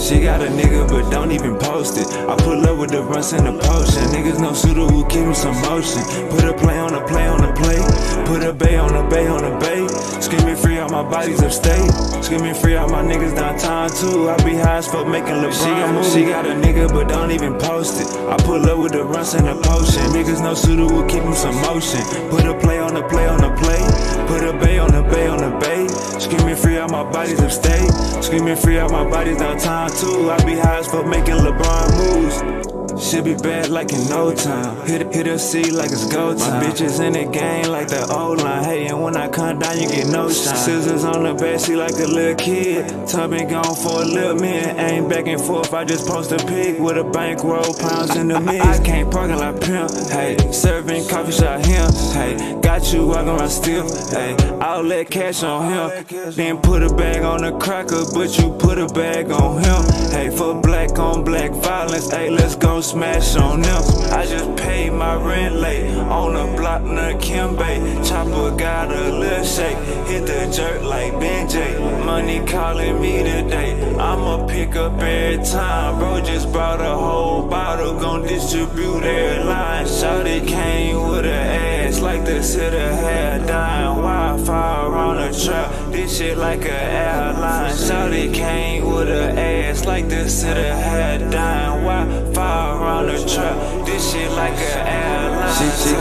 She got a nigga but don't even post it. I pull up with the runs and the potion. Niggas no suitor who keep him some motion. Put a play on the play on the play. Put a bay on the bay on the bay. Screaming free all my bodies upstate. Screaming free all my niggas downtown too. I be high as fuck making LeBron. She got a nigga but don't even post it. I pull up with the runs and the potion. Niggas no suitor who keep him some motion. Put a play on the play on the play. Put a bay on the bay on the bay. Screaming free all my bodies upstate. Screaming free all my bodies downtown too. I be high as fuck making LeBron moves. Should be bad like in no time. Hit a C like it's go time. My bitches in the game like the old line. Hey, and when I come down, you get no shine. Scissors on the backseat like a little kid. Time been gone for a little minute. Ain't back and forth, I just post a pic with a bankroll, pounds in the mix. I can't parking like pimp. Hey, serving coffee shop him. Hey, got you walking around still. Hey, I'll let cash on him. Then put a bag on the cracker, but you put a bag on him. Hey, for black on black violence. Hey, let's go smash on them. I just paid my rent late on the block near Kimbe. Chopper got a little shake, hit the jerk like Benjay. Money calling me today, I'ma pick up every time. Bro just brought a whole bottle, gon' distribute every line. Shawty came with her ass like the city had dying. Wi-Fi around the trap, this shit like a airline. Shawty came with her ass like the city had dying. Wi-Fi around the trap, this shit like an airline.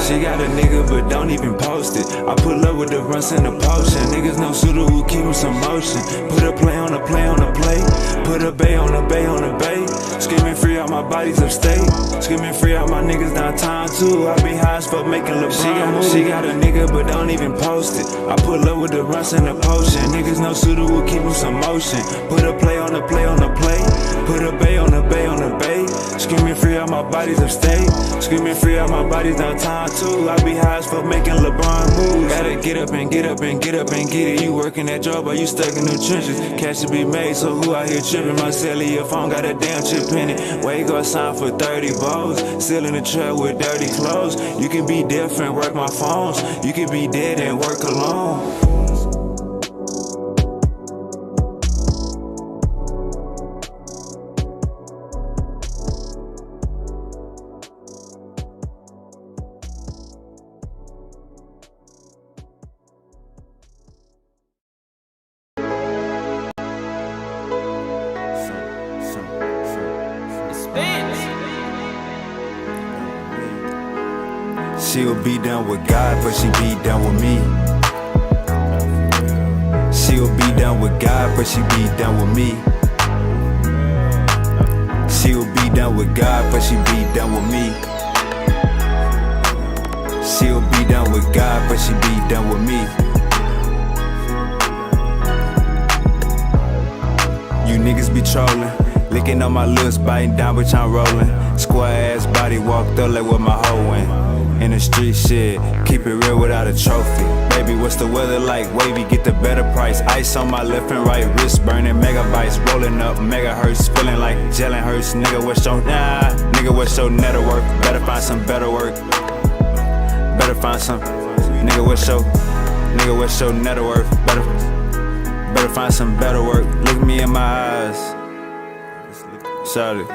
She got a nigga but don't even post it. I pull up with the runs and the potion. Niggas no suitor who keep him some motion. Put a play on the play on the play. Put a bay on the bay on the bay. Screaming free all my bodies upstate. Screaming free all my niggas downtown too. I be high as fuck making LeBron. She got a nigga but don't even post it. I pull up with the runs and the potion. Niggas no suitor who keep him some motion. Put a play on the play on the play. Put a bay on the bay on the bay. Screaming free all my bodies upstate. Screaming free all my bodies downtown too. I be high as fuck making LeBron moves. Gotta get up and get up and get up and get it. You working that job or you stuck in the trenches. Cash to be made, so who out here tripping? My cellular phone got a damn chip in it. Where you go sign for 30 balls? Still in the trap with dirty clothes. You can be different, work my phones. You can be dead and work alone. She'll be down with God, but she be down with me. She'll be down with God, but she be down with me. She'll be down with God, but she be down with me. She'll be down with God, but she be down with me. You niggas be trolling, licking on my lips, biting down, bitch, I'm rolling. Square ass body walked up like what my hoe went. In the street shit, keep it real without a trophy. Baby, what's the weather like? Wavy, get the better price. Ice on my left and right wrist, burning megabytes. Rolling up megahertz, feeling like gelling hurts. Nigga, what's your nigga, what's your network? Better find some better work. Better find some. Nigga, what's your net worth? Better find some better work. Look me in my eyes. Shout it.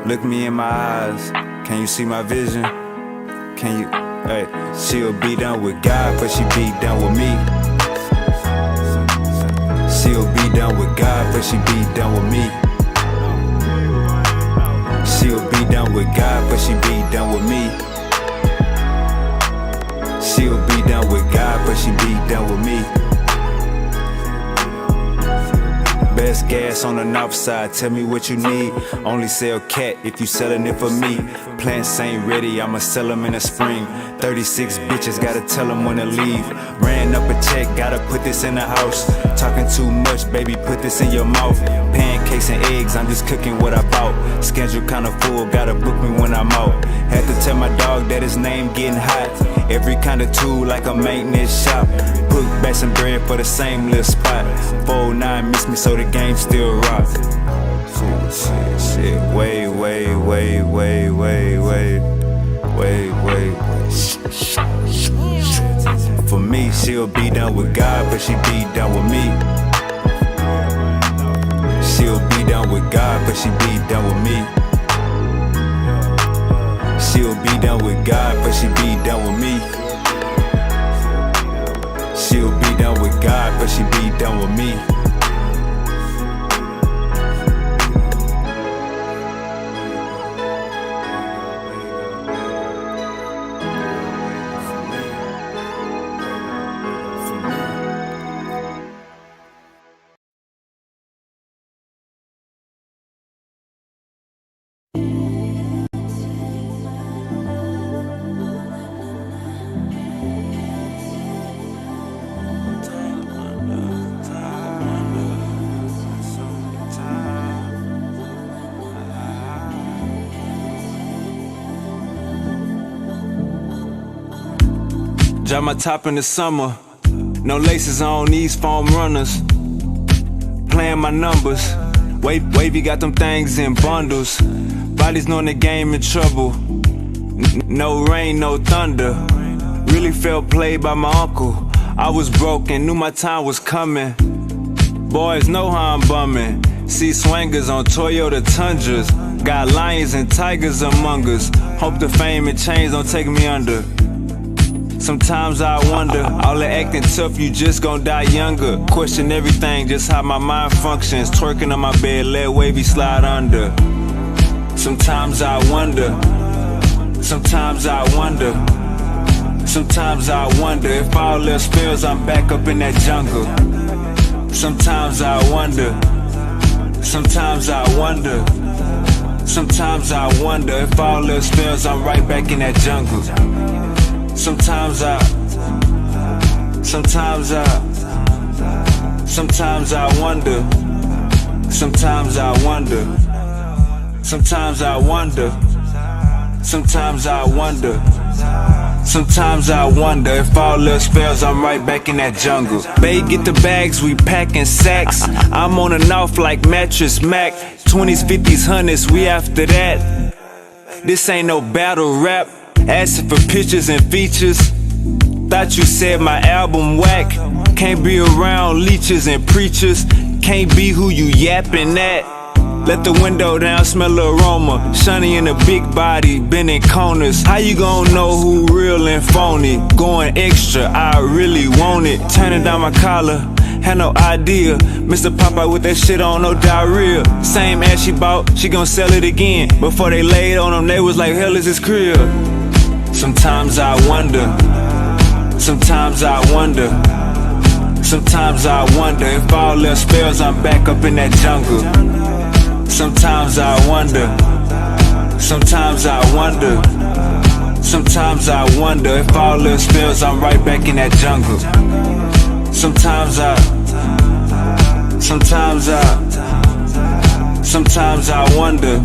Look me in my eyes. Can you see my vision? Can you? Hey, she'll be down with God, but she be down with me. She'll be down with God, but she be down with me. She'll be down with God, but she be down with me. She'll be down with God, but she be down with me. Best gas on the north side, tell me what you need. Only sell cat if you selling it for me. Plants ain't ready, I'ma sell them in the spring. 36 bitches, gotta tell them when to leave. Ran up a check, gotta put this in the house. Talking too much, baby, put this in your mouth. Pancakes and eggs, I'm just cooking what I bought. Schedule kinda full, gotta book me when I'm out. Had to tell my dog that his name getting hot. Every kind of tool like a maintenance shop. Put back some bread for the same little spot. 409 miss me so the game still rock. Shit, wait. For me, she'll be down with God, but she be down with me. She'll be down with God, but she be down with me. She'll be down with God, but she be down with me. She'll be down with God, but she be down with me. Drop my top in the summer, no laces on these foam runners. Playing my numbers, wavy got them things in bundles. Bodies knowing the game in trouble. No rain, no thunder. Really felt played by my uncle. I was broken, knew my time was coming. Boys know how I'm bumming. See swangers on Toyota Tundras. Got lions and tigers among us. Hope the fame and change don't take me under. Sometimes I wonder, all the acting tough, you just gon' die younger. Question everything, just how my mind functions. Twerking on my bed, let wavy slide under. Sometimes I wonder, sometimes I wonder, sometimes I wonder if all else fails, I'm back up in that jungle. Sometimes I wonder, sometimes I wonder, sometimes I wonder if all else fails, I'm right back in that jungle. Sometimes I wonder, sometimes I wonder, sometimes I wonder, sometimes I wonder, sometimes I wonder if all else fails, I'm right back in that jungle. Babe, get the bags, we packing sacks. I'm on and off like Mattress Mac. 20s, 50s, 100s, we after that. This ain't no battle rap. Asking for pictures and features. Thought you said my album whack. Can't be around leeches and preachers. Can't be who you yapping at. Let the window down, smell the aroma. Shiny in a big body, been in corners. How you gon' know who real and phony? Going extra, I really want it. Turning down my collar, had no idea. Mr. Popeye with that shit on, no diarrhea. Same ass she bought, she gon' sell it again. Before they laid on them, they was like, hell is his crib. Sometimes I wonder, sometimes I wonder, sometimes I wonder if all else fails, I'm back up in that jungle. Sometimes I wonder, sometimes I wonder, sometimes I wonder if all else fails, I'm right back in that jungle. Sometimes I wonder, sometimes I wonder,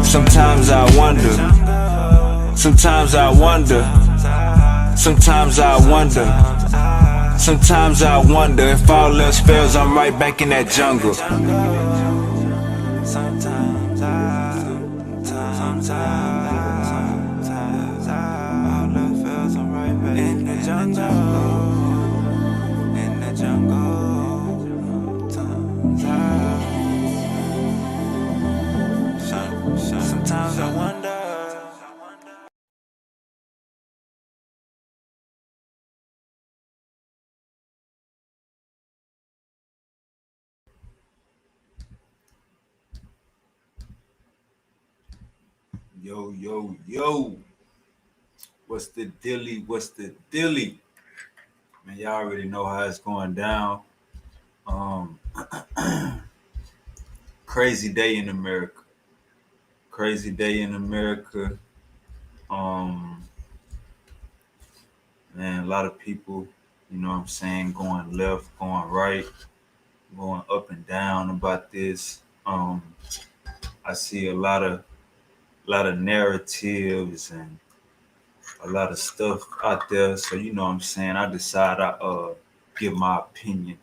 sometimes I wonder, sometimes I wonder, sometimes I wonder if all else fails, I'm right back in that jungle. Sometimes all else fails, I'm right back in the jungle. In the jungle. Sometimes I wonder. Yo, what's the dilly, what's the dilly? Man, y'all already know how it's going down. Crazy day in America. Crazy day in America. Man, a lot of people, you know what I'm saying, going left, going right, going up and down about this. I see a lot of narratives and a lot of stuff out there. So you know what I'm saying, I decide I give my opinion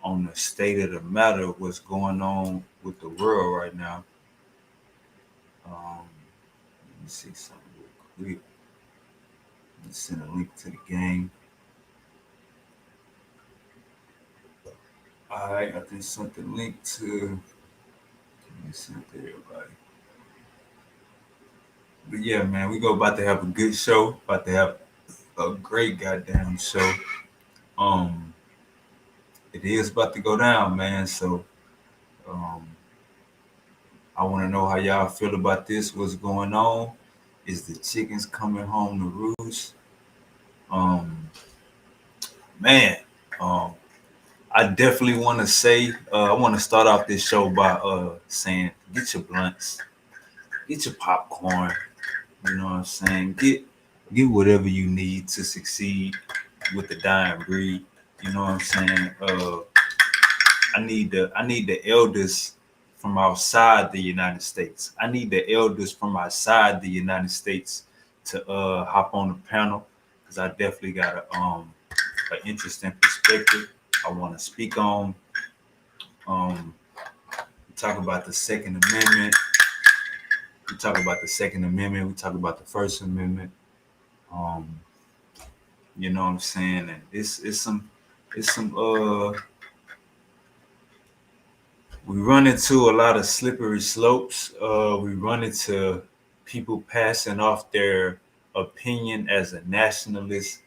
on the state of the matter, what's going on with the world right now. Let me see something real quick. Let me send a link to the game. All right, I just sent the link to. Let me send it to everybody. But yeah, man, we go about to have a good show. About to have a great goddamn show. Um, it is about to go down, man. So, um, I want to know how y'all feel about this. What's going on? Is the chickens coming home to roost? Um, man, um, I definitely want to say, I want to start off this show by saying, get your blunts, get your popcorn. You know what I'm saying? Get whatever you need to succeed with the dying breed. You know what I'm saying? I need the elders from outside the United States. I need the elders from outside the United States to hop on the panel because I definitely got an interesting perspective I want to speak on. We talk about the Second Amendment. We talk about the Second Amendment. We talk about the First Amendment. Um, you know what I'm saying? And it's some we run into a lot of slippery slopes. We run into people passing off their opinion as a nationalist,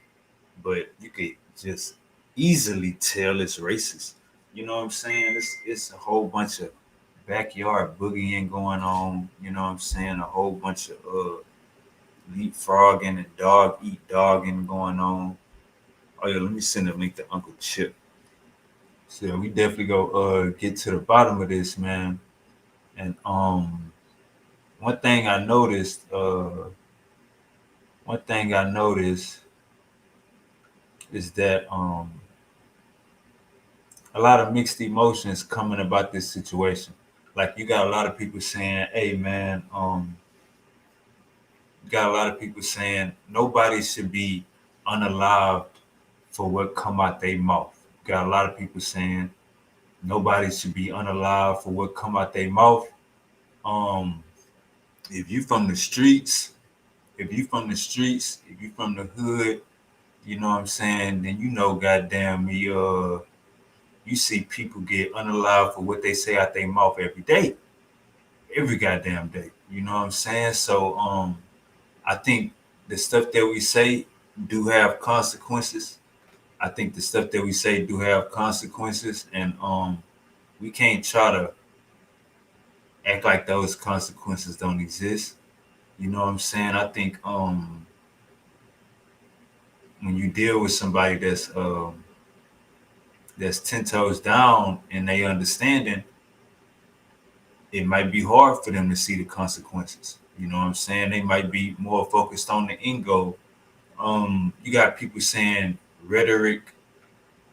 but you could just easily tell it's racist. You know what I'm saying? It's a whole bunch of backyard boogieing going on. You know what I'm saying? A whole bunch of leapfrogging and dog eat dogging going on. Oh yeah, let me send a link to Uncle Chip. So we definitely go get to the bottom of this, man. And one thing I noticed, one thing I noticed is that a lot of mixed emotions coming about this situation. Like you got a lot of people saying, "Hey, man," you got a lot of people saying nobody should be unalived for what come out their mouth. You got a lot of people saying nobody should be unalived for what come out their mouth. Um, if you from the streets, if you from the hood, you know what I'm saying, then you know goddamn me, you see people get unalived for what they say out their mouth every day. Every goddamn day. You know what I'm saying? So I think the stuff that we say do have consequences. I think the stuff that we say do have consequences and we can't try to act like those consequences don't exist. You know what I'm saying? I think when you deal with somebody that's 10 toes down and they understanding, it might be hard for them to see the consequences. You know what I'm saying? They might be more focused on the end goal. You got people saying rhetoric.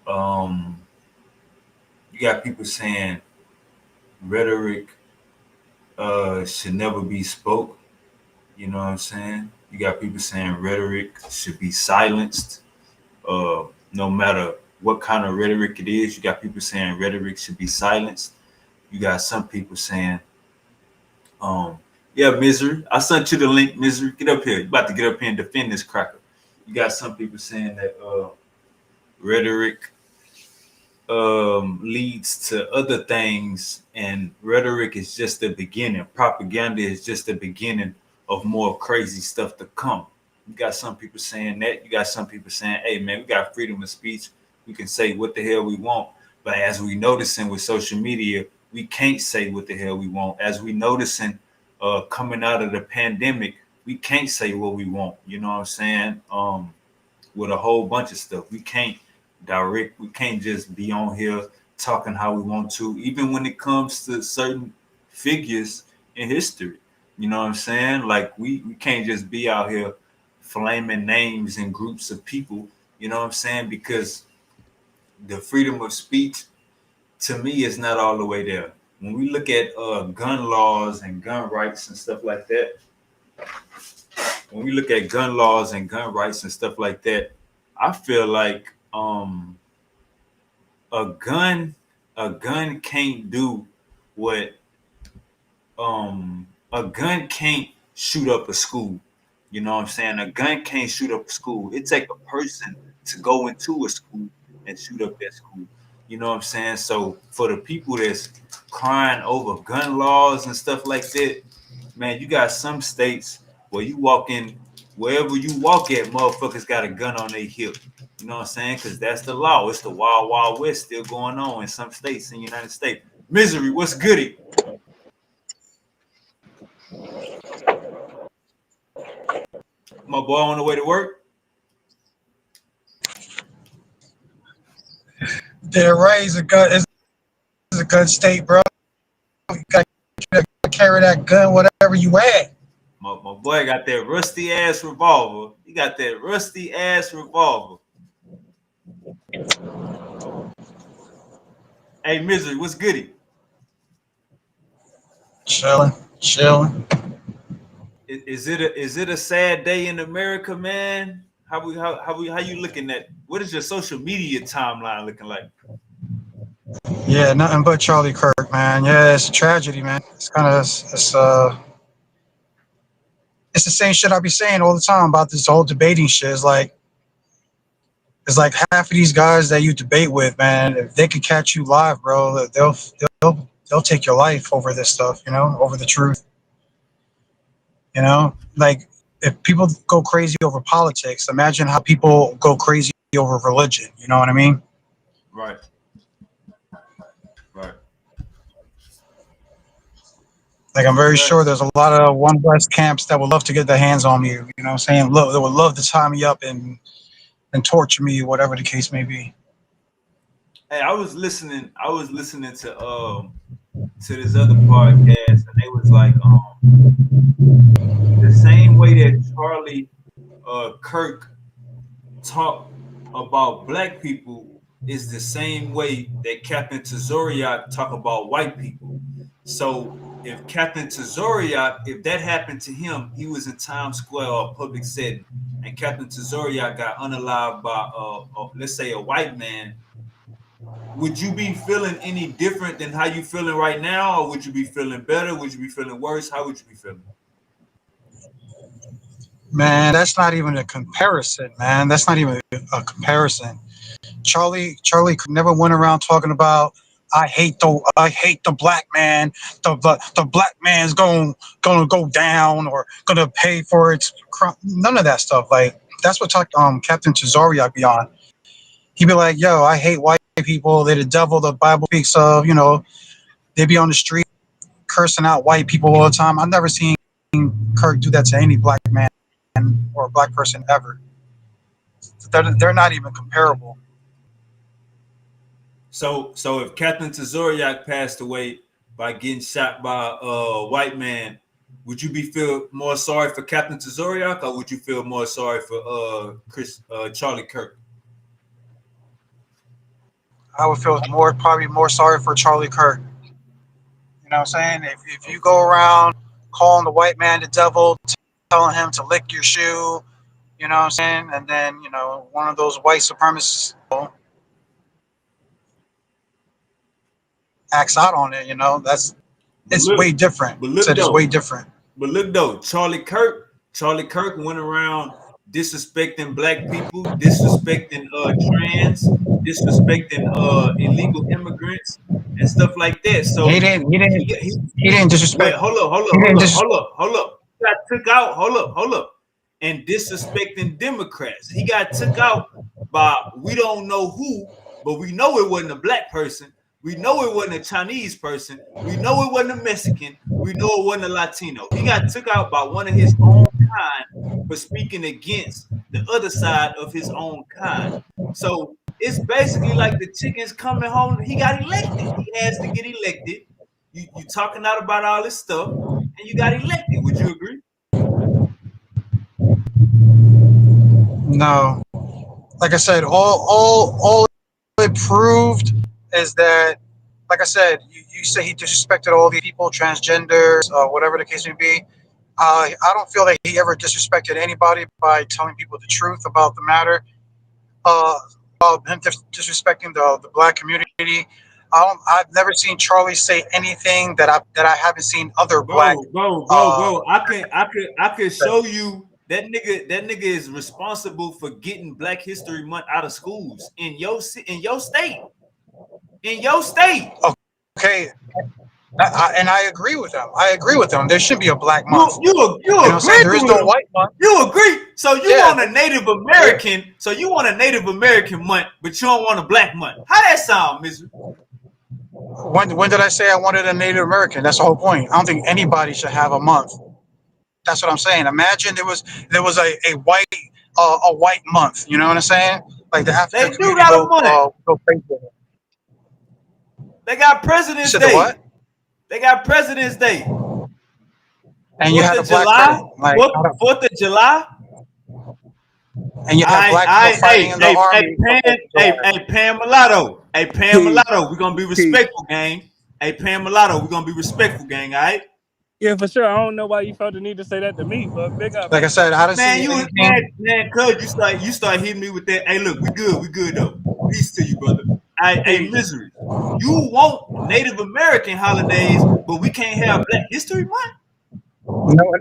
Um, you got people saying rhetoric should never be spoke. You know what I'm saying? You got people saying rhetoric should be silenced. No matter what kind of rhetoric it is, you got people saying rhetoric should be silenced. You got some people saying, um, yeah, Misery. I sent you the link, Misery. Get up here. You about to get up here and defend this cracker. You got some people saying that rhetoric leads to other things, and rhetoric is just the beginning. Propaganda is just the beginning of more crazy stuff to come. You got some people saying that. You got some people saying, "Hey, man, we got freedom of speech. We can say what the hell we want." But as we noticing with social media, we can't say what the hell we want. As we noticing coming out of the pandemic, we can't say what we want. You know what I'm saying? With a whole bunch of stuff. We can't just be on here talking how we want to, even when it comes to certain figures in history. You know what I'm saying? Like we can't just be out here flaming names and groups of people, you know what I'm saying? Because the freedom of speech to me is not all the way there. When we look at gun laws and gun rights and stuff like that, when we look at gun laws and gun rights and stuff like that, I feel like a gun a gun can't do what a gun can't shoot up a school. You know what I'm saying? A gun can't shoot up a school. It take a person to go into a school and shoot up that school. You know what I'm saying? So for the people that's crying over gun laws and stuff like that, man, you got some states where you walk in, wherever you walk at, motherfuckers got a gun on their hip. You know what I'm saying? Because that's the law. It's the wild, wild west still going on in some states in the United States. Misery, what's goody? My boy on the way to work? They're right. It's a gun state, bro. You got to carry that gun whatever you at. My boy got that rusty ass revolver. He got that rusty ass revolver. Hey, Misery, what's goody? Chilling. Is it a sad day in America, man? How you looking at? What is your social media timeline looking like? Yeah, nothing but Charlie Kirk, man. Yeah, it's a tragedy, man. It's the same shit I be saying all the time about this whole debating shit. It's like half of these guys that you debate with, man. If they could catch you live, bro, they'll take your life over this stuff, over the truth. Like if people go crazy over politics, imagine how people go crazy over religion. You know what I mean? Right. Right. Like I'm very sure there's a lot of One West camps that would love to get their hands on me. You know what I'm saying? They would love to tie me up and torture me, whatever the case may be. Hey, I was listening to this other podcast, and they was like, the same way that Charlie Kirk talked about black people is the same way that Captain Tazoriak talk about white people. So if Captain Tazoriak, if that happened to him, he was in Times Square or a public setting, and Captain Tazoriak got unalived by, let's say, a white man, would you be feeling any different than how you feeling right now, or would you be feeling better? Would you be feeling worse? How would you be feeling? Man, that's not even a comparison, man. That's not even a comparison. Charlie never went around talking about I hate the black man. The black man's gonna go down or gonna pay for its crime. None of that stuff. Like that's what Captain Tazariak be on. He'd be like, "Yo, I hate white people. They're the devil. The Bible speaks of. They be on the street cursing out white people all the time. I've never seen Kirk do that to any black man or a black person ever. They're not even comparable." So if Captain Tazoriak passed away by getting shot by a white man, would you feel more sorry for Captain Tazoriak, or would you feel more sorry for Charlie Kirk? I would feel probably more sorry for Charlie Kirk. You know what I'm saying? If you go around calling the white man the devil, telling him to lick your shoe, you know what I'm saying? And then, one of those white supremacists acts out on it, it's way different. It's way different. But look though, Charlie Kirk went around disrespecting black people, disrespecting trans, disrespecting illegal immigrants and stuff like that. So He didn't. He he didn't. got he He didn't wait, disrespect. hold up, hold up, He didn't hold up, dis. hold up, hold up. He got took out, hold up. And disrespecting Democrats. He got took out by we don't know who, but we know it wasn't a black person. We know it wasn't a Chinese person. We know it wasn't a Mexican. We know it wasn't a Latino. He got took out by one of his own kind for speaking against the other side of his own kind. So it's basically like the chickens coming home. He got elected. He has to get elected. You talking out about all this stuff, and you got elected. Would you agree? No. Like I said, all it proved is that, like I said, you say he disrespected all these people, transgenders, whatever the case may be. I don't feel that he ever disrespected anybody by telling people the truth about the matter. Uh, about him disrespecting the black community. I've never seen Charlie say anything that I haven't seen other black. Uh, Bro. I can show you that nigga. That nigga is responsible for getting Black History Month out of schools in your state. in your state. Okay, and I agree with them. I agree with them. There should be a black You month. you You know what I'm saying? agree There is with no them. white month. You agree. So you Yeah, want a Native American. So you want a Native American month, but you don't want a black month. How that sound, Misery? when did I say I wanted a Native American? That's the whole point. I don't think anybody should have a month. That's what I'm saying. Imagine there was a white month. You know what I'm saying? Like the They African do community got a month. go crazy with it. They got You President's said the what? Day. They got President's Day. And you Fourth had a of black July. president. Like, Fourth of July. and you have black people fighting in the army for 4th of July. Pam Mulatto. Hey, Pam Peace. Mulatto. We're gonna be respectful, gang. Hey, Pam Mulatto. We're gonna be respectful, gang. All right. Yeah, for sure. I don't know why you felt the need to say that to me, but big up, Like I man. said, I didn't Man, see you was anything. man, cuz you start hitting me with that. Hey, look, we good though. Peace to you, brother. Hey, Peace. Misery. You want Native American holidays, but we can't have Black History Month? No,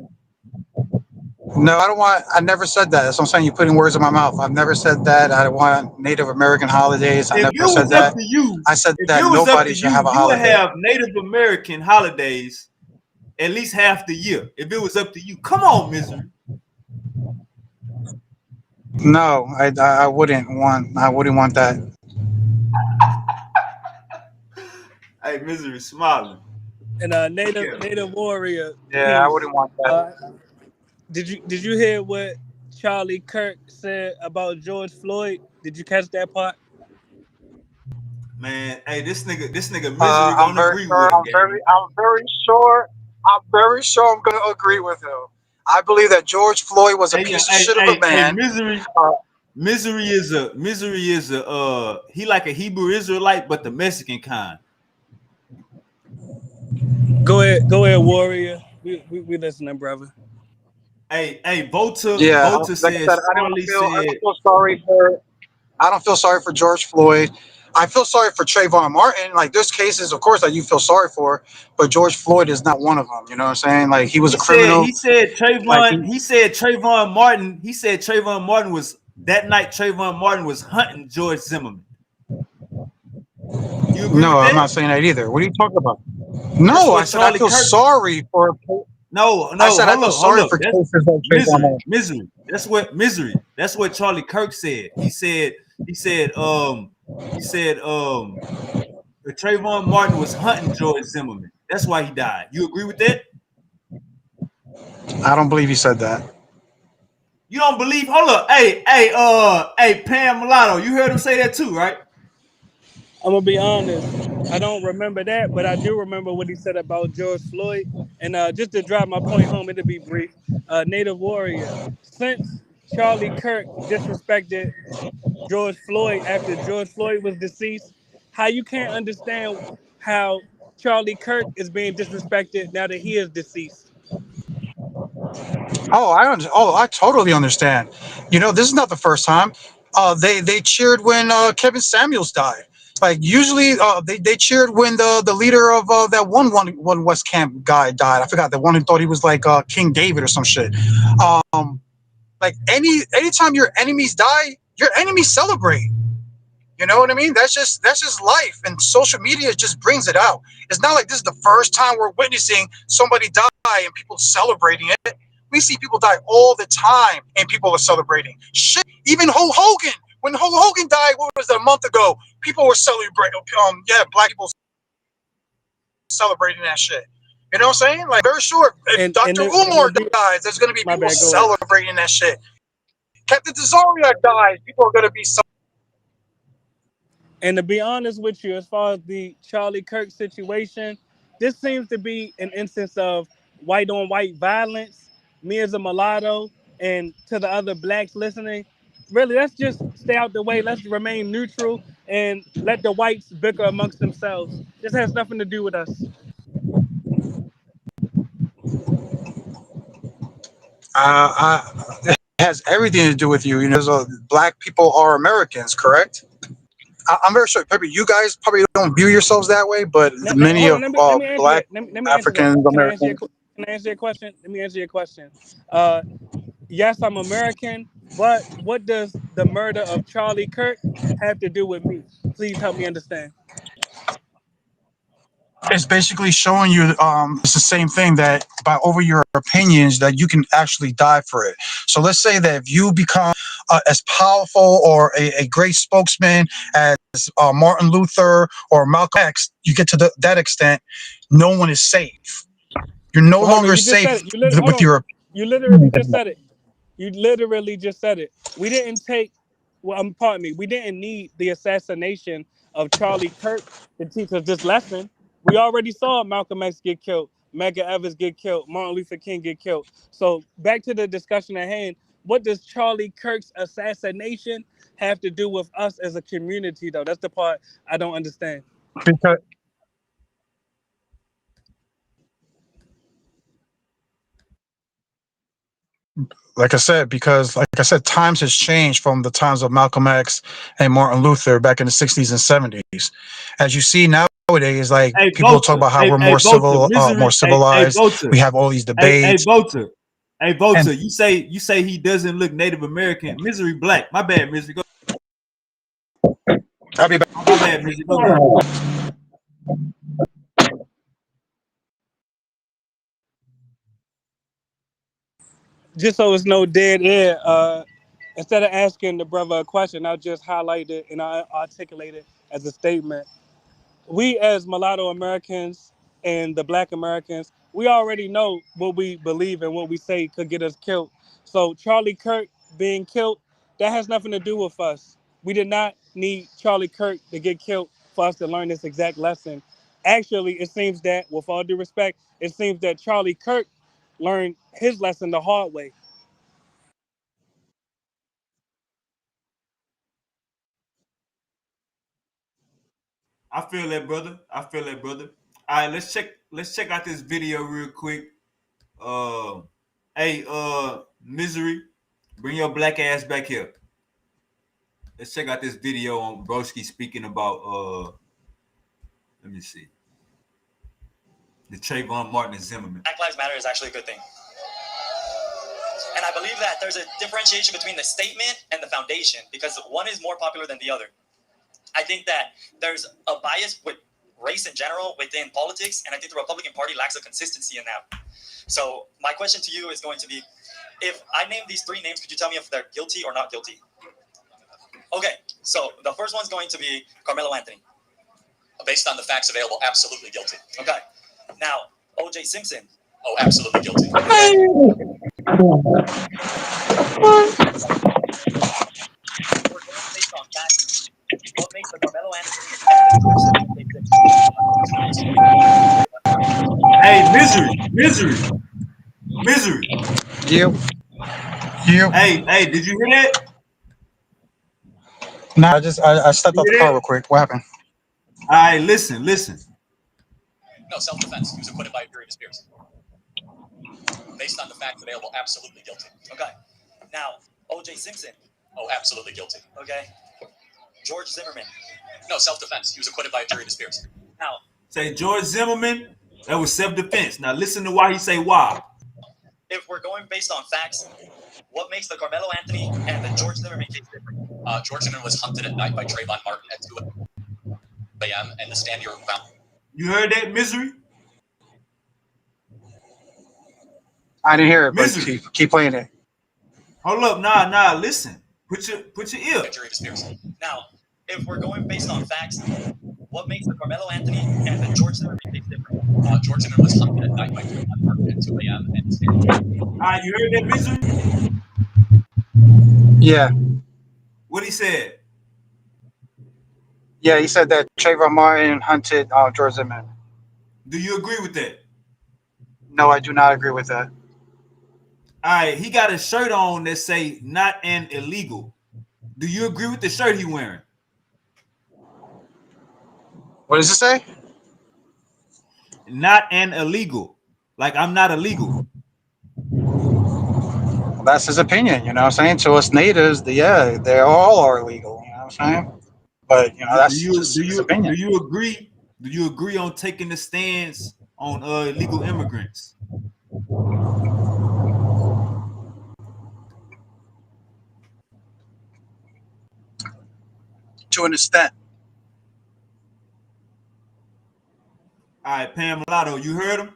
no, I don't want. I never said that. That's what I'm saying. You're putting words in my mouth. I've never said that. I want Native American holidays. I If never it said was up that. to you, I said if it that was up to nobody should you, have a you would holiday. have Native American holidays at least half the year. If it was up to you, come on, Misery. No, I wouldn't want. I wouldn't want that. Hey, Misery smiling. And Yeah. native warrior Yeah, I piece. wouldn't want that. Uh, did you hear what Charlie Kirk said about George Floyd? Did you catch that part? Man, hey, this nigga Misery I'm gonna very agree sure. with him, gang. I'm very sure. I'm very sure. I'm going to agree with him. I believe that George Floyd was a Hey, yeah, piece of shit of a hey, man. Misery. Uh, Misery is a he like a Hebrew Israelite, but the Mexican kind. Go ahead, warrior. We listening, brother. Hey, Volta yeah, like I said, says Charlie I said, don't feel sorry for. I don't feel sorry for George Floyd. I feel sorry for Trayvon Martin. Like there's cases, of course, that you feel sorry for, but George Floyd is not one of them. You know what I'm saying? Like he was a criminal. Like He said Trayvon Martin was that night. Trayvon Martin was hunting George Zimmerman. You agree no, with I'm that? not saying that either. What are you talking about? That's No, I what said I Charlie feel Kirk. sorry for. No, I said I hold feel up, hold sorry up. for That's cases like Trayvon misery, Martin. misery. That's what Charlie Kirk said. He said, Trayvon Martin was hunting George Zimmerman. That's why he died. You agree with that? I don't believe he said that. You don't believe? Hold up. Hey, Pam Mulatto. You heard him say that too, right? I'm gonna be honest. I don't remember that, but I do remember what he said about George Floyd. And just to drive my point home, it'll be brief. Native warrior. Since Charlie Kirk disrespected George Floyd after George Floyd was deceased, how you can't understand how Charlie Kirk is being disrespected now that he is deceased? Oh, I totally understand. You know, this is not the first time. They cheered when Kevin Samuels died. Like usually, they cheered when the leader of that one West Camp guy died. I forgot the one who thought he was like King David or some shit. Like anytime your enemies die, your enemies celebrate. You know what I mean? That's just life, and social media just brings it out. It's not like this is the first time we're witnessing somebody die and people celebrating it. We see people die all the time, and people are celebrating. Shit, even Hulk Hogan. When Hulk Hogan died, what was it, a month ago? People were celebrating. Black people celebrating that shit. You know what I'm saying? Like very sure, if And Dr. Umar dies, there's gonna be my people bad, go ahead. celebrating that shit. Captain Tesoria dies, people are gonna be celebrating. And to be honest with you, as far as the Charlie Kirk situation, this seems to be an instance of white on white violence. Me as a mulatto, and to the other blacks listening, really, let's just stay out the way. Let's remain neutral and let the whites bicker amongst themselves. This has nothing to do with us. It has everything to do with you. You know, black people are Americans, correct? I'm very sure. Maybe you guys probably don't view yourselves that way, but many Hold on, of let me answer black that. Let me answer that. African Can I answer your Americans. Can I answer your question? Let me answer your question. Uh, yes, I'm American, but what does the murder of Charlie Kirk have to do with me? Please help me understand. It's basically showing you it's the same thing, that by over your opinions that you can actually die for it. So let's say that if you become as powerful or a great spokesman as Martin Luther or Malcolm X, you get to that extent, no one is safe. You're no But hold on, longer you just said safe it. Hold with on. your You literally just said it. You literally just said it. We didn't take, well, pardon me, we didn't need the assassination of Charlie Kirk to teach us this lesson. We already saw Malcolm X get killed, Medgar Evers get killed, Martin Luther King get killed. So back to the discussion at hand. What does Charlie Kirk's assassination have to do with us as a community, though? That's the part I don't understand. because like I said, times has changed from the times of Malcolm X and Martin Luther back in the 60s and 70s. As you see nowadays, like Hey, people talk Volter. about how Hey, we're hey, more Volter. more Misery. Hey, civilized. Volter. We have all these Hey, debates, Volter. Hey, and Volter. You say he doesn't look Native American. Misery black. My bad, Misery. Go. I'll be back. My bad, Misery. Go ahead. Just so it's no dead air, instead of asking the brother a question, I'll just highlight it and I articulate it as a statement. We as mulatto Americans and the black Americans, we already know what we believe and what we say could get us killed. So Charlie Kirk being killed, that has nothing to do with us. We did not need Charlie Kirk to get killed for us to learn this exact lesson. Actually, it seems that, with all due respect, it seems that Charlie Kirk learned his lesson the hard way. I feel that, brother. I feel that, brother. All right, let's check. Let's check out this video real quick. Uh, hey, Misery, bring your black ass back here. Let's check out this video on Broski speaking about. Let me see. The Trayvon Martin and Zimmerman. Black Lives Matter is actually a good thing. And I believe that there's a differentiation between the statement and the foundation because one is more popular than the other. I think that there's a bias with race in general within politics, and I think the Republican Party lacks a consistency in that. So my question to you is going to be, if I name these three names, could you tell me if they're guilty or not guilty? Okay, so the first one's going to be Carmelo Anthony. Based on the facts available, absolutely guilty. Okay, now O.J. Simpson. Oh, absolutely guilty. We're going based on facts. What makes the Carmelo Anthony and the George Zimmerman case different? Hey, Misery. You, you. Hey, did you hear that? Nah, I stepped You out the hear car that? real quick. What happened? All right, listen. No, self-defense. He was acquitted by a jury of his peers. Based on the facts available, absolutely guilty. Okay. Now, O.J. Simpson. Oh, absolutely guilty. Okay. George Zimmerman. No, self-defense. He was acquitted by a jury of his peers. Now, Say George Zimmerman. That was self-defense. Now listen to why he say why. if we're going based on facts, what makes the Carmelo Anthony and the George Zimmerman case different? George Zimmerman was hunted at night by Trayvon Martin at 2 a.m. and the stand your ground. You heard that, Misery? I didn't hear it, but Misery. keep playing it. Hold up, nah. Listen. Put your ear. Jury of his peers. Now, if we're going based on facts, what makes the Carmelo Anthony and the George Zimmerman case different? George Zimmerman was hunted at night by Trayvon Martin at 2 a.m. and the stand. All right, you heard that, Misery? Yeah, What he said? yeah. He said that Trayvon Martin hunted George Zimmerman. Do you agree with that? No, I do not agree with that. All right, he got a shirt on that say "not an illegal." Do you agree with the shirt he wearing? What does it say? Not an illegal. Like I'm not illegal. Well, that's his opinion. You know what I'm saying? To us natives, yeah, they all are illegal. You know what I'm saying? But Do that's you just do his you do opinion. you agree? Do you agree on taking the stance on illegal immigrants? To an extent. All right, Pam Mulatto, you heard him?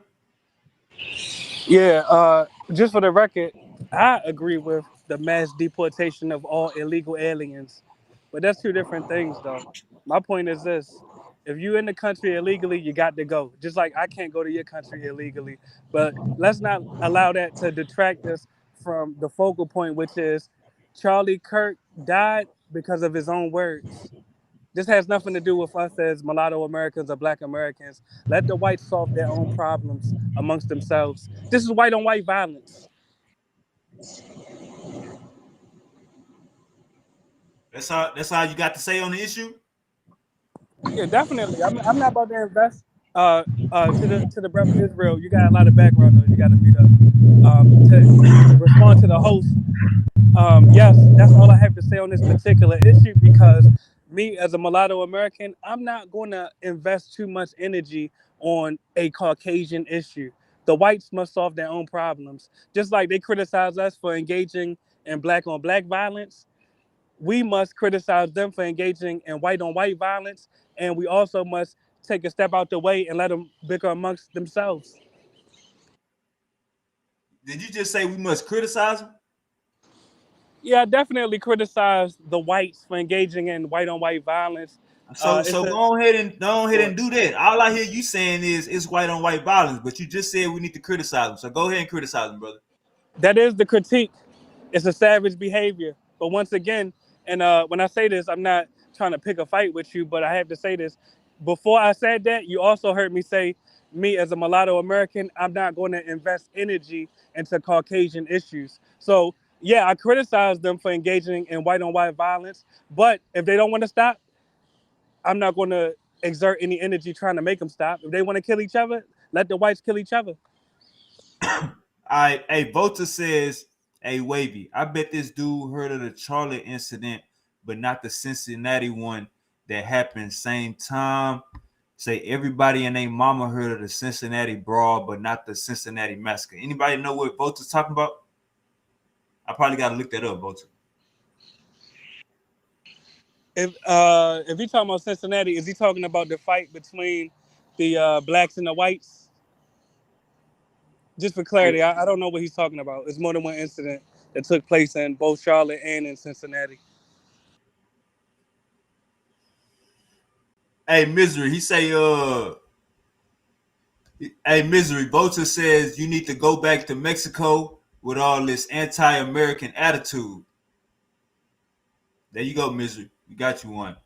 Yeah, just for the record, I agree with the mass deportation of all illegal aliens, but that's two different things, though. My point is this: if you're in the country illegally, you got to go. Just like I can't go to your country illegally, but let's not allow that to detract us from the focal point, which is Charlie Kirk died because of his own words. This has nothing to do with us as mulatto Americans or black Americans. Let the whites solve their own problems amongst themselves. This is white on white violence. That's all you got to say on the issue. Yeah, definitely. I'm not about to invest to the brother Israel. You got a lot of background noise. You got to mute up. To respond to the host, yes, that's all I have to say on this particular issue because me as a mulatto American, I'm not going to invest too much energy on a Caucasian issue. The whites must solve their own problems. Just like they criticize us for engaging in black on black violence, we must criticize them for engaging in white on white violence, and we also must take a step out the way and let them bicker amongst themselves. Did you just say we must criticize him? Yeah, I definitely criticize the whites for engaging in white on white violence. So It's so a go ahead and do that. All I hear you saying is it's white on white violence, but you just said we need to criticize him. So go ahead and criticize him, brother. that is the critique. It's a savage behavior. But once again, and when I say this, I'm not trying to pick a fight with you, but I have to say this. Before I said that, you also heard me say, me as a mulatto American, I'm not going to invest energy into Caucasian issues. So, yeah, I criticize them for engaging in white on white violence, but if they don't want to stop, I'm not going to exert any energy trying to make them stop. If they want to kill each other, let the whites kill each other. All right, hey, Volta says, hey, Wavy, I bet this dude heard of the Charlotte incident, but not the Cincinnati one that happened same time. Say everybody and their mama heard of the Cincinnati brawl, but not the Cincinnati massacre. Anybody know what Volta's talking about? I probably got to look that up, Volta. If he talking about Cincinnati, is he talking about the fight between the blacks and the whites? Just for clarity, I don't know what he's talking about. It's more than one incident that took place in both Charlotte and in Cincinnati. Hey, Misery, he say, hey, Misery, Volta says you need to go back to Mexico with all this anti-American attitude. There you go, Misery. We got you one.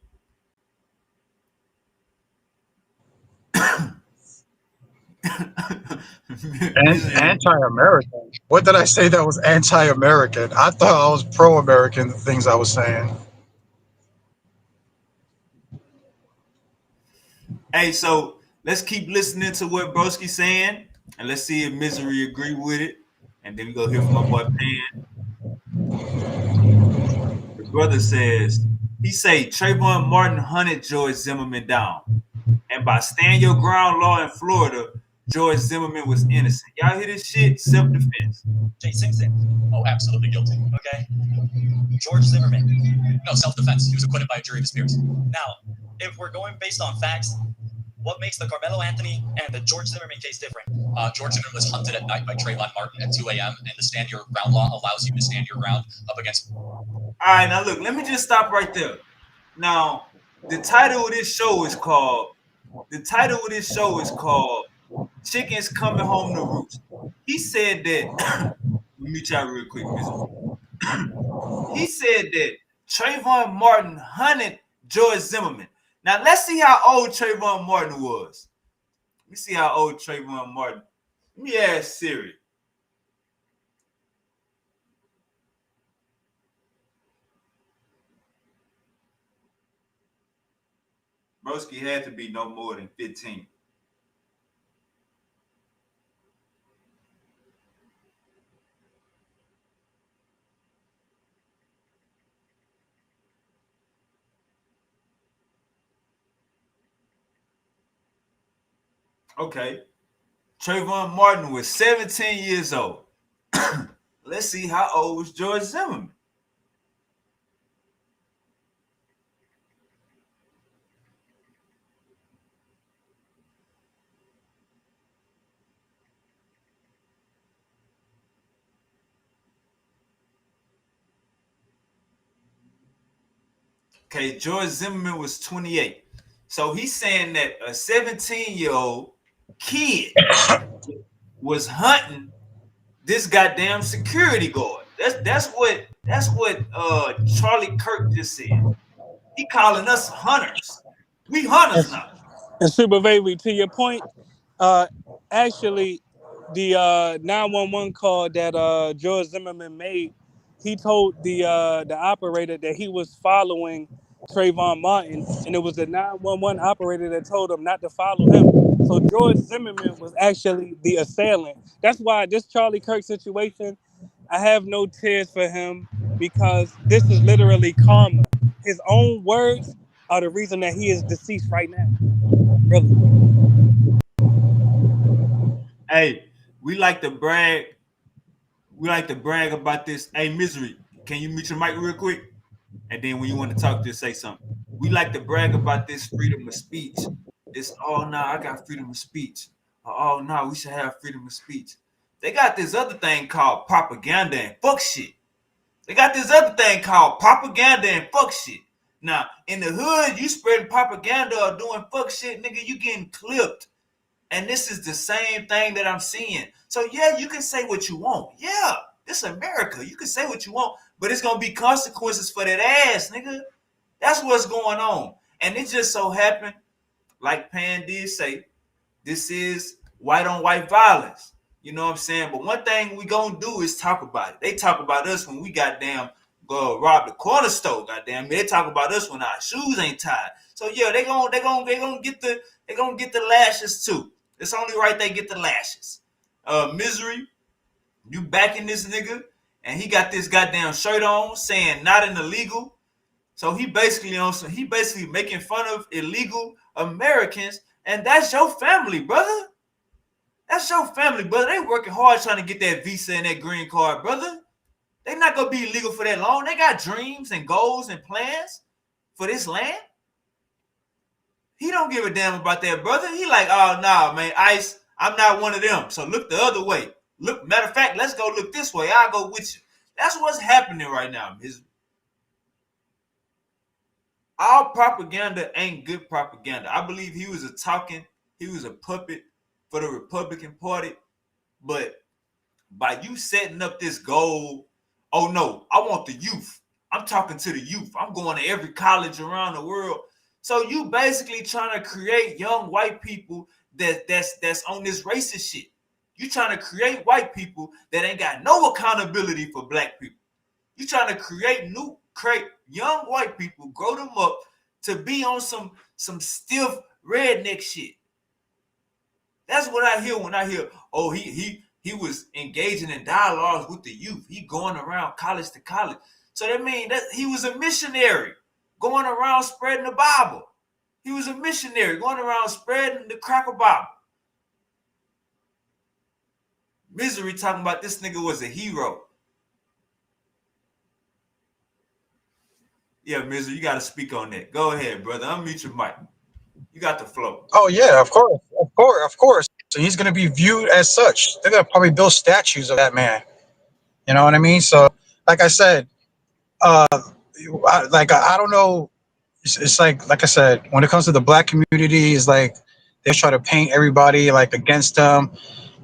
And anti-American. What did I say that was anti-American? I thought I was pro-American. The things I was saying. Hey, so let's keep listening to what Broski's saying, and let's see if Misery agree with it. And then we go hear from my boy Pan. The brother says, he say Trayvon Martin hunted George Zimmerman down. And by stand your ground law in Florida, George Zimmerman was innocent. Y'all hear this shit? Self-defense. Jay Simpson. Oh, absolutely guilty. Okay. George Zimmerman. No, self-defense. He was acquitted by a jury of his peers. Now, if we're going based on facts, what makes the Carmelo Anthony and the George Zimmerman case different? George Zimmerman was hunted at night by Trayvon Martin at 2 a.m. and the stand your ground law allows you to stand your ground up against. All right, now look, let me just stop right there. Now, the title of this show is called Chickens Coming Home to Roost. He said that let me meet y'all real quick, Misery. He said that Trayvon Martin hunted George Zimmerman. Now let's see how old Trayvon Martin was. Let me see how old Trayvon Martin. Let me ask Siri. Broski had to be no more than 15. Okay. Trayvon Martin was 17 years old. Let's see how old was George Zimmerman. Okay, George Zimmerman was 28. So he's saying that a 17-year-old kid was hunting this goddamn security guard. That's what Charlie Kirk just said. He calling us hunters. We hunters now. And Super Baby, to your point, uh, actually, the 911 call that George Zimmerman made, he told the operator that he was following Trayvon Martin, and it was the 911 operator that told him not to follow him. So George Zimmerman was actually the assailant. That's why this Charlie Kirk situation, I have no tears for him because this is literally karma. His own words are the reason that he is deceased right now. Really. Hey, we like to brag. We like to brag about this. Hey, Misery, can you mute your mic real quick? And then when you want to talk, just say something. We like to brag about this freedom of speech. This, oh no, I got freedom of speech. Oh no, we should have freedom of speech. They got this other thing called propaganda and fuck shit. They got this other thing called propaganda and fuck shit. Now, in the hood, you spreading propaganda or doing fuck shit, nigga, you getting clipped. And this is the same thing that I'm seeing. So yeah, you can say what you want. Yeah, this is America. You can say what you want, but it's gonna be consequences for that ass, nigga. That's what's going on. And it just so happened, like Pan did say, this is white on white violence. You know what I'm saying? But one thing we gonna do is talk about it. They talk about us when we goddamn rob the corner store. Goddamn, they talk about us when our shoes ain't tied. So yeah, they gonna get the lashes too. It's only right they get the lashes. Misery, you backing this nigga, and he got this goddamn shirt on saying not an illegal. So he basically making fun of illegal Americans, and that's your family, brother. That's your family, brother. They working hard trying to get that visa and that green card, brother. They not gonna be illegal for that long. They got dreams and goals and plans for this land. He don't give a damn about that, brother. He like, oh nah, man, ICE, I'm not one of them. So look the other way. Look, matter of fact, let's go look this way. I'll go with you. That's what's happening right now. All propaganda ain't good propaganda. I believe he was a puppet for the Republican Party. But by you setting up this goal, oh no, I want the youth. I'm talking to the youth. I'm going to every college around the world. So you basically trying to create young white people that's on this racist shit. You trying to create white people that ain't got no accountability for black people. You trying to create young white people, grow them up to be on some stiff redneck shit. That's what I hear when I hear, oh, he was engaging in dialogues with the youth. He going around college to college. So that means that he was a missionary going around spreading the Bible. He was a missionary going around spreading the cracker Bible. Misery talking about this nigga was a hero. Yeah, Misery, you got to speak on that. Go ahead, brother. Unmute your mic. You got the flow. Oh yeah, of course. So he's gonna be viewed as such. They're gonna probably build statues of that man. You know what I mean? So, like I said, I don't know. It's like I said, when it comes to the black community, it's like they try to paint everybody like against them.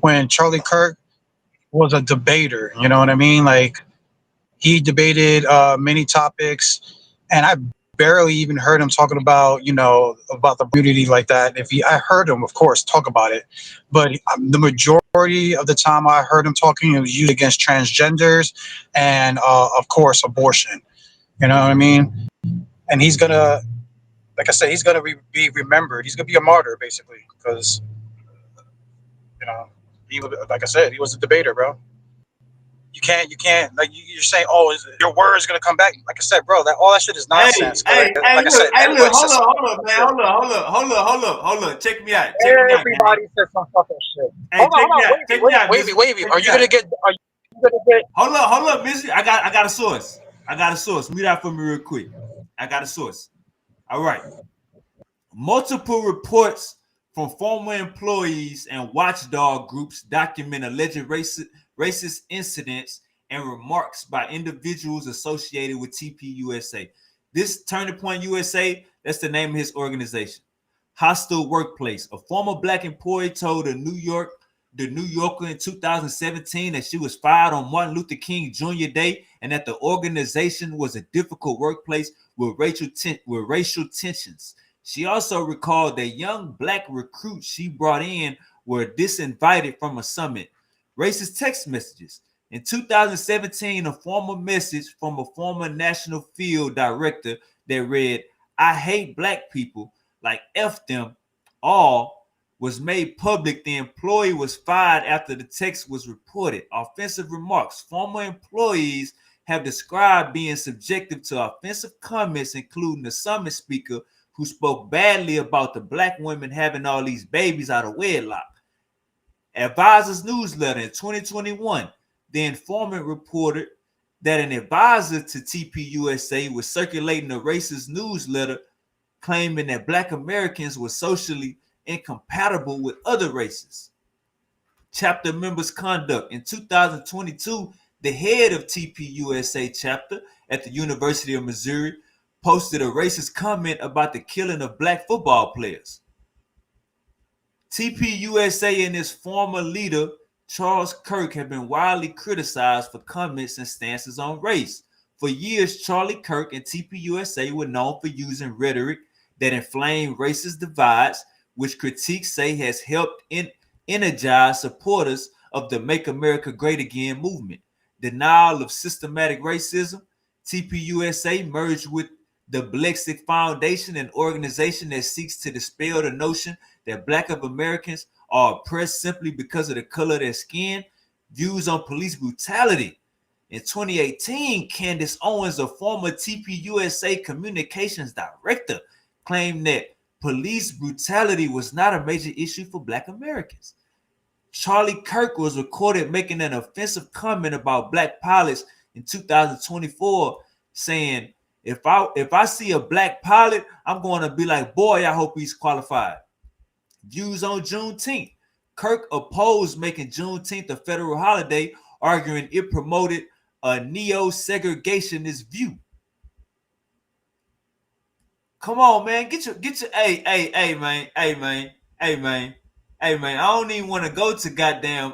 When Charlie Kirk was a debater, you know what I mean? Like he debated many topics, and I barely even heard him talking about about the community like that. I heard him, of course, talk about it, but the majority of the time I heard him talking, it was usually against transgenders and of course abortion. You know what I mean? And he's gonna, like I said, he's gonna be remembered. He's gonna be a martyr basically because he, like I said, he was a debater, bro. You can't like you're saying, oh, your word is gonna come back. Like I said, bro, all that shit is nonsense. Hey, I said, look, hold up. Check me out. Everybody said some fucking shit. Hey, check me out. Wait. Are you gonna get? Hold up, Mister. I got a source. Mute out for me real quick. I got a source. All right. Multiple reports from former employees and watchdog groups document alleged racist incidents and remarks by individuals associated with TPUSA. This Turning Point USA, that's the name of his organization. Hostile workplace. A former black employee told the New Yorker in 2017 that she was fired on Martin Luther King Jr. Day and that the organization was a difficult workplace with racial tensions. She also recalled that young black recruits she brought in were disinvited from a summit. Racist text messages. In 2017, a former message from a former national field director that read, "I hate black people, like F them all," was made public. The employee was fired after the text was reported. Offensive remarks. Former employees have described being subjected to offensive comments, including the summit speaker who spoke badly about the black women having all these babies out of wedlock. Advisor's newsletter in 2021, the informant reported that an advisor to TPUSA was circulating a racist newsletter claiming that black Americans were socially incompatible with other races. Chapter members' conduct. In 2022, the head of TPUSA chapter at the University of Missouri posted a racist comment about the killing of black football players. TPUSA and its former leader, Charles Kirk, have been widely criticized for comments and stances on race. For years, Charlie Kirk and TPUSA were known for using rhetoric that inflamed racist divides, which critics say has helped energize supporters of the Make America Great Again movement. Denial of systematic racism. TPUSA merged with the Blexic Foundation, an organization that seeks to dispel the notion that black Americans are oppressed simply because of the color of their skin. Views on police brutality. In 2018, Candace Owens, a former TPUSA communications director, claimed that police brutality was not a major issue for black Americans. Charlie Kirk was recorded making an offensive comment about black pilots in 2024, saying, if I see a black pilot, I'm going to be like, boy, I hope he's qualified. Views on Juneteenth. Kirk opposed making Juneteenth a federal holiday, arguing it promoted a neo-segregationist view. Come on, man. Get your hey, man. I don't even want to go to goddamn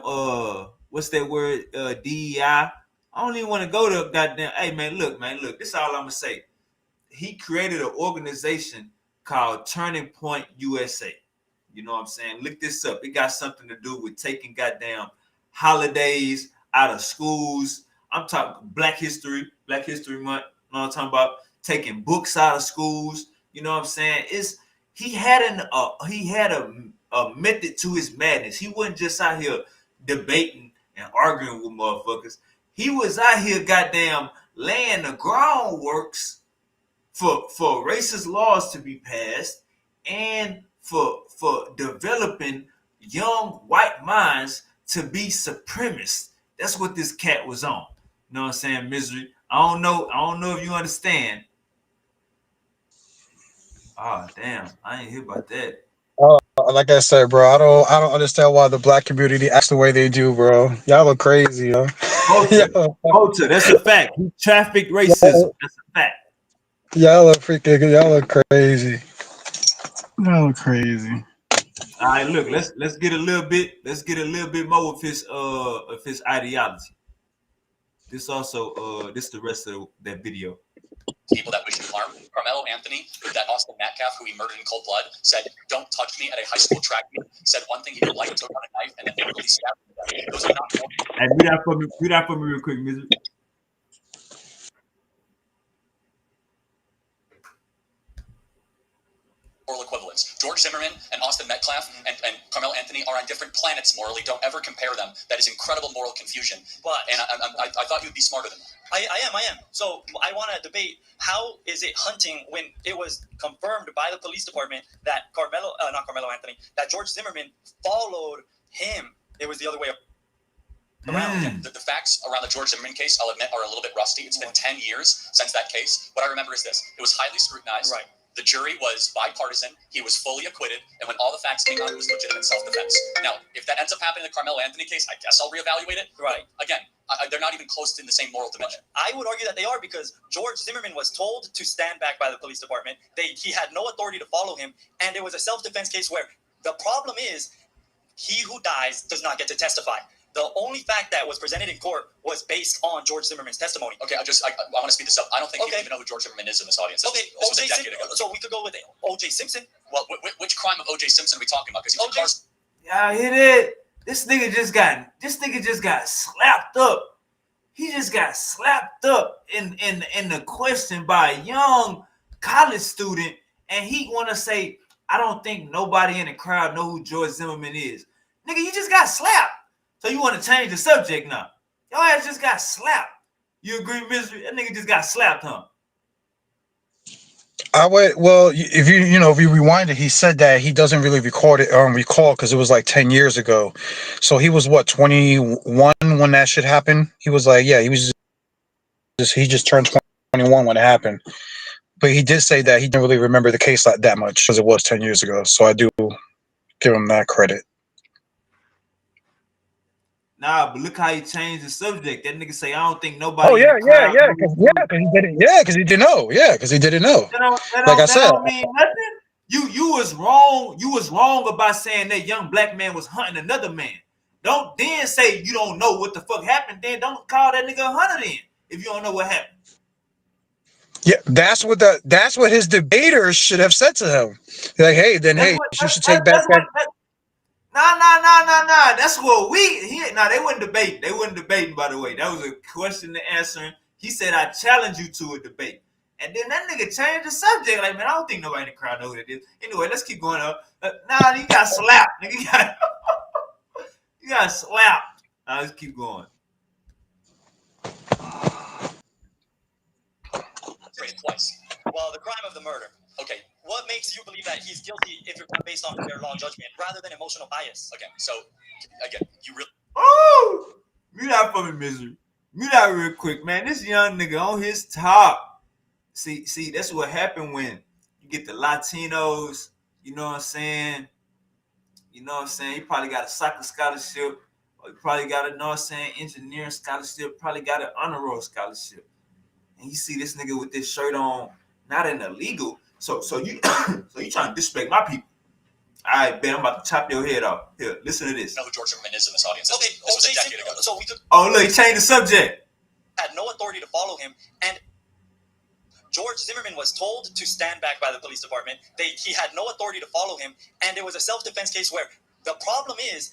what's that word? DEI. I don't even want to go to goddamn. Hey man, look, this is all I'm gonna say. He created an organization called Turning Point USA. You know what I'm saying? Look this up. It got something to do with taking goddamn holidays out of schools. I'm talking Black History Month. You know what I'm talking about? Taking books out of schools. You know what I'm saying? He had a method to his madness. He wasn't just out here debating and arguing with motherfuckers. He was out here goddamn laying the groundworks for racist laws to be passed and for developing young white minds to be supremacists. That's what this cat was on. You know what I'm saying, Misery? I don't know if you understand. Oh damn, I ain't hear about that. Like I said, bro, I don't understand why the black community acts the way they do, bro. Y'all look crazy, yo. Culture, that's a fact. He trafficked racism. That's a fact. Y'all look crazy. Y'all look crazy. All right, look, let's get a little bit more of his ideology. This also this the rest of that video. People that wish him harm. Carmelo Anthony, that Austin Metcalf, who he murdered in cold blood, said, "Don't touch me" at a high school track meet. Said one thing he didn't like, took out a knife, and then literally stabbed him to death. Those are not. Hey, read that for me real quick, Misery. Moral equivalents. George Zimmerman and Austin Metcalf and Carmelo Anthony are on different planets morally. Don't ever compare them. That is incredible moral confusion. But I thought you'd be smarter than that. I am. So I want to debate, how is it hunting when it was confirmed by the police department that that George Zimmerman followed him. It was the other way around. The facts around the George Zimmerman case, I'll admit, are a little bit rusty. It's been 10 years since that case. What I remember is this. It was highly scrutinized. Right. The jury was bipartisan. He was fully acquitted. And when all the facts came out, it was legitimate self-defense. Now, if that ends up happening in the Carmelo Anthony case, I guess I'll reevaluate it. Right. Again, they're not even close in the same moral dimension. I would argue that they are, because George Zimmerman was told to stand back by the police department. He had no authority to follow him. And it was a self-defense case where the problem is he who dies does not get to testify. The only fact that was presented in court was based on George Zimmerman's testimony. Okay, I want to speed this up. I don't think people even know who George Zimmerman is in this audience. This was a decade ago. So we could go with O.J. Simpson. Well, which crime of O.J. Simpson are we talking about? Because he's Y'all hit it. This nigga just got slapped up. He just got slapped up in the question by a young college student, and he wanna say, I don't think nobody in the crowd know who George Zimmerman is. Nigga, you just got slapped. So you want to change the subject now? Your ass just got slapped. You agree, Misery? That nigga just got slapped, huh? I would. Well, if you rewind it, he said that he doesn't really recall because it was like 10 years ago. So he was what, 21 when that shit happened. He was like, yeah, he just turned 21 when it happened. But he did say that he didn't really remember the case that much because it was 10 years ago. So I do give him that credit. Nah, but look how he changed the subject. That nigga say, I don't think nobody. Oh yeah, because he didn't know. Yeah, because he didn't know. That don't mean nothing. You was wrong. You was wrong about saying that young black man was hunting another man. Don't then say you don't know what the fuck happened. Then don't call that nigga a hunter then if you don't know what happened. Yeah, that's what his debaters should have said to him. Like, hey, you should take back that. Nah. That's what they wouldn't debate. They wasn't debating, by the way. That was a question to answer. He said, I challenge you to a debate. And then that nigga changed the subject. Like, man, I don't think nobody in the crowd knows who it is. Anyway, let's keep going up. Nah, you got slapped. Nigga, you got slapped. Now let's keep going. Twice. Well, the crime of the murder. Okay, what makes you believe that he's guilty if you're going based on fair law judgment rather than emotional bias? Okay, so again, you really. Oh, mute out for me, Misery. Mute out real quick, man. This young nigga on his top. See, that's what happened when you get the Latinos. You know what I'm saying? You probably got a soccer scholarship, or you probably got a, engineering scholarship. Probably got an honor roll scholarship. And you see this nigga with this shirt on, not in illegal. So you trying to disrespect my people. All right, Ben, I'm about to chop your head off. Here, listen to this. Know who George Zimmerman is in this audience. This was a decade ago. So we could. Oh, look, he changed the subject. Had no authority to follow him, and George Zimmerman was told to stand back by the police department. He had no authority to follow him, and it was a self-defense case where the problem is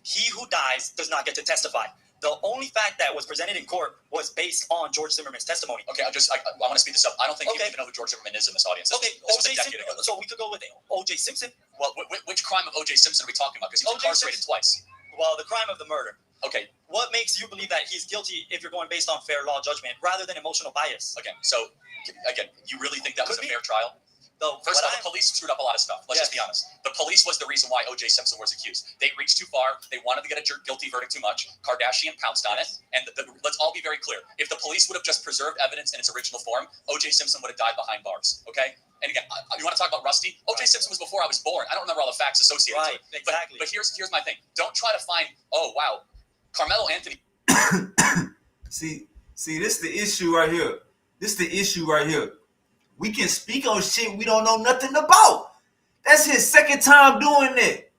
he who dies does not get to testify. The only fact that was presented in court was based on George Zimmerman's testimony. Okay, I want to speed this up. I don't think people even know who George Zimmerman is in this audience. This was a decade ago. So we could go with O.J. Simpson. Well, which crime of O.J. Simpson are we talking about? Because he was incarcerated twice. Well, the crime of the murder. Okay. What makes you believe that he's guilty if you're going based on fair law judgment rather than emotional bias? Okay, so again, you really think that was a fair trial? First of all, the police screwed up a lot of stuff. Let's just be honest. The police was the reason why O.J. Simpson was accused. They reached too far. They wanted to get a guilty verdict too much. Kardashian pounced on it. And let's all be very clear. If the police would have just preserved evidence in its original form, O.J. Simpson would have died behind bars. Okay? And again, you want to talk about Rusty? O.J. Simpson was before I was born. I don't remember all the facts associated to it. Exactly. But here's my thing. Don't try to find, oh, wow, Carmelo Anthony. See, this is the issue right here. We can speak on shit we don't know nothing about. That's his second time doing that.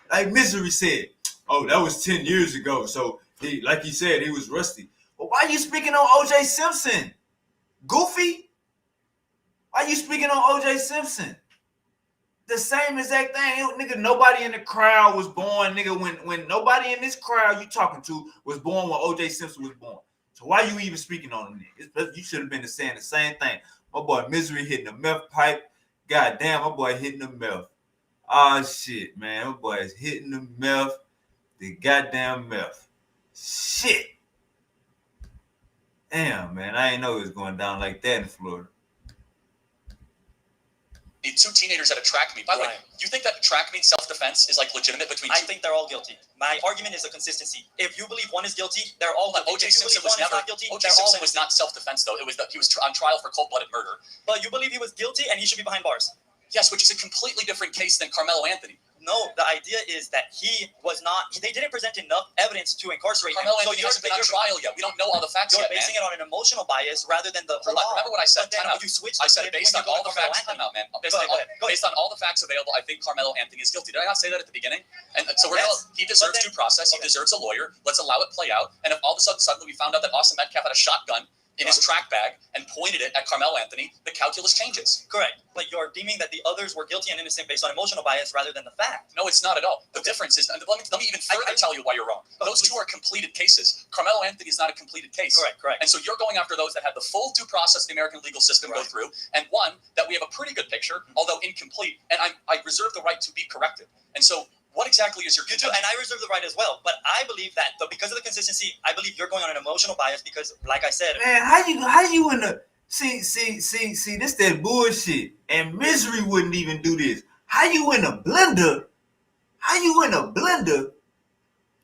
Like Misery said, oh, that was 10 years ago. So, like he said, he was rusty. But why are you speaking on O.J. Simpson? Goofy? Why are you speaking on O.J. Simpson? The same exact thing. Nigga, nobody in the crowd was born. Nigga, when nobody in this crowd you talking to was born when O.J. Simpson was born. So why you even speaking on him? You should have been saying the same thing. My boy Misery hitting the meth pipe. God damn, my boy hitting the meth. Oh, shit, man. My boy is hitting the meth. The goddamn meth. Shit. Damn, man. I ain't know it was going down like that in Florida. The 2 teenagers at a track meet. By the way, you think that track meet self-defense is like legitimate between two? I think they're all guilty. My argument is the consistency. If you believe one is guilty, they're all guilty. O.J. Simpson was never guilty. O.J. Simpson was not self-defense though. It was that he was on trial for cold-blooded murder. But you believe he was guilty and he should be behind bars? Yes, which is a completely different case than Carmelo Anthony. No, the idea is that he was not. They didn't present enough evidence to incarcerate him. Carmelo Anthony hasn't been on trial yet. We don't know all the facts You're yet, basing it on an emotional bias rather than the law. Remember what I said? But then you switch. I said based on all the facts. Time out, man. Based on all the facts available, I think Carmelo Anthony is guilty. Did I not say that at the beginning? And so he deserves due process. He deserves a lawyer. Let's allow it play out. And if all of a sudden we found out that Austin Metcalf had a shotgun in his track bag and pointed it at Carmelo Anthony, the calculus changes. Correct. But you're deeming that the others were guilty and innocent based on emotional bias rather than the fact. No, it's not at all. The difference is, let me even further tell you why you're wrong. Those two are completed cases. Carmelo Anthony is not a completed case. Correct. And so you're going after those that had the full due process the American legal system go through, and one that we have a pretty good picture, although incomplete, and I reserve the right to be corrected. And so what exactly is your contention? And I reserve the right as well. But I believe that because of the consistency, I believe you're going on an emotional bias because, like I said, man, how you in the see this that bullshit, and Misery wouldn't even do this. How you in a blender?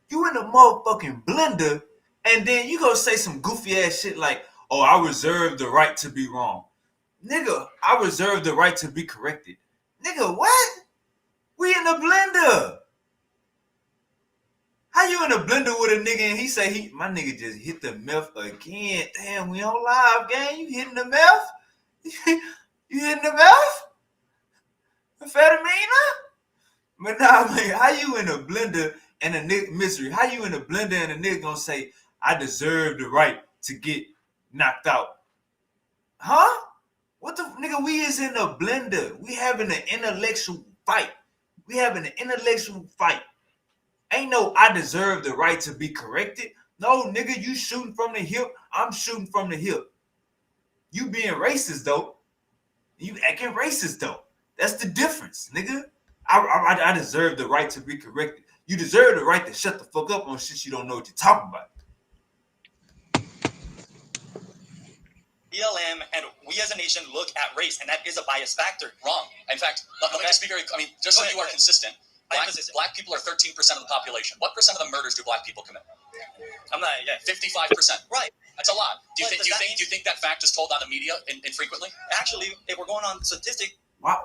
You in a motherfucking blender, and then you go say some goofy ass shit like, "Oh, I reserve the right to be wrong." Nigga, I reserve the right to be corrected. Nigga, what? We in a blender. How you in a blender with a nigga and he say my nigga just hit the meth again? Damn, we on live, gang. You hitting the meth? You hitting the meth? Amphetamine? But nah, man, how you in a blender and a nigga Misery? How you in a blender and a nigga gonna say I deserve the right to get knocked out? Huh? What the nigga? We is in a blender. We having an intellectual fight. Ain't no I deserve the right to be corrected. No, nigga, you shooting from the hip. I'm shooting from the hip. You being racist, though. You acting racist, though. That's the difference, nigga. I deserve the right to be corrected. You deserve the right to shut the fuck up on shit you don't know what you're talking about. BLM and we as a nation look at race, and that is a bias factor. Wrong. In fact, let me just be very, just so you are consistent, black people are 13% of the population. What percent of the murders do black people commit? 55%. Right. That's a lot. Do you think that fact is told on the media infrequently? Actually, if we're going on statistic, why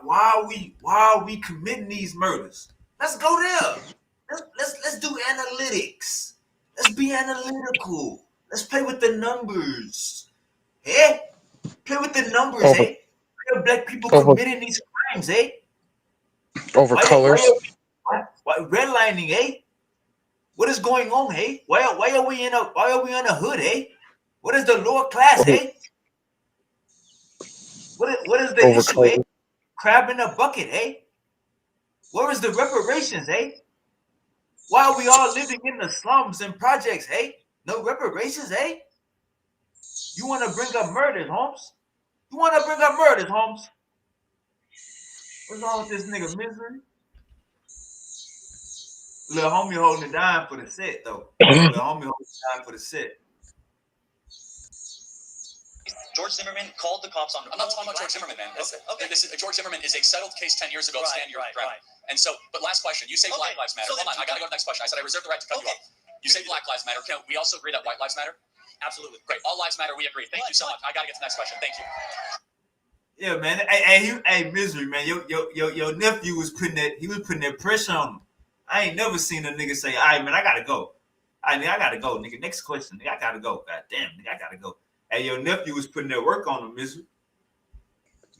are we committing these murders? Let's go there. Let's do analytics. Let's be analytical. Let's play with the numbers. Hey, play with the numbers, hey. Why are black people committing these crimes, eh? Over colors. Why redlining, eh? What is going on, hey? Why are we in a hood, eh? What is the lower class, eh? What is the issue, eh? Crab in a bucket, eh? Where is the reparations, eh? Why are we all living in the slums and projects, eh? No reparations, eh? You want to bring up murders, Holmes? What's wrong with this nigga, Misery? Little homie holding it down for the set, though. George Zimmerman called the cops on. I'm not talking about George Zimmerman, man. Okay. George Zimmerman is a settled case 10 years ago. Stand your ground. And so, but last question. You say Black Lives Matter. Hold on, I got to go to the next question. I said I reserve the right to cut you off. You say Black Lives Matter. Can we also agree that White Lives Matter? Absolutely. Great. All lives matter. We agree. Thank you so much. I got to get to the next question. Thank you. Yeah, man. Hey, Misery, man. Your nephew was putting that pressure on him. I ain't never seen a nigga say, "All right, man, I gotta go. I gotta go, nigga. Next question, nigga. I gotta go. God damn, nigga, I gotta go." Hey, your nephew was putting that work on him, Misery.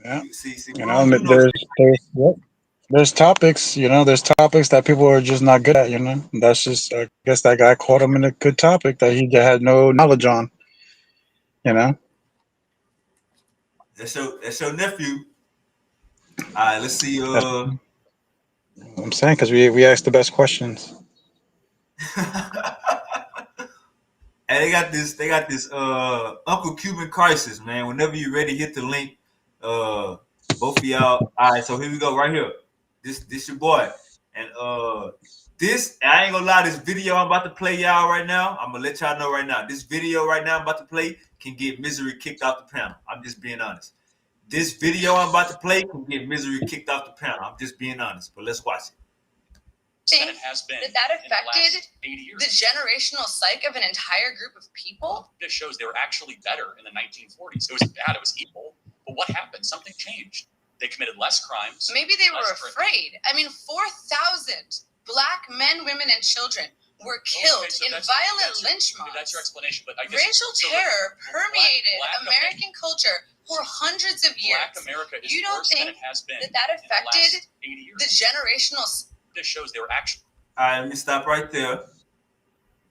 Yeah. See, there's topics, there's topics that people are just not good at, That's just, I guess that guy caught him in a good topic that he had no knowledge on, That's your nephew. All right, let's see. I'm saying because we asked the best questions. And they got this Uncle Cuban crisis, man. Whenever you're ready, hit the link. Both of y'all. All right, so here we go, right here. This your boy. And this, I ain't gonna lie, this video I'm about to play y'all right now, I'm gonna let y'all know right now. This video right now I'm about to play can get Misery kicked out the panel. I'm just being honest. This video I'm about to play can get Misery kicked off the panel. I'm just being honest, but let's watch it. Than it has been that affected the generational psyche of an entire group of people? This shows they were actually better in the 1940s. It was bad, it was evil, but what happened? Something changed. They committed less crimes. Maybe they were afraid. I mean, 4,000 black men, women, and children were killed in violent lynch mobs. That's your explanation, but I guess racial terror permeated American culture for hundreds of years. Black America is worse than it has been that affected the generational. This shows they were actually. All right, let me stop right there. You know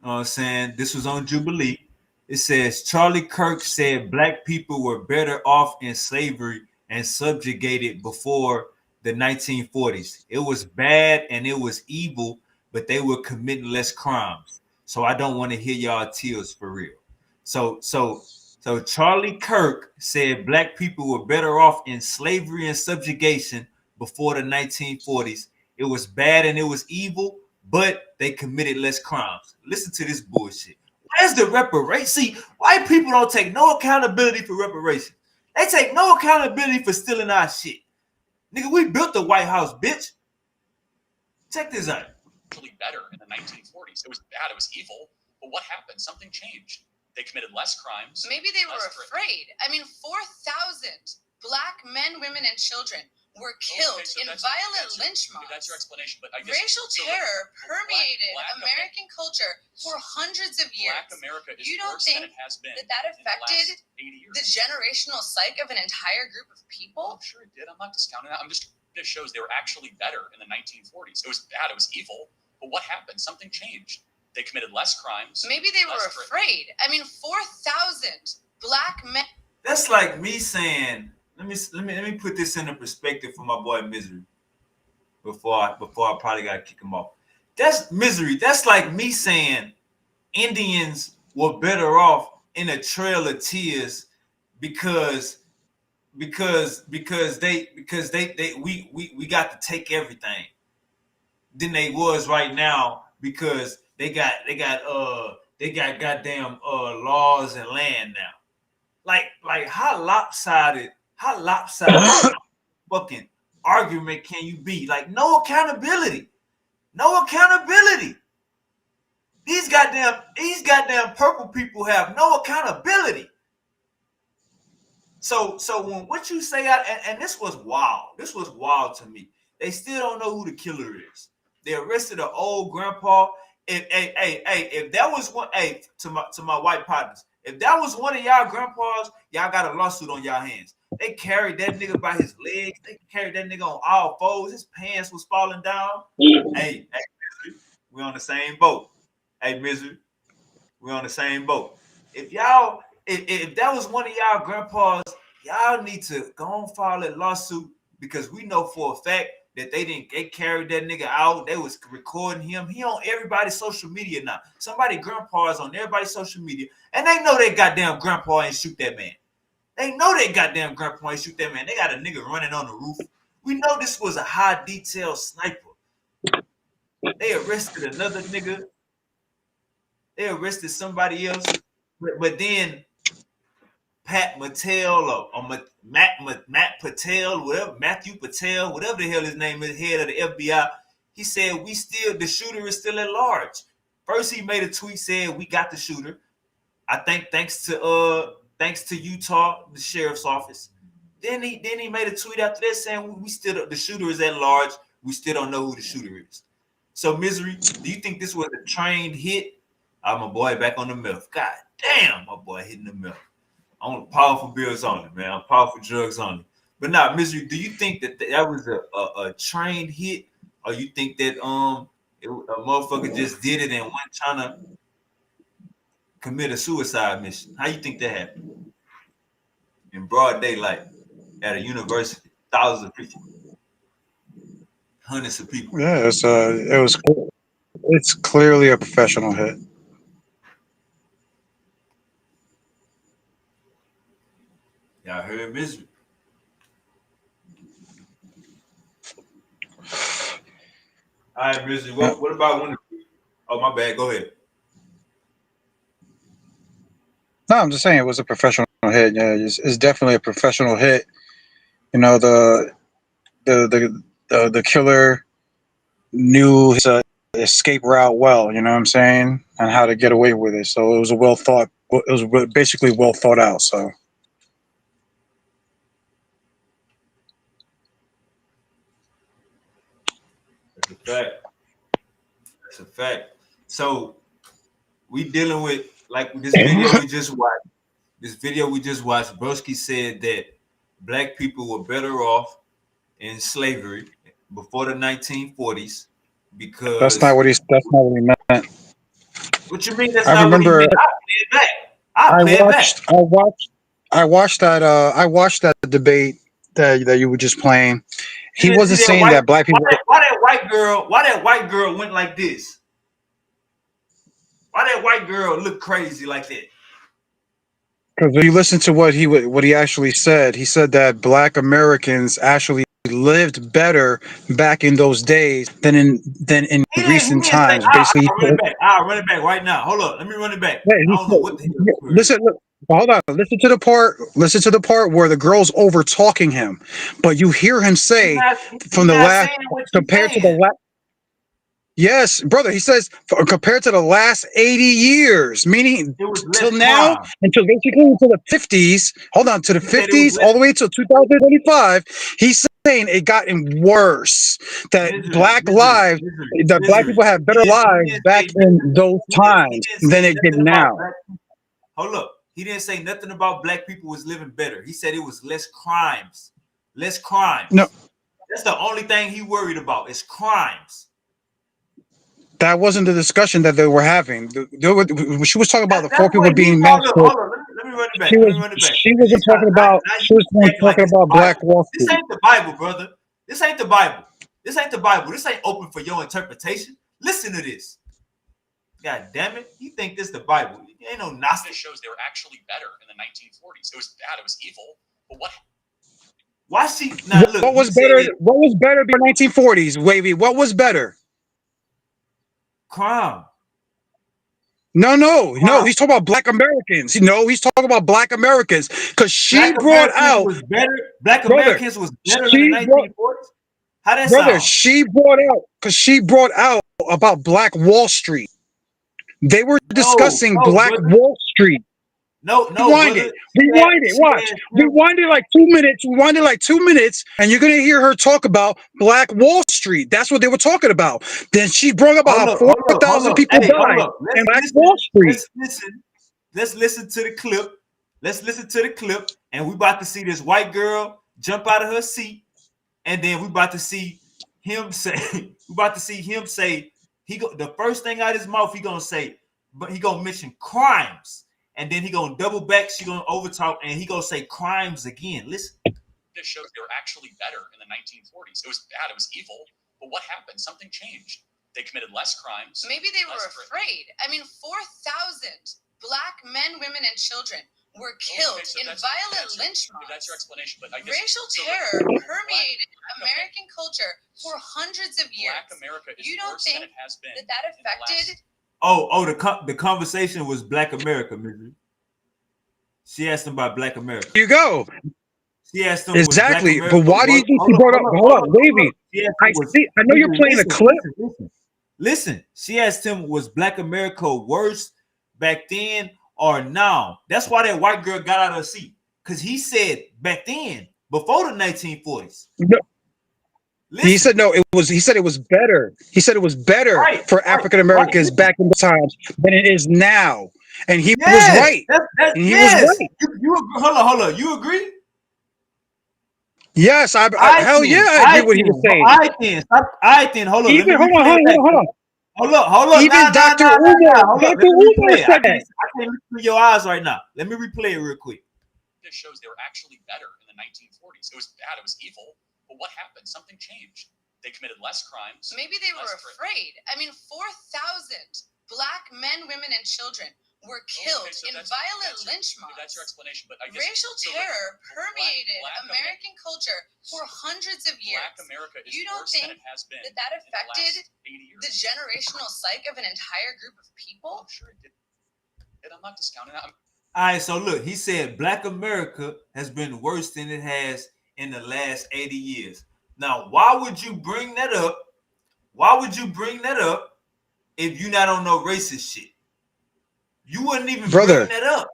what I'm saying? This was on Jubilee. It says Charlie Kirk said black people were better off in slavery and subjugated before the 1940s. It was bad and it was evil, but they were committing less crimes. So I don't want to hear y'all tears for real. So Charlie Kirk said black people were better off in slavery and subjugation before the 1940s. It was bad and it was evil, but they committed less crimes. Listen to this bullshit. Where's the reparation? See, white people don't take no accountability for reparation. They take no accountability for stealing our shit. Nigga, we built the White House, bitch. Check this out. Actually better in the 1940s. It was bad, it was evil, but what happened? Something changed. They committed less crimes. Maybe they were afraid. I mean, 4,000 black men, women, and children were killed in violent lynch mobs. That's your explanation, but I guess racial terror permeated American culture for hundreds of years. Black America is worse than it has been that affected the generational psyche of an entire group of people? I'm sure it did. I'm not discounting that. This shows they were actually better in the 1940s. It was bad. It was evil. But what happened? Something changed. They committed less crimes. Maybe they were afraid. I mean, 4,000 black men. That's like me saying. Let me put this into perspective for my boy Misery before I probably gotta kick him off. That's Misery. That's like me saying Indians were better off in a Trail of Tears because we got to take everything than they was right now because they got goddamn laws and land now. Like how lopsided fucking argument can you be? Like no accountability. These goddamn purple people have no accountability. So when what you say and this was wild to me. They still don't know who the killer is. They arrested an old grandpa. If that was one, to my white partners, if that was one of y'all grandpas, y'all got a lawsuit on y'all hands. They carried that nigga by his legs. They carried that nigga on all fours. His pants was falling down. Hey, Misery, we on the same boat. Hey, Misery, we on the same boat. If that was one of y'all grandpas, y'all need to go and file that lawsuit because we know for a fact that they carried that nigga out. They was recording him. He on everybody's social media now. Somebody grandpa's on everybody's social media, and they know they goddamn grandpa ain't shoot that man. They know they goddamn grandpa ain't shoot that man. They got a nigga running on the roof. We know this was a high detail sniper. They arrested another nigga. They arrested somebody else, but then Pat Mattel or Matt Patel, whatever, Matthew Patel, whatever the hell his name is, head of the FBI, he said the shooter is still at large. First he made a tweet saying we got the shooter. I think thanks to Utah, the sheriff's office. Then he made a tweet after that saying the shooter is at large. We still don't know who the shooter is. So Misery, do you think this was a trained hit? My boy back on the meth. God damn, my boy hitting the meth. On powerful bills only, man. On powerful drugs only. But now, Misery, do you think that was a trained hit, or you think that a motherfucker just did it and wasn't trying to commit a suicide mission? How you think that happened? In broad daylight at a university, thousands of people, hundreds of people. Yeah, it's clearly a professional hit. Y'all heard Misery. All right, Misery. What about when? Oh, my bad. Go ahead. No, I'm just saying it was a professional hit. Yeah, it's definitely a professional hit. You know, the killer knew his escape route well. You know what I'm saying, and how to get away with it. So it was a well thought. It was basically well thought out. So That's a fact. That's a fact. So we dealing with like this video we just watched. This video we just watched, Broski said that black people were better off in slavery before the 1940s because that's not what he meant. what you mean that's I not what he remember meant? I'll play it back. I'll I play it back. I watched that debate that you were just playing. He See wasn't that saying white, that black people. why that white girl went like this? Why that white girl look crazy like that? Because when you listen to what he actually said, he said that black Americans actually lived better back in those days than in He recent didn't say, times. Basically, I'll run it back. I'll run it back right now. Hold up. Let me run it back. yeah, I don't know what the hell this word is. listen, look, hold on. Listen to the part. Listen to the part where the girl's over talking him, but you hear him say He's from the not last saying what you're compared to the saying. last. Yes, brother. He says compared to the last 80 years, meaning It was till less now, crime. until basically into the 50s. Hold on, to the He said it was 50s, less all the way till 2025. He's saying it gotten worse. That black lives, that black misery. people have He better lives didn't back say in those he times didn't than say it did nothing about now. black people. Hold up. He didn't say nothing about black people was living better. He said it was less crimes. Less crimes. No, That's the only thing he worried about is crimes. that wasn't the discussion that they were having. She was talking about the four That's people what he being hold up, massacred. hold up. Let me run it back. Let me run it back. She wasn't talking about. She was talking It's the about Black Bible. Wall This Street. ain't the Bible, brother. This ain't the Bible. This ain't the Bible. This ain't open for your interpretation. Listen to this. God damn it. You think this the Bible. You ain't no Gnostic. This shows they were actually better in the 1940s. It was bad. It was evil. But what? Why she now look? What was better? What was better before 1940s, Wavy? What was better? Crime. No. He's talking about Black Americans. No, he's talking about Black Americans because she brought out. Black Americans was better in the 1940s. How that brother, sound? she brought out about Black Wall Street. They were discussing Black brother. Wall Street. No, Rewind brother. it. Rewind it. Watch. Rewind it like 2 minutes. Rewind it like 2 minutes, and you're gonna hear her talk about Black Wall Street. That's what they were talking about. Then she brought up how 4,000 people died in Black Wall Street. Let's listen to the clip. Let's listen to the clip, and we about to see this white girl jump out of her seat, and then we about to see him say. The first thing out of his mouth he gonna say, but he gonna mention crimes. And then he gonna double back. She gonna overtalk, and he gonna say crimes again. Listen. This shows they were actually better in the 1940s. It was bad. It was evil. But what happened? Something changed. They committed less crimes. Maybe they were afraid. I mean, 4,000 black men, women, and children were killed in violent lynch mobs. That's your explanation. But I guess, racial terror permeated American culture for hundreds of years. Black America is you don't worse think than it has been that affected? The conversation was Black America, Misery. She asked him about Black America. Here you go. She asked him exactly. But why do you think she brought up? Hold on, Wavy. I know you're playing a clip. Listen. She asked him, was Black America worse back then or now? That's why that white girl got out of her seat. Because he said back then, before the 1940s. No. He said no. He said it was better. He said it was better for African Americans back in the times than it is now, and he was right. He was right. Hold on. You agree? Yes, hell yeah, I agree what he was saying. I think. Hold on. Even hold on. Hold up. Even Dr. Umar. Dr. Umar said that. I can't look through your eyes right now. Let me replay it real quick. This shows they were actually better in the 1940s. It was bad. It was evil. But what happened? Something changed. They committed less crimes. Maybe they were afraid. I mean, 4,000 black men, women, and children were killed in violent lynch mobs. That's your explanation. But I guess, racial terror permeated American culture for hundreds of years. Black America is you don't worse think than it has been that affected the generational psyche of an entire group of people? I'm sure it did. And I'm not discounting that. All right, so look, he said Black America has been worse than it has in the last 80 years. Now, why would you bring that up? Why would you bring that up if you're not on no racist shit? You wouldn't even bring that up.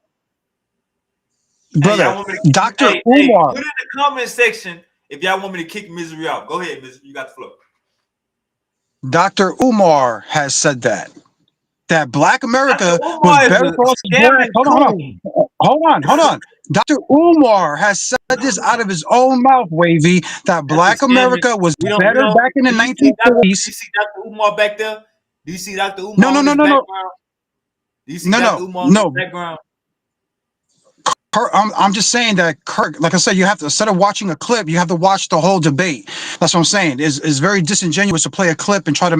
Hey, y'all want me to Dr. Hey, Umar. put in the comment section if y'all want me to kick Misery out. Go ahead, Misery. You got the floor. Dr. Umar has said that Black America Dr. was Umar is better a across the board. scamming coon. Hold on. Dr. Umar has said this out of his own mouth, Wavy, that That's a Black scamming. America was We better don't. back in the Do you 1940s. see Dr. Umar back there? Do you see Dr. Umar No. on his background? Do you see Dr. Umar on his background? I'm just saying that Kirk, like I said, you have to, instead of watching a clip, you have to watch the whole debate. That's what I'm saying. It's very disingenuous to play a clip and try to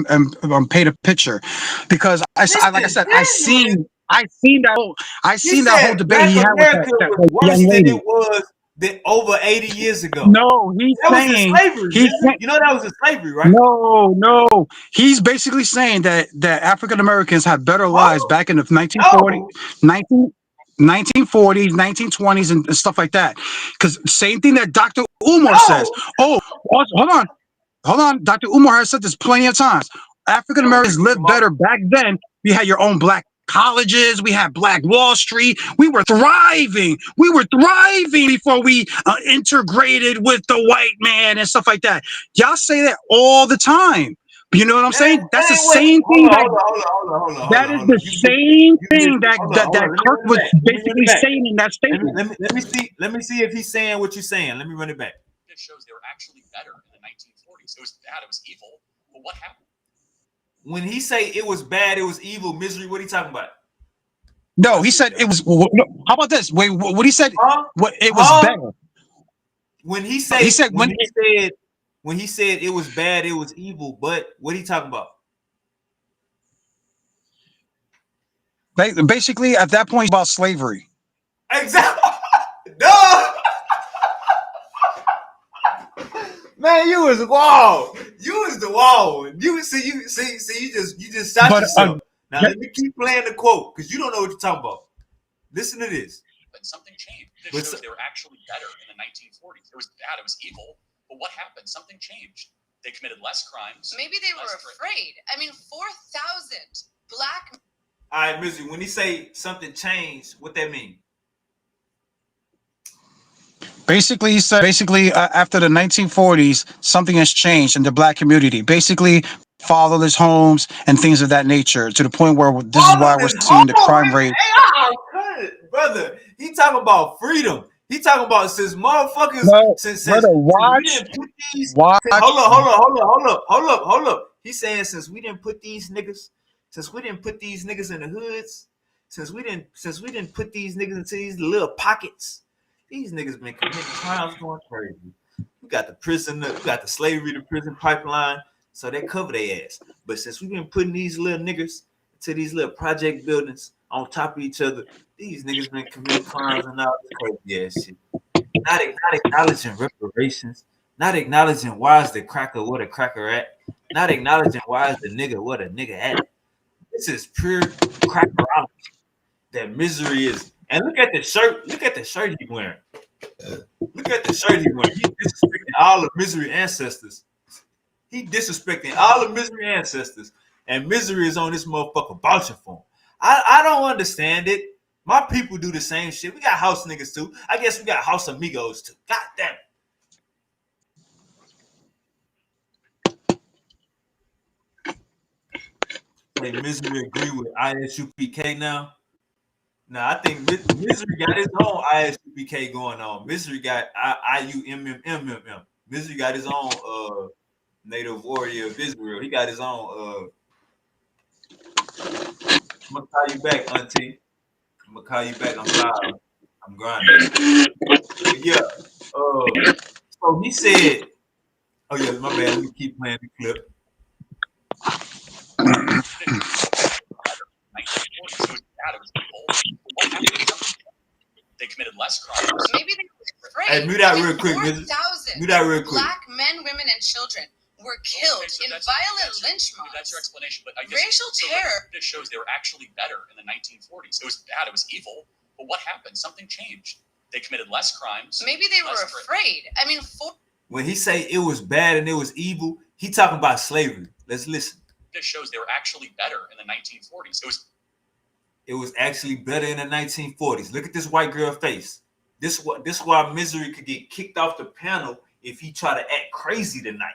paint a picture, because like I said, I seen that whole debate Black he had with America that was worse young than lady. it was over 80 years ago. No, That was in slavery. You know that was in slavery, right? No. He's basically saying that African Americans had better lives back in the 1940s, 1920s, and stuff like that. Because same thing that Dr. Umar says. Oh, hold on. Dr. Umar has said this plenty of times. African Americans lived better back then. We had your own black colleges. We had Black Wall Street. We were thriving. Before we integrated with the white man and stuff like that. Y'all say that all the time. You know what I'm saying? That's the same thing that is the same thing that Kirk was basically saying in that statement. Let me see if he's saying what you're saying. Let me run it back. It shows they were actually better in the 1940s. It was bad. It was evil. But what happened? When he say it was bad, it was evil, Misery, what are you talking about? No, he said it was. How about this? Wait, what he said? What it was better. When he said it was bad, it was evil. But what are you talking about? Basically, at that point, about slavery. Exactly. Duh. Man, you was wall. You was the wall. You just shot yourself. Now let me keep playing the quote, because you don't know what you're talking about. Listen to this. But something changed. This shows they were actually better in the 1940s. It was bad. It was evil. But what happened? Something changed. They committed less crimes. Maybe they were afraid. I mean, 4,000 black. All right, Misery, when he say something changed, what that mean? Basically, he said, after the 1940s, something has changed in the black community. Basically, fatherless homes and things of that nature, to the point where this is why we're seeing the crime rate. Brother, he talking about freedom. He talking about since motherfuckers, since we didn't put these. Hold up. He's saying since we didn't put these niggas in the hoods, since we didn't put these niggas into these little pockets, these niggas been committing crimes going crazy. We got the prison, we got the slavery to prison pipeline, so they cover their ass. But since we've been putting these little niggas to these little project buildings on top of each other, these niggas been committing crimes and all this crazy ass shit. Not acknowledging reparations, not acknowledging why is the cracker what a cracker at, not acknowledging why is the nigga what a nigga at. This is pure crackerology that Misery is. And look at the shirt. Look at the shirt he's wearing. Look at the shirt he's wearing. He's disrespecting all the Misery ancestors. He disrespecting all the Misery ancestors. And Misery is on this motherfucker vouching for him. I don't understand it. My people do the same shit. We got house niggas too. I guess we got house amigos too. God damn it. Hey, Misery agree with ISUPK now. Now I think Misery got his own ISUPK going on. Misery got IUMMMMM. Misery got his own Native Warrior of Israel. He got his own. I'm gonna call you back, Auntie. I'm gonna call you back. I'm live. I'm grinding. But yeah. So he said, "Oh yeah, my bad. Let me keep playing the clip." They committed less crimes. Maybe they were afraid. Hey, mute that real quick, 4,000 black men, women, and children were killed in violent lynch mobs. That's your explanation, but I guess racial terror. This shows they were actually better in the 1940s. It was bad. It was evil. But what happened? Something changed. They committed less crimes. Maybe they were afraid. I mean, when he say it was bad and it was evil, he talking about slavery. Let's listen. This shows they were actually better in the 1940s. It was actually better in the 1940s. Look at this white girl face. This why Misery could get kicked off the panel if he try to act crazy tonight.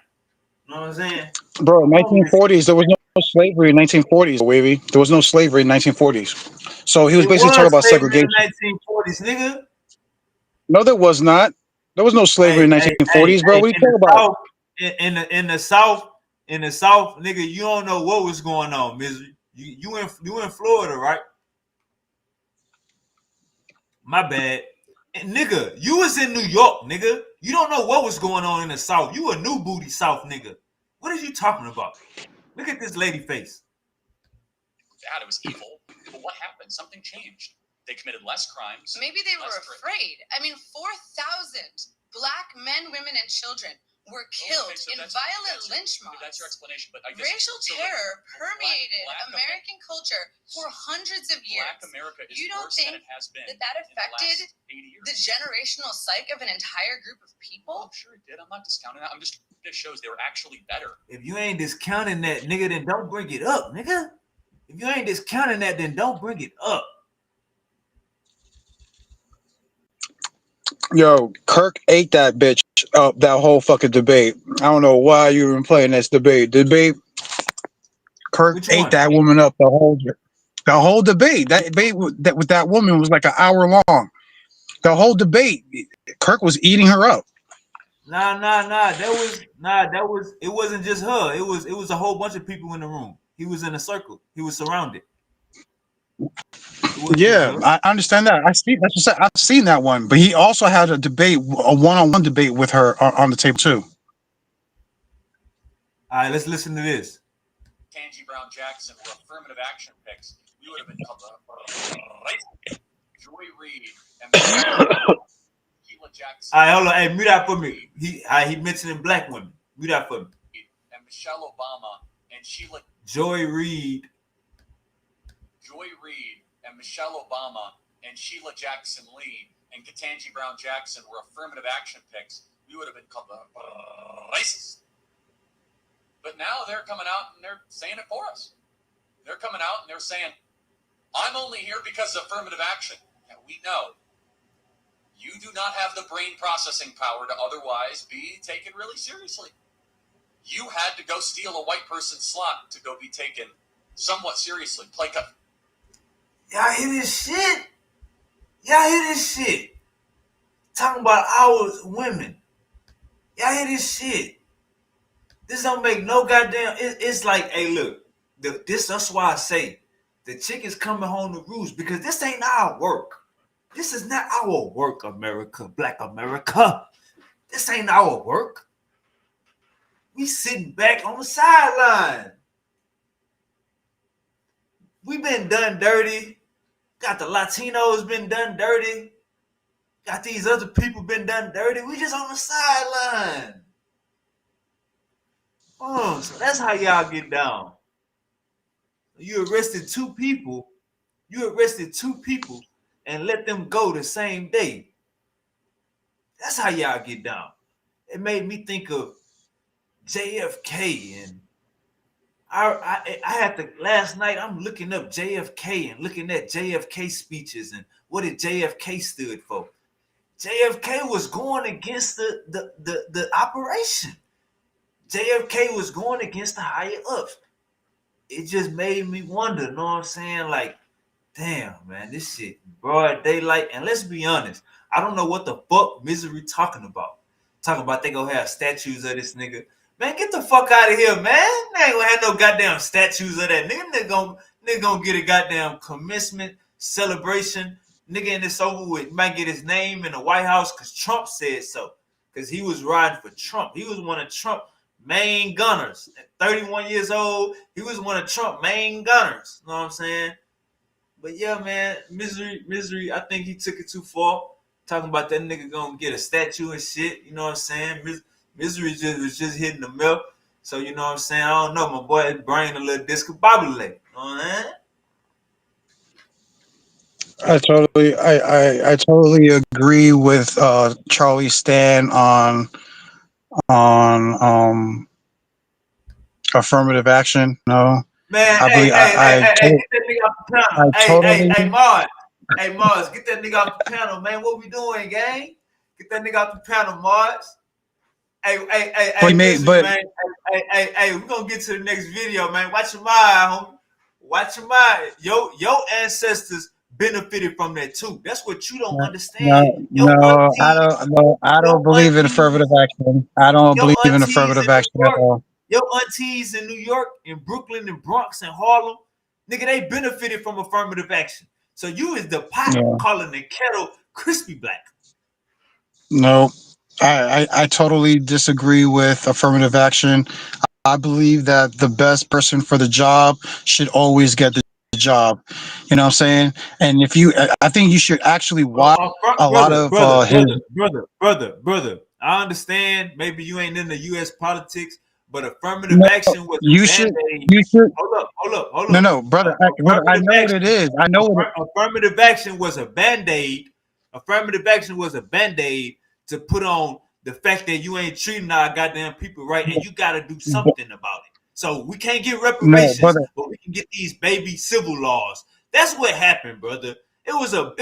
You know what I'm saying? Bro, 1940s, there was no slavery in 1940s, Wavy. There was no slavery in 1940s. So he was basically talking about segregation. In the 1940s, nigga. No, there was not. There was no slavery in 1940s, bro. What are you talking about? In the South, nigga, you don't know what was going on, Misery. You in Florida, right? My bad. And nigga, you was in New York, nigga. You don't know what was going on in the South. You a new booty South, nigga. What are you talking about? Look at this lady face. Bad, it was evil. But what happened? Something changed. They committed less crimes. Maybe they were afraid. I mean, 4,000 black men, women, and children were killed in violent lynch mobs. That's your explanation. But racial terror permeated American culture for hundreds of years. Black America is you don't worse think than it has been that affected the generational psyche of an entire group of people? I'm sure it did. I'm not discounting that. This shows they were actually better. If you ain't discounting that, nigga, then don't bring it up, nigga. If you ain't discounting that, then don't bring it up. Yo, Kirk ate that bitch up that whole fucking debate. I don't know why you even playing this debate. Kirk ate that woman up the whole debate. That debate with that woman was like an hour long. The whole debate, Kirk was eating her up. Nah. That was it wasn't just her. It was a whole bunch of people in the room. He was in a circle. He was surrounded. Yeah, I understand that. I've seen that one. But he also had a debate, a one-on-one debate with her on the table too. All right, let's listen to this. Ketanji Brown Jackson were affirmative action picks. We would have been called right. Joy Reid and Sheila Jackson. All right, hold on. Hey, mute that for me. He mentioning black women. Mute that for me. And Michelle Obama and Sheila. Joy Reid and Michelle Obama and Sheila Jackson Lee and Ketanji Brown Jackson were affirmative action picks. We would have been called racist. But now they're coming out and they're saying it for us. They're coming out and they're saying, I'm only here because of affirmative action. And we know you do not have the brain processing power to otherwise be taken really seriously. You had to go steal a white person's slot to go be taken somewhat seriously. Play cut. Y'all hear this shit? Talking about our women. Y'all hear this shit? This don't make no goddamn. It's like, hey, look, that's why I say the chick is coming home to roost, because this ain't our work. This is not our work, America, Black America. This ain't our work. We sitting back on the sideline. We been done dirty. Got the Latinos been done dirty. Got these other people been done dirty. We just on the sideline. Oh, so that's how y'all get down. You arrested two people and let them go the same day. That's how y'all get down. It made me think of JFK, and I had to last night. I'm looking up JFK and looking at JFK speeches and what did JFK stood for. JFK was going against the operation. JFK was going against the higher ups. It just made me wonder, know what I'm saying? Like, damn, man, this shit broad daylight. And let's be honest, I don't know what the fuck Misery talking about. Talking about they gonna have statues of this nigga. Man, get the fuck out of here, man. They ain't gonna have no goddamn statues of that nigga. Nigga gonna get a goddamn commencement celebration. Nigga in this over with might get his name in the White House because Trump said so. Because he was riding for Trump. He was one of Trump's main gunners. At 31 years old, he was one of Trump's main gunners. You know what I'm saying? But yeah, man, Misery, I think he took it too far. Talking about that nigga gonna get a statue and shit. You know what I'm saying? Misery was just hitting the milk. So, you know what I'm saying? I don't know. My boy, his brain a little discombobulated. You know what I'm saying? I totally agree with Charlie Stan on affirmative action. No, Man, I hey, believe hey, hey, hey, hey, to- get that nigga off the I panel. totally Mars. Hey, Mars, get that nigga off the panel, man. What we doing, gang? Get that nigga off the panel, Mars. but he made Misery, but man. Hey, we're gonna get to the next video, man. Watch your mind, homie. Watch your mind. Your ancestors benefited from that too. That's what you don't understand. Your aunties, I your don't believe in aunties, affirmative action. I don't your believe in aunties in affirmative New action at York, all. your aunties in New York, in Brooklyn, in Bronx, and Harlem, nigga, they benefited from affirmative action. So you is the pot Yeah. calling the kettle crispy black. No, I totally disagree with affirmative action. I believe that the best person for the job should always get the job. You know what I'm saying? And if you, I think you should actually watch a lot Brother, of brother, his. brother. I understand. Maybe you ain't in the U.S. politics, but affirmative No, action was a you should. band aid. You should. Hold No, up. no, brother. Brother, I Affirmative know what it action. is. I know what. Affirmative action was a band aid. Affirmative action was a band aid to put on the fact that you ain't treating our goddamn people right, and you got to do something about it. So we can't get No, reparations, brother. but we can get these baby civil laws. That's what happened, brother. It But was a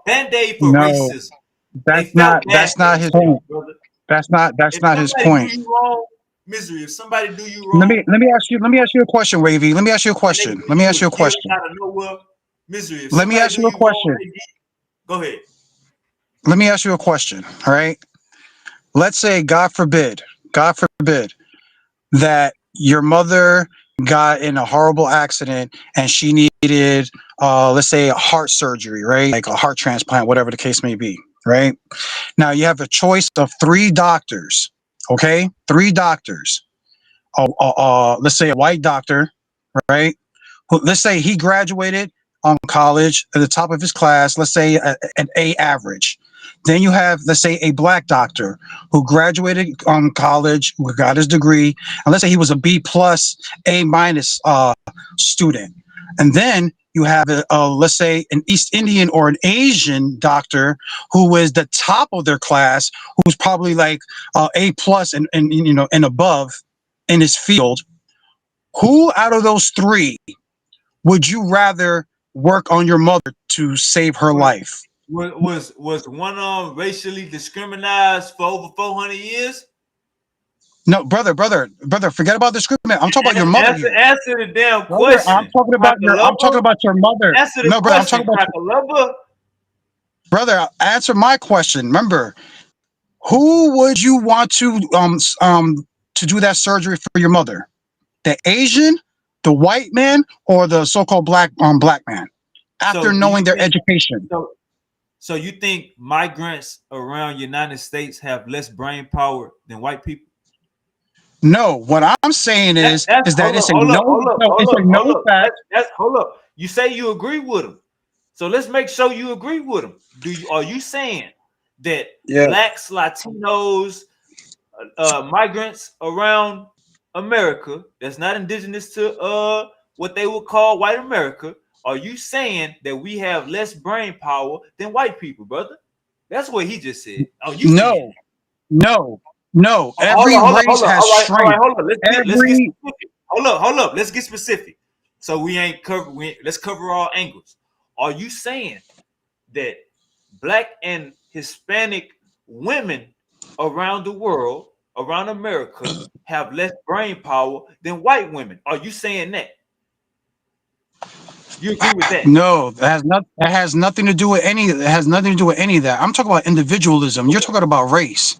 band-aid for no, racism. They that's felt not. bad That's for not his themselves, point. brother. That's not. That's If not his somebody do point. you wrong, misery. If somebody do you Let wrong, me let me ask you. Let me ask you a question, Wavy. Let me ask you a and they question. give Let me you ask a you a gift question. out of nowhere, misery. If Let me somebody ask do you a you wrong, question. go ahead. Let me ask you a question. All right. Let's say, God forbid, that your mother got in a horrible accident and she needed, let's say, a heart surgery, right? Like a heart transplant, whatever the case may be, right? Now you have a choice of three doctors, okay? Three doctors. Let's say a white doctor, right? Let's say he graduated on college at the top of his class, let's say an A average. Then you have, let's say, a black doctor who graduated on college, who got his degree, and let's say he was a B plus, A minus student. And then you have, let's say, an East Indian or an Asian doctor who was the top of their class, who's probably like A plus and you know and above in his field. Who out of those three would you rather work on your mother to save her Was life? was one racially discriminated for over 400 years? No, brother, forget about discrimination. I'm talking about your mother here. Answer the damn Brother, question, I'm talking about your mother. Answer the No, brother, I'm talking question, about Cracker. brother, answer my question. Remember, who would you want to do that surgery for your mother? The Asian, the white man, or the so-called black man? After So do you knowing their think education. so? So you think migrants around United States have less brain power than white people? No, what I'm saying That's is that it's a known no, it's a known fact. That's hold up. You say you agree with them, so let's make sure you agree with them. Are you saying that Yeah. blacks, Latinos, migrants around America that's not indigenous to what they would call white America, are you saying that we have less brain power than white people, brother? That's what he just said. Oh, you saying No, no, no. that? Every race Hold on. has All right, strength. hold on. Let's get Every specific. Hold up. Let's get specific. So let's cover all angles. Are you saying that black and Hispanic women around the world, around America, have less brain power than white women? Are you saying that? You agree with that? no, that has nothing to do with any. It has nothing to do with any of that. I'm talking about individualism. You're Okay. talking about race.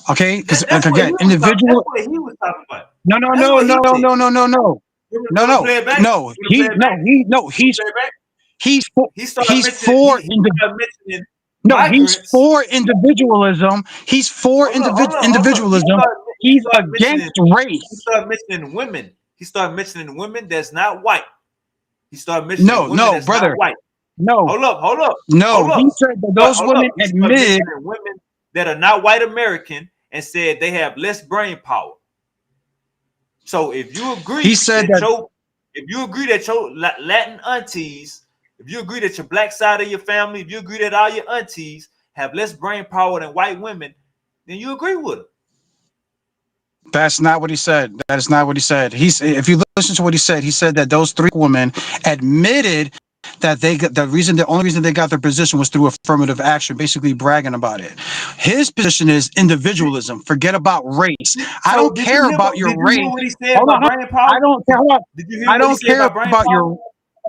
Okay, because That's what he again, was talking. That's individual. what he was talking about. No, no, That's no, what he no, no, said. no, no, no, no, no, You want to no, play it back? no. You want to play it back? He's Play it back? He started he's mentioning. for He started mentioning no, he's migrants. for individualism. He's for Hold up. individualism. He's Mentioning. against He race. started mentioning women. He started mentioning women that's not white. He started mentioning No, women no, that's not brother. white. No, Hold up. no. He said that those Hold women up. He started admitted. mentioning women that are not white American and said they have less brain power. So if you He agree said that that your Latin aunties, if you agree that your black side of your family, if you agree that all your aunties have less brain power than white women, then you agree with them. That's not what he said. That is not what he said. If you listen to what he said that those three women admitted that the only reason they got their position was through affirmative action, basically bragging about it. His position is individualism. Forget about race. I So don't care about your race. what he said Hold about on. brain power? I don't care about. Did you hear I what he don't said care about brain about power? your.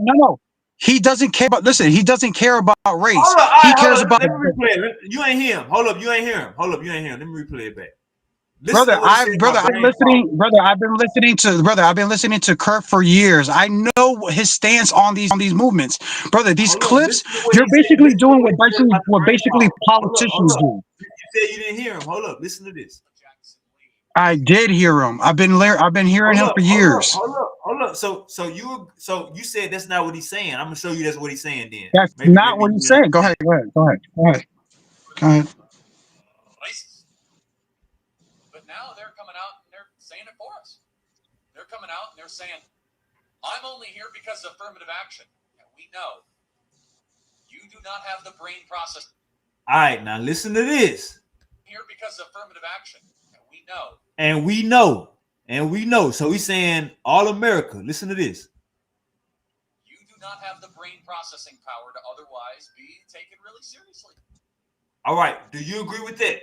No. He doesn't care about. Listen, he doesn't care about race. Hold up, He hold cares up. about. Let me replay it. You ain't hear him. Hold up, you ain't hear him. Hold up, you ain't hear him. Let me replay it back. Listen to what he said about brain power. I've been listening to Kirk for years. I know his stance on these movements, brother. These Hold up, clips, listen to what you're he said. basically Listen to doing what he said about the what brain basically power. Hold politicians up. do. You said you didn't hear him. Hold up, listen to this. I did hear him. I've been hearing him for years. Hold up. So you said that's not what he's saying. I'm gonna show you that's what he's saying then. That's Maybe not what you he's didn't saying. Go ahead. Racist. But now they're coming out and they're saying it for us. They're coming out and they're saying, I'm only here because of affirmative action. And we know you do not have the brain process. All right, now listen to this. Here because of affirmative action. And we know. So he's saying all America. Listen to this. You do not have the brain processing power to otherwise be taken really seriously. All right. Do you agree with that?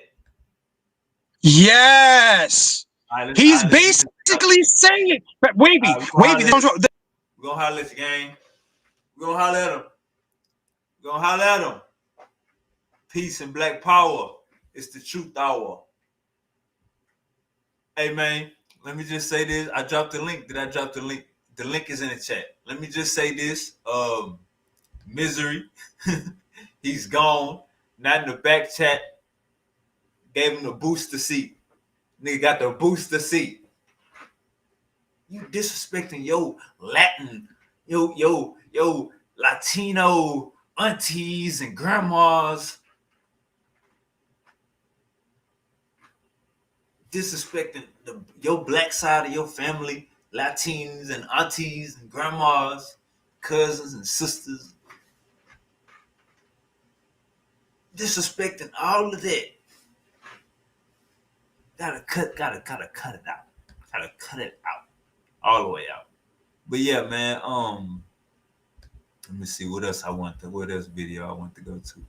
Yes. He's basically saying, but wavy. We're gonna holler at you, gang. We're gonna holler at him. Peace and black power. It's the truth hour. Hey man, let me just say this. I dropped the link. Did I drop the link? The link is in the chat. Let me just say this. Misery. He's gone. Not in the back chat. Gave him the booster seat. Nigga got the booster seat. You disrespecting yo Latin, yo Latino aunties and grandmas. Disrespecting your black side of your family, Latins and aunties and grandmas, cousins and sisters. Disrespecting all of that. Gotta cut it out. Gotta cut it out. All the way out. But yeah, man, let me see what else video I want to go to.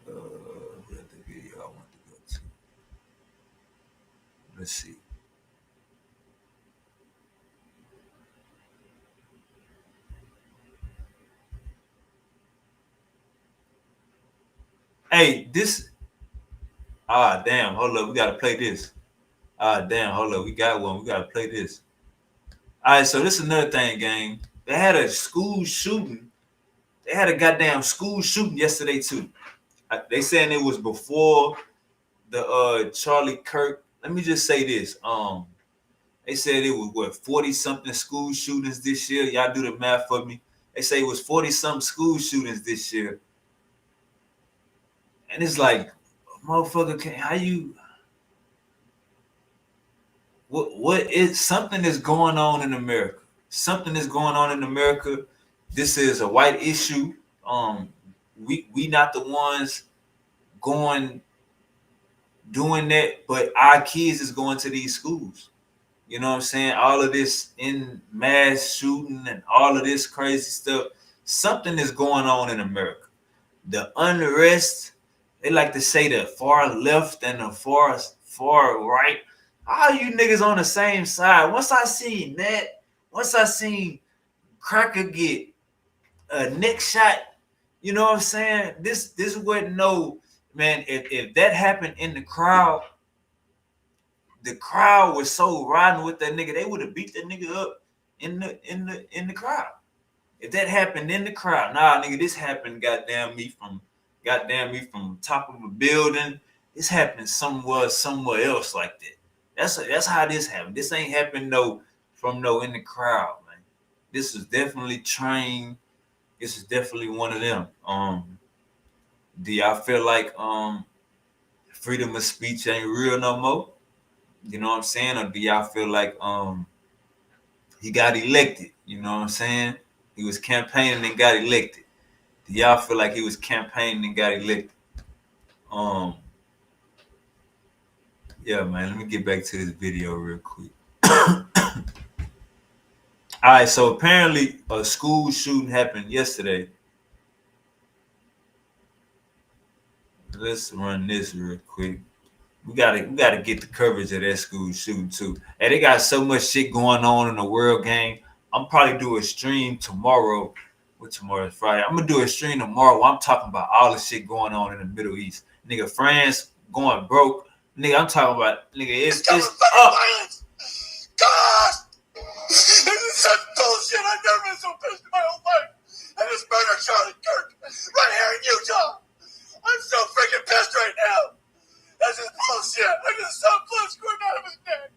What the video I want to go to. Let's see. Hey, this. Damn, hold up. We got to play this. Damn, hold up. We got one. We got to play this. All right, so this is another thing, gang. They had a school shooting. They had a goddamn school shooting yesterday, too. They saying it was before the Charlie Kirk. Let me just say this. They said it was 40-something school shootings this year. Y'all do the math for me. They say it was 40-something school shootings this year. And it's like, motherfucker, how you what is something is going on in America? Something is going on in America. This is a white issue. We not the ones doing that, but our kids is going to these schools. You know what I'm saying? All of this in mass shooting and all of this crazy stuff. Something is going on in America. The unrest, they like to say the far left and the far right. All you niggas on the same side. Once I seen that, once I seen Cracker get a neck shot, you know what I'm saying? This wasn't no, man, if that happened in the crowd was so riding with that nigga, they would have beat that nigga up in the crowd. If that happened in the crowd, nah, nigga, this happened goddamn me from top of a building. This happened somewhere else like that. That's how this happened. This ain't happened from in the crowd, man. This is definitely trained. This is definitely one of them. Do y'all feel like freedom of speech ain't real no more? You know what I'm saying? Or do y'all feel like he got elected. You know what I'm saying? He was campaigning and got elected. Do y'all feel like he was campaigning and got elected? Yeah, man. Let me get back to this video real quick. All right, so apparently a school shooting happened yesterday. Let's run this real quick. We gotta get the coverage of that school shooting too. And they got so much shit going on in the world, gang. I'm probably do a stream tomorrow. What tomorrow is Friday? I'm gonna do a stream tomorrow where I'm talking about all the shit going on in the Middle East. Nigga, France going broke. Nigga, I'm talking about it's up. Violence. God! This is such bullshit. I've never been so pissed in my whole life. And this murder Charlie Kirk right here in Utah. I'm so freaking pissed right now. This is bullshit. I just saw blood squirting out of his neck.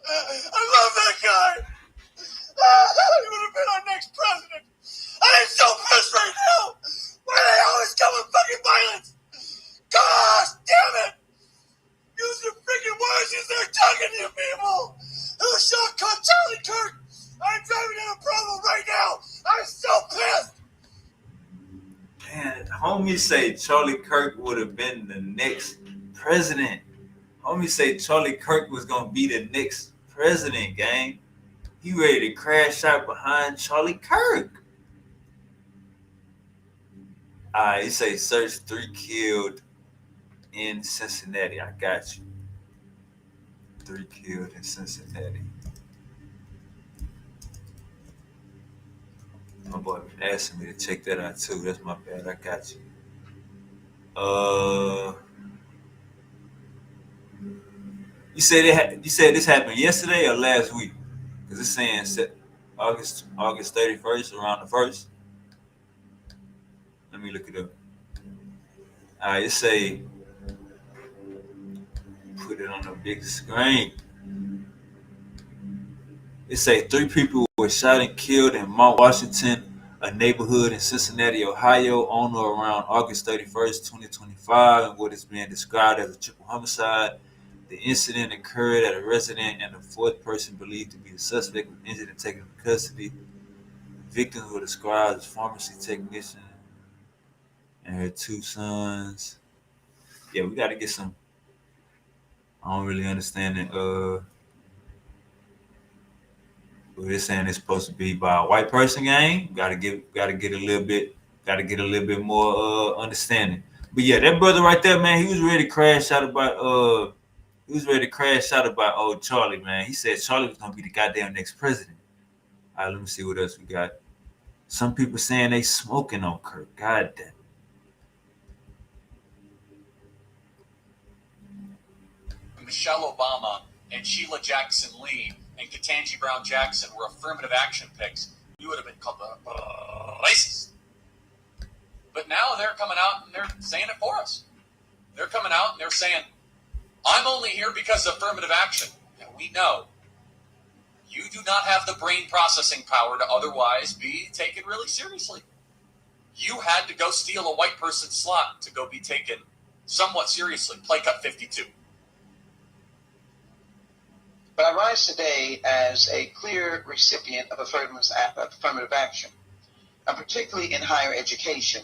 I love that guy. He would have been our next president. I am so pissed right now. Why do they always come with fucking violence? Gosh damn it. Use your freaking words as they're talking to you people. Who shot Charlie Kirk? I'm driving in a problem right now. I'm so pissed. Man, homie say Charlie Kirk would have been the next president. Homie say Charlie Kirk was gonna be the next president, gang. He ready to crash out behind Charlie Kirk. Alright, he say search 3 killed in Cincinnati. I got you. 3 killed in Cincinnati. My boy been asking me to check that out too. That's my bad. I got you. You said this happened yesterday or last week? Cause it's saying August 31st, around the 1st. Let me look it up. All right, it say put it on the big screen. It say 3 people were shot and killed in Mount Washington, a neighborhood in Cincinnati, Ohio, on or around August 31st, 2025, in what is being described as a triple homicide. The incident occurred at a residence, and the 4th person believed to be the suspect was injured and taken into custody. Victims were described as pharmacy technician and her 2 sons. Yeah, we got to get some. I don't really understand it. But they're saying it's supposed to be by a white person, gang. Got to get a little bit more understanding. But yeah, that brother right there, man, he was ready to crash out about old Charlie, man. He said Charlie was gonna be the goddamn next president. All right, let me see what else we got. Some people saying they smoking on Kirk. God damn. Michelle Obama and Sheila Jackson Lee and Ketanji Brown Jackson were affirmative action picks, you would have been called racist. But now they're coming out and they're saying it for us. They're coming out and they're saying, I'm only here because of affirmative action. And we know you do not have the brain processing power to otherwise be taken really seriously. You had to go steal a white person's slot to go be taken somewhat seriously. Play cut 52. But I rise today as a clear recipient of affirmative action, and particularly in higher education.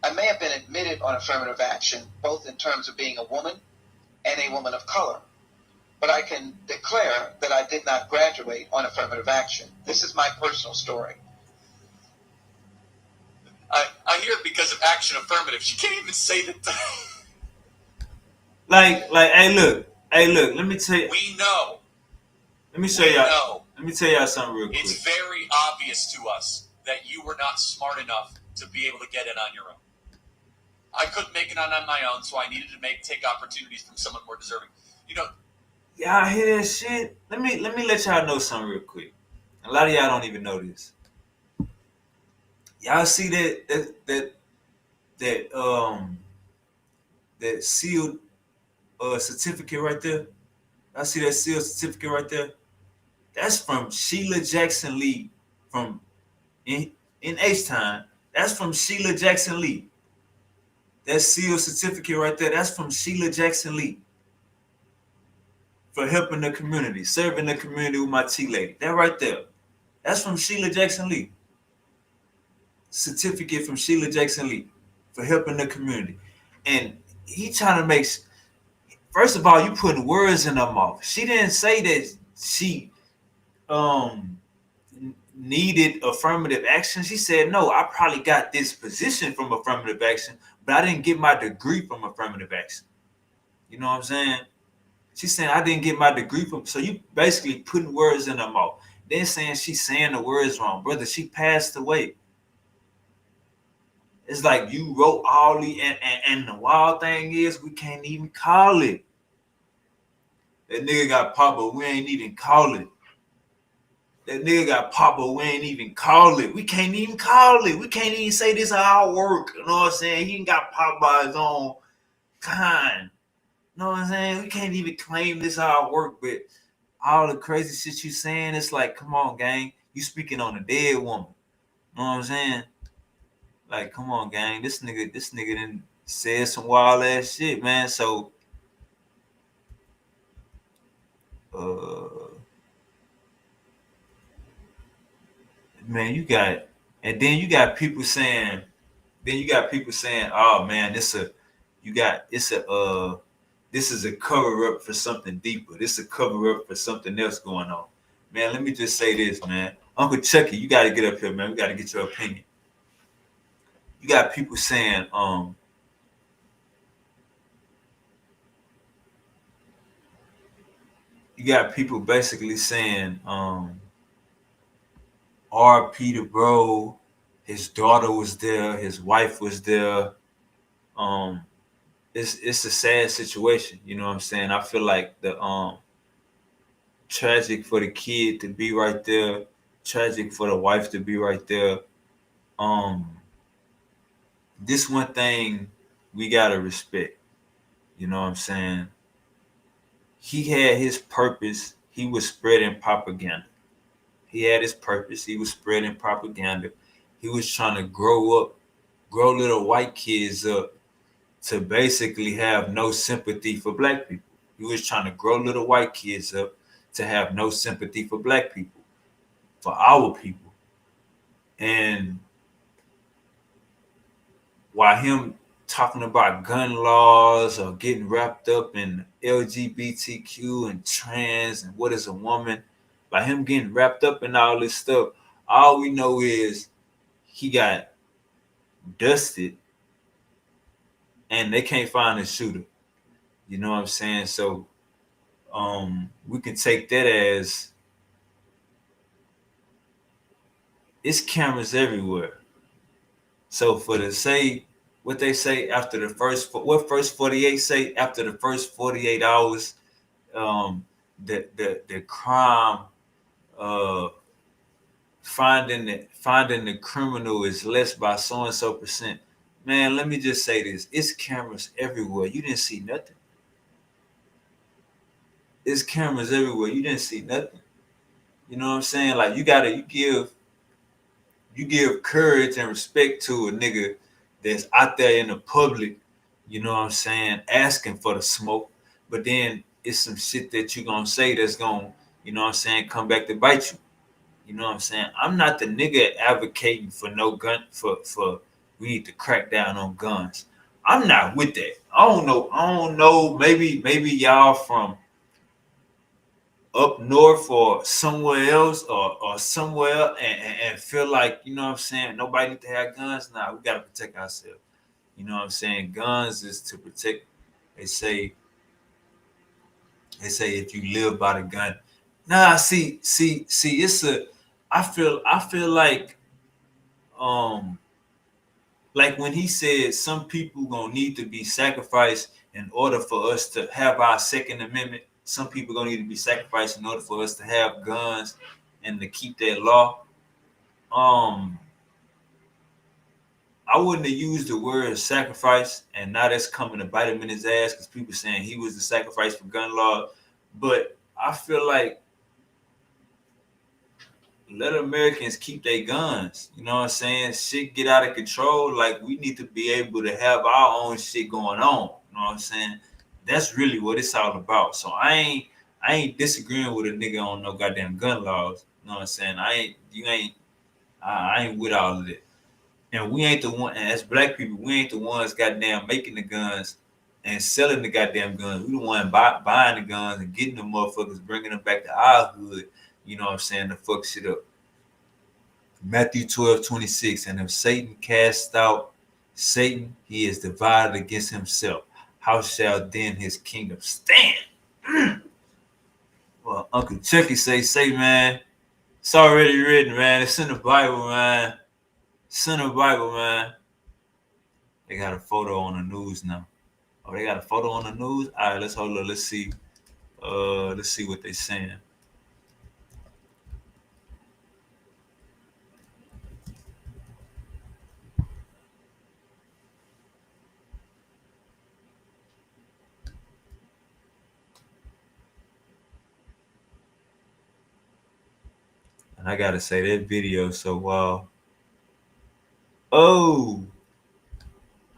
I may have been admitted on affirmative action, both in terms of being a woman and a woman of color, but I can declare that I did not graduate on affirmative action. This is my personal story. I hear it because of action affirmative. She can't even say that. Hey, look, let me tell you. We know. Let me show y'all. Let me tell y'all something real quick. It's very obvious to us that you were not smart enough to be able to get in on your own. I couldn't make it on my own, so I needed to take opportunities from someone more deserving. You know. Y'all hear that shit? Let me let y'all know something real quick. A lot of y'all don't even know this. Y'all see that sealed certificate right there? I see that sealed certificate right there. That's from Sheila Jackson Lee from in H-Time. That's from Sheila Jackson Lee. That sealed certificate right there, that's from Sheila Jackson Lee. For helping the community, serving the community with my tea lady. That right there. That's from Sheila Jackson Lee. Certificate from Sheila Jackson Lee for helping the community. And he trying to make, first of all, you putting words in her mouth. She didn't say that she needed affirmative action. She said, no, I probably got this position from affirmative action, but I didn't get my degree from affirmative action. You know what I'm saying? She's saying I didn't get my degree from, so you basically putting words in her mouth. Then saying she's saying the words wrong. Brother, she passed away. It's like you wrote all the, and the wild thing is we can't even call it. That nigga got popped, but we ain't even call it. That nigga got popped, but we ain't even call it. We can't even call it. We can't even say this our work. You know what I'm saying? He ain't got popped by his own kind. You know what I'm saying? We can't even claim this our work, but all the crazy shit you saying, it's like, come on, gang. You speaking on a dead woman. You know what I'm saying? Like, come on, gang. This nigga done said some wild ass shit, man. So, man, you got, and then you got people saying, oh man, this is a cover up for something deeper. This is a cover up for something else going on. Man, let me just say this, man. Uncle Chucky, you got to get up here, man. We got to get your opinion. You got people saying, you got people basically saying, RP to bro, his daughter was there, his wife was there. It's a sad situation, you know what I'm saying? I feel like the tragic for the kid to be right there, tragic for the wife to be right there. This one thing we gotta respect, you know what I'm saying? He had his purpose. He was spreading propaganda. He had his purpose. He was spreading propaganda. He was trying to grow little white kids up to basically have no sympathy for black people. He was trying to grow little white kids up to have no sympathy for black people, for our people. And while him talking about gun laws or getting wrapped up in LGBTQ and trans and what is a woman, by him getting wrapped up in all this stuff, all we know is he got dusted and they can't find the shooter. You know what I'm saying? So we can take that as it's cameras everywhere. So for the say what they say after the first 48 say after the first 48 hours, the crime finding the criminal is less by so and so percent. Man, let me just say this: it's cameras everywhere. You didn't see nothing. It's cameras everywhere. You didn't see nothing. You know what I'm saying? Like you give courage and respect to a nigga that's out there in the public, you know what I'm saying, asking for the smoke, but then it's some shit that you gonna say that's gonna, you know what I'm saying, come back to bite you. You know what I'm saying? I'm not the nigga advocating for no gun, for we need to crack down on guns. I'm not with that. I don't know. Maybe y'all from up north or somewhere else or somewhere and feel like, you know what I'm saying, nobody need to have guns. Nah, we gotta protect ourselves. You know what I'm saying? Guns is to protect. They say if you live by the gun. Nah, see, it's a I feel like when he said some people gonna need to be sacrificed in order for us to have our Second Amendment. Some people gonna need to be sacrificed in order for us to have guns and to keep that law. I wouldn't have used the word sacrifice, and now that's coming to bite him in his ass because people saying he was the sacrifice for gun law. But I feel like let Americans keep their guns. You know what I'm saying? Shit get out of control. Like we need to be able to have our own shit going on. You know what I'm saying? That's really what it's all about. So I ain't disagreeing with a nigga on no goddamn gun laws. You know what I'm saying? I ain't with all of it. And we ain't the one, and as black people, we ain't the ones goddamn making the guns and selling the goddamn guns. We the one buying the guns and getting the motherfuckers, bringing them back to our hood. You know what I'm saying? To fuck shit up. Matthew 12:26, and if Satan cast out Satan, he is divided against himself. How shall then his kingdom stand? Well, Uncle Chucky say, man, it's already written, man. It's in the Bible, man. It's in the Bible, man. They got a photo on the news now. Oh, they got a photo on the news? All right, let's hold on. Let's see. Let's see what they saying. And I gotta say that video so wow. Oh.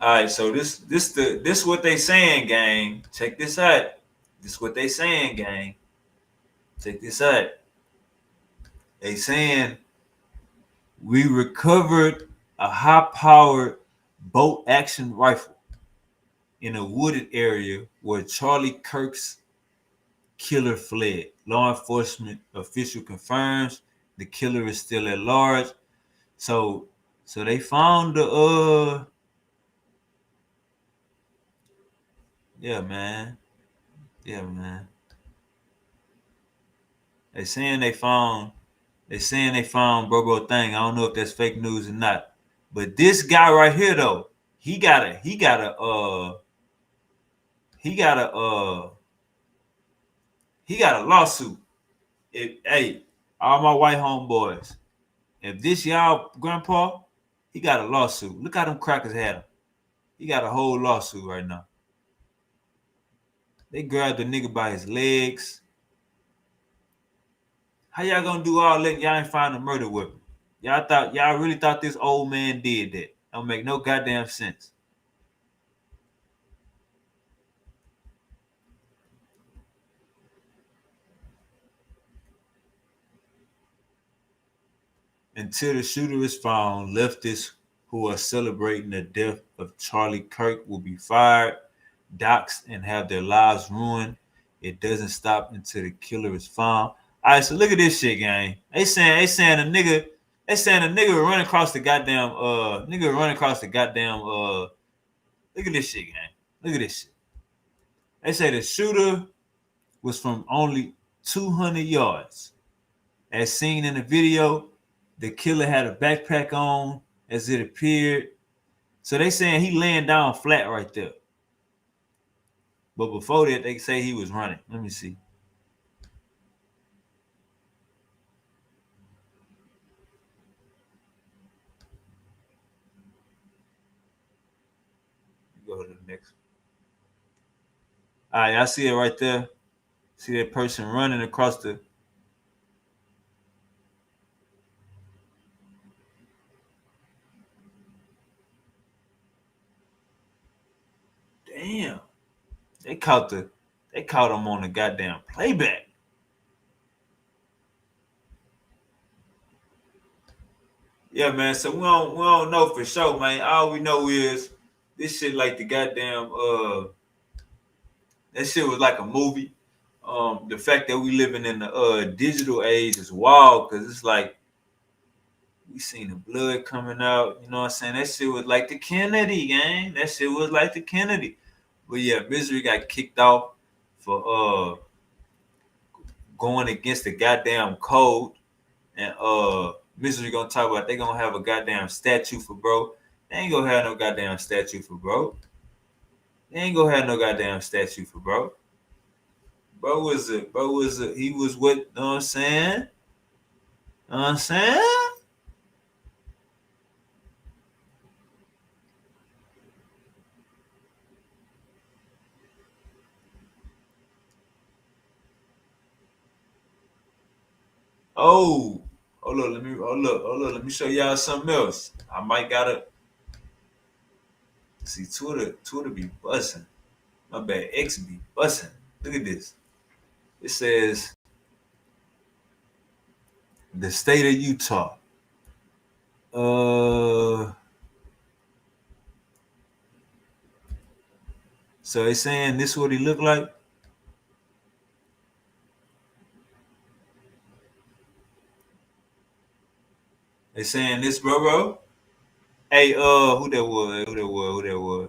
All right, so this what they saying, gang. Check this out. This what they saying, gang. Check this out. They saying we recovered a high-powered bolt action rifle in a wooded area where Charlie Kirk's killer fled. Law enforcement official confirms the killer is still at large. So they found the yeah, man. They saying they found bro thing. I don't know if that's fake news or not. But this guy right here though, he got a lawsuit. Hey, all my white homeboys, if this y'all grandpa, he got a lawsuit. Look how them crackers had him. He got a whole lawsuit right now. They grabbed the nigga by his legs. How y'all gonna do all that? Y'all ain't find a murder weapon. Y'all really thought this old man did that. Don't make no goddamn sense. Until the shooter is found, leftists who are celebrating the death of Charlie Kirk will be fired, doxxed, and have their lives ruined. It doesn't stop until the killer is found. All right, so look at this shit, gang. They saying a nigga running across the goddamn look at this shit, gang. Look at this shit. They say the shooter was from only 200 yards. As seen in the video, the killer had a backpack on as it appeared. So they saying he laying down flat right there. But before that, they say he was running. Let me see. Go to the next one. All right, I see it right there. See that person running across the. Damn. They caught him on the goddamn playback. Yeah, man. So we don't know for sure, man. All we know is this shit like the goddamn that shit was like a movie. The fact that we living in the digital age is wild because it's like we seen the blood coming out. You know what I'm saying? That shit was like the Kennedy, gang. That shit was like the Kennedy. But yeah, Misery got kicked off for going against the goddamn code. And Misery gonna talk about they gonna have a goddamn statue for bro. They ain't gonna have no goddamn statue for bro. He was what, you know what I'm saying? You know what I'm saying? Oh, hold up, let me show y'all something else. I might gotta see Twitter be busting. My bad, X be busting. Look at this. It says The state of Utah. So they saying this what he look like? They saying this, bro. Hey, who that was?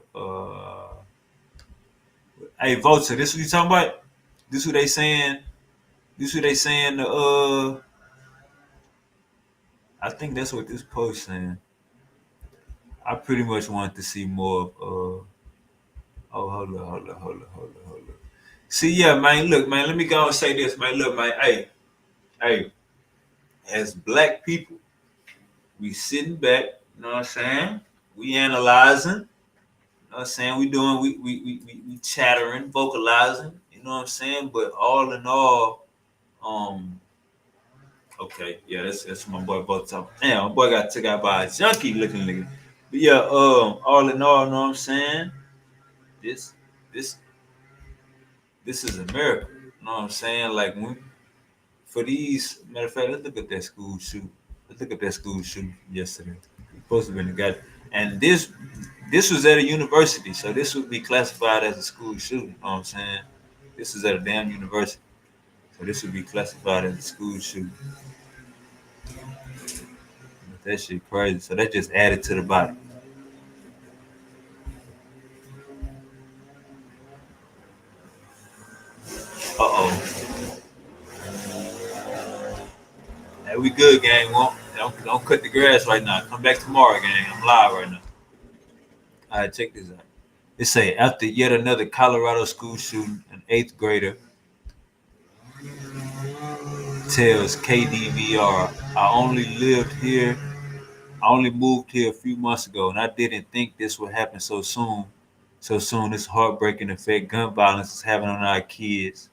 Hey, Vulture, this what you talking about? This what they saying? This what they saying? I think that's what this post saying. I pretty much wanted to see more of. Oh, hold up. See, yeah, man. Look, man. Let me go and say this, man. Look, man. Hey. As black people, we sitting back. You know what I'm saying? We analyzing. You know what I'm saying? We doing. We chattering, vocalizing. You know what I'm saying? But all in all, okay, yeah, that's my boy both top. Damn, my boy got took out by a junkie looking nigga. But yeah, all in all, know what I'm saying? This this this is America. You know what I'm saying? Like when for these matter of fact, let's look at that school shoot. Let's look at that school shoot yesterday. It's supposed to have been a guy. And this was at a university, so this would be classified as a school shooting. You know what I'm saying? This is at a damn university. So this would be classified as a school shooting. That shit crazy. So that just added to the body. Uh-oh. Hey, we good, gang. Don't cut the grass right now. Come back tomorrow, gang. I'm live right now. All right, check this out. It say, after yet another Colorado school shooting, an 8th grader tells KDVR, I only moved here a few months ago, and I didn't think this would happen so soon. So soon, this heartbreaking effect gun violence is having on our kids.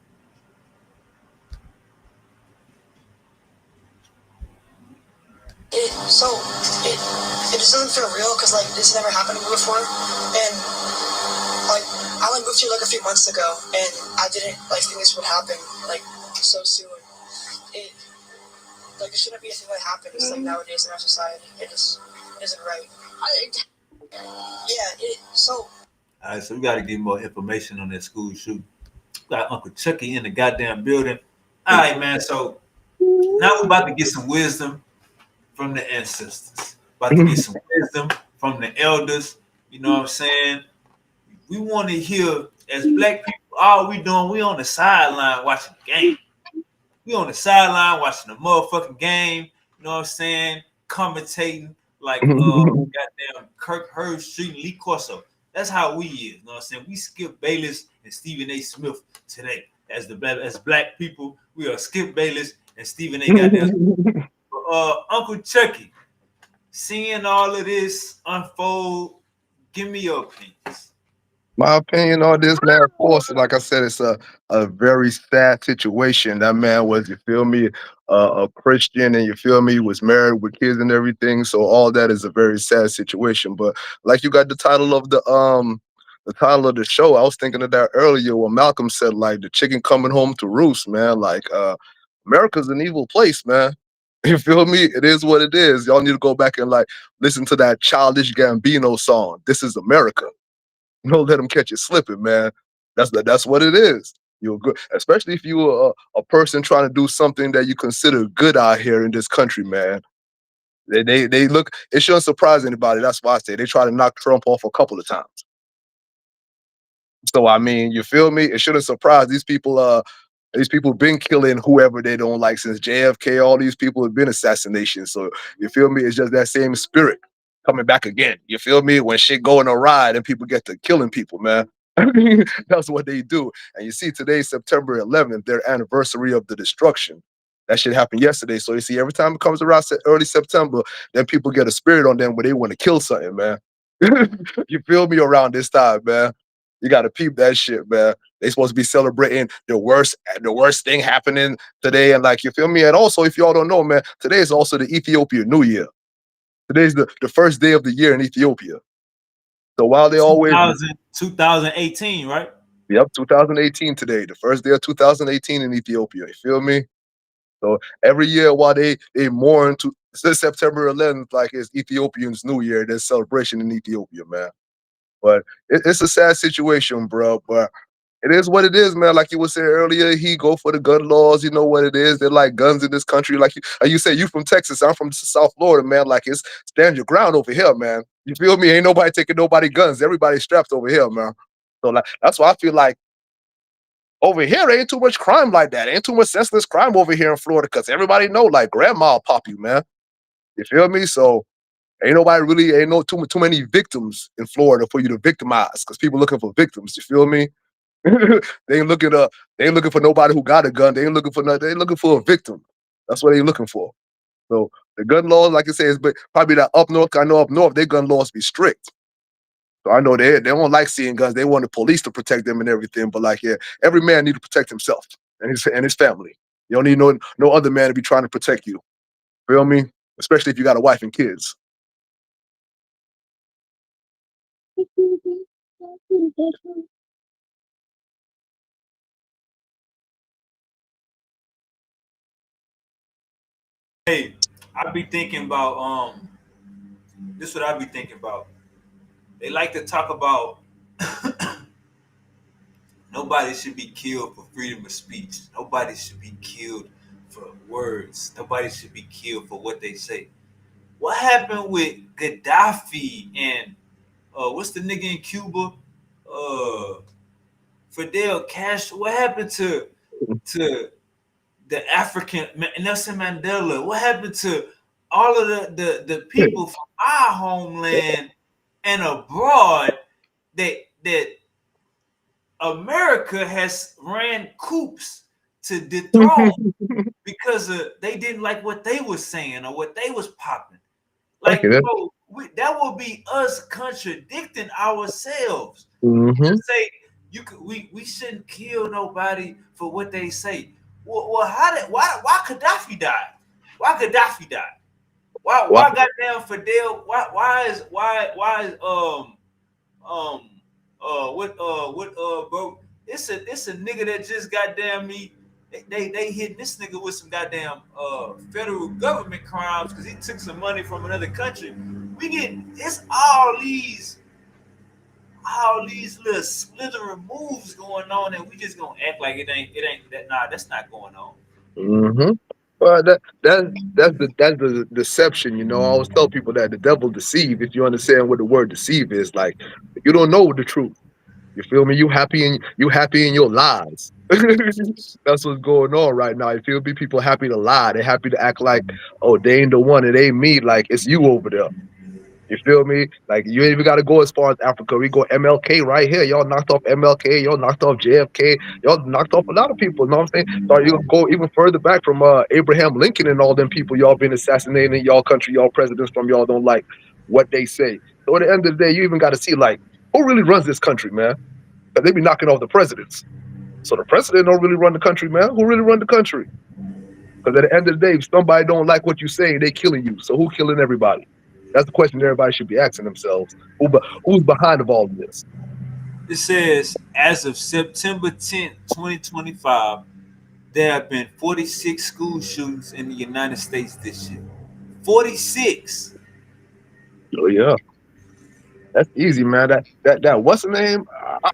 It just doesn't feel real because like this never happened to me before, and like I only moved here like a few months ago, and I didn't like think this would happen like so soon. It like it shouldn't be a thing that happens like nowadays in our society. It just isn't right. All right, so we got to get more information on that school shooting. Got Uncle Chucky in the goddamn building. All right, man. So now we're about to get some wisdom from the ancestors. About to get some wisdom from the elders. You know what I'm saying? We want to hear, as black people, all we doing, we on the sideline watching the game. We on the sideline watching the motherfucking game. You know what I'm saying? Commentating like goddamn Kirk, Street, and Lee Corso. That's how we is. You know what I'm saying? We Skip Bayless and Stephen A. Smith today. As black people, we are Skip Bayless and Stephen A. Goddamn. Uncle Chucky, seeing all of this unfold, give me your opinions. My opinion on this, man, of course, like I said, it's a very sad situation. That man was, you feel me, a Christian, and you feel me, was married with kids and everything. So all that is a very sad situation. But like you got the title of the show, I was thinking of that earlier when Malcolm said like the chicken coming home to roost, man. Like America's an evil place, man. You feel me? It is what it is. Y'all need to go back and like listen to that Childish Gambino song. This is America. Don't let them catch you slipping, man. That's what it is. You're good, especially if you're a person trying to do something that you consider good out here in this country, man. They look. It shouldn't surprise anybody. That's why I say they try to knock Trump off a couple of times. So I mean, you feel me? It shouldn't surprise these people. These people been killing whoever they don't like since JFK. All these people have been assassinations. So you feel me? It's just that same spirit coming back again. You feel me? When shit going awry and people get to killing people, man. I mean, that's what they do. And you see, today's September 11th, their anniversary of the destruction. That shit happened yesterday. So you see, every time it comes around early September, then people get a spirit on them where they want to kill something, man. You feel me? Around this time, man. You got to peep that shit, man. They supposed to be celebrating the worst thing happening today, and like you feel me. And also, if y'all don't know, man, today is also the Ethiopian New Year. Today's the first day of the year in Ethiopia. So while they always 2018, right? Yep, 2018 today, the first day of 2018 in Ethiopia. You feel me? So every year while they mourn to since September 11th, like it's Ethiopians' New Year, there's celebration in Ethiopia, man. But it's a sad situation, bro. But it is what it is, man. Like you were saying earlier, he go for the gun laws. You know what it is. They're like guns in this country. Like you say, you from Texas. I'm from South Florida, man. Like it's stand your ground over here, man. You feel me? Ain't nobody taking nobody guns. Everybody's strapped over here, man. So like that's why I feel like over here there ain't too much crime like that. Ain't too much senseless crime over here in Florida because everybody know like grandma will pop you, man. You feel me? So ain't nobody really ain't no too many victims in Florida for you to victimize because people looking for victims. You feel me? they ain't looking they ain't looking for nobody who got a gun. They ain't looking for nothing. They ain't looking for a victim. That's what they looking for. So the gun laws, like I say, is but probably that up north. I know up north their gun laws be strict. So I know they don't like seeing guns. They want the police to protect them and everything. But like, yeah, every man need to protect himself and his family. You don't need no other man to be trying to protect you. Feel me? Especially if you got a wife and kids. Hey, I be thinking about this. What I be thinking about. They like to talk about nobody should be killed for freedom of speech. Nobody should be killed for words. Nobody should be killed for what they say. What happened with Gaddafi and what's the nigga in Cuba? Uh, Fidel Castro. What happened to the African Nelson Mandela? What happened to all of the people from our homeland and abroad that America has ran coups to dethrone because they didn't like what they was saying or what they was popping. Okay, Like, that. bro, that will be us contradicting ourselves. To Mm-hmm. say we shouldn't kill nobody for what they say. Well, why Gaddafi died? Why Gaddafi died? Wow. Why goddamn Fidel? Why is um bro? It's a nigga that just goddamn me. They hit this nigga with some goddamn federal government crimes because he took some money from another country. We get it's all these little slithering moves going on, and we just gonna act like it ain't that. Nah, that's not going on. Mm-hmm. Well, that's the deception. You know, I always tell people that the devil deceive. If you understand what the word deceive is, like you don't know the truth. You feel me? You happy in your lies. That's what's going on right now. You feel me? People happy to lie. They happy to act like, oh, they ain't the one. It ain't me. Like it's you over there. You feel me? Like you ain't even got to go as far as Africa. We go MLK right here. Y'all knocked off MLK. Y'all knocked off JFK. Y'all knocked off a lot of people. You know what I'm saying? So you go even further back from Abraham Lincoln and all them people. Y'all been assassinating y'all country. Y'all presidents from y'all don't like what they say. So at the end of the day, you even got to see like who really runs this country, man? Because they be knocking off the presidents. So the president don't really run the country, man. Who really run the country? Because at the end of the day, if somebody don't like what you say, they killing you. So who killing everybody? That's the question everybody should be asking themselves. Who's behind of all of this? It says as of September 10th, 2025, there have been 46 school shootings in the United States this year. 46. Oh yeah. That's easy, man. That what's the name?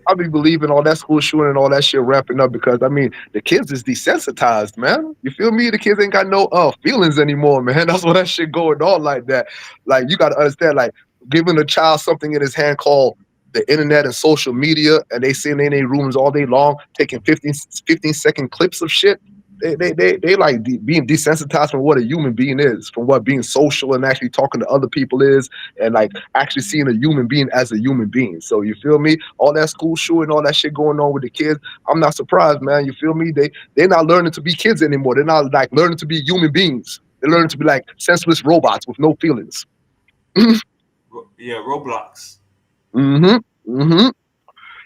I be believing all that school shooting and all that shit ramping up because I mean the kids is desensitized, man. You feel me? The kids ain't got no feelings anymore, man. That's why that shit going on like that. Like you gotta understand, like giving a child something in his hand called the internet and social media, and they sitting in their rooms all day long, taking 15-second clips of shit. They like being desensitized from what a human being is, from what being social and actually talking to other people is, and like actually seeing a human being as a human being. So you feel me? All that school shooting, all that shit going on with the kids, I'm not surprised, man. You feel me? They're not learning to be kids anymore. They're not like learning to be human beings. They're learning to be like senseless robots with no feelings. Yeah, Roblox. Mm-hmm. Mm-hmm.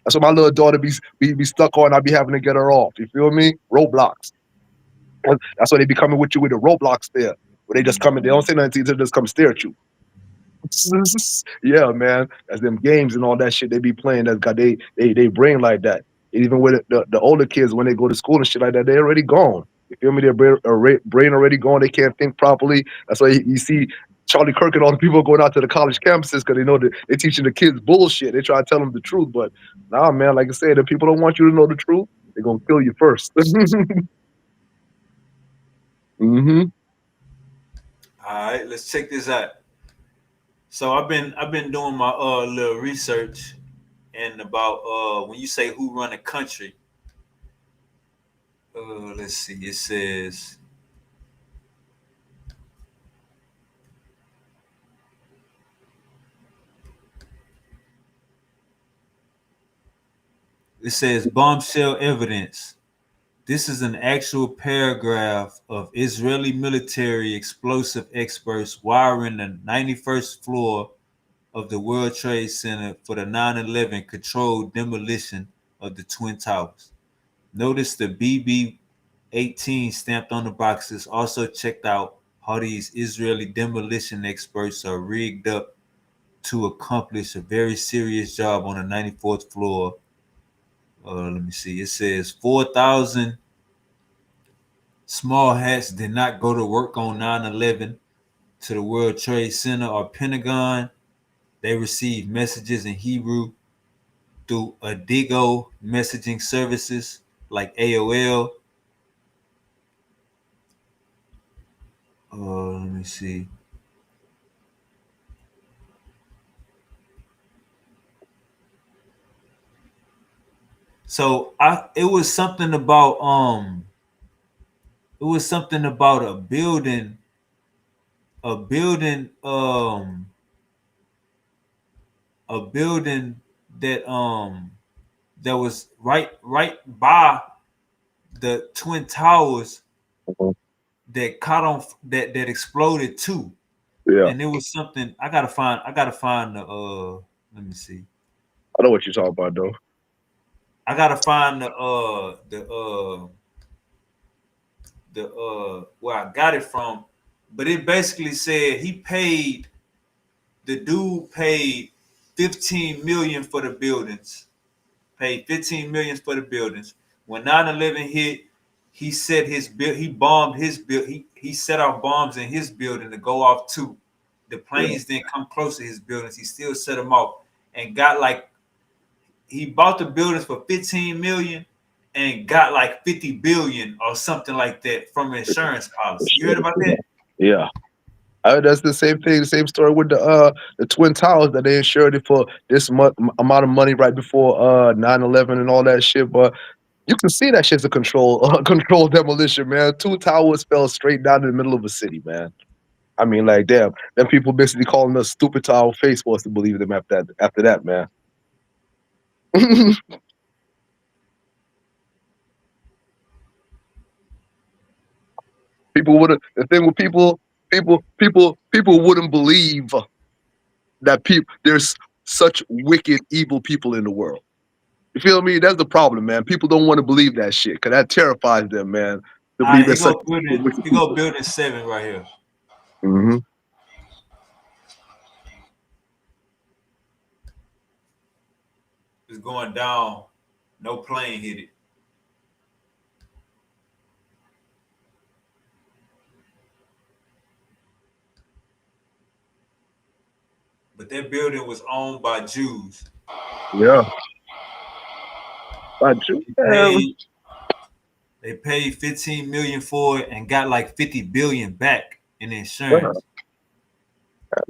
That's what my little daughter be stuck on. I be having to get her off. You feel me? Roblox. That's why they be coming with you with a Roblox stare. Where they just come in, they don't say nothing to you, they just come stare at you. Yeah, man. As them games and all that shit they be playing that got they brain like that. Even with the older kids when they go to school and shit like that, they already gone. You feel me? Their brain already going. They can't think properly. That's why you see Charlie Kirk and all the people going out to the college campuses because they know that they're teaching the kids bullshit. They try to tell them the truth, but nah, man. Like I said, if people don't want you to know the truth, they're gonna kill you first. hmm All right, let's check this out. So I've been doing my little research and about when you say who run a country. Let's see. It says bombshell evidence. This is an actual paragraph of Israeli military explosive experts wiring the 91st floor of the World Trade Center for the 9/11 controlled demolition of the Twin Towers. Notice the BB-18 stamped on the boxes. Also checked out how these Israeli demolition experts are rigged up to accomplish a very serious job on the 94th floor. Let me see. It says 4,000 small hats did not go to work on 9/11 to the World Trade Center or Pentagon. They received messages in Hebrew through Adigo messaging services like AOL. Let me see. So it was something about a building a building that was right by the Twin Towers that caught on that exploded too. Yeah, And it was something I gotta find the let me see. I know what you're talking about, though. I gotta find the where I got it from. But it basically said the dude paid 15 million for the buildings. Paid 15 million for the buildings. When 9/11 hit, he bombed his build he set off bombs in his building to go off too. The Yeah, planes didn't come close to his buildings. He still set them off and got like he bought the buildings for 15 million and got like 50 billion or something like that from an insurance policy. You heard about that? yeah. That's the same thing. The same story with the Twin Towers that they insured it for this amount of money right before 9/11 and all that shit. But you can see that shit's a controlled demolition, man. Two towers fell straight down in the middle of a city, man. I mean, like, damn, them people basically calling us stupid to our face for us to believe them after that, man. People would have the thing with people wouldn't believe that there's such wicked, evil people in the world. You feel me? That's the problem, man. People don't want to believe that shit because that terrifies them, man. To All believe right, there's such wicked here go people. building 7 right here. hmm It's going down. No plane hit it. But that building was owned by Jews. Yeah, but They man, paid they paid 15 million for it and got like 50 billion back in yeah, insurance.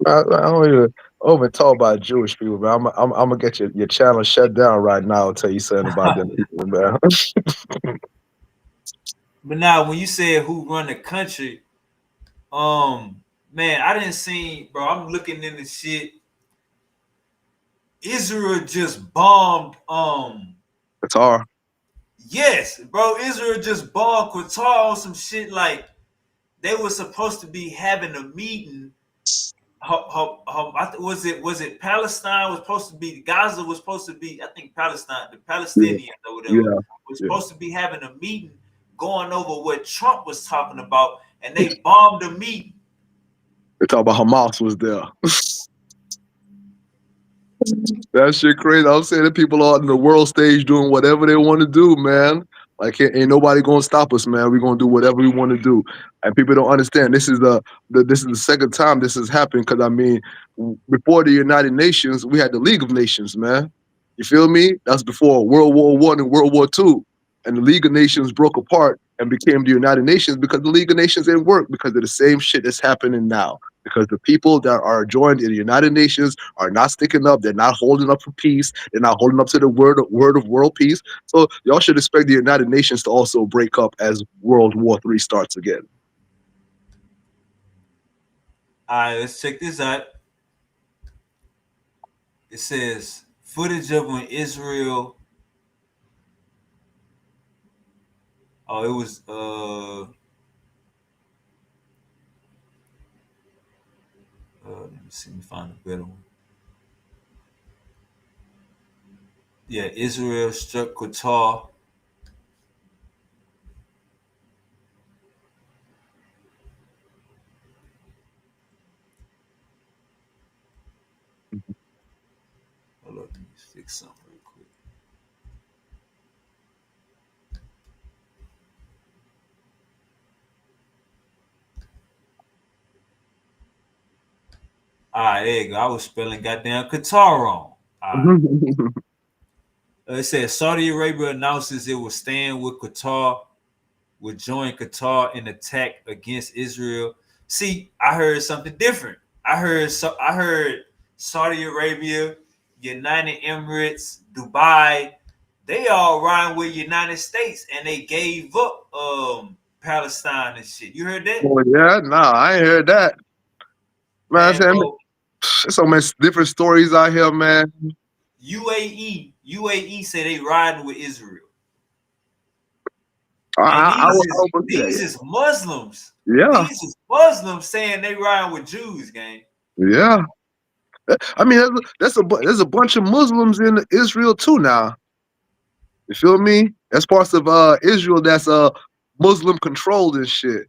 I don't even talk about Jewish people, man. I'm gonna get your channel shut down right now. I'll tell you something about them people, man. But now when you said who run the country, man, I didn't see, bro. I'm looking in the shit. Israel just bombed Qatar. yes, bro. Israel just bombed Qatar on some shit like they were supposed to be having a meeting. Was it Palestine was supposed to be Gaza was supposed to be I think Palestine the Yeah, Palestinians or whatever yeah, was yeah. supposed to be having a meeting going over what Trump was talking about and they bombed the meeting. They talk about Hamas was there. That shit crazy. I'm saying that people are on the world stage doing whatever they want to do, man. Like ain't nobody gonna stop us, man. We're gonna do whatever we want to do, and people don't understand. This is the second time this has happened. Because I mean, before the United Nations, we had the League of Nations, man. You feel me? That's before World War I and World War II, and the League of Nations broke apart and became the United Nations because the League of Nations didn't work because of the same shit that's happening now. Because the people that are joined in the United Nations are not sticking up. They're not holding up for peace. They're not holding up to the word of world peace. So y'all should expect the United Nations to also break up as World War III starts again. All right, let's check this out. It says footage of when Israel. Oh, it was let me see. Let me find a better one. Yeah, Israel struck Qatar. Hold up, let me fix something real quick. All right, there you go. I was spelling goddamn Qatar wrong. All right. It says Saudi Arabia announces it will stand with Qatar, will join Qatar in attack against Israel. See, I heard something different. I heard Saudi Arabia, United Emirates, Dubai, they all riding with United States and they gave up Palestine and shit. You heard that? Oh yeah, nah, I ain't heard that. Man, I'm Man, saying, bro, there's so many different stories out here, man. UAE say they riding with Israel. And I would believe these that. is Muslims. Yeah, These is Muslims saying they riding with Jews, gang. yeah. I mean, there's a bunch of Muslims in Israel too now. You feel me? That's parts of Israel that's Muslim controlled and shit.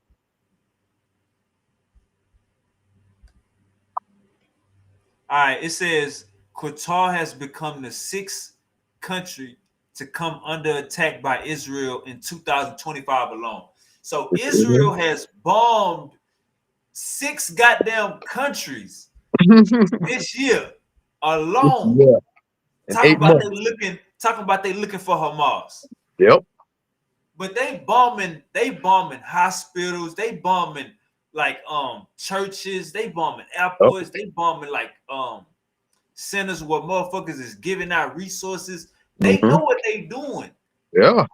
All right, it says Qatar has become the sixth country to come under attack by Israel in 2025 alone. So Israel has bombed 6 goddamn countries this year alone. Yeah, in 8 months. Talking about they looking for Hamas. Yep. But they bombing hospitals, they bombing like churches, they bombing Yep. airports, they bombing like centers where motherfuckers is giving out resources. They Hmm. know what they doing. Yeah.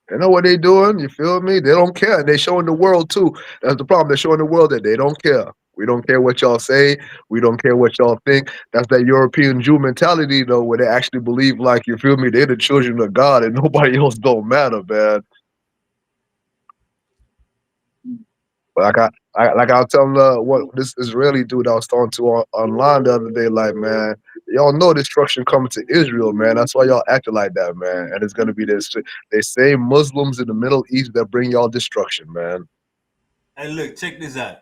They know what they doing. You feel me? They don't care. They showing the world too. That's the problem. They're showing the world that they don't care. We don't care what y'all say. We don't care what y'all think. That's that European Jew mentality, though, where they actually believe, like, you feel me? They're the children of God, and nobody else don't matter, man. Like I was telling what this Israeli dude I was talking to online the other day, like, man, y'all know destruction coming to Israel, man. That's why y'all acting like that, man. And it's gonna be this. They say Muslims in the Middle East that bring y'all destruction, man. Hey, look, check this out.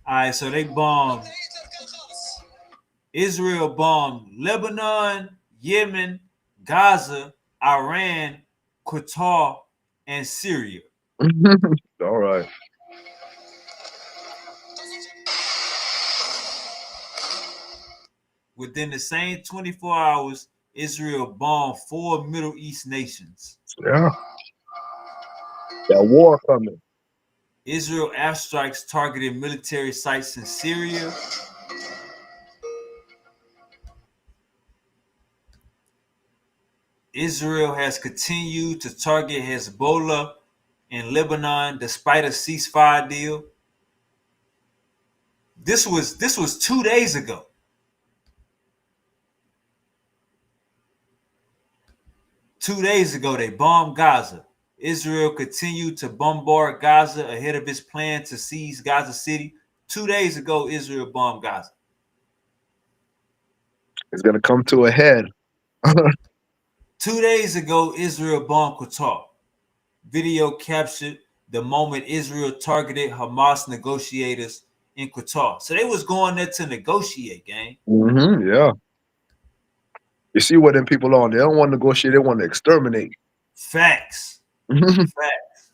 All right, so Israel bombed Lebanon, Yemen, Gaza, Iran, Qatar, and Syria. All right. Within the same 24 hours, Israel bombed 4 Middle East nations. Yeah. That war coming. Israel airstrikes targeted military sites in Syria. Israel has continued to target Hezbollah in Lebanon despite a ceasefire deal. This was 2 days ago. 2 days ago, they bombed Gaza. Israel continued to bombard Gaza ahead of its plan to seize Gaza City. 2 days ago, Israel bombed Gaza. It's gonna come to a head. 2 days ago, Israel bombed Qatar. Video captured the moment Israel targeted Hamas negotiators in Qatar. So they was going there to negotiate, gang. Yeah. You see what them people on? They don't want to negotiate. They want to exterminate. Facts. So Facts.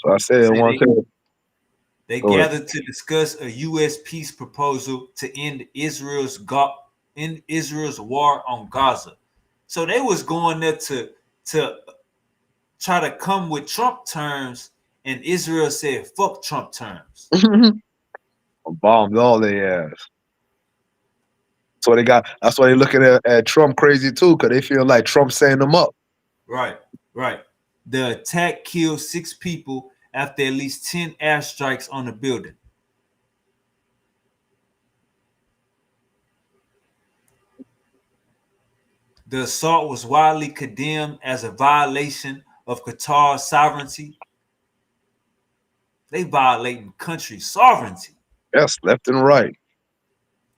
I said, I Say want to they go ahead. gathered to discuss a U.S. peace proposal to end Israel's war on Gaza. So they was going there to try to come with Trump terms, and Israel said, "Fuck Trump terms." Bombed all their ass. So they got. That's why they looking at Trump crazy too, because they feel like Trump setting them up. Right, right. The attack killed 6 people after at least 10 airstrikes on the building. The assault was widely condemned as a violation of Qatar's sovereignty. They violating country sovereignty. Yes, left and right.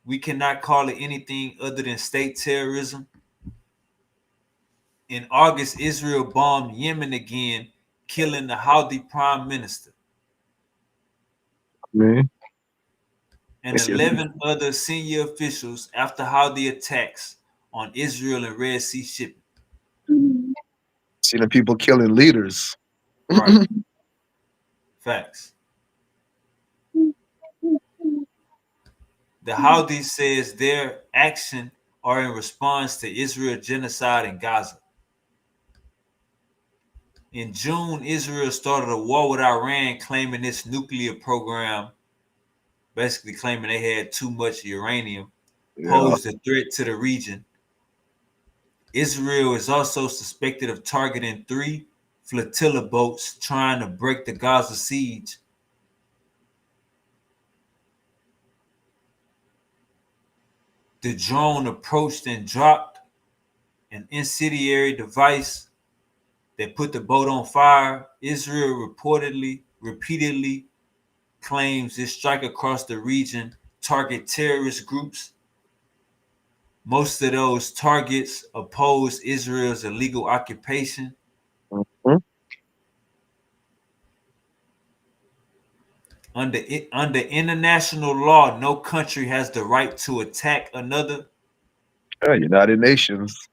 We cannot call it anything other than state terrorism. In August, Israel bombed Yemen again, killing the Houthi prime minister Man, and 11 other senior officials after Houthi attacks on Israel and Red Sea shipping. see the people killing leaders. Right. Facts. The Houthi says their action are in response to Israel genocide in Gaza. In June, Israel started a war with Iran, claiming its nuclear program, basically claiming they had too much uranium, posed a threat to the region. Israel is also suspected of targeting 3 flotilla boats trying to break the Gaza siege. The drone approached and dropped an incendiary device that put the boat on fire. Israel repeatedly claims this strike across the region target terrorist groups. Most of those targets oppose Israel's illegal occupation. Under international law, no country has the right to attack another United Nations.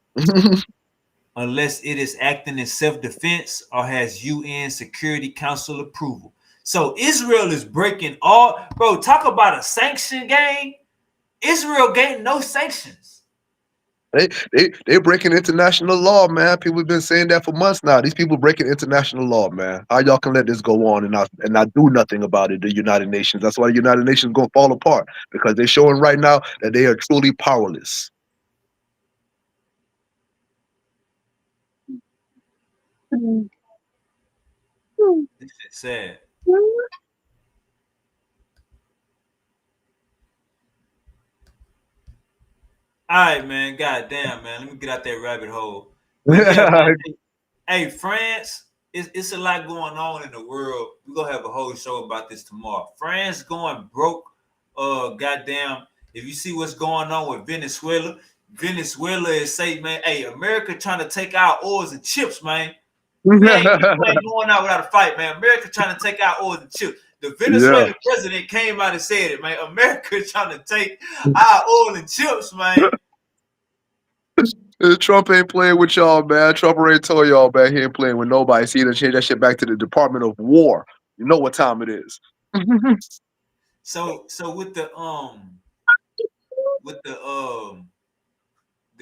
unless it is acting in self-defense or has UN Security Council approval. So Israel is breaking all, bro, talk about a sanction gang. Israel gained no sanctions. They breaking international law, man. People have been saying that for months now. These people breaking international law, man. How y'all can let this go on and not do nothing about it? The United Nations. That's why the United Nations gonna fall apart, because they're showing right now that they are truly powerless. This shit sad. All right, man. God damn, man. Let me get out that rabbit hole. But yeah, man. Hey, France, it's a lot going on in the world. We're gonna have a whole show about this tomorrow. France going broke. Goddamn. If you see what's going on with Venezuela, Venezuela is saying, man, hey, America trying to take our oils and chips, man. We ain't going out without a fight, man. America trying to take our oils and chips. The Venezuelan president came out and said it, man. America trying to take our oil and chips, man. Trump ain't playing with y'all, man. Trump already told y'all, man, he ain't playing with nobody. See, he done changed that shit back to the Department of War. You know what time it is. So with the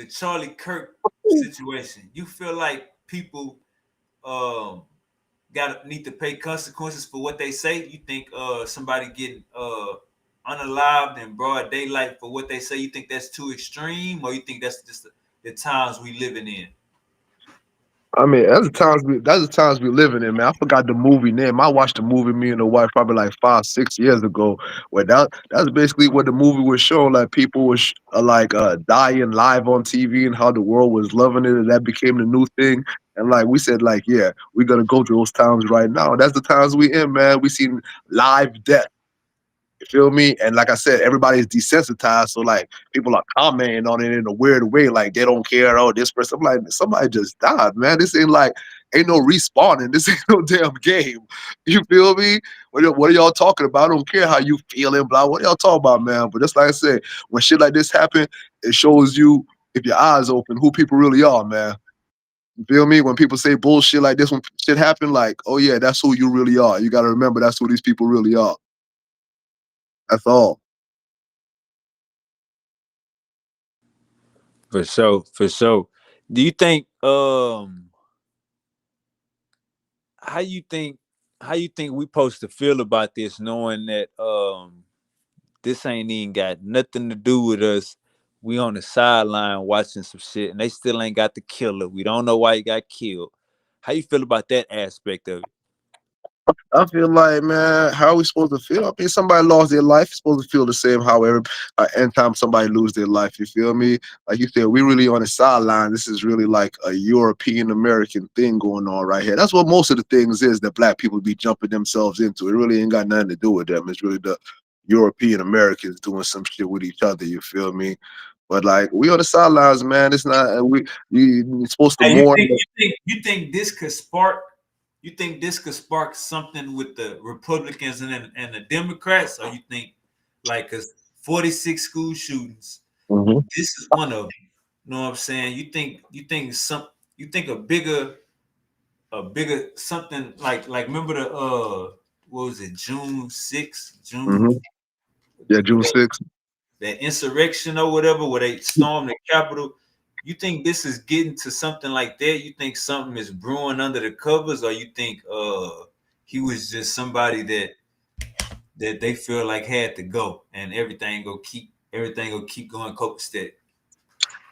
Charlie Kirk situation, you feel like people need to pay consequences for what they say? You think somebody getting unalived in broad daylight for what they say, you think that's too extreme, or you think that's just the times we living in? I mean, that's the times we living in, man. I forgot the movie name. I watched the movie, me and the wife, probably like 5-6 years ago. Where that's basically what the movie was showing. Like people was dying live on TV, and how the world was loving it, and that became the new thing. And like we said, like, yeah, we're gonna go through those times right now. That's the times we in, man. We seen live death. You feel me? And like I said, everybody's desensitized, so like people are commenting on it in a weird way, like they don't care. Oh, this person, I'm like, somebody just died, man. This ain't no respawning. This ain't no damn game. You feel me? What are y'all talking about? I don't care how you feeling, blah. What are y'all talking about, man? But just like I said, when shit like this happen, it shows you, if your eyes open, who people really are, man. You feel me? When people say bullshit like this, when shit happen, like, oh yeah, that's who you really are. You gotta remember that's who these people really are. That's all. For sure, for sure. Do you think how you think we supposed to feel about this, knowing that this ain't even got nothing to do with us? We on the sideline watching some shit, and they still ain't got the killer. We don't know why he got killed. How you feel about that aspect of it? I feel like, man, how are we supposed to feel? I mean, somebody lost their life, you're supposed to feel the same however anytime somebody lose their life, you feel me? Like you said, we really on the sideline. This is really like a European American thing going on right here. That's what most of the things is that black people be jumping themselves into. It really ain't got nothing to do with them. It's really the European Americans doing some shit with each other, you feel me? But like we on the sidelines, man. It's not you're supposed to Hey, mourn. you think this could spark? You think this could spark something with the Republicans and the Democrats, or you think like, cause 46 school shootings, this is one of them. You know what I'm saying? You think a bigger something like remember the what was it, June 6th, Yeah, June 6th. that insurrection or whatever, where they stormed the Capitol. You think this is getting to something like that? You think something is brewing under the covers, or you think he was just somebody that they feel like had to go, and everything go keep going copacetic?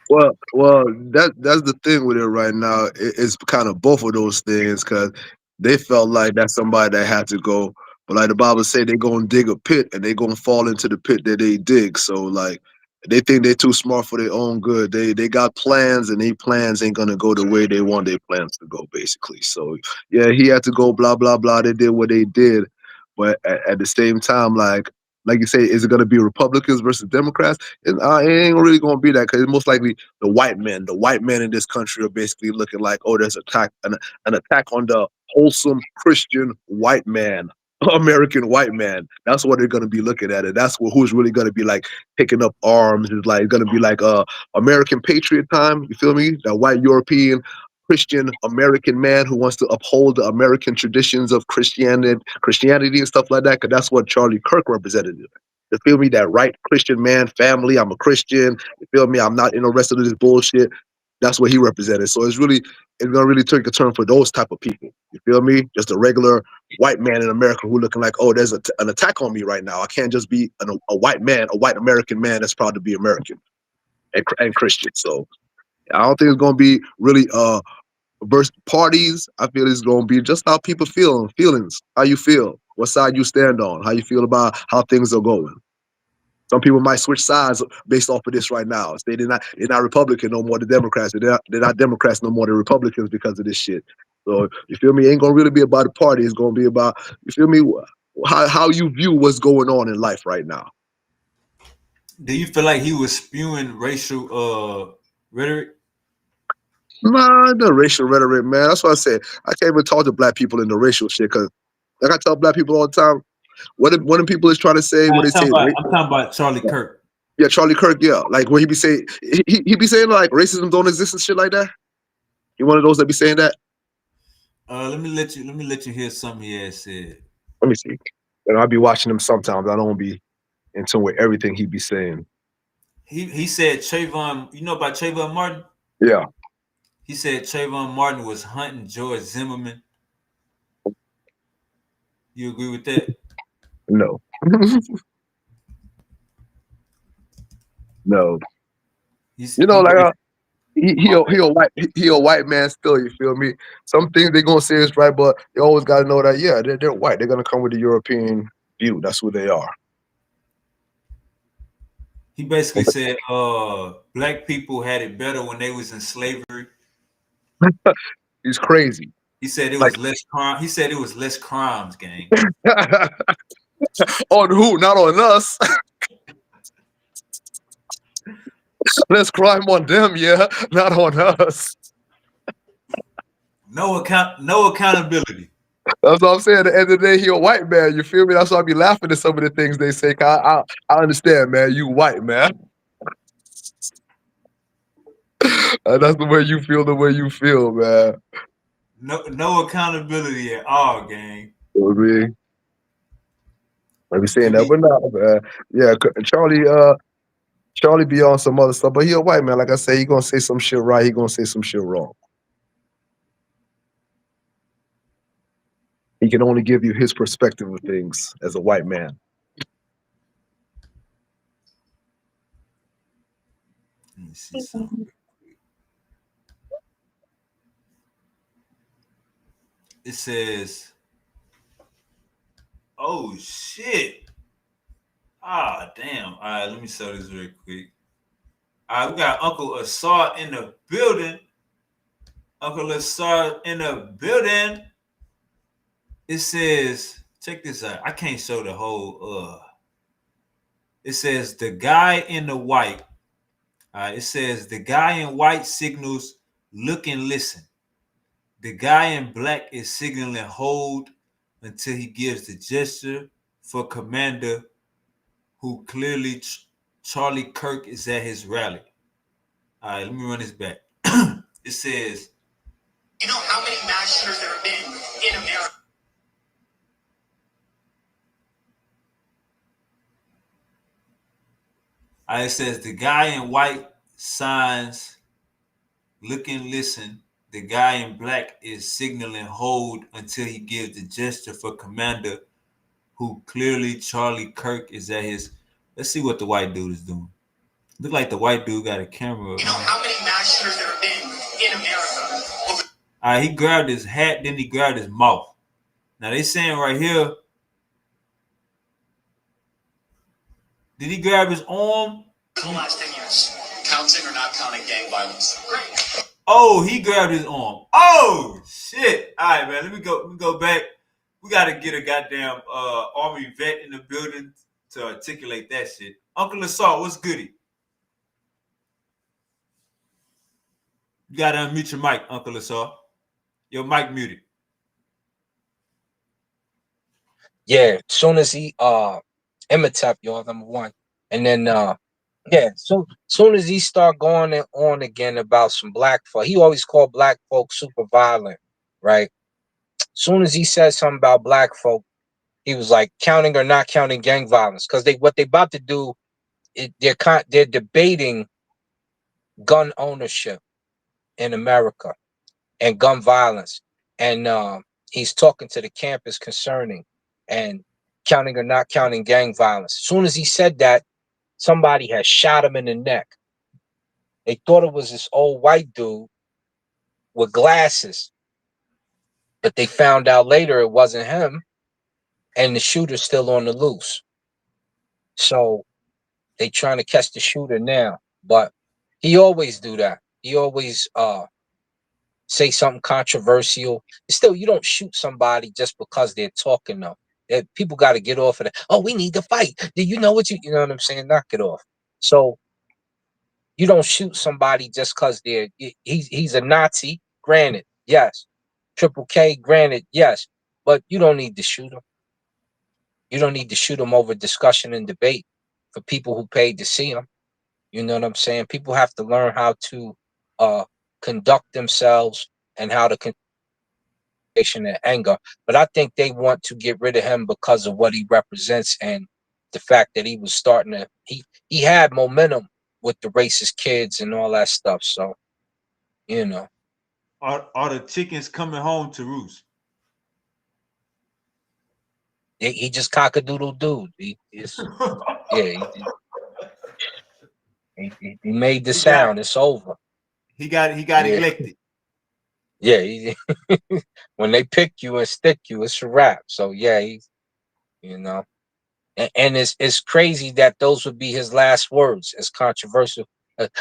Well, that's the thing with it right now. It's kind of both of those things because they felt like that's somebody that had to go. But like the Bible say, they're gonna dig a pit and they're gonna fall into the pit that they dig. So like they think they're too smart for their own good. They got plans and their plans ain't gonna go the way they want their plans to go, basically. So yeah, he had to go, blah blah blah. They did what they did, but at the same time, like you say, is it gonna be Republicans versus Democrats? It ain't really gonna be that because most likely the white men in this country are basically looking like, oh, there's an attack on the wholesome Christian white man, American white man. That's what they're gonna be looking at it. That's who's really gonna be like picking up arms. Is like gonna be like American patriot time. You feel me? That white European Christian American man who wants to uphold the American traditions of Christianity and stuff like that. Because that's what Charlie Kirk represented. You feel me? That right Christian man, family. I'm a Christian. You feel me? I'm not interested in this bullshit. That's what he represented. So it's gonna really take a turn for those type of people. You feel me? Just a regular white man in America who looking like, oh, there's an attack on me right now. I can't just be a white man, a white American man that's proud to be American and Christian. So I don't think it's gonna be really versus parties. I feel it's gonna be just how people feel, feelings, how you feel, what side you stand on, how you feel about how things are going. Some people might switch sides based off of this right now. They're not Republican no more than Democrats. They're not Democrats no more than Republicans because of this shit. So you feel me? It ain't gonna really be about the party. It's gonna be about, you feel me, how you view what's going on in life right now. Do you feel like he was spewing racial rhetoric? Nah, the racial rhetoric, man. That's what I said. I can't even talk to black people in the racial shit because, like I tell black people all the time, what people is trying to say when they say, I'm talking about Charlie Kirk. Yeah, Charlie Kirk, yeah. Like when he be saying he be saying like racism don't exist and shit like that. You one of those that be saying that? Let me let you hear something he has said. Let me see. And I'll be watching him sometimes. I don't be in tune with everything he be saying. He said Trayvon, you know about Trayvon Martin? Yeah. He said Trayvon Martin was hunting George Zimmerman. You agree with that? No. No. You know, like he a white man still. You feel me? Some things they gonna say is right, but you always gotta know that yeah, they're white. They're gonna come with the European view. That's who they are. He basically said black people had it better when they was in slavery. He's crazy. He said it was less crime. He said it was less crimes, gang. On who? Not on us. Let's crime on them, yeah, not on us. No accountability. That's what I'm saying. At the end of the day, he a white man. You feel me? That's why I be laughing at some of the things they say. 'Cause I understand, man. You white, man. That's the way you feel. The way you feel, man. No accountability at all, gang. You know what I mean? I be saying It that, be but no, man. Yeah, Charlie be on some other stuff, but he a white man. Like I say, he gonna say some shit right. He gonna say some shit wrong. He can only give you his perspective of things as a white man. let me see something. It says, oh shit. Ah, damn. All right, let me show this real quick. All right, we got Uncle Assad in the building. Uncle Assad in the building. It says, check this out. I can't show the whole. It says the guy in the white. It says the guy in white signals look and listen. The guy in black is signaling hold until he gives the gesture for commander, who clearly Charlie Kirk is at his rally. All right, let me run this back. It says, you know how many mass shooters there have been in America? it says the guy in white signs, look and listen. The guy in black is signaling hold until he gives the gesture for commander, who clearly Charlie Kirk is at his. Let's see what the white dude is doing. Look like the white dude got a camera. You know how many mass shooters there have been in America? He grabbed his hat, then he grabbed his mouth. Now they saying right here, did he grab his arm? In the last 10 years. Counting or not counting gang violence? Great. Oh, he grabbed his arm. Oh shit! All right, man. Let me go back. We got to get a goddamn army vet in the building to articulate that shit. Uncle Assault, what's goody? You gotta unmute your mic, Uncle Assault. Your mic muted. Yeah, soon as he Imhotep, y'all, number one. And then yeah, so soon as he start going on again about some black folk, he always called black folk super violent, right? Soon as he said something about black folk, he was like counting or not counting gang violence. Because what they about to do, they're debating gun ownership in America and gun violence. And he's talking to the campus concerning and counting or not counting gang violence. As soon as he said that, somebody had shot him in the neck. They thought it was this old white dude with glasses, but they found out later it wasn't him, and the shooter's still on the loose. So they trying to catch the shooter now, but he always do that. He always say something controversial. Still, you don't shoot somebody just because they're talking though. People got to get off of that. Oh, we need to fight. Do you know what you know what I'm saying? Knock it off. So you don't shoot somebody just because he's a Nazi. Granted, yes. Triple K, granted, yes. But you don't need to shoot him. You don't need to shoot him over discussion and debate for people who paid to see him. You know what I'm saying? People have to learn how to conduct themselves and how to and anger. But I think they want to get rid of him because of what he represents and the fact that he was starting to he had momentum with the racist kids and all that stuff. So, you know. Are the chickens coming home to roost? He just cock-a-doodle dude. Yeah, he made the sound. It's over. He got elected. Yeah, when they pick you and stick you, it's a wrap. So yeah, you know, and it's crazy that those would be his last words. It's controversial,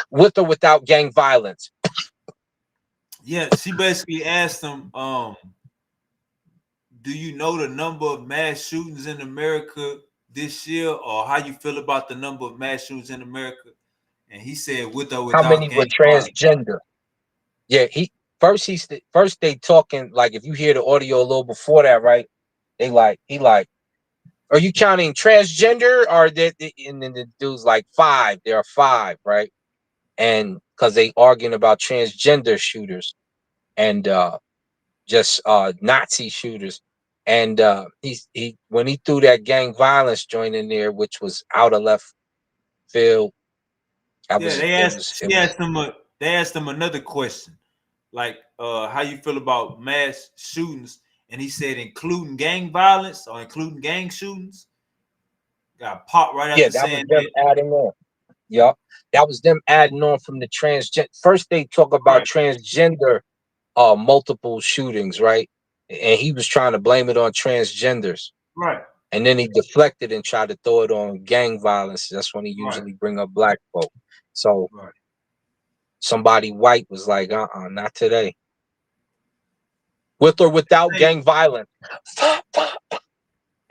with or without gang violence. Yeah, she basically asked him, do you know the number of mass shootings in America this year, or how you feel about the number of mass shootings in America. And he said, with or How without many were gang violence. transgender? Yeah, first they talking, like, if you hear the audio a little before that, right? He like, are you counting transgender, or and then the dude's like 5? There are 5, right? And because they arguing about transgender shooters and just Nazi shooters. And he when he threw that gang violence joint in there, which was out of left field, Yeah, it was they asked him another question, like how you feel about mass shootings, and he said including gang violence or including gang shootings. Got popped right yeah, after that was saying them that. adding on. Yup. That was them adding on from the transgender. First they talk about Right, transgender multiple shootings, right? And he was trying to blame it on transgenders. right, And then he deflected and tried to throw it on gang violence. That's when he right, usually bring up black folk. So right. somebody white was like, not today. With or without They, gang violence.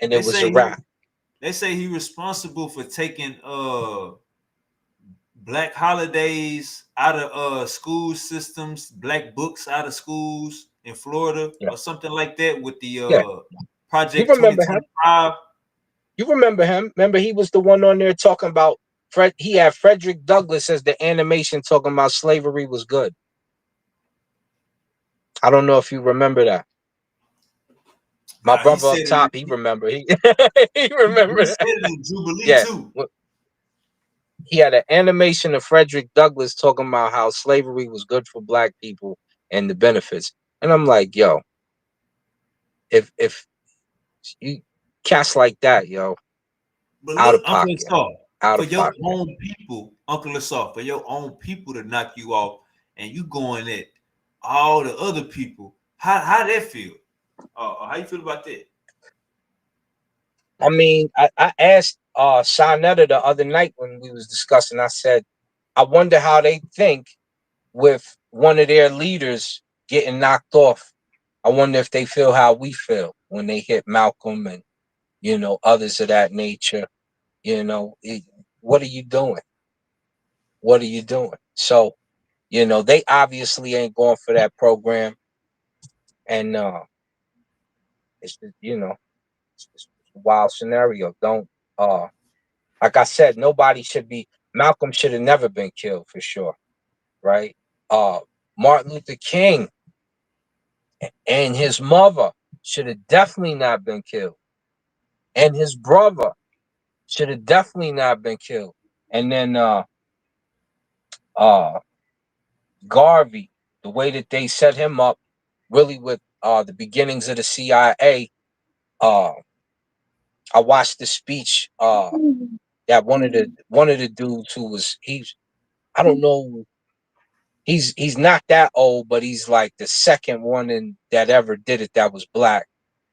And they it was a say wrap. he responsible for taking black holidays out of school systems, black books out of schools in Florida Yeah. or something like that with the Yeah. You Project remember him? 2025. You remember him? Remember he was the one on there talking about he had Frederick Douglass as the animation talking about slavery was good. I don't know if you remember that. My Nah, he brother said up it. top, he remember. He He remember said that. it in Jubilee Yeah. too. He had an animation of Frederick Douglass talking about how slavery was good for black people and the benefits. And I'm like, yo, if you cats like that, yo, But out look, of Uncle pocket. Asar, Out for of your pocket. own people, Uncle Asar, for your own people to knock you off, and you going at all the other people, how that feel? How you feel about that? I mean, I asked Shanetta the other night when we was discussing, I said, I wonder how they think with one of their leaders getting knocked off. I wonder if they feel how we feel when they hit Malcolm and, others of that nature. What are you doing? What are you doing? So, they obviously ain't going for that program. And it's just, it's a wild scenario. Don't like I said, nobody should be. Malcolm should have never been killed for sure, right? Uh, Martin Luther King and his mother should have definitely not been killed, and his brother should have definitely not been killed. And then uh, Garvey, the way that they set him up, really with the beginnings of the CIA. Uh, I watched the speech that one of the dudes who was I don't know. He's not that old, but he's like the second one that ever did it that was black.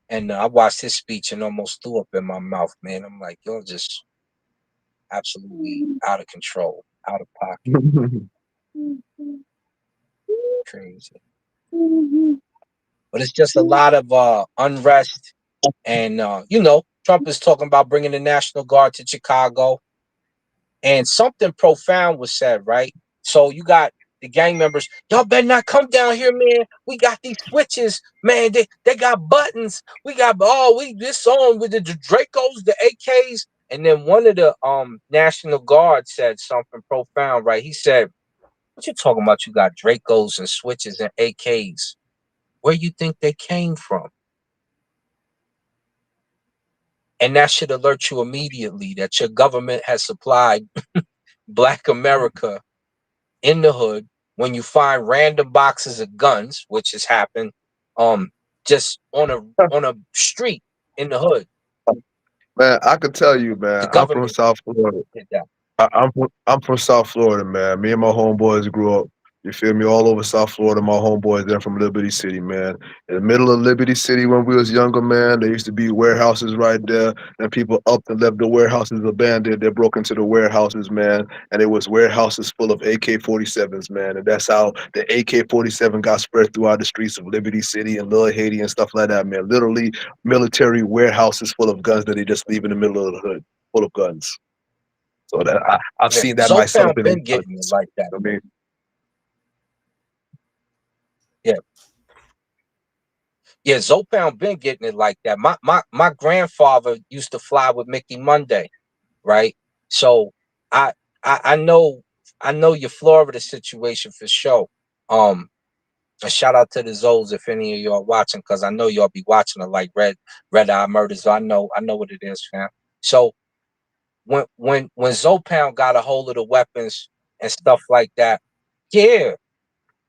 And I watched his speech and almost threw up in my mouth, man. I'm like, you're just absolutely out of control, out of pocket, crazy. But it's just a lot of unrest, and Trump is talking about bringing the National Guard to Chicago, and something profound was said, right? So you got the gang members, y'all better not come down here, man. We got these switches, man. They got buttons. We got we this on with the Dracos, the AKs. And then one of the National Guard said something profound, right? He said, what you talking about? You got Dracos and switches and AKs. Where you think they came from? And that should alert you immediately that your government has supplied Black America in the hood when you find random boxes of guns, which has happened, just on a street in the hood. Man, I could tell you, The man. I'm from government South Florida. did that. I'm from South Florida, man. Me and my homeboys grew up You feel me? All over South Florida, my homeboys, they're from Liberty City, man. In the middle of Liberty City when we was younger, man, there used to be warehouses right there, and people up and left the warehouses abandoned. They broke into the warehouses, man, and it was warehouses full of AK-47s, man. And that's how the AK-47 got spread throughout the streets of Liberty City and Little Haiti and stuff like that, man. Literally military warehouses full of guns that they just leave in the middle of the hood, full of guns. So that I've Yeah, seen that myself Zopan in been getting it like that. I mean, Yeah, yeah, Zopan been getting it like that. My grandfather used to fly with Mickey Monday, right? So I I know your Florida situation for sure. Um, a shout out to the Zoes if any of y'all watching, because I know y'all be watching it like Red Eye Murders. I know what it is, fam. So when Zopan got a hold of the weapons and stuff like that, yeah,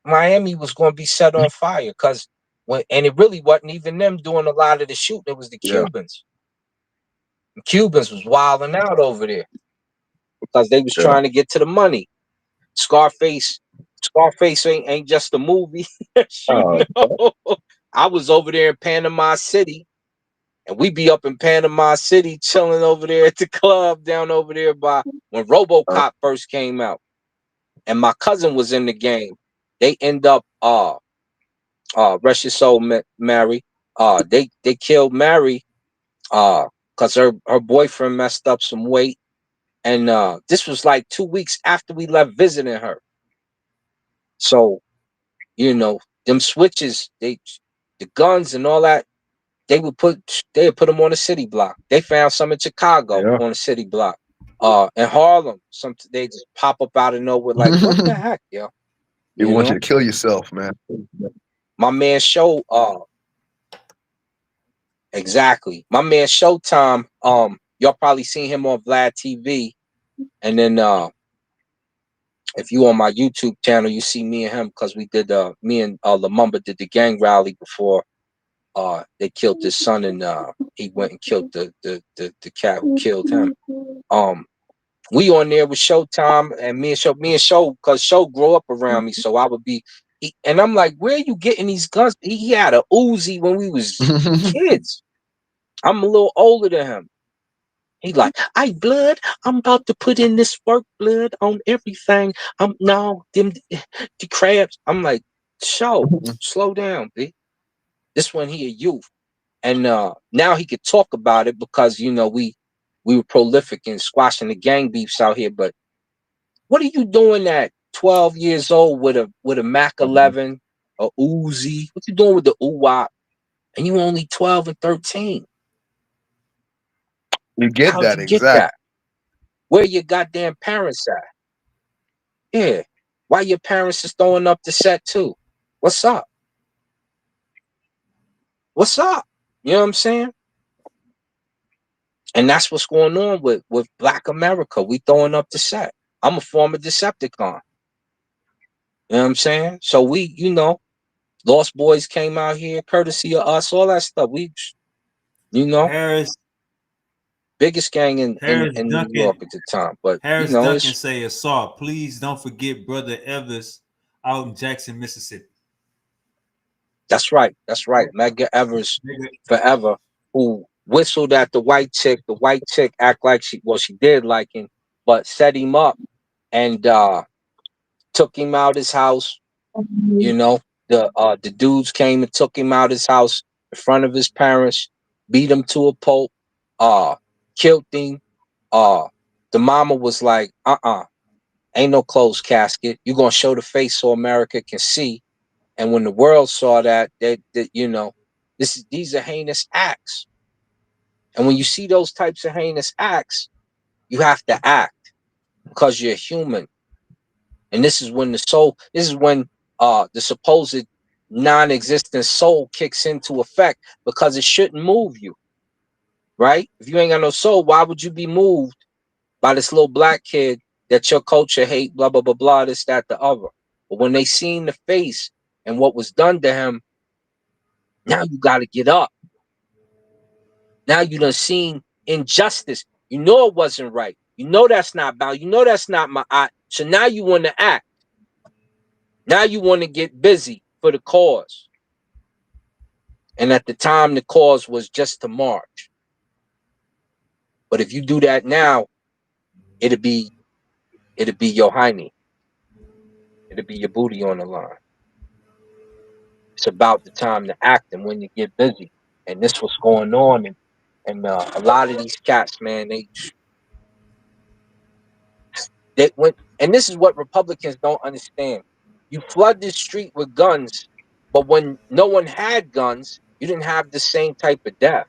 Miami was going to be set on fire because and it really wasn't even them doing a lot of the shooting. It was the yeah, Cubans. The Cubans was wilding out over there because they was yeah. trying to get to the money. Scarface, Scarface ain't just a movie, you Oh, know. I was over there in Panama City, and we be up in Panama City chilling over there at the club down over there by when RoboCop first came out, and my cousin was in the game. They end up rest your soul, Mary. They killed Mary because her boyfriend messed up some weight, and this was like 2 weeks after we left visiting her. So you know them switches, the guns and all that. They would put them on the city block. They found some in Chicago yeah. on the city block. In Harlem, they just pop up out of nowhere like, what the heck, yo? They You want you know, to kill yourself, man. my man Show, exactly. My man Showtime, y'all probably seen him on Vlad TV. And then if you on my YouTube channel, you see me and him because we did me and Lamumba did the gang rally before they killed his son, and he went and killed the cat who killed him. We on there with Showtime, and me and Show, because Show grew up around me, so I would be, and I'm like, where are you getting these guns? He had a Uzi when we was kids. I'm a little older than him. He like, I blood, I'm about to put in this work, blood, on everything. I'm now them the crabs. I'm like, Show, slow down, B. This one he a youth. And now he could talk about it because we were prolific in squashing the gang beefs out here. But what are you doing at 12 years old with a Mac 11, a Uzi? What you doing with the UWAP? And you only 12 and 13? You get How'd that you get exact. that? Where your goddamn parents at? Yeah. Why your parents is throwing up the set too? What's up? What's up? You know what I'm saying? And that's what's going on with Black America. We throwing up the set. I'm a former Decepticon. You know what I'm saying? So we, Lost Boys came out here, courtesy of us, all that stuff. We, Harris biggest gang in New York Duncan at the time. But Harris Duncan it's say assault. Please don't forget brother Evers out in Jackson, Mississippi. that's right. That's right. Medgar Evers Nigga, forever, who whistled at the white chick. The white chick act like she did like him, but set him up and took him out his house. You know, the dudes came and took him out his house in front of his parents, beat him to a pulp, uh, killed him. Uh, the mama was like, ain't no closed casket. You gonna show the face so America can see. And when the world saw that, these are heinous acts. And when you see those types of heinous acts, you have to act because you're human. And this is when the supposed non-existent soul kicks into effect, because it shouldn't move you, right? If you ain't got no soul, why would you be moved by this little black kid that your culture hate, blah, blah, blah, blah, this, that, the other? But when they seen the face and what was done to him, now you got to get up. Now you done seen injustice. You know it wasn't right. You know that's not about. You know that's not my eye. So now you want to act. Now you want to get busy for the cause. And at the time, the cause was just to march. But if you do that now, it'll be your hiney. It'll be your booty on the line. It's about the time to act and when you get busy. And this what's going on. And a lot of these cats, man, they went. And this is what Republicans don't understand. You flood the street with guns, but when no one had guns, you didn't have the same type of death.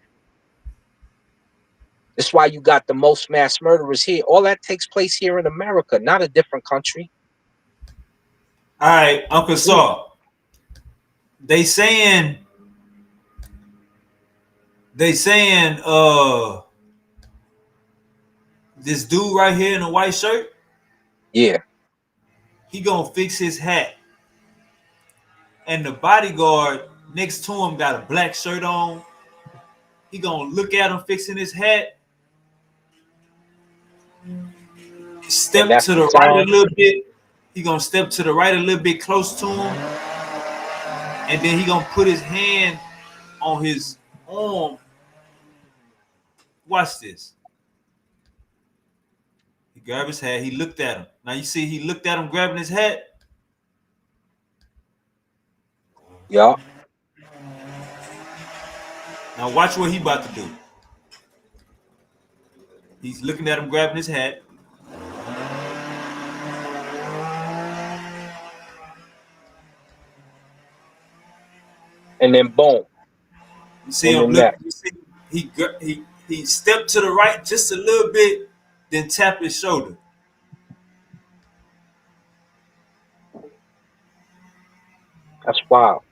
That's why you got the most mass murderers here. All that takes place here in America, not a different country. All right, Uncle Saw. They saying this dude right here in a white shirt, Yeah. he gonna fix his hat. And the bodyguard next to him got a black shirt on. He gonna look at him fixing his hat. And Step that's to the the right a time. little bit. He gonna step to the right a little bit close to him. And then he gonna put his hand on his arm. Watch this. He grabbed his hat. He looked at him. Now you see he looked at him grabbing his hat. Yeah. Now watch what he about to do. He's looking at him grabbing his hat. And then boom. You see In the him look. neck. You see he stepped to the right just a little bit, then tap his shoulder. That's wild.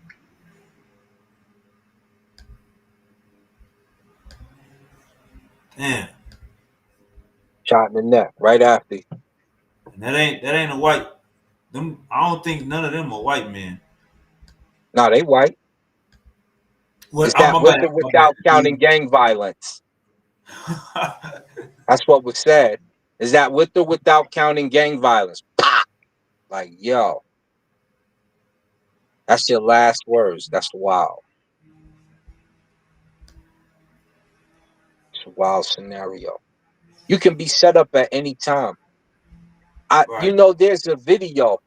Damn. Shot in the neck right after. And that ain't a white. Them, I don't think none of them are white men. No, they white. What? Is Oh, that with or without counting gang violence? That's what was said. Is that with or without counting gang violence? Pop! Like, yo. That's your last words. That's wild. It's a wild scenario. You can be set up at any time. You know, there's a video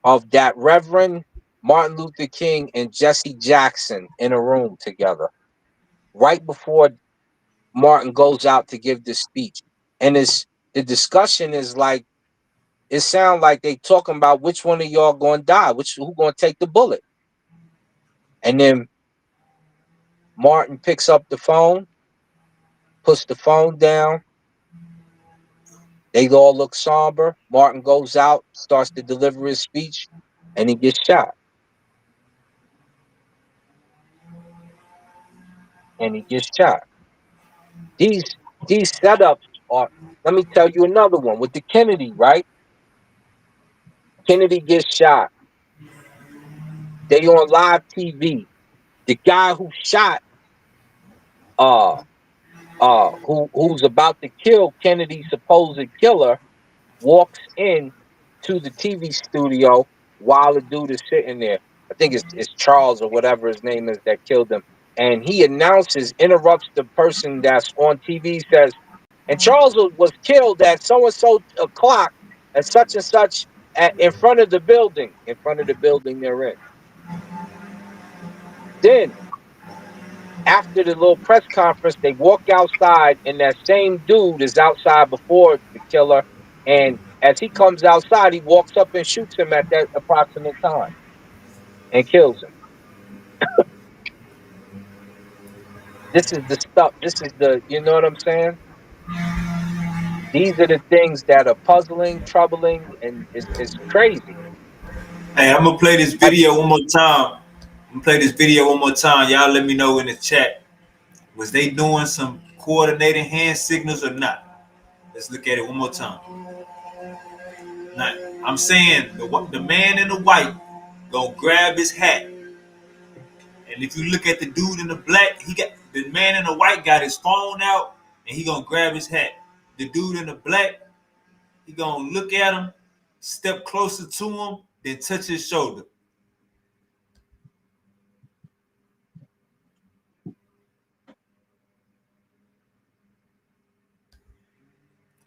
of that Reverend Martin Luther King and Jesse Jackson in a room together right before Martin goes out to give this speech. And the discussion is like, it sounds like they talking about which one of y'all going to die, who going to take the bullet. And then Martin picks up the phone, puts the phone down. They all look somber. Martin goes out, starts to deliver his speech, and he gets shot. These setups are, let me tell you another one with the Kennedy, right? Kennedy gets shot. They on live TV. The guy who shot, who's about to kill Kennedy's supposed killer, walks in to the TV studio while the dude is sitting there. I think it's Charles or whatever his name is that killed him. And he interrupts the person that's on TV, says, and Charles was killed at so-and-so o'clock at such and such in front of the building they're in. Then, after the little press conference, they walk outside, and that same dude is outside before the killer. And as he comes outside, he walks up and shoots him at that approximate time and kills him. This is the stuff. This is you know what I'm saying? These are the things that are puzzling, troubling, and it's crazy. Hey, I'm gonna play this video one more time. Y'all let me know in the chat. Was they doing some coordinated hand signals or not? Let's look at it one more time. Now, I'm saying the man in the white gonna grab his hat, and if you look at the dude in the black, the man in the white got his phone out, and he gonna grab his hat. The dude in the black, he gonna look at him, step closer to him, then touch his shoulder.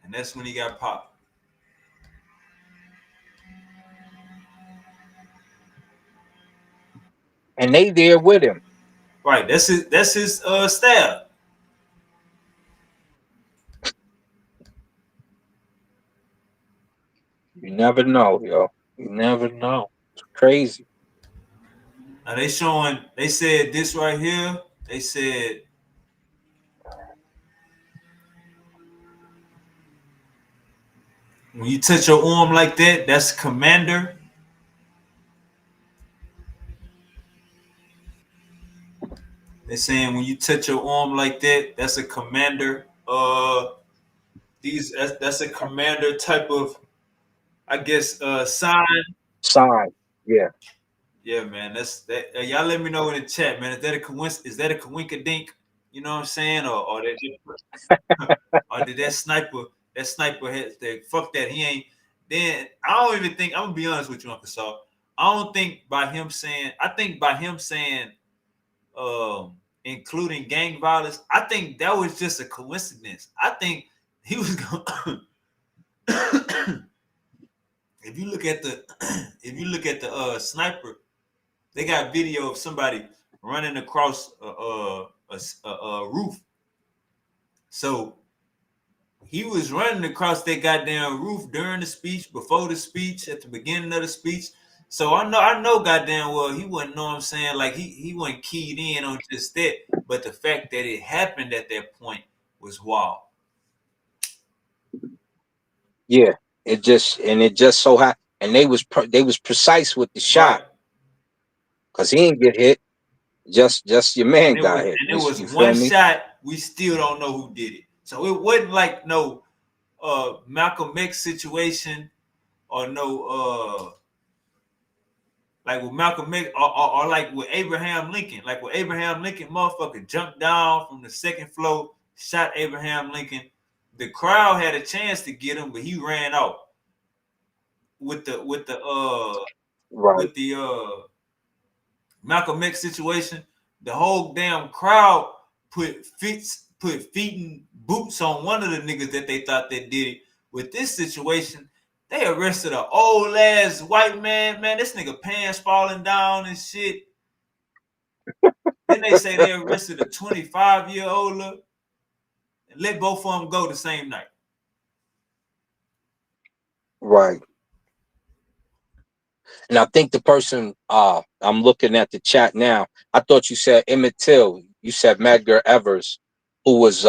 And that's when he got popped. And they there with him. Right, that's his staff. You never know, yo. You never know. It's crazy. Now they said this right here. They said when you touch your arm like that, that's commander. They're saying when you touch your arm like that, that's a commander. That's a commander type of, I guess, sign. Sign. Yeah. Yeah, man. That's that. Y'all let me know in the chat, man. Is that a coincidence? Is that a coinkadink? You know what I'm saying? Or did that sniper had that fuck that he ain't. Then I don't even think I'm gonna be honest with you, Uncle Saul. I don't think by him saying. I think by him saying, including gang violence, I think that was just a coincidence. I think he was going. If you look at the sniper, they got video of somebody running across a roof. So he was running across that goddamn roof during the speech, before the speech, at the beginning of the speech. So I know goddamn well he wasn't, know what I'm saying, like he wasn't keyed in on just that, but the fact that it happened at that point was wild. Yeah. It just so happened. And they was precise with the Right. shot. Cause he didn't get hit. Just your man got hit. It was You one feel me? shot. We still don't know who did it. So it wasn't like no Malcolm X situation or no like with Malcolm X or like with Abraham Lincoln. Like with Abraham Lincoln, motherfucker jumped down from the second floor, shot Abraham Lincoln. The crowd had a chance to get him, but he ran out. With the Right. Malcolm X situation, the whole damn crowd put feet and boots on one of the niggas that they thought that did it. With this situation, they arrested an old ass white man. Man, this nigga pants falling down and shit. Then they say they arrested a 25-year-old and let both of them go the same night. Right. And I think the person I'm looking at the chat now, I thought you said Emmett Till. You said Medgar Evers, who was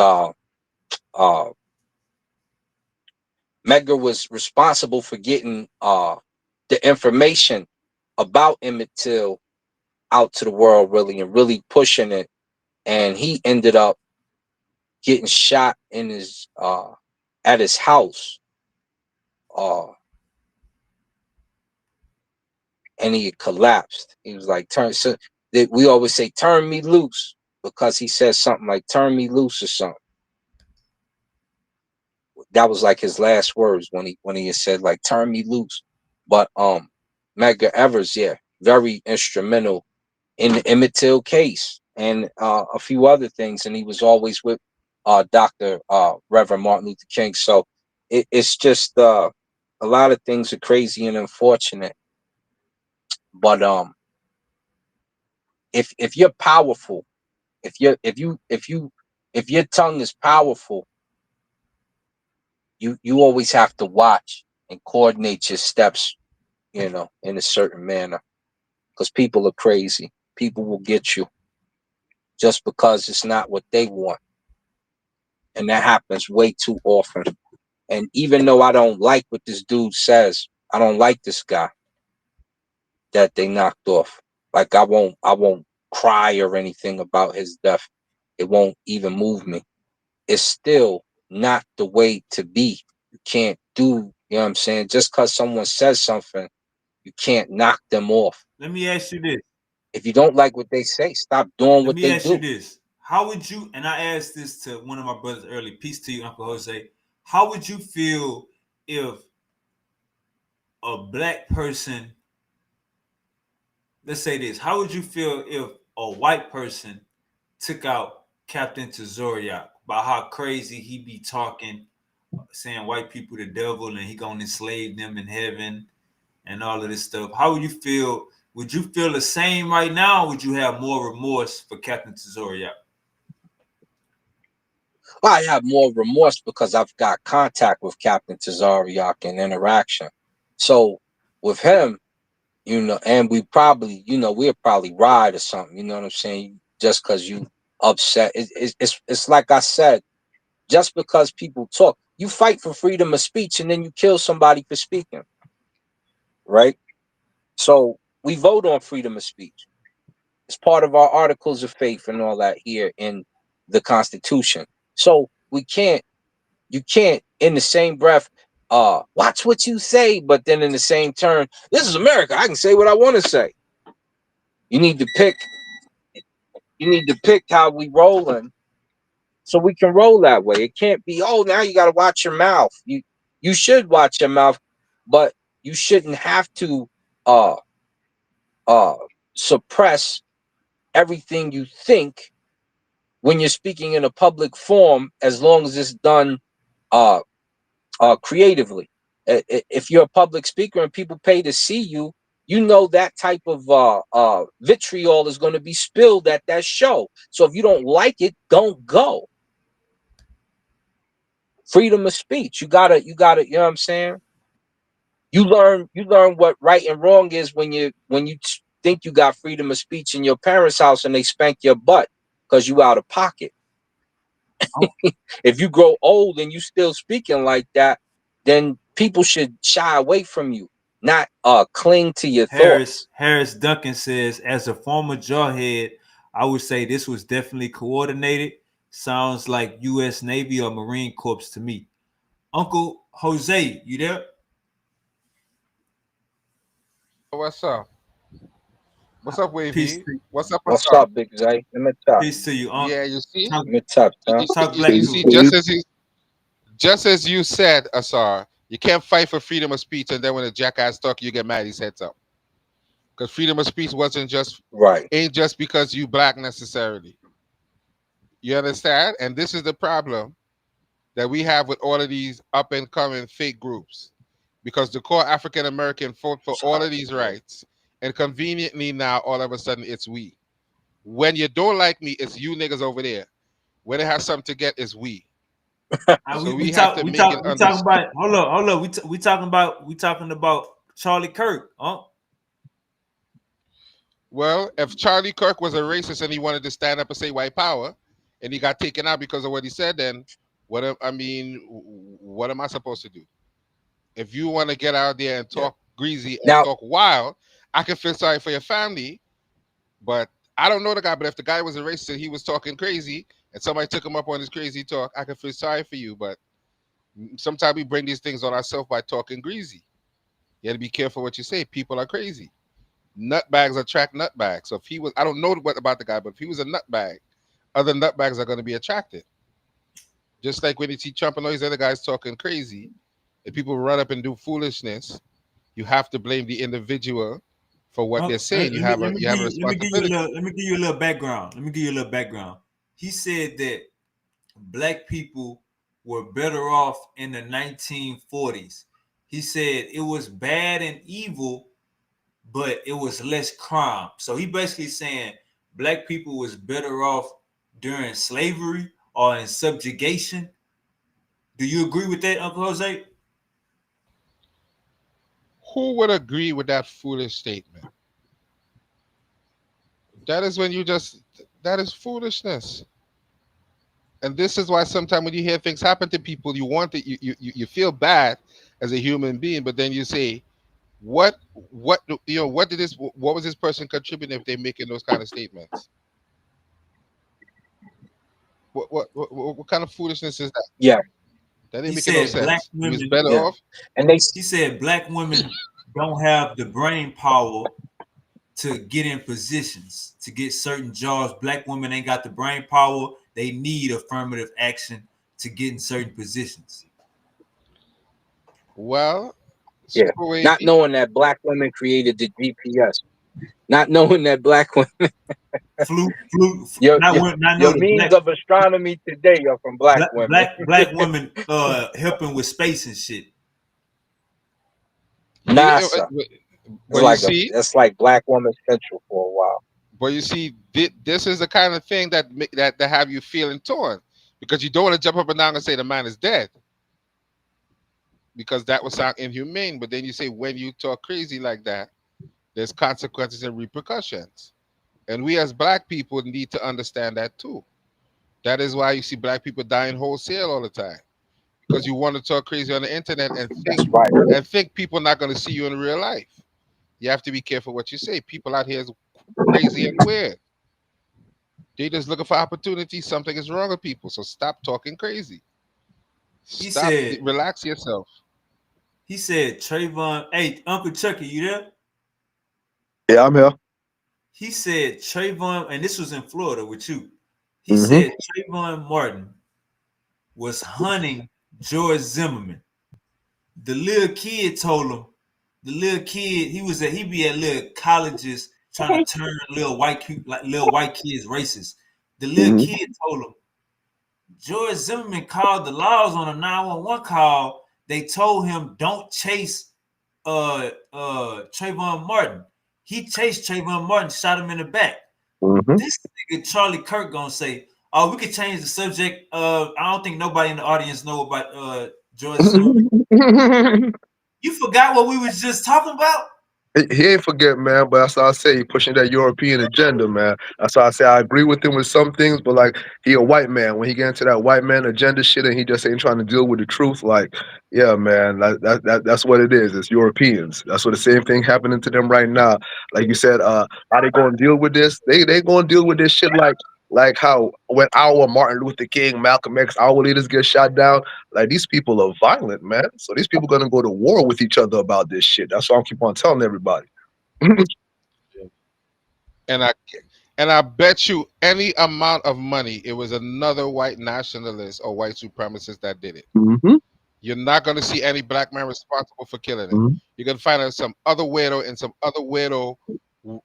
Medgar was responsible for getting the information about Emmett Till out to the world, really, and really pushing it. And he ended up getting shot in his at his house. And he collapsed. He was like, we always say, turn me loose, because he said something like, turn me loose or something. That was like his last words when he said, like, turn me loose. But Medgar Evers, yeah, very instrumental in the Emmett Till case and a few other things. And he was always with Dr. Reverend Martin Luther King. So it's just a lot of things are crazy and unfortunate. But if you're powerful, if your tongue is powerful, you always have to watch and coordinate your steps, in a certain manner, because people are crazy. People will get you just because it's not what they want, and that happens way too often. And even though I don't like what this dude says, I don't like this guy that they knocked off. Like I won't cry or anything about his death. It won't even move me. It's still not the way to be. You can't do, you know what I'm saying? Just because someone says something, you can't knock them off. Let me ask you this. If you don't like what they say, stop doing what they do. How would you, and I asked this to one of my brothers early, peace to you, Uncle Jose. How would you feel if a black person let's say this. How would you feel if a white person took out Captain Tazoriak about how crazy he be talking, saying white people the devil and he gonna enslave them in heaven and all of this stuff? How would you feel? Would you feel the same right now, or would you have more remorse for Captain Tazoriak? Well, I have more remorse because I've got contact with Captain Tazariak and interaction. So with him, and we probably, we'll probably ride or something. You know what I'm saying? Just because you upset, it's like I said. Just because people talk, you fight for freedom of speech, and then you kill somebody for speaking, right? So we vote on freedom of speech. It's part of our articles of faith and all that here in the Constitution. So you can't in the same breath watch what you say, but then in the same turn, this is America, I can say what I want to say. You need to pick how we rolling so we can roll that way. It can't be, oh, now you got to watch your mouth. You should watch your mouth, but you shouldn't have to uh uh suppress everything you think when you're speaking in a public forum, as long as it's done uh creatively. If you're a public speaker and people pay to see you, that type of vitriol is going to be spilled at that show. So if you don't like it, don't go. Freedom of speech. You gotta, you know what I'm saying? You learn what right and wrong is when you think you got freedom of speech in your parents' house and they spank your butt because you out of pocket. If you grow old and you still speaking like that, then people should shy away from you, not cling to your thoughts. Harris Duncan says, as a former jawhead, I would say this was definitely coordinated. Sounds like U.S. Navy or Marine Corps to me. Uncle Jose, you there? What's up? What's up, Peace Wavy? to you. What's up, What's Asar? up, Big Zay? Let me talk. Peace to you, Unc. Yeah, you see, Talk, Let me talk, huh? talk black you to see, him. just as you said, Asar, you can't fight for freedom of speech, and then when a jackass talk, you get mad. His heads up because freedom of speech Right. ain't just because you black necessarily. You understand? And this is the problem that we have with all of these up and coming fake groups, because the core African American fought for all of these rights, and conveniently now all of a sudden it's we. When you don't like me, it's you niggas over there. When it has something to get, it's we. So we have to make it We talking understood. about hold up. We talking about Charlie Kirk, huh? Well, if Charlie Kirk was a racist and he wanted to stand up and say white power, and he got taken out because of what he said, then what am I supposed to do? If you want to get out there and Yeah. talk greasy and Now, talk wild, I can feel sorry for your family, but I don't know the guy. But if the guy was a racist and he was talking crazy and somebody took him up on his crazy talk, I can feel sorry for you. But sometimes we bring these things on ourselves by talking greasy. You got to be careful what you say. People are crazy. Nutbags attract nutbags. So if he was, I don't know what about the guy, but if he was a nutbag, other nutbags are going to be attracted. Just like when you see Trump and all these other guys talking crazy, if people run up and do foolishness, you have to blame the individual for what they're saying. You have a responsibility. Let me give you a little background. Let me give you a little background. He said that black people were better off in the 1940s. He said it was bad and evil, but it was less crime. So he basically saying black people was better off during slavery or in subjugation. Do you agree with that, Uncle Jose? Who would agree with that foolish statement? That is when you just, that is foolishness. And this is why sometimes when you hear things happen to people, you want to, you feel bad as a human being, but then you say, what was this person contributing if they're making those kind of statements? What kind of foolishness is that? yeah, That He ain't making no said black sense. He was women. better yeah. off. And they He said black women don't have the brain power to get in positions, to get certain jobs. Black women ain't got the brain power. They need affirmative action to get in certain positions. Well, yeah, Super not Wavy. knowing that black women created the GPS. not knowing that black women. Flu, Your not your, not your know that means of astronomy today are from black women. black women helping with space and shit. You know, NASA. It's but you like see, that's like Black Woman Central for a while. this is the kind of thing that have you feeling torn, because you don't want to jump up and down and say the man is dead, because that would sound inhumane. But then you say, when you talk crazy like that, there's consequences and repercussions, and we as black people need to understand that too. That is why you see black people dying wholesale all the time, because you want to talk crazy on the internet and That's right. think people not going to see you in real life. You have to be careful what you say. People out here is crazy and weird. They just looking for opportunity. Something is wrong with people. So stop talking crazy. He Stop. said Relax yourself. Trayvon. Hey, Uncle Chucky, you there? Yeah, I'm here. He said Trayvon, and this was in Florida with you. He Mm-hmm. said Trayvon Martin was hunting George Zimmerman. The little kid told him. The little kid, he be at little colleges trying to turn little white kids racist. The little Mm-hmm. kid told him George Zimmerman called the laws on a 911 call. They told him don't chase Trayvon Martin. He chased Trayvon Martin, shot him in the back. Mm-hmm. This nigga Charlie Kirk gonna say, "Oh, we could change the subject." I don't think nobody in the audience know about George Zimmerman. You forgot what we was just talking about? He ain't forget, man. But that's how I say he pushing that European agenda, man. That's how I say I agree with him with some things, but like he a white man. When he get into that white man agenda shit, and he just ain't trying to deal with the truth, like, yeah, man, that's what it is. It's Europeans. That's what the same thing happening to them right now. Like you said, how they gonna deal with this? They gonna deal with this shit like how when our Martin Luther King, Malcolm X, our leaders get shot down. Like these people are violent, man. So these people gonna go to war with each other about this shit. That's why I keep on telling everybody. And I bet you any amount of money it was another white nationalist or white supremacist that did it. Mm-hmm. You're not going to see any black man responsible for killing him. Mm-hmm. You're going to find out some other weirdo and some other weirdo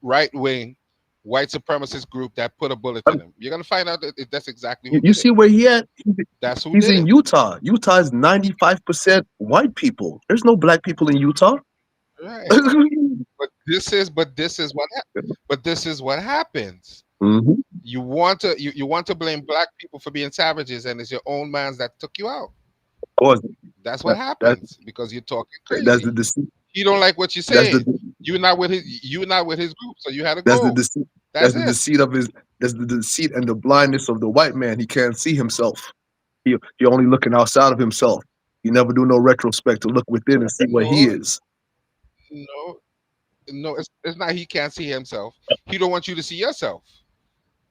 right wing white supremacist group that put a bullet in him. You're going to find out that that's exactly who You did see it. where he at? That's who He's did in it. Utah. Utah is 95% white people. There's no black people in Utah. Right. But this is what happens. Mm-hmm. You want to blame black people for being savages, and it's your own mans that took you out. Of course, That's what that happens because you're talking that's the crazy. deceit. He don't like what you're That's saying. You're not with his group, so you had to that's the go. deceit. That's That's the it. deceit of his. That's the deceit and the blindness of the white man. He can't see himself. He only looking outside of himself. He never do no retrospect to look within and see what he No, is. no, no. It's not he can't see himself. He don't want you to see yourself.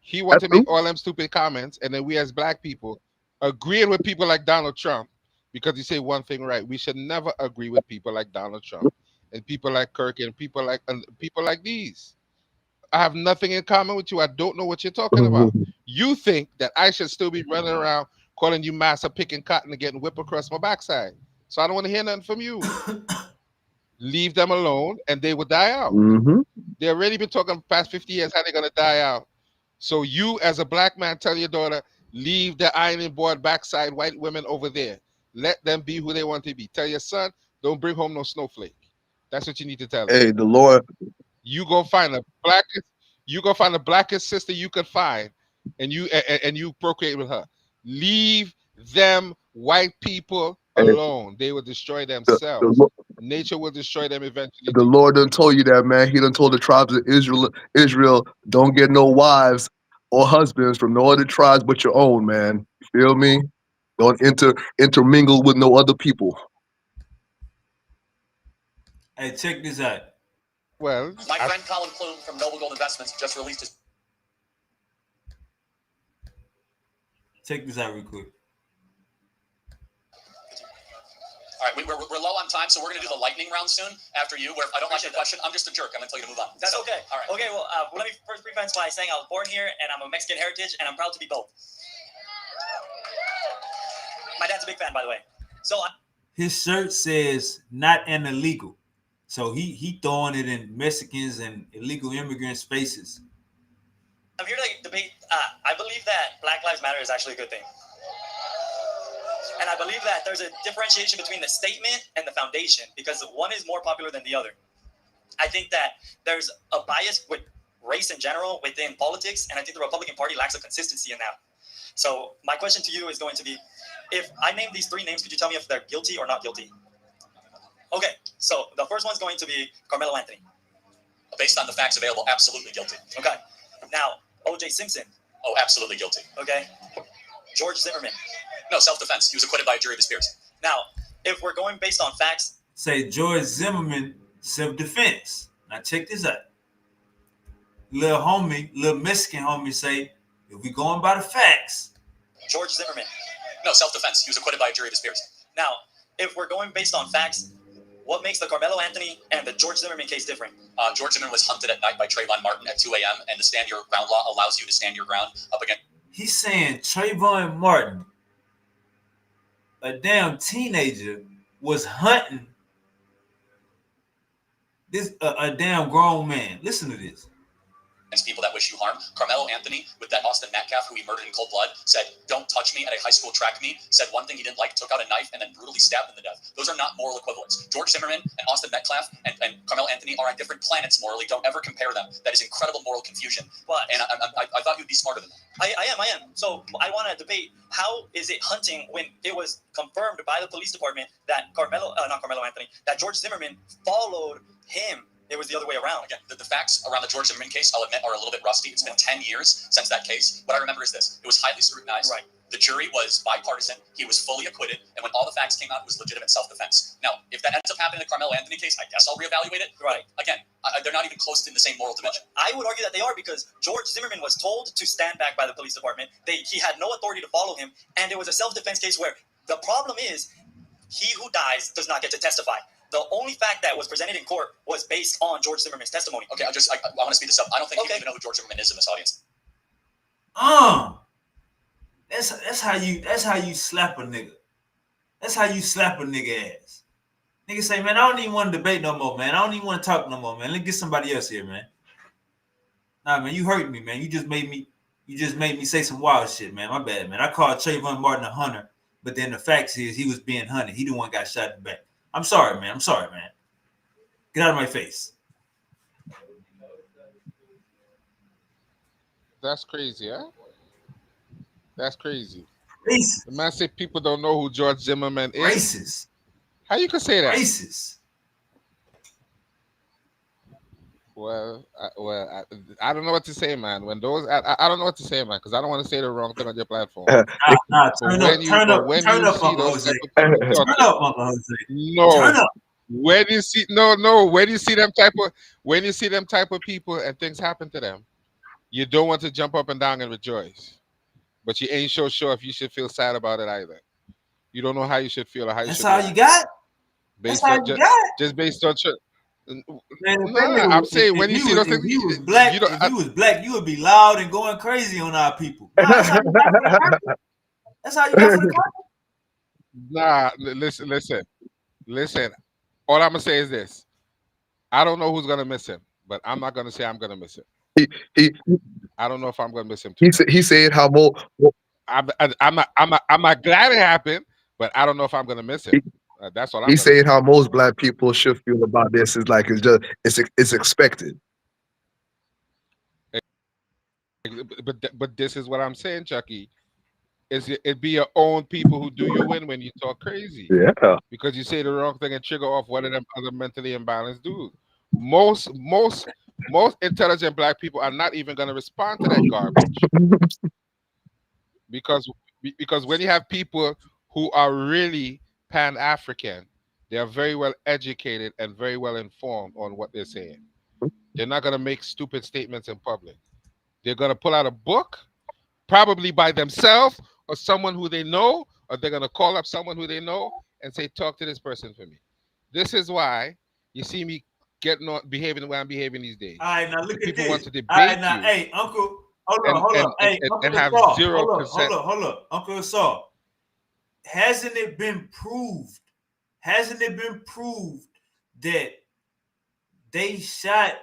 He wants That's to true. make all them stupid comments, and then we as black people agreeing with people like Donald Trump because you say one thing right. We should never agree with people like Donald Trump and people like Kirk and people like these. I have nothing in common with you. I don't know what you're talking about. You think that I should still be running around calling you massa picking cotton and getting whipped across my backside. So I don't want to hear nothing from you. Leave them alone and they will die out. Mm-hmm. They already been talking the past 50 years how they're gonna die out. So you as a black man tell your daughter, leave the ironing board backside white women over there. Let them be who they want to be. Tell your son, don't bring home no snowflake. That's what you need to tell him. Hey, the Lord. You go find the blackest sister you could find, and you procreate with her. Leave them white people Hey, alone. They will destroy the, themselves. the, Nature will destroy them eventually the too. Lord done told you that, man. He done told the tribes of Israel, don't get no wives or husbands from no other tribes but your own, man. You feel me? Don't intermingle with no other people. Hey, check this out. Well, My friend Colin Plume from Noble Gold Investments just released his. Check this out real quick. All right, we're low on time, so we're going to do the lightning round soon after you. Where if I don't like your question, I'm just a jerk. I'm going to tell you to move on. That's okay. All right. Okay, well, let me first preface by saying I was born here, and I'm of Mexican heritage, and I'm proud to be both. My dad's a big fan, by the way. So His shirt says not an illegal. So he throwing it in Mexicans and illegal immigrant spaces. I'm here to debate. I believe that Black Lives Matter is actually a good thing. And I believe that there's a differentiation between the statement and the foundation because one is more popular than the other. I think that there's a bias with race in general within politics, and I think the Republican Party lacks a consistency in that. So my question to you is going to be, if I name these three names, could you tell me if they're guilty or not guilty? Okay, so the first one's going to be Carmelo Anthony. Based on the facts available, absolutely guilty. Okay. Now, O.J. Simpson. Oh, absolutely guilty. Okay. George Zimmerman. No, self-defense. He was acquitted by a jury of his peers. Now, if we're going based on facts, say George Zimmerman, self-defense. Now check this out. Little Mexican homie say, if we going by the facts. George Zimmerman. No, self-defense. He was acquitted by a jury of his peers. Now, if we're going based on facts, what makes the Carmelo Anthony and the George Zimmerman case different? George Zimmerman was hunted at night by Trayvon Martin at 2 a.m. and the stand your ground law allows you to stand your ground up against. He's saying Trayvon Martin, a damn teenager, was hunting this a damn grown man. Listen to this. People that wish you harm. Carmelo Anthony, with that Austin Metcalf, who he murdered in cold blood, said, "Don't touch me" at a high school track meet, said one thing he didn't like, took out a knife, and then brutally stabbed him to death. Those are not moral equivalents. George Zimmerman and Austin Metcalf and Carmelo Anthony are on different planets morally. Don't ever compare them. That is incredible moral confusion. And I thought you'd be smarter than that. I am. So I want to debate, how is it hunting when it was confirmed by the police department that that George Zimmerman followed him? It was the other way around. Again, the facts around the George Zimmerman case, I'll admit, are a little bit rusty. It's been 10 years since that case. What I remember is this. It was highly scrutinized. Right. The jury was bipartisan. He was fully acquitted. And when all the facts came out, it was legitimate self-defense. Now, if that ends up happening in the Carmelo Anthony case, I guess I'll reevaluate it. Right. Again, they're not even close in the same moral dimension. I would argue that they are, because George Zimmerman was told to stand back by the police department. He had no authority to follow him. And it was a self-defense case where the problem is he who dies does not get to testify. The only fact that was presented in court was based on George Zimmerman's testimony. Okay, I want to speed this up. I don't think people even know who George Zimmerman is in this audience. That's how you slap a nigga. That's how you slap a nigga ass. Nigga say, man, I don't even want to debate no more, man. I don't even want to talk no more, man. Let's get somebody else here, man. Nah, man, you hurt me, man. You just made me say some wild shit, man. My bad, man. I called Trayvon Martin a hunter, but then the facts is he was being hunted. He the one got shot in the back. I'm sorry, man. Get out of my face. That's crazy, huh? That's crazy. Racist. The man said people don't know who George Zimmerman is. Racist. How you can say that? Racist. Well, I don't know what to say, man. When those, I don't know what to say, man, because I don't want to say the wrong thing on your platform. Turn up, Uncle Jose. No. When you see when you see them type of people and things happen to them, you don't want to jump up and down and rejoice, but you ain't sure if you should feel sad about it either. You don't know how you should feel or how you should. That's how you got. Just based on. Man, I'm saying when you see those things, if you was black, you would be loud and going crazy on our people. That's how you got for the country. Nah, listen. All I'm gonna say is this: I don't know who's gonna miss him, but I'm not gonna say I'm gonna miss him. I don't know if I'm gonna miss him too. He said how more. I'm not glad it happened, but I don't know if I'm gonna miss him. That's all I'm. He said how most black people should feel about this is like it's expected. But this is what I'm saying, Chucky. It be your own people who do you in when you talk crazy. Yeah. Because you say the wrong thing and trigger off one of them other mentally imbalanced dudes. Most intelligent black people are not even gonna respond to that garbage. because when you have people who are really Pan-African, they are very well educated and very well informed on what they're saying. They're not gonna make stupid statements in public. They're gonna pull out a book, probably by themselves or someone who they know, or they're gonna call up someone who they know and say, "Talk to this person for me." This is why you see me behaving the way I'm behaving these days. All right, now look people at this. Want to debate all right, now, you. Hey, Uncle, hold on. Hey, Uncle and have Assault, 0%. Hold up, Uncle Assault. Hasn't it been proved that they shot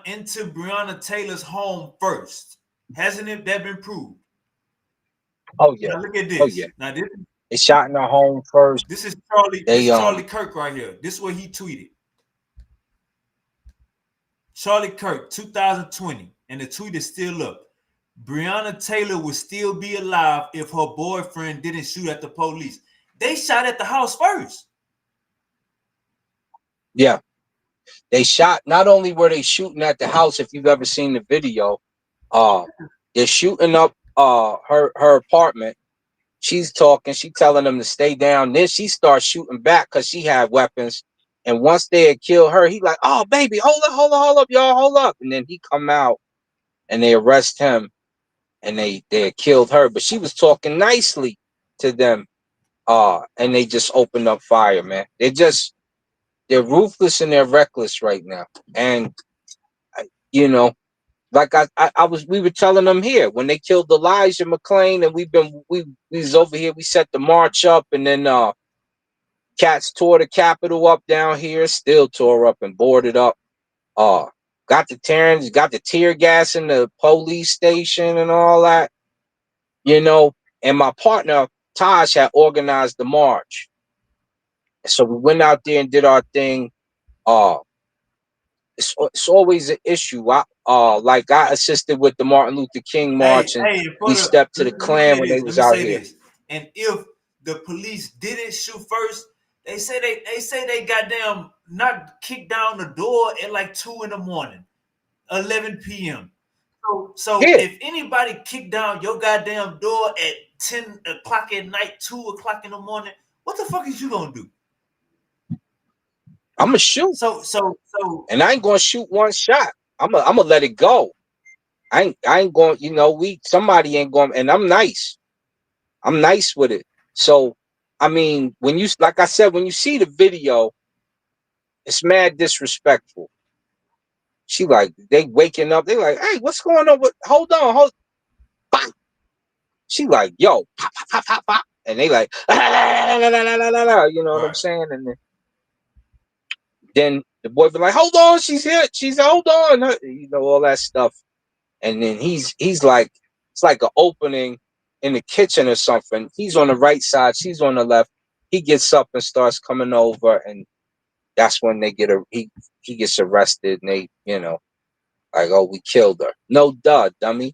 into Breonna Taylor's home first. Hasn't that been proved? Oh yeah. Now look at Oh yeah. this. Now They shot in the home first. this is Charlie. They This is Charlie Kirk right here. This is what he tweeted. Charlie Kirk, 2020, and the tweet is still up. Breonna Taylor would still be alive if her boyfriend didn't shoot at the police. They shot at the house first. Yeah. They shot, not only were they shooting at the house, if you've ever seen the video, they're shooting up her apartment. She's talking, she telling them to stay down. Then she starts shooting back because she had weapons. And once they had killed her, he like, oh baby, hold up, y'all, hold up. And then he come out and they arrest him and they had killed her. But she was talking nicely to them. And they just opened up fire, man. They're ruthless and they're reckless right now. And you know, like we were telling them here when they killed Elijah McClain, and we was over here, we set the march up, and then cats tore the Capitol up down here, still tore up and boarded up. Got the tear gas in the police station and all that, you know. And my partner Taj had organized the march, so we went out there and did our thing. It's always an issue. Like I assisted with the Martin Luther King march, and we stepped to the Klan when they was out here. And if the police didn't shoot first, they say they goddamn not kicked down the door at like 2 in the morning, 11 p.m. So if anybody kicked down your goddamn door at 10 o'clock at night, 2 o'clock in the morning, what the fuck is you gonna do? I'm gonna shoot. So, and I ain't gonna shoot one shot. I'm gonna let it go. I ain't going. You know, somebody ain't going. And I'm nice. I'm nice with it. So, I mean, like I said, when you see the video, it's mad disrespectful. She like, they waking up. They like, hey, what's going on? Hold on. Pop. She like, yo, pop, pop, pop, pop, pop. And they like, you know what I'm saying? And then the boy be like, hold on, she's here. She's hold on, you know, all that stuff. And then he's like, it's like an opening in the kitchen or something. He's on the right side, she's on the left. He gets up and starts coming over, and that's when they he gets arrested, and they, you know, like, oh, we killed her. No, duh, dummy.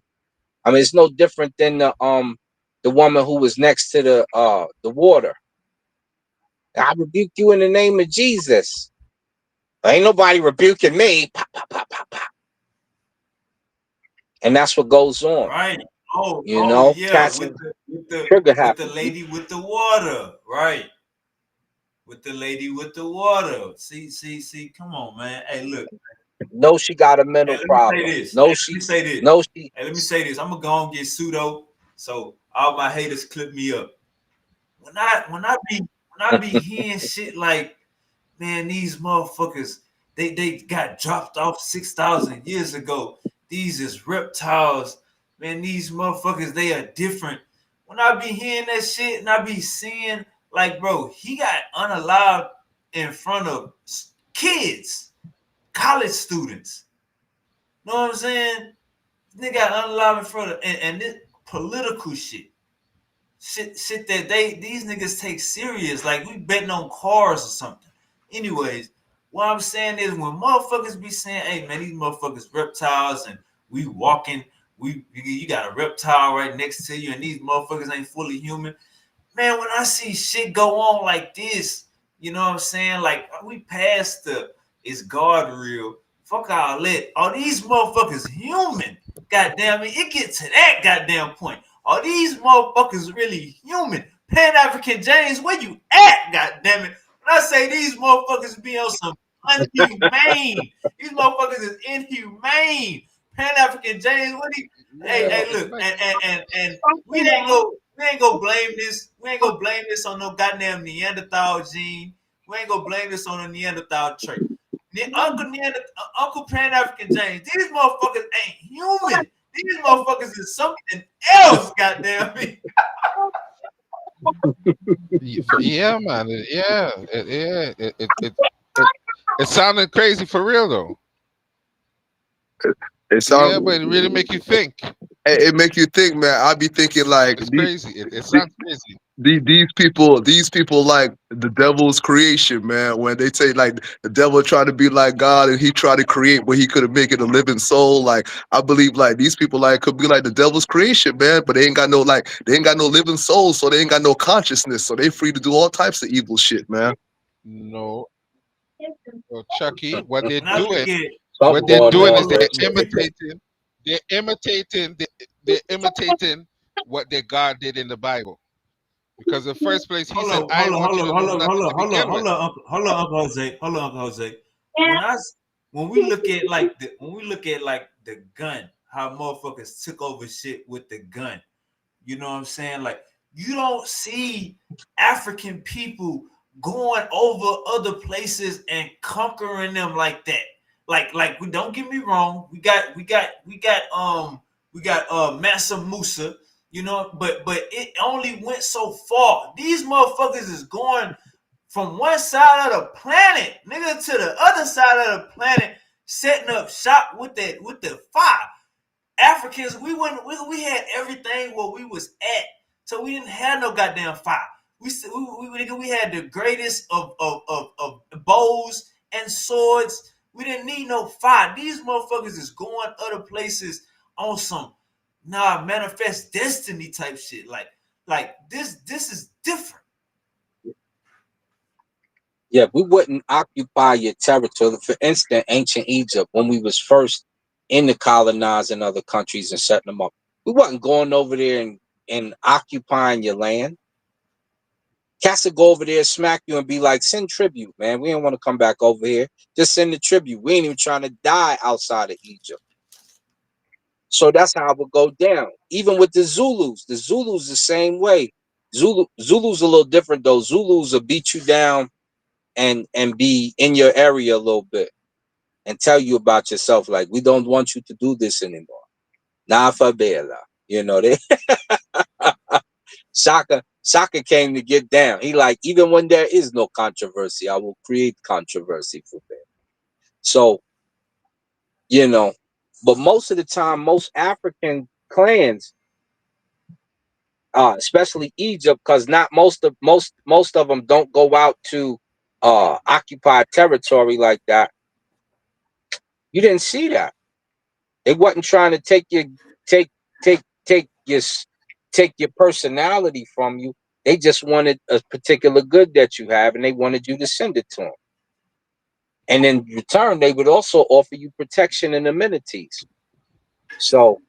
I mean, it's no different than the woman who was next to the water. I rebuke you in the name of Jesus. Ain't nobody rebuking me. Pop, pop, pop, pop, pop. And that's what goes on. Right. You know, yeah, with the lady with the water. Right. With the lady with the water. See, come on, man. Hey, look. No, she got a mental problem. No, let me say this. Hey, let me say this. I'm gonna go and get pseudo, so all my haters clip me up. When I be hearing shit like, man, these motherfuckers, they got dropped off 6,000 years ago. These is reptiles. Man, these motherfuckers, they are different. When I be hearing that shit and I be seeing, like, bro, he got unalived in front of kids, college students. Know what I'm saying? They got unalived in front of, and this political shit. Shit that these niggas take serious, like we betting on cars or something. Anyways, what I'm saying is when motherfuckers be saying, hey man, these motherfuckers reptiles and we walking, you got a reptile right next to you and these motherfuckers ain't fully human. Man, when I see shit go on like this, you know what I'm saying? Like we passed is God real? Fuck all that. Are these motherfuckers human? Goddamn it, it get to that goddamn point. Are these motherfuckers really human? Pan-African James, where you at? Goddamn it! When I say these motherfuckers be on some inhumane, these motherfuckers is inhumane. Pan-African James, what he? Hey, look, and we ain't gonna blame this. We ain't gonna blame this on no goddamn Neanderthal gene. We ain't gonna blame this on a Neanderthal trait. Uncle Pan-African James, these motherfuckers ain't human. These motherfuckers is something else, goddamn me. Yeah, man. Yeah, It sounded crazy for real though. It Yeah, sounds. but it really make you think. It make you think, man. I be thinking like It's crazy. It the- sounds crazy. these people like the devil's creation, man. When they say like the devil tried to be like God and he tried to create where he could have make it a living soul. Like I believe like these people like could be like the devil's creation, man. But they ain't got no living soul, so they ain't got no consciousness, so they free to do all types of evil shit, man. No, Chucky, what they're When I look doing, at what Something they're going doing on is there. they're imitating, they're imitating what their God did in the Bible. Because in the first place, He said, "I ain't want you to know nothing to begin with." hold on, Uncle Jose. Hold on, Uncle Jose. When we look at like the gun, how motherfuckers took over shit with the gun. You know what I'm saying? Like you don't see African people going over other places and conquering them like that. Like we don't get me wrong. We got Mansa Musa, you know, but it only went so far. These motherfuckers is going from one side of the planet, nigga, to the other side of the planet, setting up shop with the fire. Africans, we had everything where we was at, so we didn't have no goddamn fire. We had the greatest of bows and swords. We didn't need no fire. These motherfuckers is going other places on some manifest destiny type shit. Like this is different. Yeah, we wouldn't occupy your territory. For instance, ancient Egypt, when we was first in the colonizing other countries and setting them up, we wasn't going over there and occupying your land. Cats would go over there, smack you, and be like, "Send tribute, man. We don't want to come back over here. Just send the tribute. We ain't even trying to die outside of Egypt." So that's how it would go down. Even with the Zulus the same way. Zulus a little different though. Zulus will beat you down and be in your area a little bit and tell you about yourself. Like, we don't want you to do this anymore. Na favela. You know, they Shaka came to get down. He like, even when there is no controversy, I will create controversy for them. So, you know, but most of the time, most African clans, especially Egypt, because not most of them don't go out to occupy territory like that. You didn't see that. They wasn't trying to take your take your personality from you. They just wanted a particular good that you have, and they wanted you to send it to them. And in return, they would also offer you protection and amenities. So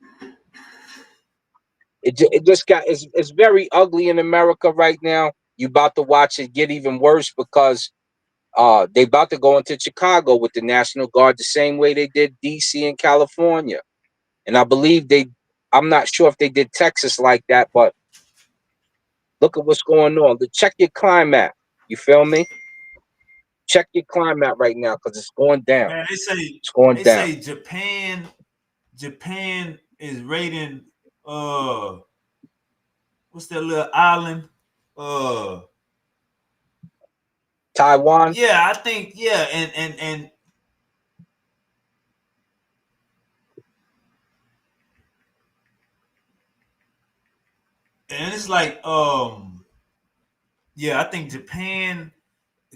it just got it's very ugly in America right now. You about to watch it get even worse because they about to go into Chicago with the National Guard the same way they did DC and California. And I believe I'm not sure if they did Texas like that, but look at what's going on. Check your climate. You feel me? Check your climate right now because it's going down. Man, It's going they down. say Japan is rating what's that little island? Taiwan. Yeah, I think and it's like yeah, I think Japan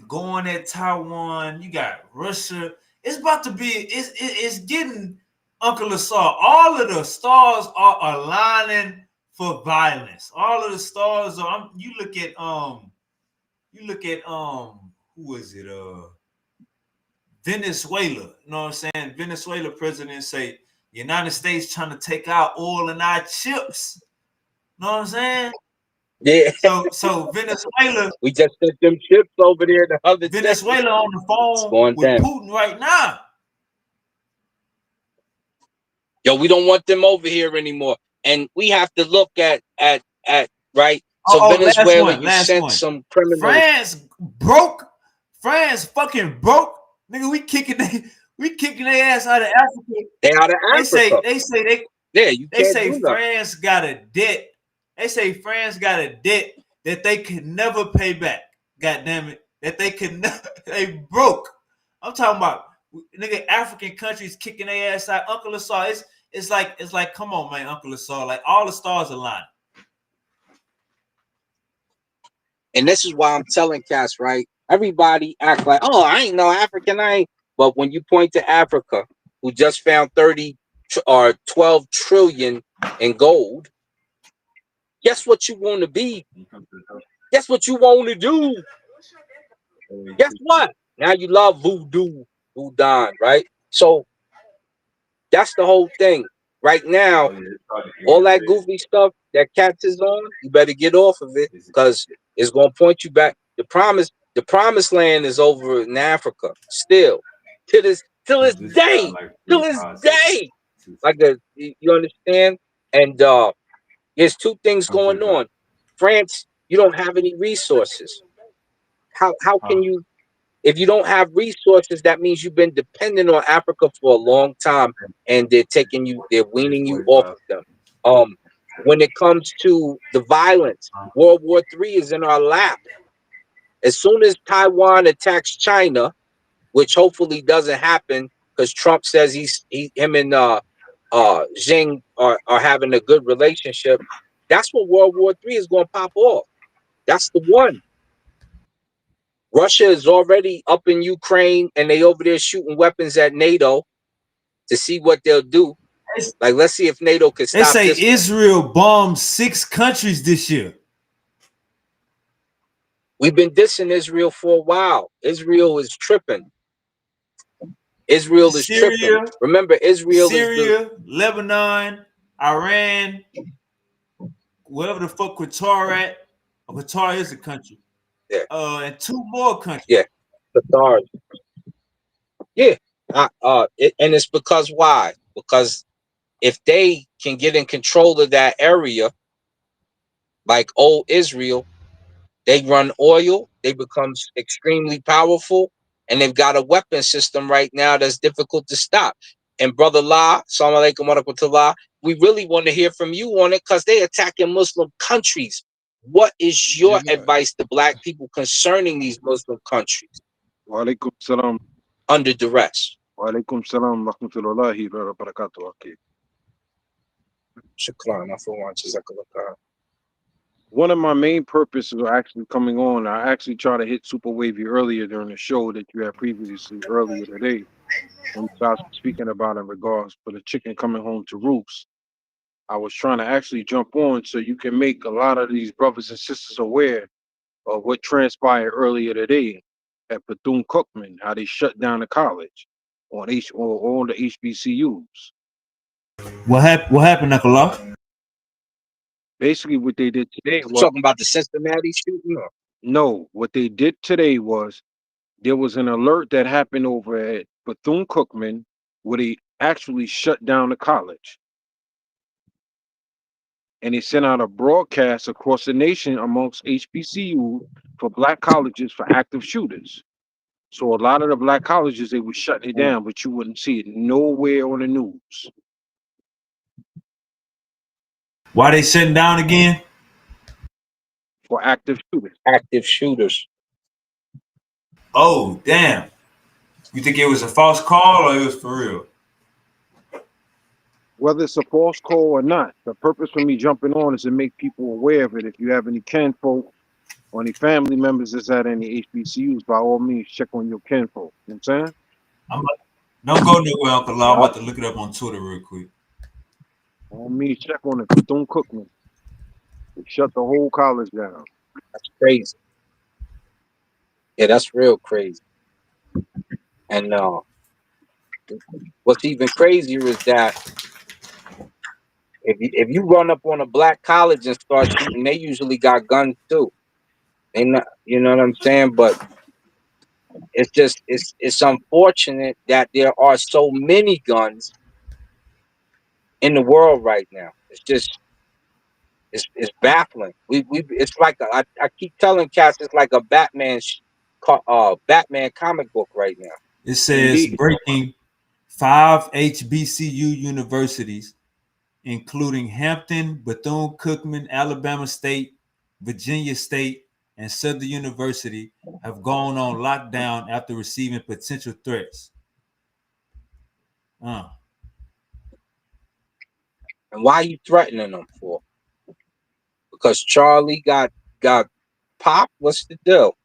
going at Taiwan. You got Russia. It's about to be. It's getting Uncle Asar. All of the stars are aligning for violence. All of the stars are. You look at who is it? Venezuela. You know what I'm saying? Venezuela president say United States trying to take our oil and our chips. You know what I'm saying? Yeah. So Venezuela. We just sent them ships over there the other day. Venezuela on the phone with down. Putin right now. Yo, we don't want them over here anymore. And we have to look at right. So Venezuela, you sent some criminals. France fucking broke. Nigga, we kicking their ass out of Africa. They out of Africa. They say they say France got a debt. They say France got a debt that they could never pay back. God damn it. That they could never, they broke. I'm talking about nigga African countries kicking their ass out. Uncle Asar, it's like, come on, man, Uncle Asar. Like all the stars align. And this is why I'm telling cats, right? Everybody act like, oh, I ain't no African, I ain't. But when you point to Africa, who just found 30 or 12 trillion in gold, guess what you want to be? Guess what you want to do? Guess what? Now you love voodoo, voodoo, right? So that's the whole thing. Right now, all that goofy stuff that cats is on, you better get off of it because it's gonna point you back. The promised land is over in Africa. Still, till this day, till this day. You understand? And there's two things going on. France, you don't have any resources. How can you? If you don't have resources, that means you've been dependent on Africa for a long time, and they're weaning you off of them. When it comes to the violence, World War III is in our lap. As soon as Taiwan attacks China, which hopefully doesn't happen, because Trump says him and Xing are having a good relationship. That's when World War III is going to pop off. That's the one. Russia is already up in Ukraine, and they over there shooting weapons at NATO to see what they'll do. Like, let's see if NATO can stop They say this Israel bombed 6 countries this year. We've been dissing Israel for a while. Israel is tripping. Israel is tripping. Remember, Israel Syria, Lebanon, Iran, wherever the fuck Qatar at. Qatar is a country. Yeah. And 2 more countries. Yeah. Qatar. Yeah. And it's because why? Because if they can get in control of that area, like old Israel, they run oil, they become extremely powerful, and they've got a weapon system right now that's difficult to stop. And Brother La, Assalamu alaikum wa rahmatullah, we really want to hear from you on it because they attacking Muslim countries. What is your advice to black people concerning these Muslim countries? Wa alaikum salam. Under duress. Wa alaikum salam wa rahmatullahi wa barakatuh. Shukran. One of my main purposes of actually coming on, I actually tried to hit Super Wavy earlier during the show that you had previously earlier today when you started speaking about in regards for the chicken coming home to roost. I was trying to actually jump on so you can make a lot of these brothers and sisters aware of what transpired earlier today at Bethune-Cookman, how they shut down the college on all the HBCUs. What happened, Nicola? Basically, what they did today was talking about the Cincinnati shooting. Or? No, what they did today was there was an alert that happened over at Bethune-Cookman where they actually shut down the college. And they sent out a broadcast across the nation amongst HBCU for black colleges for active shooters. So a lot of the black colleges, they were shutting it down, but you wouldn't see it nowhere on the news. Why they shutting down again? For active shooters. Active shooters. Oh, damn. You think it was a false call or it was for real? Whether it's a false call or not, the purpose for me jumping on is to make people aware of it. If you have any kinfolk or any family members that's at any HBCUs, by all means, check on your kinfolk. You know what I'm saying? Don't go nowhere, Uncle Law. I'm about to look it up on Twitter real quick. On me, check on it. Bethune-Cookman. They shut the whole college down. That's crazy. Yeah, that's real crazy. And what's even crazier is that if you run up on a black college and start shooting, they usually got guns too. They not, you know what I'm saying? But it's just it's unfortunate that there are so many guns in the world right now. It's just it's baffling. It's like I keep telling cats it's like a Batman comic book right now. It says breaking 5 HBCU universities, including Hampton, Bethune-Cookman, Alabama State, Virginia State, and Southern University have gone on lockdown after receiving potential threats. And why are you threatening them for? Because Charlie got popped? What's the deal?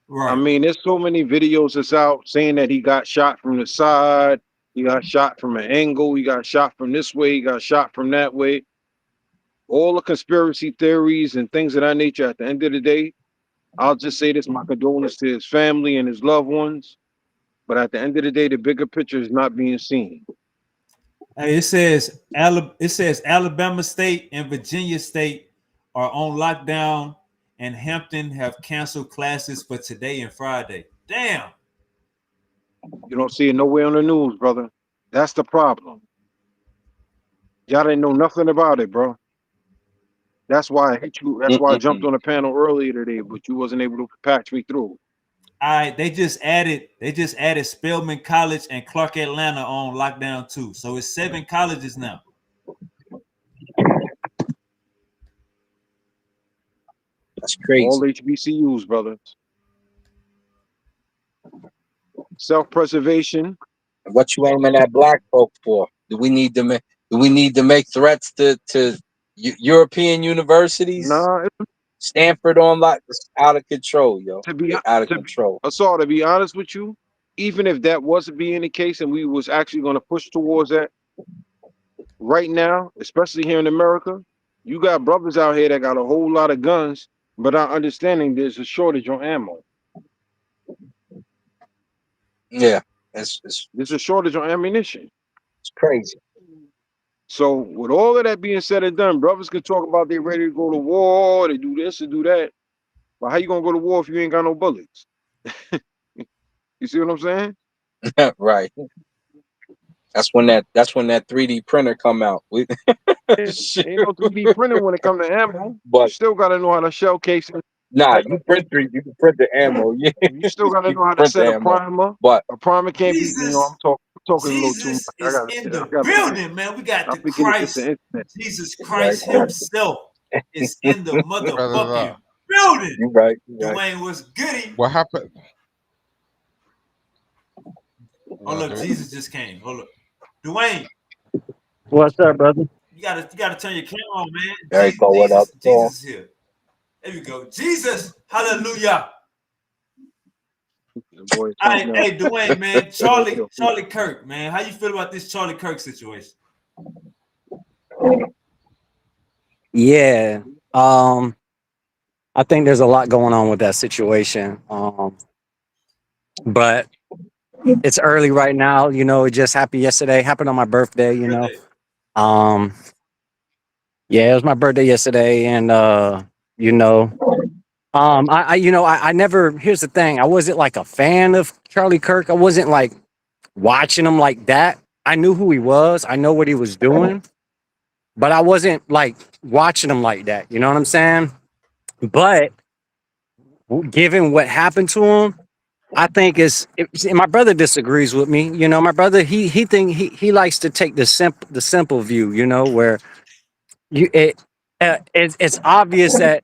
Right. I mean, there's so many videos that's out saying that he got shot from the side, he got shot from an angle, he got shot from this way, he got shot from that way. All the conspiracy theories and things of that nature. At the end of the day, I'll just say this: my condolences to his family and his loved ones. But at the end of the day, the bigger picture is not being seen. Hey, it says Alabama State and Virginia State are on lockdown, and Hampton have canceled classes for today and Friday. Damn. You don't see it nowhere on the news, brother. That's the problem. Y'all didn't know nothing about it, bro. That's why I hit you. That's why I jumped on the panel earlier today, but you wasn't able to patch me through. They just added Spelman College and Clark Atlanta on lockdown too. So it's 7 colleges now. That's crazy. All HBCUs, brothers. Self-preservation. What you aiming at black folk for? Do we need to make threats to European universities? Nah, Stanford on lock, out of control, yo. Out of control. Assault, to be honest with you, even if that wasn't being the case and we was actually going to push towards that, right now, especially here in America, you got brothers out here that got a whole lot of guns, but not understanding there's a shortage on ammo. Yeah, there's a shortage on ammunition. It's crazy. So with all of that being said and done, brothers can talk about they ready to go to war, they do this and do that. But how you gonna go to war if you ain't got no bullets? You see what I'm saying? Right. That's when that 3D printer come out. Ain't no 3D printer when it comes to ammo. But you still gotta know how to shell case it. Nah, you can print the ammo. Yeah. You still gotta know how to set a primer. But a primer can't be, I'm talking Jesus a little too much. is in the building, man. We got the Christ. Jesus Christ himself is in the motherfucking building. You right. Dwayne was goody. What happened? Oh look, Jesus just came. Hold up, Dwayne. What's up, brother? You gotta turn your camera on, man. There you go. What up? Jesus is here. There you go. Jesus, hallelujah. Hey, Dwayne, man. Charlie Kirk, man. How you feel about this Charlie Kirk situation? Yeah. I think there's a lot going on with that situation. But it's early right now, you know, it just happened yesterday, happened on my birthday, you know. Yeah, it was my birthday yesterday, and you know, I never, here's the thing, I wasn't like a fan of Charlie Kirk. I wasn't like watching him like that. I knew who he was, I know what he was doing, but I wasn't like watching him like that, you know what I'm saying? But given what happened to him, I think my brother disagrees with me. You know, my brother, he likes to take the simple view, you know, where it's obvious that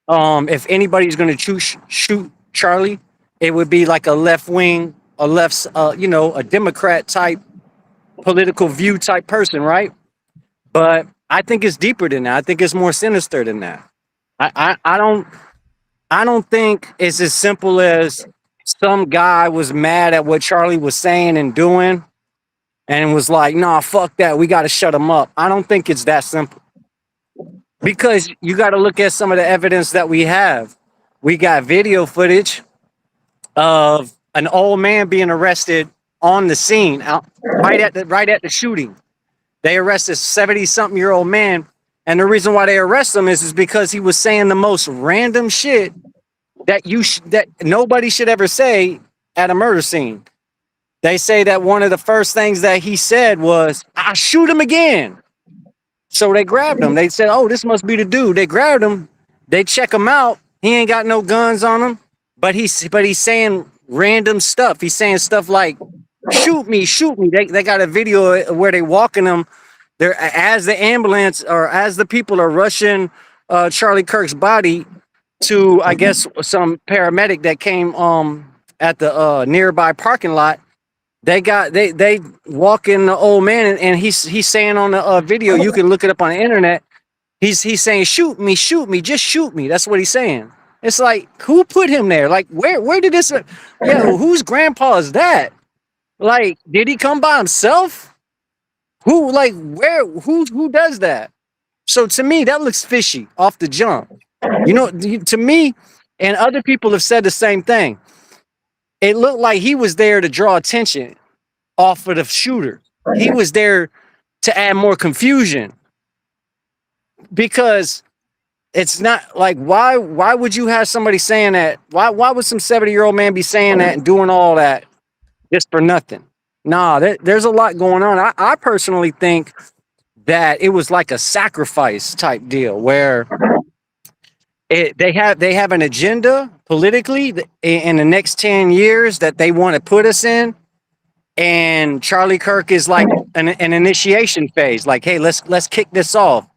if anybody's going to shoot Charlie, it would be like a a Democrat type political view type person, right? But I think it's deeper than that. I think it's more sinister than that. I don't think it's as simple as some guy was mad at what Charlie was saying and doing and was like, nah, fuck that. We got to shut him up. I don't think it's that simple. Because you got to look at some of the evidence that we have. We got video footage of an old man being arrested on the scene, right at the shooting. They arrested a 70-something-year-old man, and the reason why they arrest him is because he was saying the most random shit that that nobody should ever say at a murder scene. They say that one of the first things that he said was, "I shoot him again." So they grabbed him. They said, "Oh, this must be the dude." They grabbed him. They check him out. He ain't got no guns on him, but he's saying random stuff. He's saying stuff like, "Shoot me, shoot me." They got a video where they walking him there as the ambulance or as the people are rushing Charlie Kirk's body. to, I guess, some paramedic that came at the nearby parking lot. They walk in the old man, and he's saying on the video, you can look it up on the internet. He's saying, shoot me, just shoot me. That's what he's saying. It's like, who put him there? Like, where did this? Yeah, whose grandpa is that? Like, did he come by himself? Who, like, where? Who does that? So to me, that looks fishy off the jump. You know, to me, and other people have said the same thing. It looked like he was there to draw attention off of the shooter. He was there to add more confusion, because it's not like, why would you have somebody saying that? Why would some 70-year-old man be saying that and doing all that just for nothing? Nah, there's a lot going on. I personally think that it was like a sacrifice type deal where they have an agenda politically in the next 10 years that they want to put us in. And Charlie Kirk is like an initiation phase. Like, hey, let's kick this off.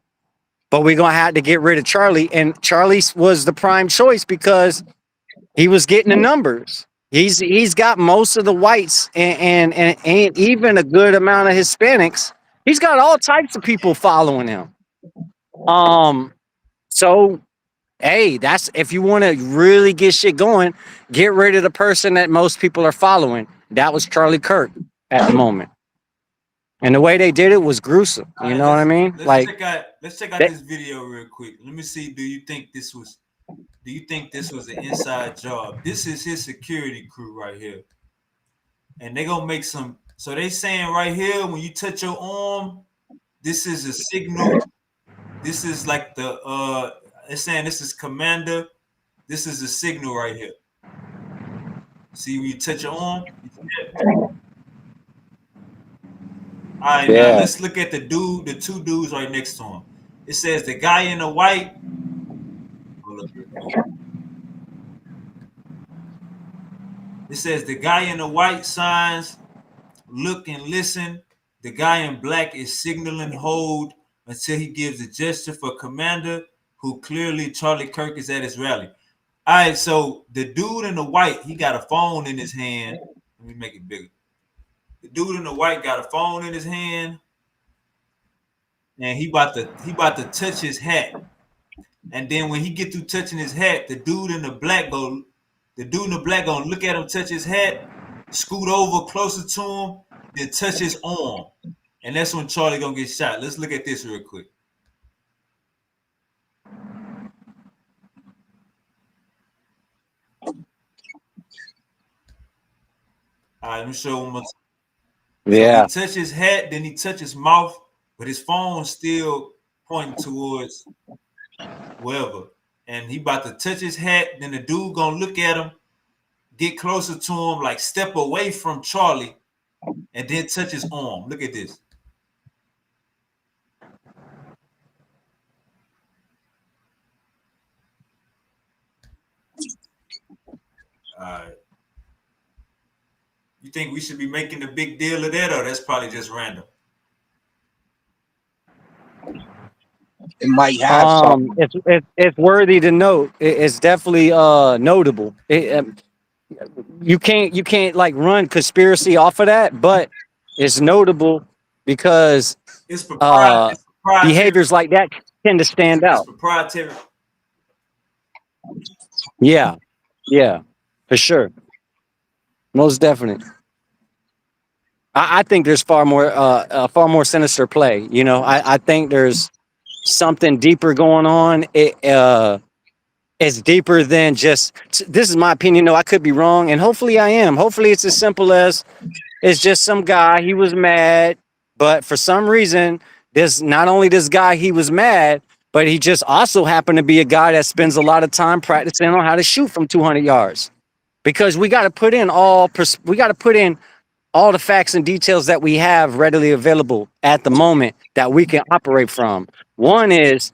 But we're going to have to get rid of Charlie. And Charlie was the prime choice because he was getting the numbers. He's got most of the whites and even a good amount of Hispanics. He's got all types of people following him. So, hey, that's, if you want to really get shit going, get rid of the person that most people are following. That was Charlie Kirk at the moment. And the way they did it was gruesome. You know what I mean? Let's check out this video real quick. Let me see. Do you think this was an inside job? This is his security crew right here. And they gonna make some. So they saying right here, when you touch your arm, this is a signal. This is like the it's saying this is commander. This is a signal right here. See, when you touch your arm. All right, now let's look at the two dudes right next to him. It says the guy in the white. It says the guy in the white signs, look and listen. The guy in black is signaling hold until he gives a gesture for commander, who clearly Charlie Kirk is at his rally. All right, so the dude in the white, he got a phone in his hand. Let me make it bigger. The dude in the white got a phone in his hand, and he about to touch his hat. And then when he get through touching his hat, the dude in the black gonna look at him touch his hat, scoot over closer to him, then touch his arm. And that's when Charlie gonna get shot. Let's look at this real quick. All right, let me show him. Yeah. So he touched his hat, then he touched his mouth, but his phone's still pointing towards wherever. And he about to touch his hat, then the dude gonna look at him, get closer to him, like step away from Charlie, and then touch his arm. Look at this. All right. You think we should be making a big deal of that, or that's probably just random? It might have something. It's worthy to note. It's definitely notable. You can't like run conspiracy off of that, but it's notable because it's proprietary. Behaviors like that tend to stand out. It's proprietary. Yeah, for sure. Most definite. I think there's far more sinister play. You know, I think there's something deeper going on. It's deeper than just, this is my opinion. No, I could be wrong, and hopefully I am. Hopefully it's as simple as it's just some guy, he was mad, but for some reason, not only this guy, he was mad, but he just also happened to be a guy that spends a lot of time practicing on how to shoot from 200 yards. Because we got to put in all the facts and details that we have readily available at the moment that we can operate from. One is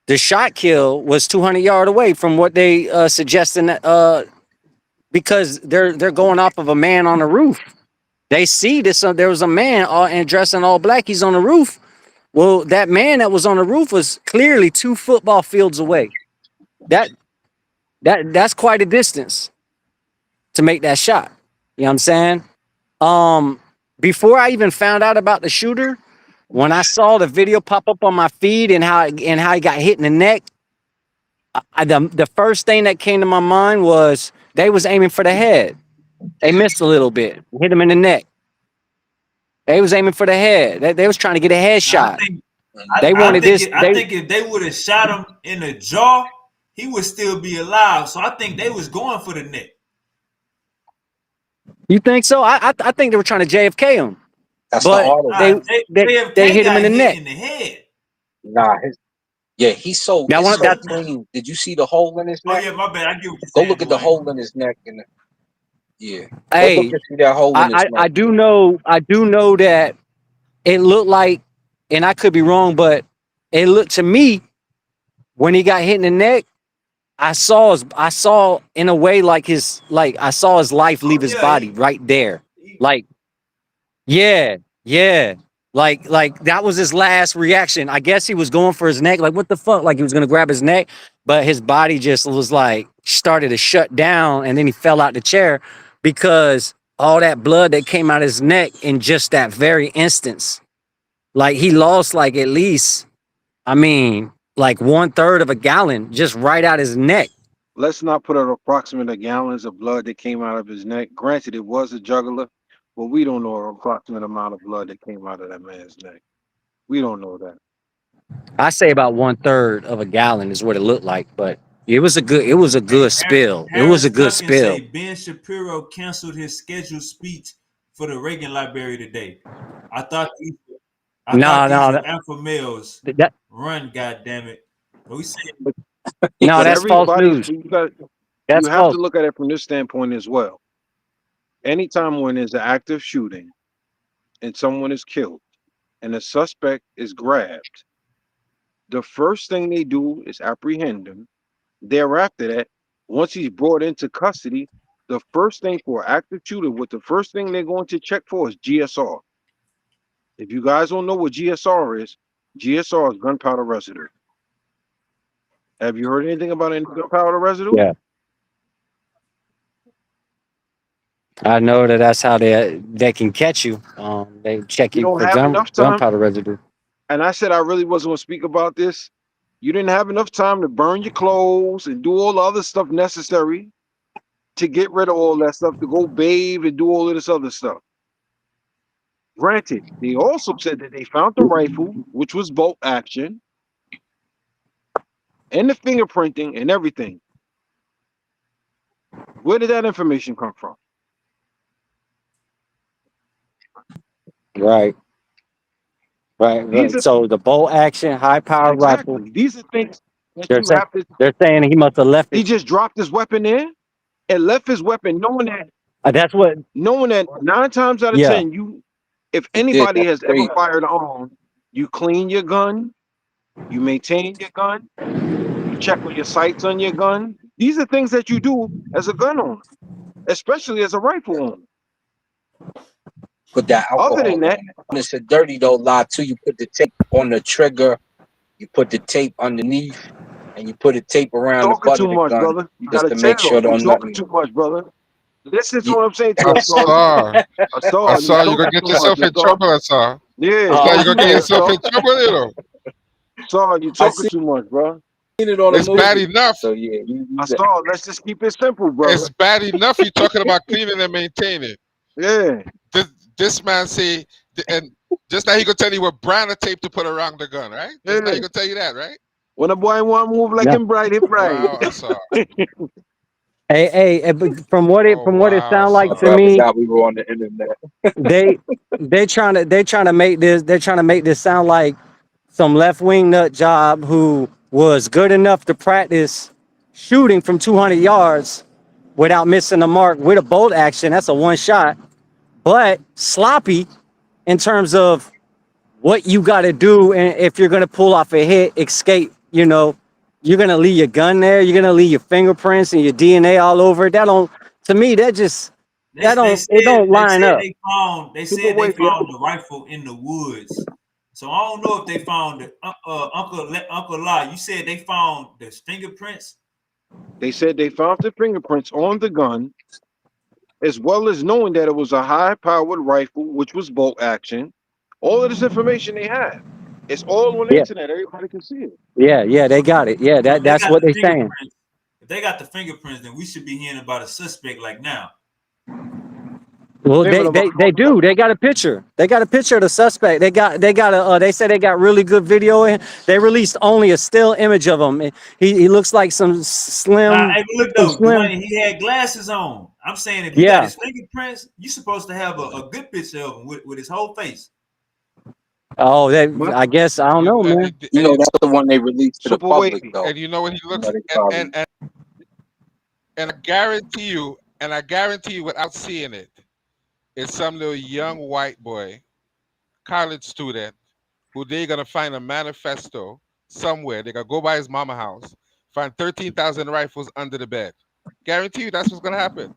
the shot kill was 200 yards away from what they suggesting, because they're going off of a man on the roof. They see this. There was a man and dressed in all black. He's on the roof. Well, that man that was on the roof was clearly 2 football fields away. That's quite a distance to make that shot. You know what I'm saying? Before I even found out about the shooter, when I saw the video pop up on my feed and how he got hit in the neck, the first thing that came to my mind was they was aiming for the head. They missed a little bit, hit him in the neck. They was aiming for the head. They was trying to get a Now, headshot. They I wanted think this. it, I think if they would have shot him in the jaw, he would still be alive. So I think they was going for the neck. You think so? I think they were trying to JFK him, That's the but auto. Nah, they JFK hit him got in the hit neck. in the head. Nah, he's so Now it's one so that clean. Did you see the hole in his Oh neck? yeah, my bad. I get what you're Go saying, look at the Dwayne. hole in his neck and yeah. Go look hey, and see that hole in his I neck. do know that it looked like, and I could be wrong, but it looked to me when he got hit in the neck. I saw in a way like I saw his life leave Oh his yeah, body right there. he Like, yeah, yeah. Like that was his last reaction. I guess he was going for his neck. Like, what the fuck? Like he was gonna grab his neck, but his body just was like started to shut down, and then he fell out the chair because all that blood that came out of his neck in just that very instance. Like he lost like at least, I mean, like 1/3 of a gallon just right out his neck. Let's not put an approximate of gallons of blood that came out of his neck. Granted, it was a jugular, but we don't know an approximate amount of blood that came out of that man's neck. We don't know that. I say about 1/3 of a gallon is what it looked like, but it was a Hey, good spill. It was Harris a good Tucker say spill. Ben Shapiro canceled his scheduled speech for the Reagan Library today. I thought these, I thought No, these no, were alpha males. that Run, goddamn it! But we say no, But that's false everybody, news. you That's have false. to look at it from this standpoint as well. Anytime when there's an active shooting and someone is killed and a suspect is grabbed, the first thing they do is apprehend him. Thereafter that, once he's brought into custody, the first thing for an active shooter, what the first thing they're going to check for is GSR. If you guys don't know what GSR is gunpowder residue. Have you heard anything about any gunpowder residue? Yeah, I know that's how they can catch you. They check You you don't for have enough time. gunpowder residue. And I said I really wasn't going to speak about this. You didn't have enough time to burn your clothes and do all the other stuff necessary to get rid of all that stuff, to go bathe and do all of this other stuff. Granted, they also said that they found the rifle, which was bolt action, and the fingerprinting and everything. Where did that information come from? Right, These right. are So the bolt action, high power rifle. exactly these are things that They're you saying have to. they're saying he must have left He it. just dropped his weapon there and left his weapon, That's what. knowing that 9 times out of Yeah, 10, if He did. anybody That's has ever crazy. fired an arm, you clean your gun, you maintain your gun, you check on your sights on your gun. These are things that you do as a gun owner, especially as a rifle owner. Put that Other alcohol than that, on it. It's a dirty though lie too. You put the tape on the trigger, you put the tape underneath, and you put the tape around the talking butt too of the much, gun brother. You just gotta to make sure chill. You don't talking nothing. too much, brother. Listen to You, what I'm saying to I you, Asar. saw. I Asar, you saw you gonna talking get too much, yourself in Asar. trouble. I saw. Yeah, It's like oh, you're don't gonna do get that, yourself in Asar. trouble, you know. Asar, you I talking seen too much, bro. it on a It's bad movie. enough. So yeah, Asar, let's just keep it simple, It's brother. bad enough you talking about cleaning and maintaining. Yeah. This man say, and just now he gonna tell you what brand of tape to put around the gun, right? Just now Yeah. he gonna tell you that, right? When a boy want to move like yeah. him bright, him bright. Wow, I saw. But Oh from what it wow, I sounds like to saw. I me, forgot we were on the internet. they they trying to make this sound like some left wing nut job who was good enough to practice shooting from 200 yards without missing the mark with a bolt action. That's a one shot, but sloppy in terms of what you got to do, and if you're gonna pull off a hit, escape. You're gonna leave your gun there. You're gonna leave your fingerprints and your DNA all over it. That don't. To me, that they don't. It said don't line up. they Super said they wavy. found the rifle in the woods. So I don't know if they found it. Uncle La, you said they found the fingerprints. They said they found the fingerprints on the gun, as well as knowing that it was a high-powered rifle, which was bolt action. All of this information they have. It's all on the Yeah, internet. Everybody can see it. yeah, they got it. Yeah, So if they that's got what the they saying. fingerprints, if they got the fingerprints, then we should be hearing about a suspect like now. Well, Naming them they off. do. They got a picture. They got a picture of the suspect. They got a. They said they got really good video. And they released only a still image of him. He looks like Now, hey, look some though, slim. Dwayne, he had glasses on. I'm saying if you got Yeah. his fingerprints, you supposed to have a good picture of him with his whole face. Oh, But I guess I don't know, man. You know, that's the one they released to the super public, wavy. though. And you know what he looks, So they probably and I guarantee you, without seeing it, it's some little young white boy, college student, who they're gonna find a manifesto somewhere. They're gonna go by his mama house, find 13,000 rifles under the bed. Guarantee you, that's what's gonna happen.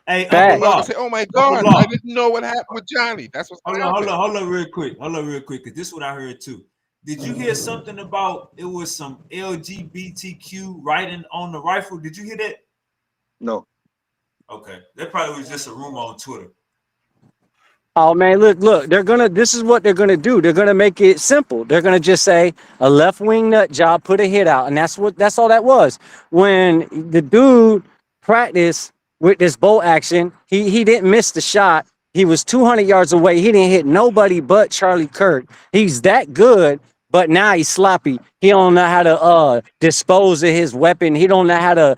Hey, And Uncle the Fact. mother gonna Law, say, "Oh my Uncle God, I Law, didn't know what happened with Johnny." That's what's gonna happen. hold on, real quick, because this is what I heard too. Did you hear something about it was some LGBTQ writing on the rifle? Did you hear that? No. Okay, that probably was just a rumor on Twitter. Oh man, look, they're gonna this is what they're gonna do. They're gonna make it simple. They're gonna just say a left wing nut job put a hit out. And that's all that was. When the dude practiced with this bolt action, he didn't miss the shot. He was 200 yards away. He didn't hit nobody but Charlie Kirk. He's that good, but now he's sloppy. He don't know how to dispose of his weapon. He don't know how to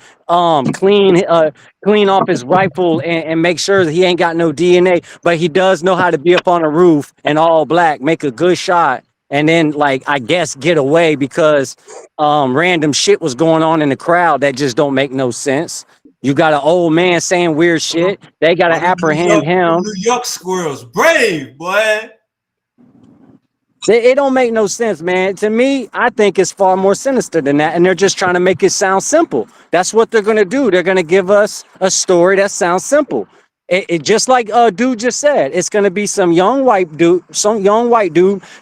clean off his rifle and make sure that he ain't got no DNA. But he does know how to be up on a roof in all black, make a good shot, and then like I guess get away because random shit was going on in the crowd that just don't make no sense. You got an old man saying weird shit. They got Oh, to apprehend Them him. New York squirrels, brave boy. It don't make no sense, man. To me, I think it's far more sinister than that, and they're just trying to make it sound simple. That's what they're gonna do. They're gonna give us a story that sounds simple. It just like dude just said, it's gonna be some young white dude,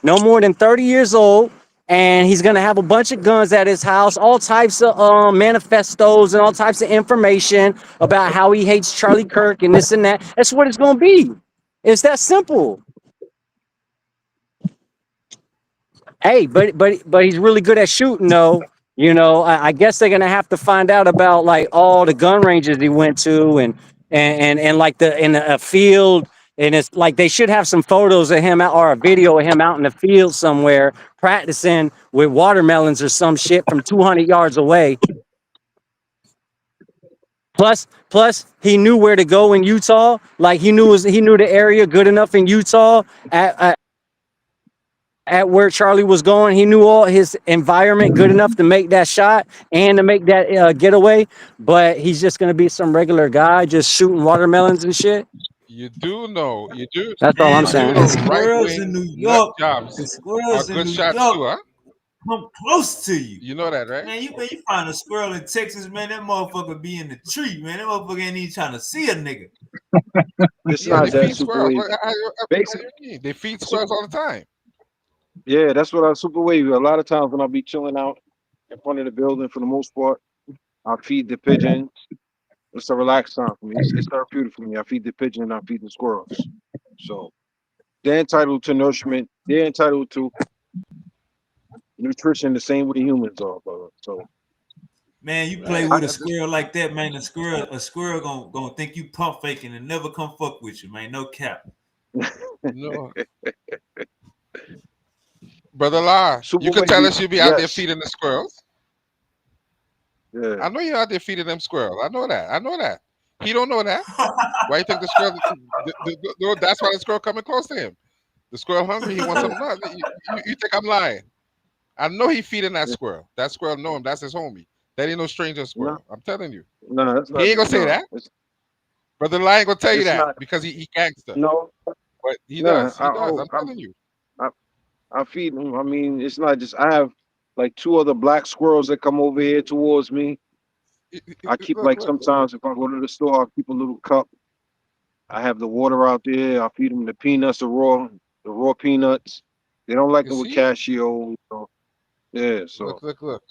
no more than 30 years old, and he's gonna have a bunch of guns at his house, all types of manifestos and all types of information about how he hates Charlie Kirk and this and that. That's what it's gonna be. It's that simple. Hey, but he's really good at shooting though. You know, I guess they're gonna have to find out about like all the gun ranges he went to and like the in a field. And it's like they should have some photos of him out or a video of him out in the field somewhere practicing with watermelons or some shit from 200 yards away. Plus, he knew where to go in Utah. Like he knew the area good enough in Utah at where Charlie was going. He knew all his environment good enough to make that shot and to make that getaway. But he's just gonna be some regular guy just shooting watermelons and shit. You do know, That's all Man, I'm you do saying. know, the right squirrels in wing New nut York, the jobs are squirrels in good New shots York too, huh? come close to you. You know that, right? Man, you find a squirrel in Texas, man, that motherfucker be in the tree, man. That motherfucker ain't even trying to see a nigga. It's Yeah, not they that feed super squirrels. wavy. What do Basically, you mean? They feed squirrels all the time. yeah, that's what I super wavy. A lot of times when I be chilling out in front of the building, for the most part, I feed the pigeons. It's a relaxed time for me. It's therapeutic for me. I feed the pigeon and I feed the squirrels. So they're entitled to nourishment. They're entitled to nutrition the same way humans are, brother. So Man, you play I, with a squirrel like that, man. A squirrel gonna think you pump faking and never come fuck with you, man. No cap. No, brother La, super you could tell wavy. us you be out there Yes. feeding the squirrels. Yeah. I know you're out there feeding them squirrels. I know that. I know that. He don't know that. Why you think the squirrel? That's why the squirrel coming close to him. The squirrel hungry. He wants some nuts. You think I'm lying? I know he feeding that squirrel. That squirrel know him. That's his homie. That ain't no stranger No, squirrel. I'm telling you. no, that's He not. ain't gonna say No, that. Brother Lion gonna tell you it's that not. because he gangster. No, But he no. does. He does. I'm telling you. I, I feed them. I mean, it's not just. I have like two other black squirrels that come over here towards me. I keep Look, like look. sometimes if I go to the store, I'll keep a little cup. I have the water out there. I feed them the peanuts, the raw peanuts. They don't like You it with see? cashew. So, yeah. So Look, look, look.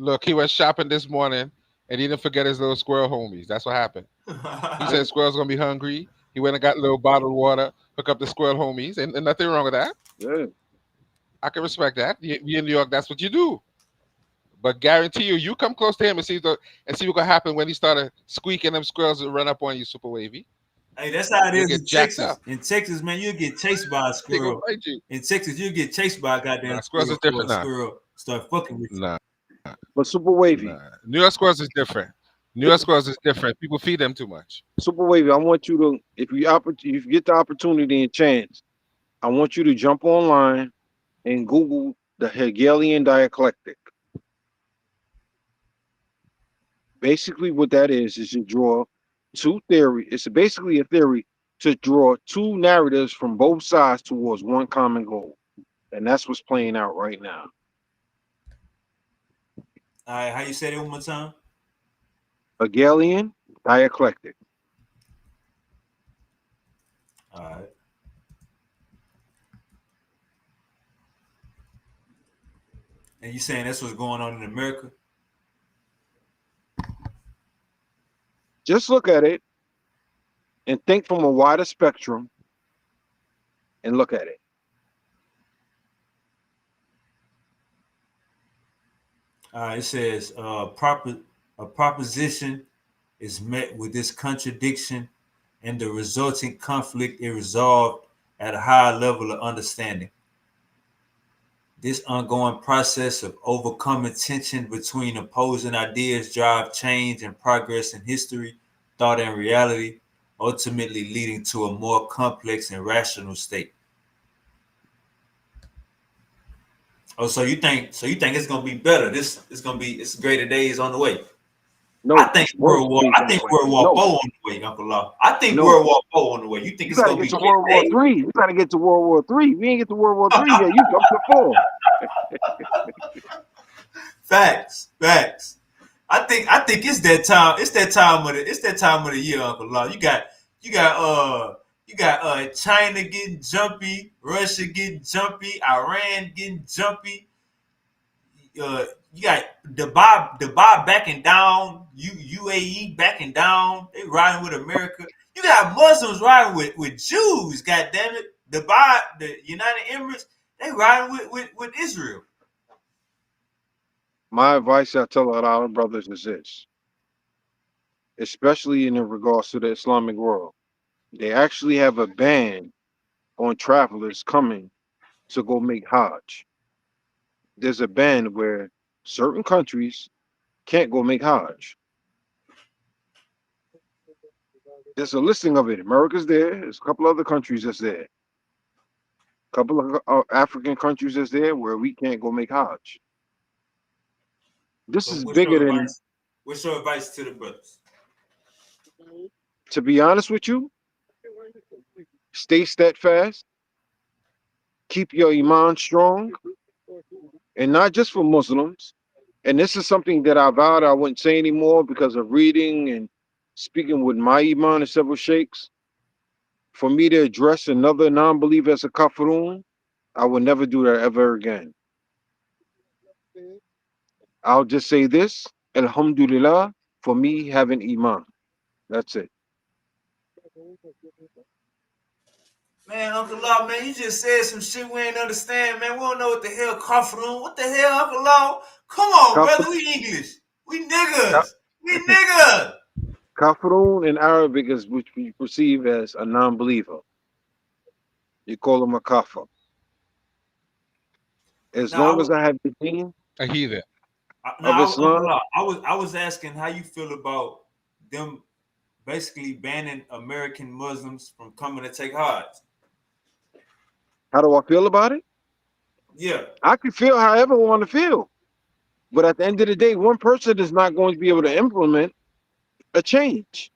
Look, he went shopping this morning and he didn't forget his little squirrel homies. That's what happened. He said squirrels gonna be hungry. He went and got a little bottled water, hook up the squirrel homies, and nothing wrong with that. Yeah. I can respect that. You in New York, that's what you do. But guarantee you, you come close to him and see what's gonna happen when he started squeaking. Them squirrels will run up on you, super wavy. Hey, that's how it You'll is get in jacked Texas. up. In Texas, man, you'll get chased by a They gonna squirrel. bite you. In Texas, you'll get chased by a goddamn Nah, squirrels squirrel is before a different now. squirrel start fucking with you. Nah, But Super Wavy, nah. New York squirrels is different. New York squirrels is different. People feed them too much. Super Wavy, I want you to, if you get the opportunity and chance, I want you to jump online and Google the Hegelian dialectic. Basically, what that is you draw two theory. It's basically a theory to draw two narratives from both sides towards one common goal, and that's what's playing out right now. All right, how you say that one more time? Hegelian dialectic. All right. And you saying that's what's going on in America? Just look at it and think from a wider spectrum and look at it. It says a proposition is met with this contradiction and the resulting conflict is resolved at a higher level of understanding. This ongoing process of overcoming tension between opposing ideas drive change and progress in history, thought, and reality, ultimately leading to a more complex and rational state. Oh, so you think it's gonna be better? It's greater days on the way. No, I think it's worse days on the way. World War No, Four on the way, Uncle Law. I think no. World War Four on the way. You think You it's gotta gonna get be to World War Three. You gotta get to World War Three. We ain't get to World War Three yet. You jumped to four. Facts. I think it's that time. It's that time of the year, Uncle Law. You got China getting jumpy, Russia getting jumpy, Iran getting jumpy. You got Dubai backing down, UAE backing down. They riding with America. You got Muslims riding with Jews. God damn it, Dubai, the United Emirates, they riding with Israel. My advice I tell our brothers is this, especially in regards to the Islamic world. They actually have a ban on travelers coming to go make Hajj. There's a ban where certain countries can't go make Hajj. There's a listing of it. America's there. There's a couple other countries that's there. A couple of African countries that's there where we can't go make Hajj. This So is bigger than, what's your advice to the brothers? to be honest with you, stay steadfast, keep your iman strong, and not just for Muslims. And this is something that I vowed I wouldn't say anymore because of reading and speaking with my iman and several sheikhs. For me to address another non-believer as a kafirun, I will never do that ever again. I'll just say this, Alhamdulillah, for me having iman. That's it. Man, Uncle Law, man, you just said some shit we ain't understand, man. We don't know what the hell kafirun. What the hell, Uncle Law? Come on, Kafir, brother. We English. We niggas. We niggas. kafirun in Arabic is which we perceive as a non-believer. You call him a kafir. As Now, long as I have the deen A heathen. of Uncle Islam, Law, I was asking how you feel about them basically banning American Muslims from coming to take Hajj. how do I feel about it? Yeah. I can feel however I want to feel. But at the end of the day, one person is not going to be able to implement a change.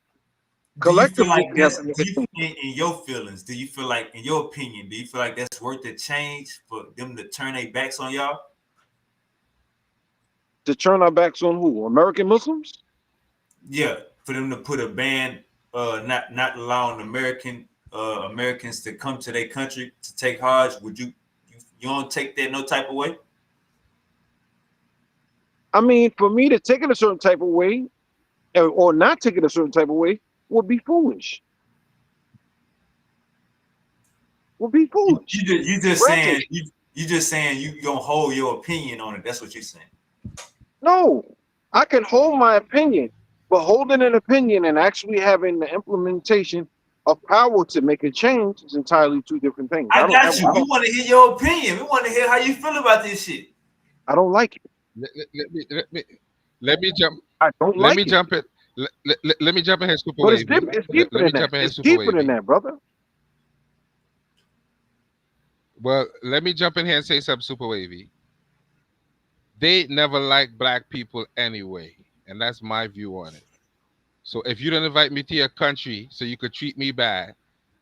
Do you feel like Collectively, we have that's to make a change. in your feelings? Do you feel like, in your opinion, do you feel like that's worth the change for them to turn their backs on y'all? To turn our backs on who? American Muslims? Yeah, for them to put a ban, not allowing Americans to come to their country to take Hajj. Would you don't take that no type of way? I mean, for me to take it a certain type of way, or not take it a certain type of way, would be foolish. Would be foolish. You just saying Granted, you just saying you gonna hold your opinion on it. That's what you're saying. no, I can hold my opinion, but holding an opinion and actually having the implementation of power to make a change is entirely two different things. I got you. We want to hear your opinion. We want to hear how you feel about this shit. I don't like it. Let me jump. I don't Let like me it. jump it. Let me jump in here, Super But it's Wavy. it's deeper Let me than that. jump in here, It's Super deeper than Wavy. that, brother. Well, let me jump in here and say something, Super Wavy. They never liked black people anyway, and that's my view on it. So if you don't invite me to your country so you could treat me bad,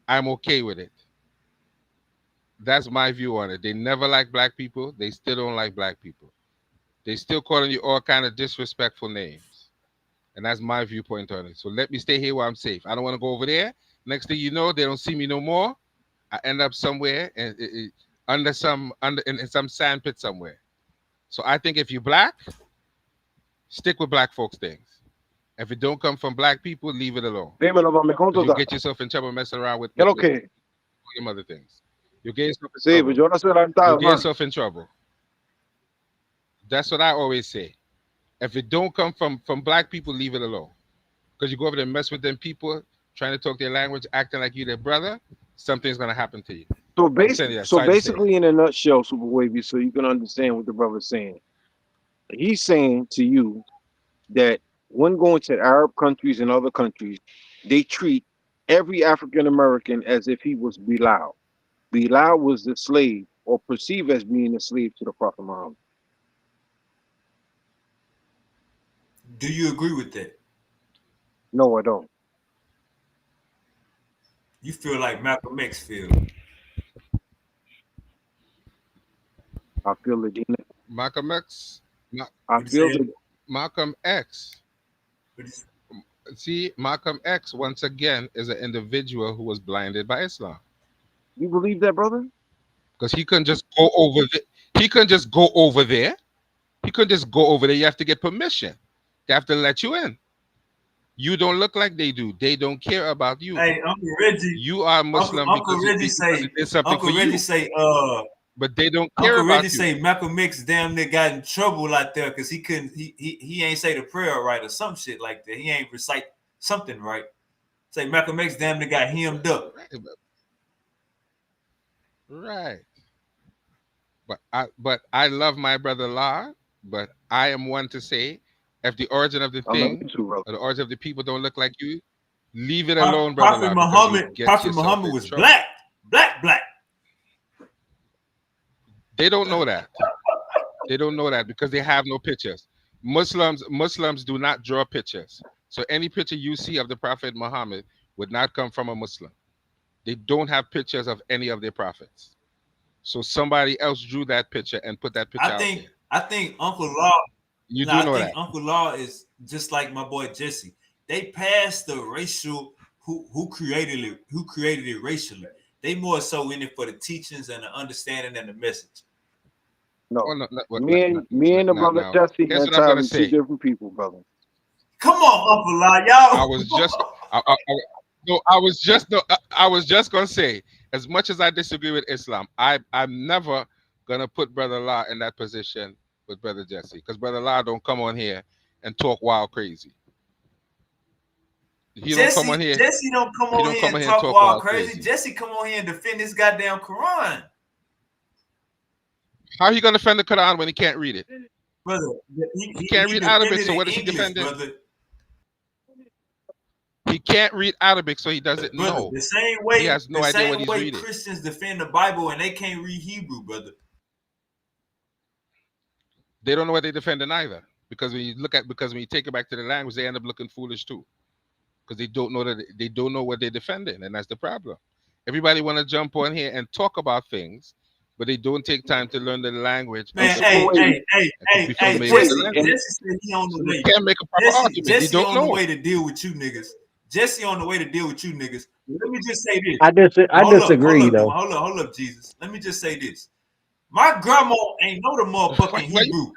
I'm okay with it. That's my view on it. They never liked black people. They still don't like black people. They still calling you all kind of disrespectful names. And that's my viewpoint on it. So let me stay here where I'm safe. I don't want to go over there. Next thing you know, they don't see me no more. I end up somewhere and in some sand pit somewhere. So I think if you're black, stick with black folks things. If it don't come from black people, leave it alone. You get yourself in trouble messing around with your other things. You get yourself in trouble. That's what I always say. If it don't come from black people, leave it alone. Because you go over there and mess with them people, trying to talk their language, acting like you their brother, something's gonna happen to you. So basically, in a nutshell, Super Wavy, so you can understand what the brother's saying. He's saying to you that when going to Arab countries and other countries, they treat every African American as if he was Bilal. Bilal was the slave, or perceived as being a slave to the Prophet Muhammad. Do you agree with that? No, I don't. You feel like Malcolm X feel. I feel it. Malcolm X. I feel it. Malcolm X. See, Malcolm X once again is an individual who was blinded by Islam. You believe that, brother? Because he couldn't just go over there. He couldn't just go over there. He couldn't just go over there. You have to get permission. They have to let you in. You don't look like they do. They don't care about you. Hey, Uncle Reggie. You are Muslim Uncle Reggie say something Uncle for Reggie you. say But they don't care Uncle about Reggie you. say Malcolm X damn near got in trouble out there because he couldn't he ain't say the prayer right or some shit like that. He ain't recite something right. Say Malcolm X damn near got hemmed up. Right. But I love my brother Law, but I am one to say if the origin of the thing or the origin of the people don't look like you, leave it alone, brother Law. Prophet Muhammad was black. They don't know that. They don't know that because they have no pictures. Muslims do not draw pictures. So any picture you see of the Prophet Muhammad would not come from a Muslim. They don't have pictures of any of their prophets. So somebody else drew that picture and put that picture out there. I think Uncle Law. You do know that. Uncle Law is just like my boy Jesse. They passed the racial who created it racially. They more so in it for the teachings and the understanding and the message. No, me and the brother Jesse are entirely two different people, brother. Come on, Uncle Law, y'all. I was just gonna say, as much as I disagree with Islam, I'm never gonna put Brother Law in that position with Brother Jesse, because Brother Law don't come on here and talk wild crazy. Jesse don't come on here and talk wild crazy. Jesse come on here and defend this goddamn Quran. How are you gonna defend the Quran when he can't read it? Brother, he can't read Arabic, so what is he defending? Brother. He can't read Arabic, so he doesn't know. The same way he has no idea what he's reading. Christians defend the Bible and they can't read Hebrew, brother. They don't know what they're defending either. Because when you take it back to the language, they end up looking foolish too. Because they don't know what they're defending, and that's the problem. Everybody want to jump on here and talk about things, but they don't take time to learn the language. Man, Jesse said he on the way. You can't make a proper argument. Jesse you don't on the way to deal with you niggas. Jesse on the way to deal with you niggas. Let me just say this. I disagree, though. Hold up, Jesus. Let me just say this. My grandma ain't know the motherfucking Hebrew.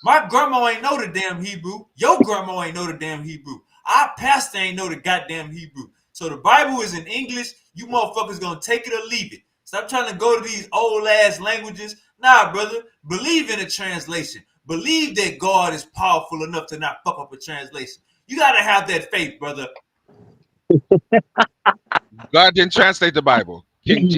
My grandma ain't know the damn Hebrew. Your grandma ain't know the damn Hebrew. Our pastor ain't know the goddamn Hebrew. So the Bible is in English. You motherfuckers gonna take it or leave it. Stop trying to go to these old ass languages. Nah, brother. Believe in a translation. Believe that God is powerful enough to not fuck up a translation. You gotta have that faith, brother. God didn't translate the Bible. King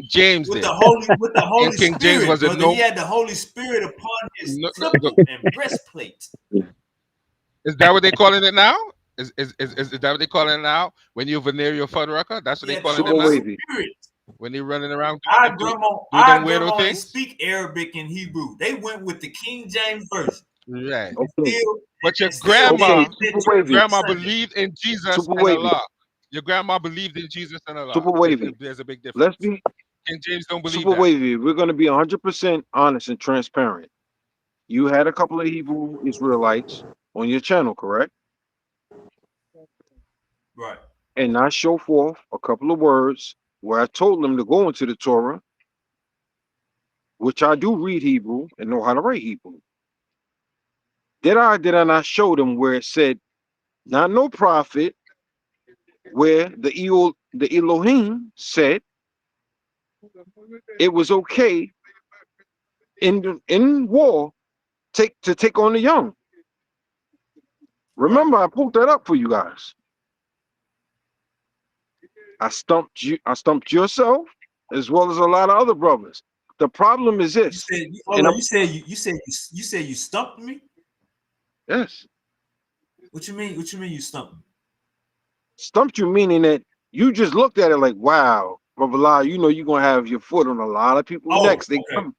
James With did. the Holy And Holy King James Spirit, wasn't brother. He no. had the Holy Spirit upon his no, no, no. temple and breastplate. Is that what they calling it now? Is that what they calling it now? When you veneer your Fuddrucker, that's what He they had the calling Super it Holy now. wavy. Spirit. When they running around do them Our weirdo grandma ain't things. speak Arabic and Hebrew. They went with the King James version. Right. And Okay. still, But your and still Okay. grandma, did that Super church wavy. on grandma Sunday. believed in Jesus Super and wavy. Allah. Your grandma believed in Jesus and Allah. Super wavy. There's a big Let's difference. be King James don't believe super that. wavy. We're going to be 100% honest and transparent. You had a couple of Hebrew Israelites on your channel, correct? Right. And I show forth a couple of words where I told them to go into the Torah, which I do read Hebrew and know how to write Hebrew. Did I not show them where it said, not no prophet, where the Elohim said it was okay in war to take on the young. Right. Remember, I pulled that up for you guys. I stumped you. I stumped yourself as well as a lot of other brothers. The problem is You this, said hold and on, I'm you said you stumped me? yes, What you mean? What you mean you stumped me? stumped you meaning that you just looked at it like, wow, blah blah blah. You know, you're gonna have your foot on a lot of people's Oh, necks. They okay. come.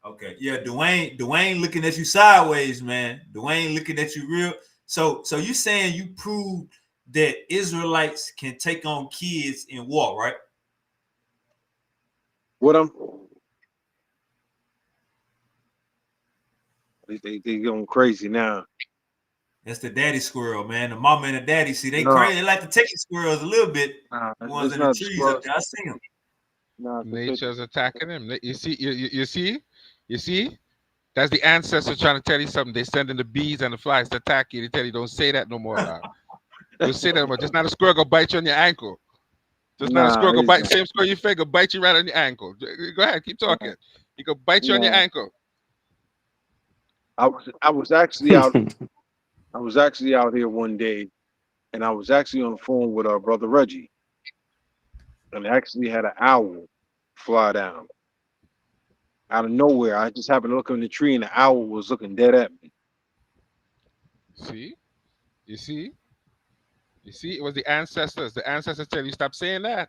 Okay. Yeah, Dwayne looking at you sideways, man. Dwayne looking at you real. So you saying you proved that Israelites can take on kids in war, right? What I'm they going crazy now. That's the daddy squirrel, man. The mama and the daddy, see, they No, crazy. They like to take the squirrels a little bit. nah, The ones it's in the not the trees up squirrels. there. I see them. Nah, Nature's attacking him. You see, you see. That's the ancestor trying to tell you something. They sending the bees and the flies to attack you. They tell you don't say that no more now. Don't say that no more. Just not a squirrel go bite you on your ankle. Just not a nah, squirrel go it's bite. not. Same squirrel you fake go bite you right on your ankle. Go ahead, keep talking. He go bite you on your Nah, ankle. I was actually out. I was actually out here one day, and I was actually on the phone with our brother Reggie, and actually had an owl fly down out of nowhere. I just happened to look in the tree, and the owl was looking dead at me. See, you see, you see. It was the ancestors. The ancestors tell you stop saying that.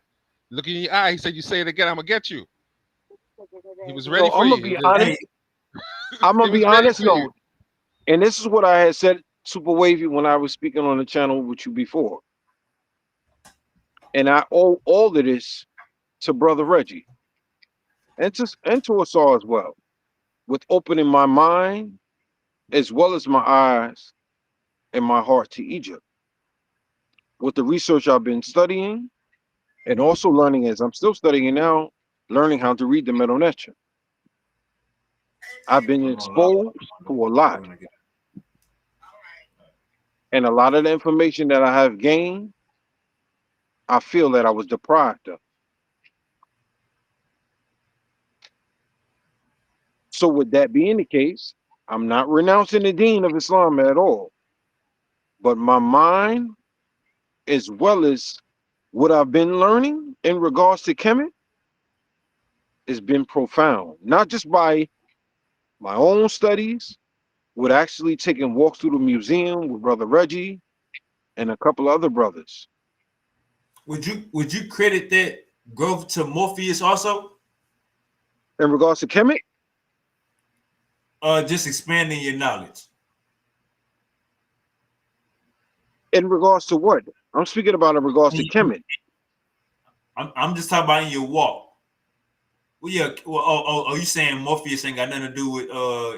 Look in your eye. He said, "You say it again, I'm gonna get you." He was ready No, for I'm gonna you. be honest. Hey, I'm He gonna be was ready honest. for you. No, and this is what I had said, Super Wavy, when I was speaking on the channel with you before, and I owe all of this to brother Reggie and to us all as well, with opening my mind as well as my eyes and my heart to Egypt. With the research I've been studying and also learning as I'm still studying now, learning how to read the Medo Neter. I've been hold on, Lord. exposed to a lot, Hold on, and a lot of the information that I have gained, I feel that I was deprived of. So, with that being the case, I'm not renouncing the deen of Islam at all, but my mind, as well as what I've been learning in regards to Kemet, has been profound. Not just by my own studies, with actually taking walks through the museum with Brother Reggie and a couple other brothers. Would you credit that growth to Morpheus also? In regards to Kemet, Just expanding your knowledge. in regards to what? I'm speaking about in regards to Kemet. I'm just talking about in your walk. Well, yeah. Well, you saying Morpheus ain't got nothing to do with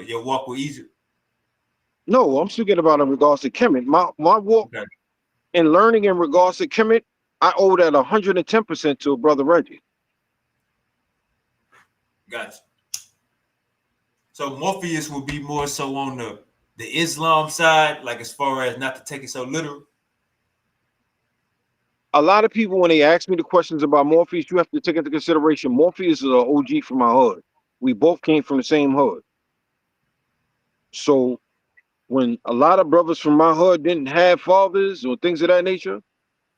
your walk with Egypt? No, I'm speaking about in regards to Kemet. My walk Okay, and learning in regards to Kemet, I owe that 110% to Brother Reggie. gotcha. So Morpheus would be more so on the Islam side, like as far as not to take it so literal. A lot of people, when they ask me the questions about Morpheus, you have to take into consideration Morpheus is an OG from my hood. We both came from the same hood. So when a lot of brothers from my hood didn't have fathers or things of that nature,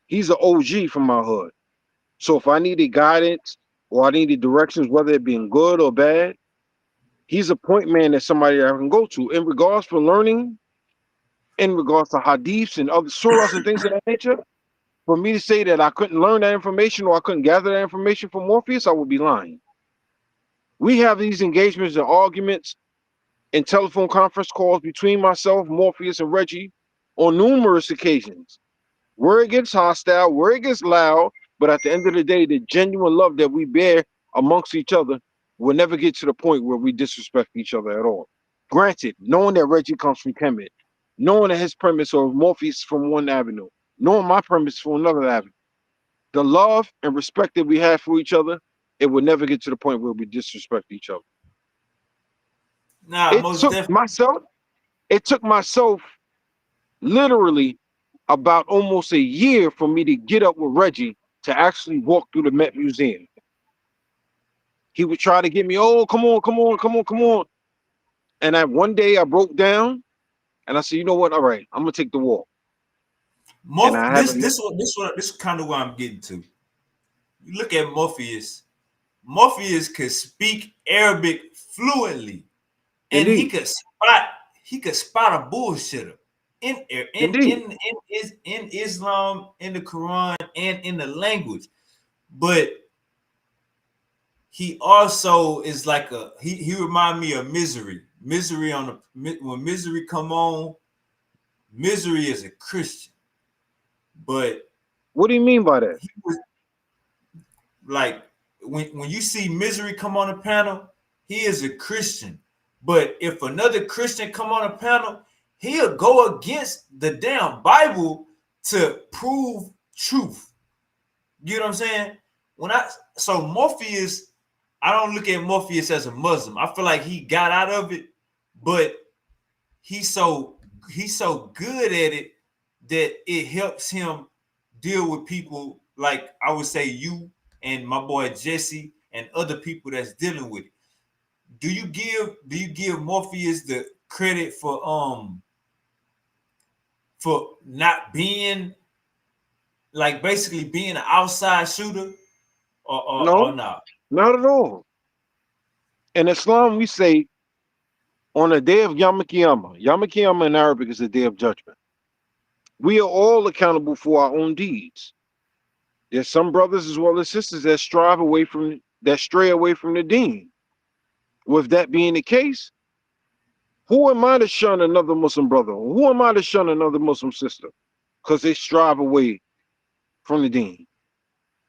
he's an OG from my hood. So if I needed guidance or I needed directions, whether it being good or bad, he's a point man that somebody I can go to. In regards for learning, in regards to hadiths and other surahs and things of that nature, for me to say that I couldn't learn that information or I couldn't gather that information from Morpheus, I would be lying. We have these engagements and arguments and telephone conference calls between myself, Morpheus, and Reggie on numerous occasions. Where it gets hostile, where it gets loud, but at the end of the day, the genuine love that we bear amongst each other will never get to the point where we disrespect each other at all. Granted, knowing that Reggie comes from Kemet, knowing that his premise or Morpheus from one avenue, knowing my premise from another avenue, the love and respect that we have for each other, it will never get to the point where we disrespect each other. Nah, It most took definitely. myself, it took myself literally about almost a year for me to get up with Reggie to actually walk through the Met Museum. He would try to get me, oh, come on, come on, come on, come on. And one day I broke down and I said, you know what? All right, I'm gonna take the walk. And I haven't. This kind of where I'm getting to. You look at Morpheus. Morpheus could speak Arabic fluently, and Indeed, he could spot a bullshitter indeed. in Islam, in the Quran, and in the language. But he also is like he remind me of Misery. Misery when Misery come on, Misery is a Christian, but What do you mean by that? he was like when you see Misery come on the panel, he is a Christian. But if another Christian come on a panel, he'll go against the damn Bible to prove truth. You know what I'm saying? So Morpheus, I don't look at Morpheus as a Muslim. I feel like he got out of it, but he's so good at it that it helps him deal with people like I would say you and my boy Jesse and other people that's dealing with it. Do you give Morpheus the credit for not being like basically being an outside shooter or No, not? not at all. In Islam, we say on the day of Yom Kippur, Yom Kippur in Arabic is the day of judgment. We are all accountable for our own deeds. There's some brothers as well as sisters that stray away from the deen. With that being the case, who am I to shun another Muslim brother? Who am I to shun another Muslim sister? Because they strive away from the deen.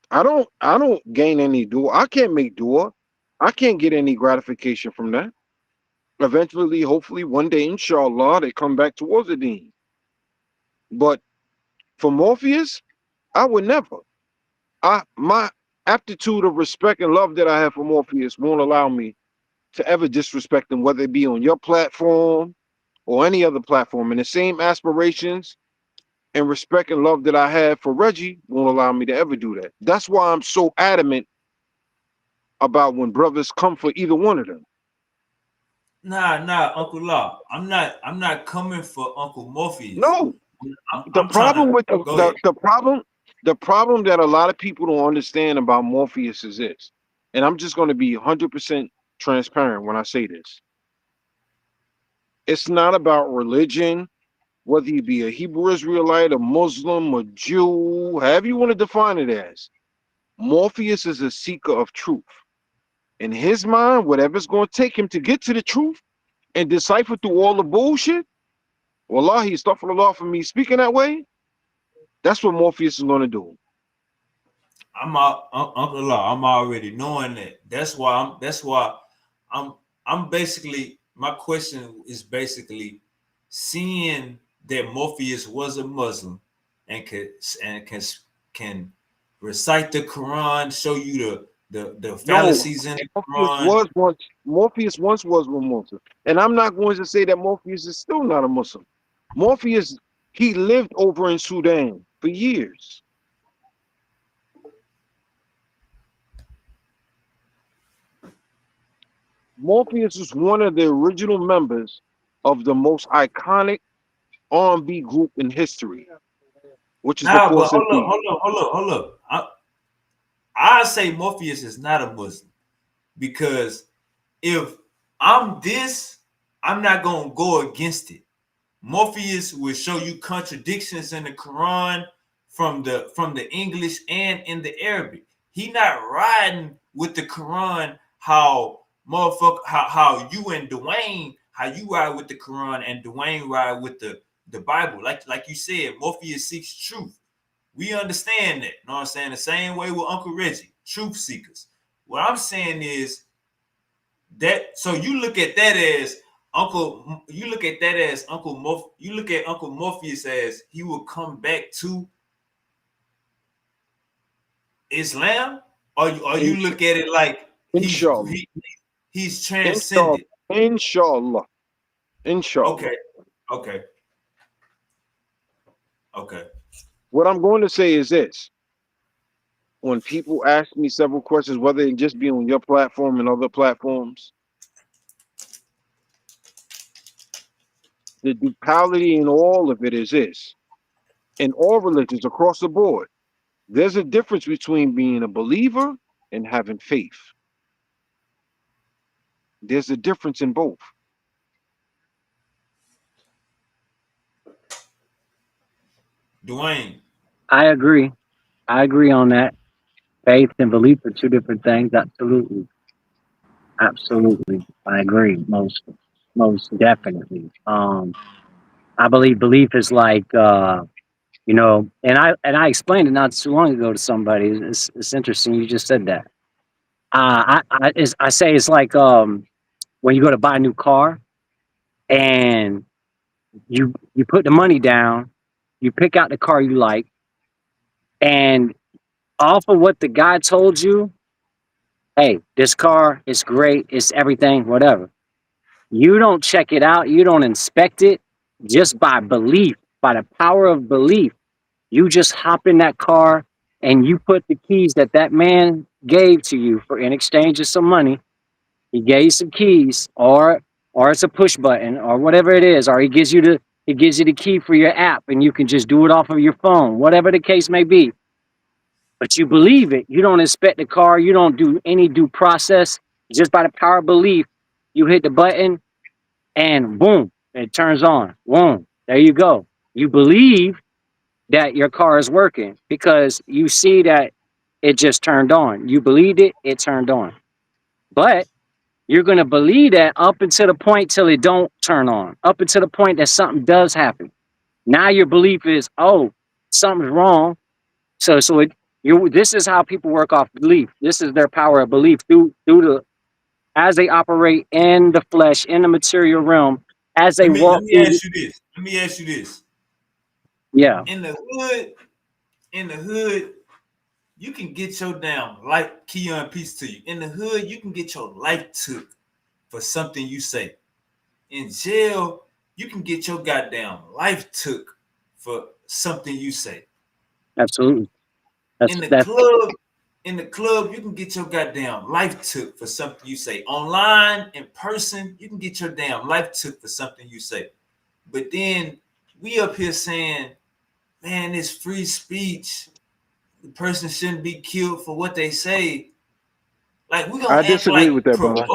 I don't gain any dua. I can't make dua. I can't get any gratification from that. Eventually, hopefully, one day, inshallah, they come back towards the deen. But for Morpheus, I would never. My aptitude of respect and love that I have for Morpheus won't allow me to ever disrespect him, whether it be on your platform or any other platform. And the same aspirations and respect and love that I have for Reggie won't allow me to ever do that. That's why I'm so adamant about when brothers come for either one of them. Nah, Uncle Law. I'm not coming for Uncle Morpheus. No, the I'm trying problem to with go ahead. the problem that a lot of people don't understand about Morpheus is this, and I'm just going to be 100% transparent when I say this. It's not about religion, whether you be a Hebrew Israelite, a Muslim, a Jew, however you want to define it as. Morpheus is a seeker of truth. In his mind, whatever's going to take him to get to the truth and decipher through all the bullshit, wallahi, astaghfirullah for me speaking that way, that's what Morpheus is going to do. Uncle Law. I'm already knowing that. I'm basically my question is basically seeing that Morpheus was a Muslim and can recite the Quran, show you the No, fallacies in the Morpheus Quran. was once. Morpheus once was a Muslim, and I'm not going to say that Morpheus is still not a Muslim. Morpheus, he lived over in Sudan for years. Morpheus is one of the original members of the most iconic R&B group in history, which is the Nah, but Force MD. hold up. I say Morpheus is not a Muslim because if I'm this, I'm not gonna go against it. Morpheus will show you contradictions in the Quran from the English and in the Arabic. He not riding with the Quran how motherfucker how you and Dwayne how you ride with the Quran and Dwayne ride with the Bible. Like you said, Morpheus seeks truth. We understand that. You know what I'm saying? The same way with Uncle Reggie, truth seekers. What I'm saying is that so you look at that as Uncle, you look at that as you look at Uncle Morpheus as he will come back to Islam, or you look at it like Inshallah. he's Inshallah. transcended. Inshallah. Inshallah. Okay, okay, okay. What I'm going to say is this. When people ask me several questions, whether it just be on your platform and other platforms, the duality in all of it is this. In all religions across the board, there's a difference between being a believer and having faith. There's a difference in both. Dwayne. I agree. I agree on that. Faith and belief are two different things. Absolutely. Absolutely. I agree. Most definitely. I believe belief is like and I explained it not too long ago to somebody. It's interesting you just said that. I say it's like when you go to buy a new car and you put the money down, you pick out the car you like, and off of what the guy told you, hey, this car is great, it's everything, whatever. You don't check it out, you don't inspect it, just by belief, by the power of belief. You just hop in that car and you put the keys that that man gave to you for in exchange of some money. He gave you some keys, or it's a push button, or whatever it is, or he gives you the key for your app, and you can just do it off of your phone, whatever the case may be. But you believe it. You don't inspect the car. You don't do any due process. Just by the power of belief, you hit the button, and boom, it turns on. Boom, there you go. You believe that your car is working because you see that it just turned on. You believed it, it turned on. But you're going to believe that up until the point till it don't turn on, up until the point that something does happen. Now your belief is, oh, something's wrong. This is how people work off belief. This is their power of belief as they operate in the flesh, in the material realm, as they Let walk me through. ask you this. Let me ask you this. Yeah, In the hood, you can get your damn life, Keon, peace to you. In the hood, you can get your life took for something you say. In jail, you can get your goddamn life took for something you say. absolutely. In the That's club, you can get your goddamn life took for something you say. Online, in person, you can get your damn life took for something you say. But then we up here saying, man, it's free speech. The person shouldn't be killed for what they say. Like we I gonna act disagree like with that, brother.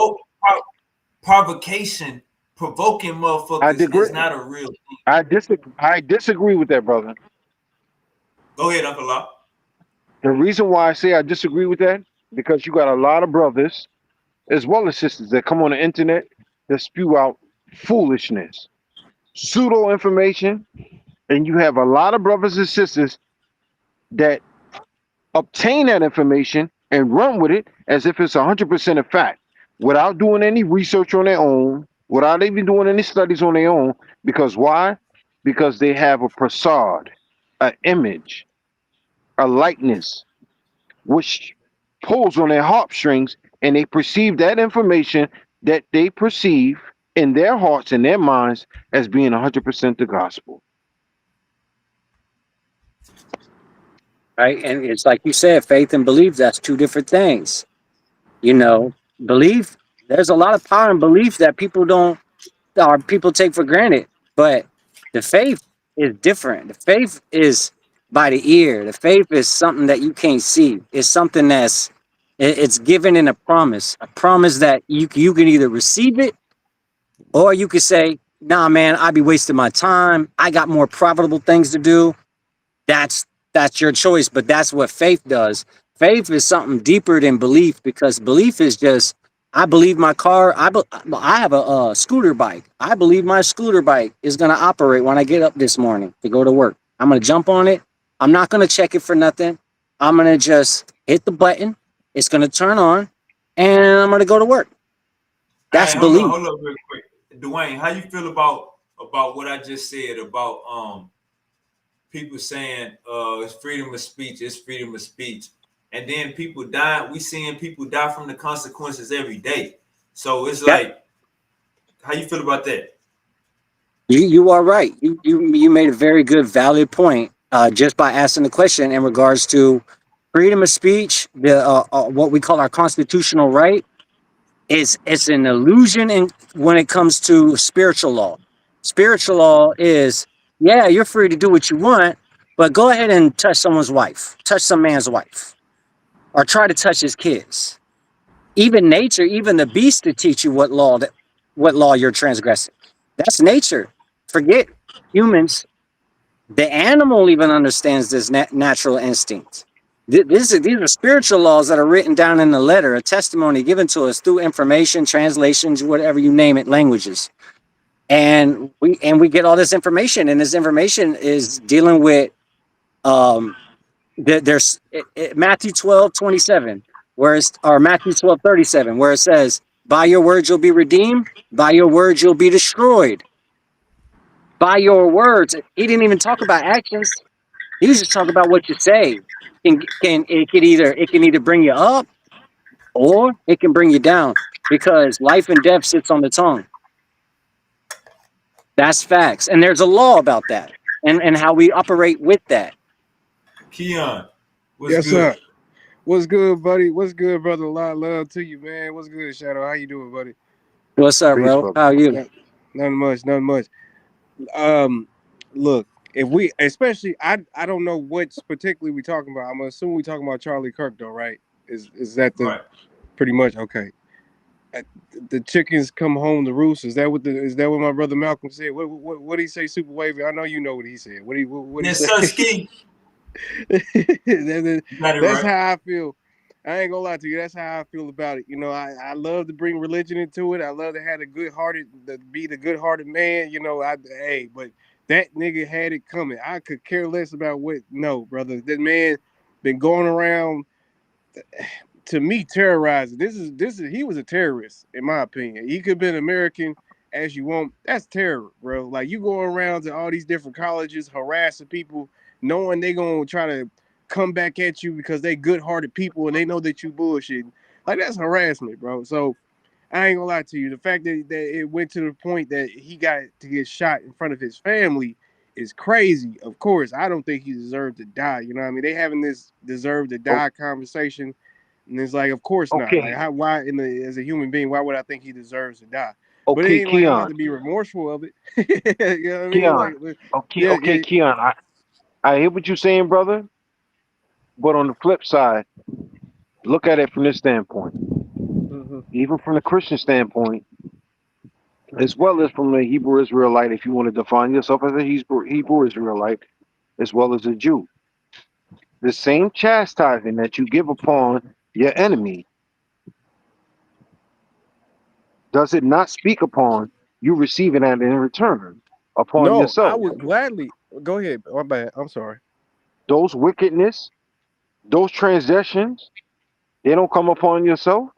provocation, provoking I motherfuckers disagree. is not a real thing. I disagree with that, brother. Go ahead, Uncle Law. The reason why I say I disagree with that, because you got a lot of brothers as well as sisters that come on the internet that spew out foolishness, pseudo information, and you have a lot of brothers and sisters that obtain that information and run with it as if it's 100% a fact without doing any research on their own, without even doing any studies on their own. Because why? Because they have a facade, an image, a likeness, which pulls on their heartstrings, and they perceive that information that they perceive in their hearts and their minds as being 100% the gospel. right? And it's like you said, faith and belief, that's two different things. You know, belief, there's a lot of power in belief that people don't, or people take for granted. But the faith is different. The faith is by the ear. The faith is something that you can't see. It's something that's, it's given in a promise that you can either receive it or you could say, nah, man, I'd be wasting my time. I got more profitable things to do. That's that's your choice, but that's what faith does. Faith is something deeper than belief because belief is just I believe my car. I have a scooter bike. I believe my scooter bike is gonna operate when I get up this morning to go to work. I'm gonna jump on it. I'm not gonna check it for nothing. I'm gonna just hit the button. It's gonna turn on, and I'm gonna go to work. That's Hey, belief. hold up, real quick, Dwayne. How you feel about what I just said about people saying it's freedom of speech, it's freedom of speech, and then people die. We seeing people die from the consequences every day. So it's That like, how you feel about that? you are right. You made a very good valid point just by asking the question in regards to freedom of speech. The what we call our constitutional right is it's an illusion in when it comes to spiritual law. Spiritual law is yeah, you're free to do what you want, but go ahead and touch someone's wife, touch some man's wife, or try to touch his kids. Even nature, even the beast to teach you what law you're transgressing. That's nature. Forget humans. The animal even understands this natural instinct. These are spiritual laws that are written down in the letter, a testimony given to us through information, translations, whatever you name it, languages. And we get all this information, and this information is dealing with um, there's Matthew 12:27, where it's or Matthew 12:37, where it says, "By your words you'll be redeemed, by your words you'll be destroyed." By your words, he didn't even talk about actions. He was just talking about what you say. It can either bring you up or it can bring you down because life and death sits on the tongue. That's facts, and there's a law about that, and how we operate with that. Keon, what's Yes, sir. good? What's good, buddy? What's good, brother? A lot of love to you, man. What's good, Shadow? How you doing, buddy? What's up, Peace, bro? brother. How are you? Nothing much, nothing much. Um, Look, if we, especially, I don't know what's particularly we talking about. I'm assuming we talking about Charlie Kirk, though, right? Is that the Right. pretty much okay? Uh, The chickens come home to roost. Is that what my brother Malcolm said? What did he say? Super wavy. I know you know what he said. What he Yes, say? sir, Ski. You got it That's right. how I feel. I ain't gonna lie to you. That's how I feel about it. You know, I love to bring religion into it. I love to have be the good hearted man. You know, but that nigga had it coming. I could care less about what. No, brother, that man been going around to me terrorizing. This is he was a terrorist in my opinion. He could have been American as you want. That's terror, bro. Like you go around to all these different colleges harassing people, knowing they gonna try to come back at you because they good-hearted people and they know that you bullshitting. Like that's harassment, bro. So I ain't gonna lie to you. The fact that it went to the point that he got to get shot in front of his family is crazy. Of course, I don't think he deserved to die. You know what I mean? They having this deserve to Oh, die conversation, and it's like, of course not. Like, okay, why as a human being, why would I think he deserves to die? But it okay, ain't like I'm about Keon, to be remorseful of it. You know what I mean? Keon, Like, okay, yeah, okay, yeah. Keon. I hear what you're saying, brother. But on the flip side, look at it from this standpoint. Mhm. Even from the Christian standpoint, as well as from the Hebrew Israelite, if you want to define yourself as a Hebrew Israelite, as well as a Jew, the same chastising that you give upon your enemy, does it not speak upon you receiving that in return upon No, I yourself? would gladly go ahead. My bad. I'm sorry. Those wickedness, those transgressions, they don't come upon yourself.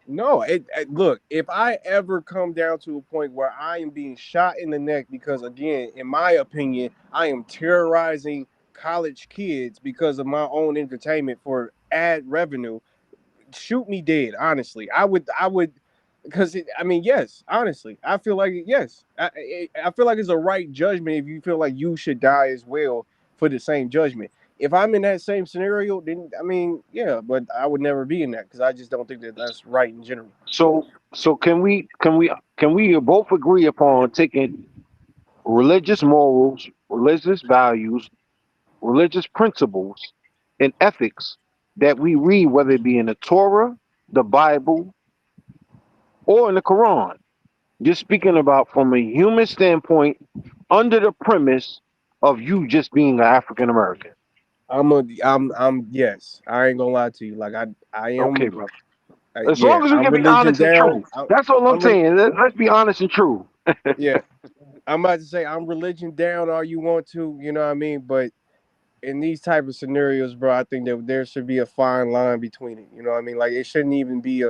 No, look, if I ever come down to a point where I am being shot in the neck because, again, in my opinion, I am terrorizing college kids because of my own entertainment for ad revenue, shoot me dead. Honestly, I would, because I mean, yes, honestly, I feel like yes, I feel like it's a right judgment if you feel like you should die as well for the same judgment. If I'm in that same scenario, then I mean, yeah, but I would never be in that because I just don't think that that's right in general. So can we both agree upon taking religious morals, religious values, religious principles, and ethics that we read, whether it be in the Torah, the Bible, or in the Quran? Just speaking about from a human standpoint, under the premise of you just being an African American. Yes, I ain't gonna lie to you. Like I Okay, am, brother. As yeah, long as we I'm can be religion honest and down. true. That's all I'm I'm re- saying. Let's be honest and true. yeah, I'm about to say I'm religion down all you want to, you know what I mean? But in these type of scenarios, bro, I think that there should be a fine line between it. You know what I mean? Like it shouldn't even be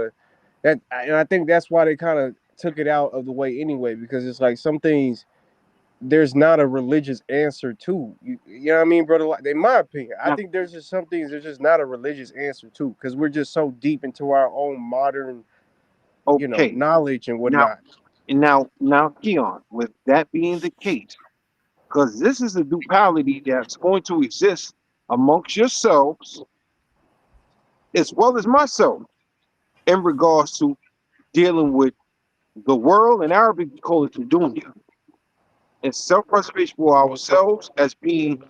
and I think that's why they kind of took it out of the way anyway, because it's like some things there's not a religious answer to. You know what I mean, brother? Like, in my opinion, I Now, think there's just some things there's just not a religious answer to because we're just so deep into our own modern, okay. knowledge and Now, whatnot. Keon, with that being the case, because this is a duality that's going to exist amongst yourselves as well as myself in regards to dealing with the world, and Arabic we call it the dunya, and self-preservation for ourselves as being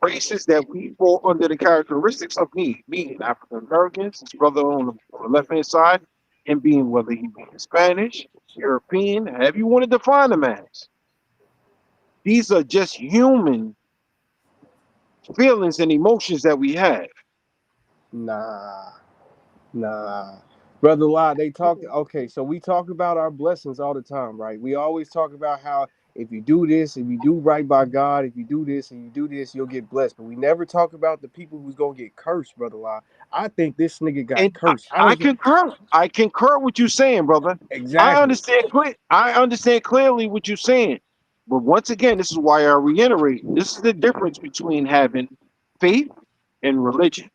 races that we fall under the characteristics of me, being African Americans, his brother on the left hand side, and being whether he be Spanish, European, however you want to define them as. These are just human feelings and emotions that we have. Nah, nah. Brother Lot, they talk. Okay, so we talk about our blessings all the time, right? We always talk about how if you do this, if you do right by God, if you do this and you do this, you'll get blessed. But we never talk about the people who's gonna get cursed, brother Lot. I think this nigga got And cursed. I I don't concur. I concur with you saying, brother. I exactly. understand clear. I understand clearly what you're saying. But once again, this is why I reiterate. This is the difference between having faith and religion.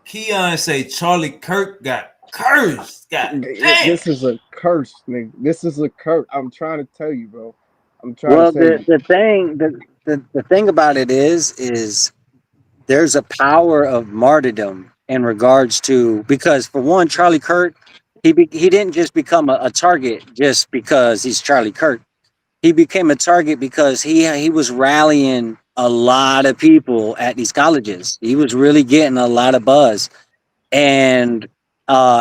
Keon say Charlie Kirk got cursed. God damn. This is a curse, nigga. This is a curse. I'm trying to tell you, bro. I'm trying to Well, tell you. the thing about it is there's a power of martyrdom in regards to, because for one, Charlie Kirk, he didn't just become a target just because he's Charlie Kirk. He became a target because he was rallying a lot of people at these colleges. He was really getting a lot of buzz, and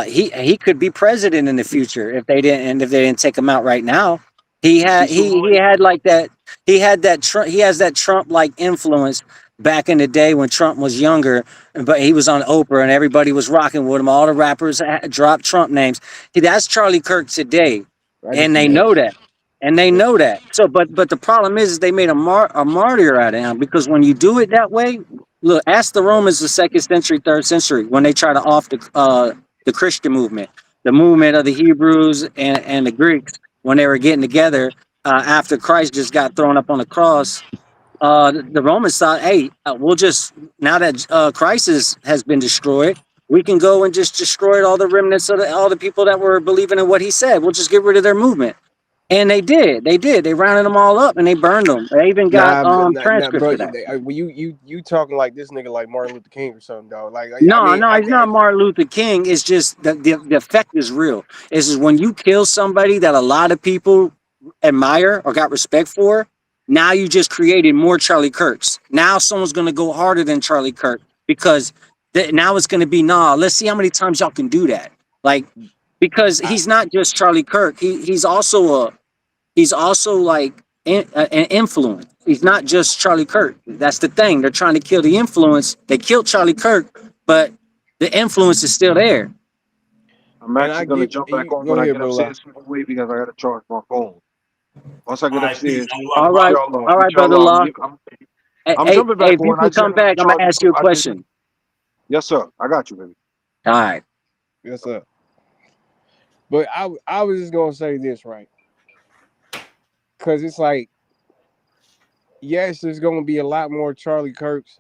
he could be president in the future if they didn't take him out right now. He had like that. He has that Trump like influence back in the day when Trump was younger, but he was on Oprah and everybody was rocking with him. All the rappers dropped Trump names. That's Charlie Kirk today, That is and they know nuts. that. And they know that. So, but the problem is they made a martyr out of him, because when you do it that way, look, ask the Romans the second century, third century, when they try to off the Christian movement, the movement of the Hebrews and the Greeks, when they were getting together after Christ just got thrown up on the cross. The Romans thought, hey, we'll just, now that Christ has been destroyed, we can go and just destroy all the remnants of all the people that were believing in what he said. We'll just get rid of their movement. And they did. They did. They rounded them all up and they burned them. They even got Nah, transcripts bro. of that. When you talking like this nigga like Martin Luther King or something, dog. Like I No, mean, no, he's not Martin Luther King. It's just the effect is real. It's just when you kill somebody that a lot of people admire or got respect for, now you just created more Charlie Kirks. Now someone's gonna go harder than Charlie Kirk because now it's gonna be, nah. Let's see how many times y'all can do that. Like, because I, he's not just Charlie Kirk. He's also like an influence. He's not just Charlie Kirk. That's the thing. They're trying to kill the influence. They killed Charlie Kirk, but the influence is still there. I'm and I actually gonna get jump back you. on Go when I ahead, get bro. upstairs away because I gotta charge my phone. Once I All get right, peace. upstairs, All right, all right, brother inshallah, Law. Hey, I'm hey, jumping hey, back if you on. I can just come gotta back, I'm gonna charge ask you a question. yes, sir. I got you, baby. All right. Yes, sir. But I was just gonna say this, right? Because it's like, yes, there's gonna be a lot more Charlie Kirks,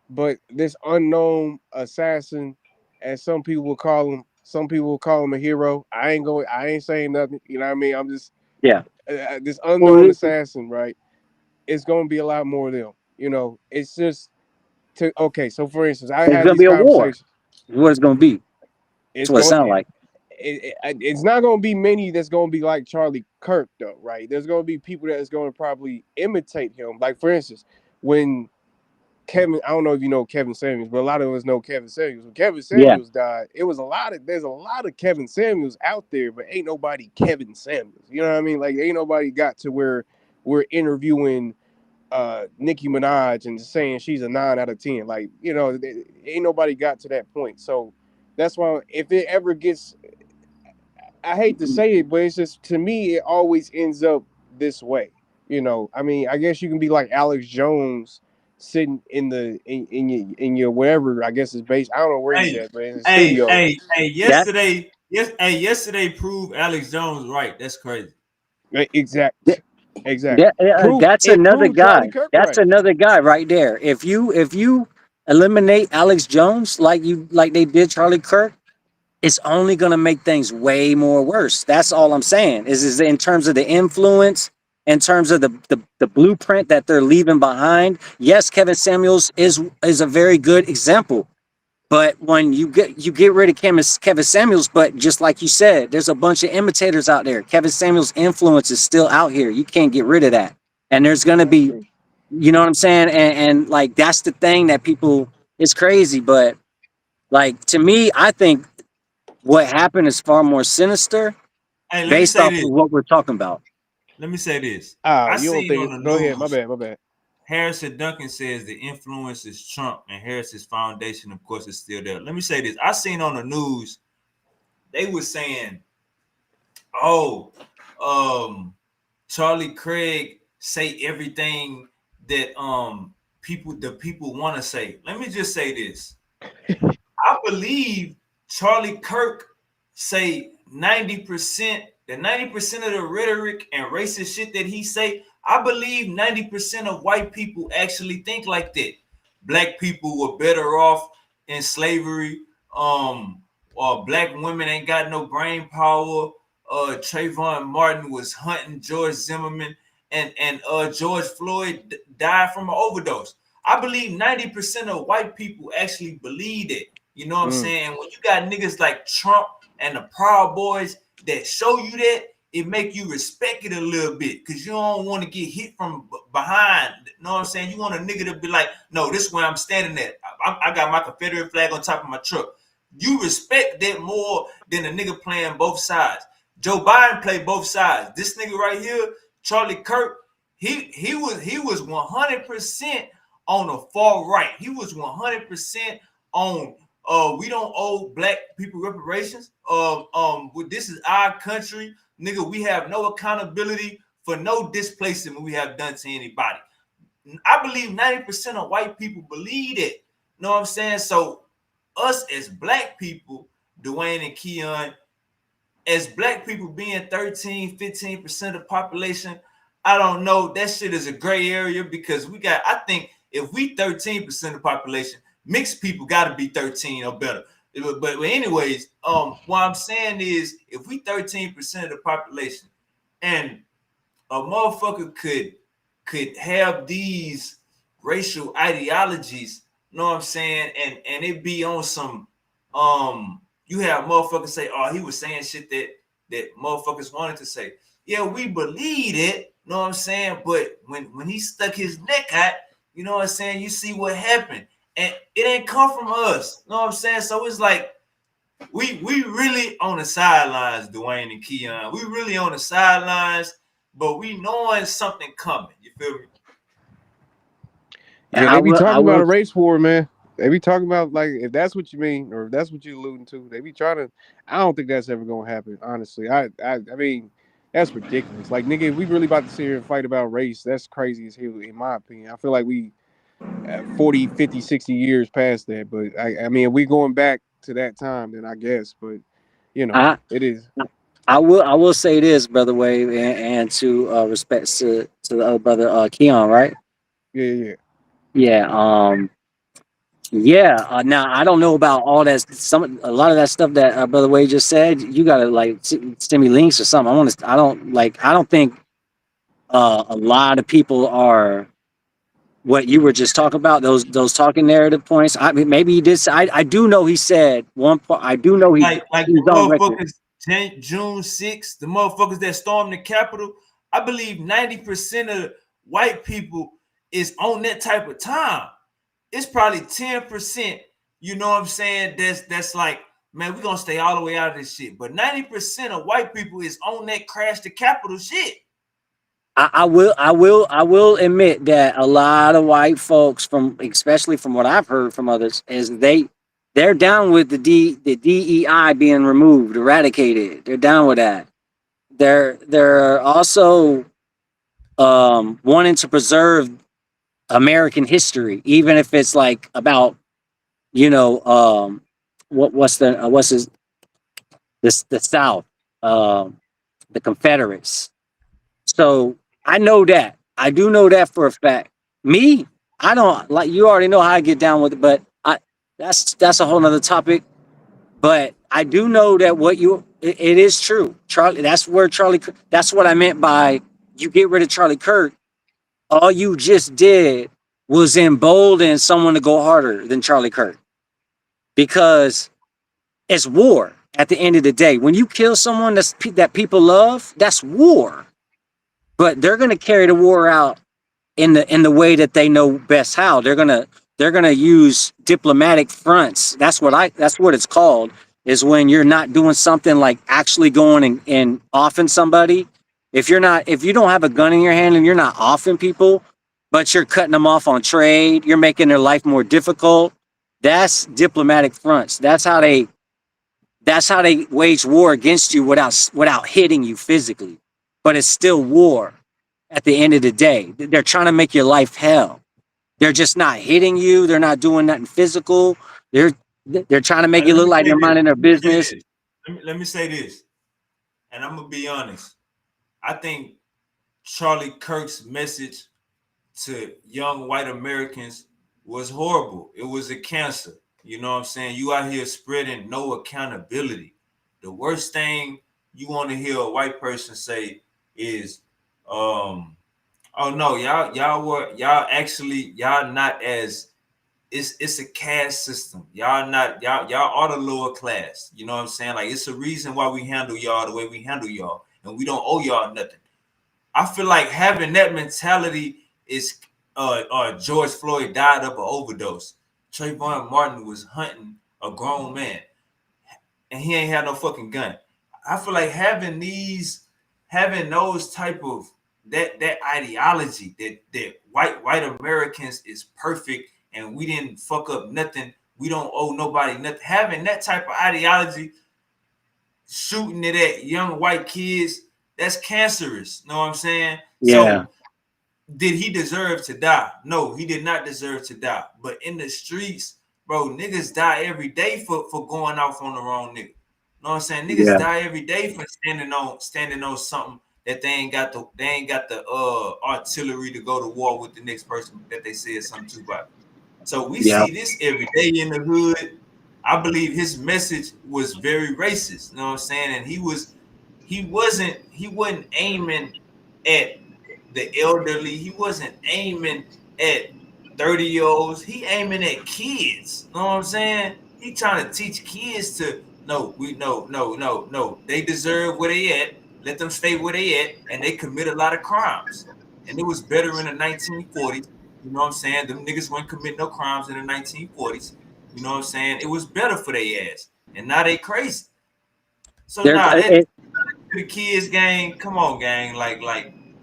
but this unknown assassin and some people will call him. Some people will call him a hero. I ain't going. I ain't saying nothing. You know what I mean? I'm just Yeah. this unknown assassin, right? It's going to be a lot more of them. You know, it's just okay. So for instance, I It's had gonna these be a war. conversations. What it's gonna be. That's It's what it going. sounds like. It's not going to be many that's going to be like Charlie Kirk, though, right? There's going to be people that's going to probably imitate him. Like for instance, when Kevin, I don't know if you know Kevin Samuels, but a lot of us know Kevin Samuels. When Kevin Yeah. Samuels died, there's a lot of Kevin Samuels out there, but ain't nobody Kevin Samuels. You know what I mean? Like ain't nobody got to where we're interviewing Nicki Minaj and saying she's a 9 out of 10. Like, you know, ain't nobody got to that point. So that's why if it ever gets, I hate to say it, but it's just to me it always ends up this way. You know, I mean, I guess you can be like Alex Jones sitting in your wherever I guess it's based. I don't know where he's Hey, at, but in the hey, studio. hey, hey, That yesterday proved Alex Jones right. That's crazy. that, Exactly. Prove that's it. another Prove Charlie guy. Kirk That's right. another guy right there. If you eliminate Alex Jones like they did Charlie Kirk, it's only going to make things way more worse. That's all I'm saying. Is in terms of the influence, in terms of the blueprint that they're leaving behind. Yes, Kevin Samuels is a very good example. But when you get rid of Kevin Samuels, but just like you said, there's a bunch of imitators out there. Kevin Samuels' influence is still out here. You can't get rid of that. And there's gonna That's be, true. you know what I'm saying? And like that's the thing that people it's crazy. But like to me, I think what happened is far more sinister Hey, let me based say off this. of what we're talking about. Let me say this. Oh, I you don't seen think on it? the Go ahead. My news bad. My bad. Harrison Duncan says the influence is Trump and Harris's foundation, of course, is still there. Let me say this. I seen on the news they were saying, "Oh, Charlie Craig say everything that the people want to say." Let me just say this. I believe Charlie Kirk say 90%, the 90% of the rhetoric and racist shit that he say, I believe 90% of white people actually think like that. Black people were better off in slavery. Black women ain't got no brain power. Trayvon Martin was hunting George Zimmerman, and George Floyd died from an overdose. I believe 90% of white people actually believe it. You know what I'm Mm. saying? When you got niggas like Trump and the Proud Boys that show you that, it make you respect it a little bit because you don't want to get hit from behind. You know what I'm saying? You want a nigga to be like, no, this is where I'm standing at. I got my Confederate flag on top of my truck. You respect that more than a nigga playing both sides. Joe Biden played both sides. This nigga right here, Charlie Kirk, he was 100% on the far right. He was 100% on we don't owe black people reparations. This is our country, nigga. We have no accountability for no displacement we have done to anybody. I believe 90% of white people believe it. You know what I'm saying? So us as black people, Dwayne and Keon, as black people being 13, 15% of the population, I don't know. That shit is a gray area because I think if we 13% of the population, mixed people got to be 13 or better. But anyways, what I'm saying is if we 13% of the population and a motherfucker could have these racial ideologies, you know what I'm saying, and it be on some you have motherfuckers say, oh, he was saying shit that motherfuckers wanted to say. Yeah, we believe it, you know what I'm saying? But when he stuck his neck out, you know what I'm saying, you see what happened. And it ain't come from us. You know what I'm saying? So it's like we really on the sidelines, Dwayne and Keon. We really on the sidelines, but we knowing something coming. You feel me? Yeah, I they be will I talking about will a race war, man. They be talking about like if that's what you mean or if that's what you alluding to. They be trying to. I don't think that's ever gonna happen. Honestly, I mean that's ridiculous. Like nigga, if we really about to sit here and fight about race, that's crazy as hell. In my opinion, I feel like we 40, 50, 60 years past that. But I mean, if we going back to that time, then I guess. But you know, I it is. I will say this, brother Wave, and to respect to the other brother Keon, right? Yeah, yeah. Yeah. Yeah. Now I don't know about all that. A lot of that stuff that Brother Wade just said. You gotta like send me links or something. I want to. I don't like. I don't think a lot of people are what you were just talking about. Those talking narrative points. I mean, maybe he did. I do know he said one part. I do know Like he's the on record. motherfuckers June 6th, the motherfuckers that stormed the Capitol. I believe 90% of white people is on that type of time. It's probably 10%, you know what I'm saying? That's like, man, we're gonna stay all the way out of this shit. But 90% of white people is on that crash the Capitol shit. I will admit that a lot of white folks, from especially from what I've heard from others, is they're down with the DEI being removed, eradicated. They're down with that. They're also wanting to preserve American history, even if it's like about you know what's his the South, the Confederates. So I know that. I do know that for a fact. Me, I don't like you already know how I get down with it, but I that's a whole nother topic. But I do know that it is true. Charlie, that's what I meant by you get rid of Charlie Kirk. All you just did was embolden someone to go harder than Charlie Kirk. Because it's war at the end of the day. When you kill someone that people love, that's war. But they're gonna carry the war out in the way that they know best how. They're gonna use diplomatic fronts. That's what it's called. Is when you're not doing something like actually going and offing somebody. If you don't have a gun in your hand and you're not offing people, but you're cutting them off on trade, you're making their life more difficult. That's diplomatic fronts. That's how they wage war against you without hitting you physically. But it's still war at the end of the day. They're trying to make your life hell. They're just not hitting you. They're not doing nothing physical. They're they're trying to make Like, it let look me like say they're this. minding their Let me say business. this. Let me say this. And I'm gonna be honest. I think Charlie Kirk's message to young white Americans was horrible. It was a cancer. You know what I'm saying? You out here spreading no accountability. The worst thing you want to hear a white person say is, oh no, y'all not as it's a caste system. Y'all are the lower class. You know what I'm saying? Like it's a reason why we handle y'all the way we handle y'all, and we don't owe y'all nothing. I feel like having that mentality is George Floyd died of an overdose. Trayvon Martin was hunting a grown man and he ain't had no fucking gun. I feel like having those type of that ideology that white Americans is perfect and we didn't fuck up nothing. We don't owe nobody nothing. Having that type of ideology, shooting it at young white kids, that's cancerous. Know what I'm saying? Yeah, So did he deserve to die? No, he did not deserve to die. But in the streets, bro, niggas die every day for going off on the wrong nigga. Know what I'm saying? Niggas yeah, die every day for standing on something that they ain't got the artillery to go to war with the next person that they said something to about. So we yeah, see this every day in the hood. I believe his message was very racist. You know what I'm saying? And he wasn't aiming at the elderly. He wasn't aiming at 30-year-olds. He aiming at kids. You know what I'm saying? He trying to teach kids to no. They deserve where they at. Let them stay where they at, and they commit a lot of crimes. And it was better in the 1940s. You know what I'm saying? Them niggas weren't committing no crimes in the 1940s. You know what I'm saying? It was better for their ass. And now they crazy. So There, nah, that it, the kids gang, come on, gang. Like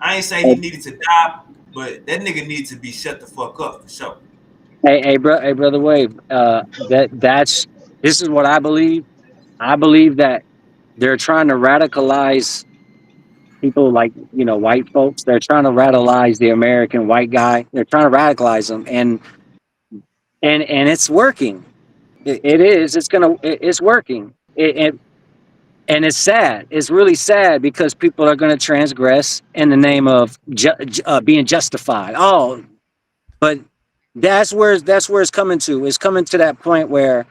I ain't saying he needed to die, but that nigga needs to be shut the fuck up for sure. hey, brother Wave. That's this is what I believe. I believe that they're trying to radicalize people like white folks. They're trying to radicalize the American white guy. They're trying to radicalize them, and it's working. It is. It's working. And it's sad. It's really sad because people are going to transgress in the name of being justified. Oh, but That's where it's coming to. It's coming to that point where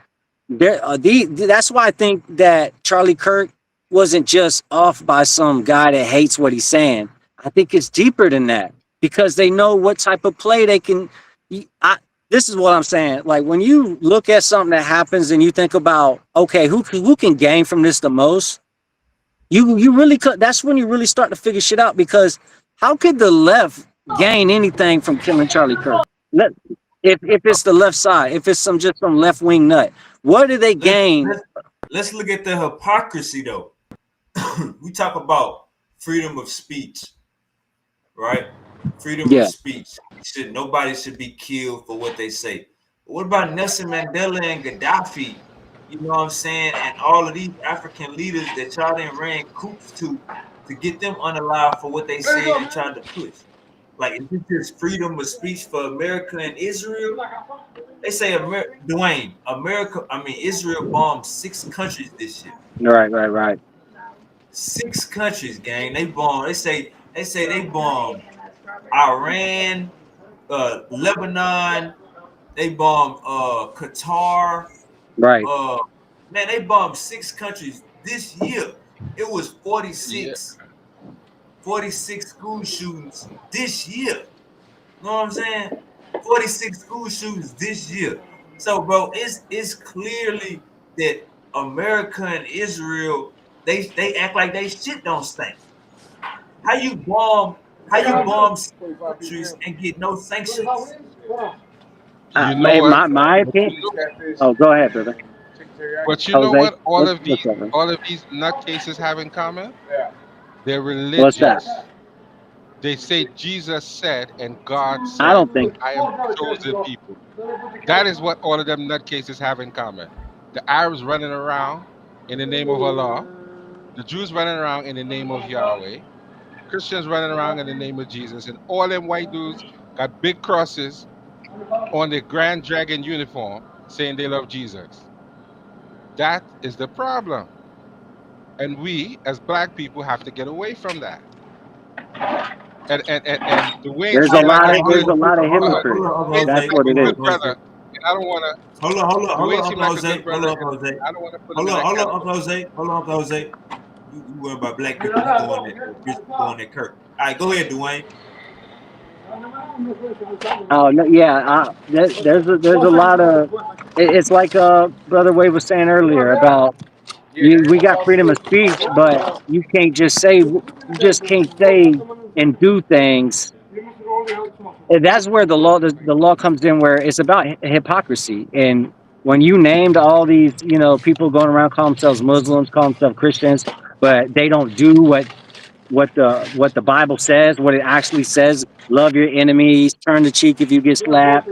that's why I think that Charlie Kirk wasn't just off by some guy that hates what he's saying. I think it's deeper than that because they know what type of play they can. This is what I'm saying. Like when you look at something that happens and you think about, okay, who can gain from this the most? You really could. That's when you really start to figure shit out because how could the left gain anything from killing Charlie Kirk? Let, if it's the left side, if it's just some left wing nut, what do they gain? Let's look at the hypocrisy though. We talk about freedom of speech, right? Freedom of Yeah, speech. Nobody should be killed for what they say. But what about Nelson Mandela and Gaddafi? You know what I'm saying? And all of these African leaders that y'all done ran coups to get them unalive for what they said and tried to push. Like, is this freedom of speech for America and Israel? They say, Dwayne, Israel bombed 6 countries this year. right. 6 countries, gang. They bombed. They say they bombed Iran, Lebanon. They bombed Qatar. Right. Man, they bombed 6 countries this year. It was 46 school shootings this year. You know what I'm saying? 46 school shootings this year. So, bro, it's clearly that America and Israel they act like they shit don't stink. How you bomb countries and get no sanctions? You know what? My opinion. Oh, go ahead, brother. But you know Jose, what? All of what's up, man? these nutcases have in common. They're What's that? religious. They say Jesus said and God I said, don't think. I am the chosen people. That is what all of them nutcases have in common. The Arabs running around in the name of Allah, the Jews running around in the name of Yahweh, Christians running around in the name of Jesus, and all them white dudes got big crosses on their Grand Dragon uniform saying they love Jesus. That is the problem. And we, as black people, have to get away from that. And Dwayne There's a seemed like lot a of good hypocrites. Dwayne That's seemed like what a it Hold is. good on, brother. Jose. And I don't wanna Hold on, Dwayne seemed Uncle like a Jose. good Hold brother, on, Uncle and Jose. I don't want to put him in that Uncle category. Jose. Hold on, Uncle Jose. You worry about black people. You going at Bishop going at Kirk. All right, go ahead, Dwayne. Oh no, yeah. There's a lot of. It's like brother Wade was saying earlier about we got freedom of speech, but you just can't say and do things. And that's where the law comes in, where it's about hypocrisy. And when you named all these, people going around calling themselves Muslims, calling themselves Christians, but they don't do what the Bible says, what it actually says. Love your enemies, turn the cheek if you get slapped,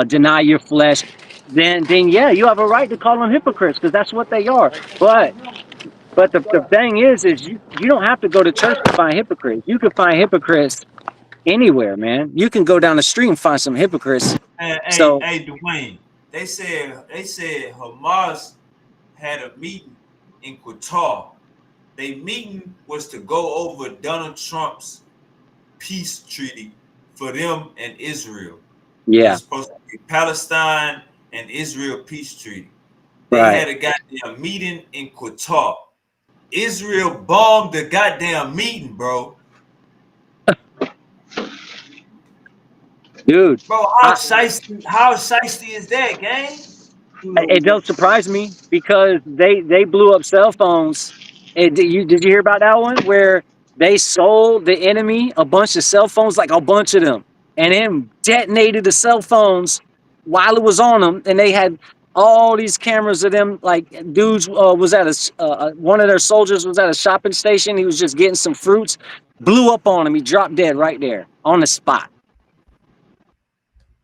deny your flesh. Then yeah, you have a right to call them hypocrites because that's what they are. But the thing is you don't have to go to church to find hypocrites. You can find hypocrites anywhere, man. You can go down the street and find some hypocrites. So Hey, Dwayne. They said Hamas had a meeting in Qatar. Their meeting was to go over Donald Trump's peace treaty for them and Israel. It yeah, was supposed to be Palestine and Israel peace treaty. They right. had a goddamn meeting in Qatar. Israel bombed the goddamn meeting, bro. Dude, Bro, how shiesty is that, gang? it don't surprise me because they blew up cell phones. Did you hear about that one where they sold the enemy a bunch of cell phones, like a bunch of them, and then detonated the cell phones while it was on them, and they had all these cameras of them. Like dudes was at one of their soldiers was at a shopping station. He was just getting some fruits, blew up on him. He dropped dead right there on the spot.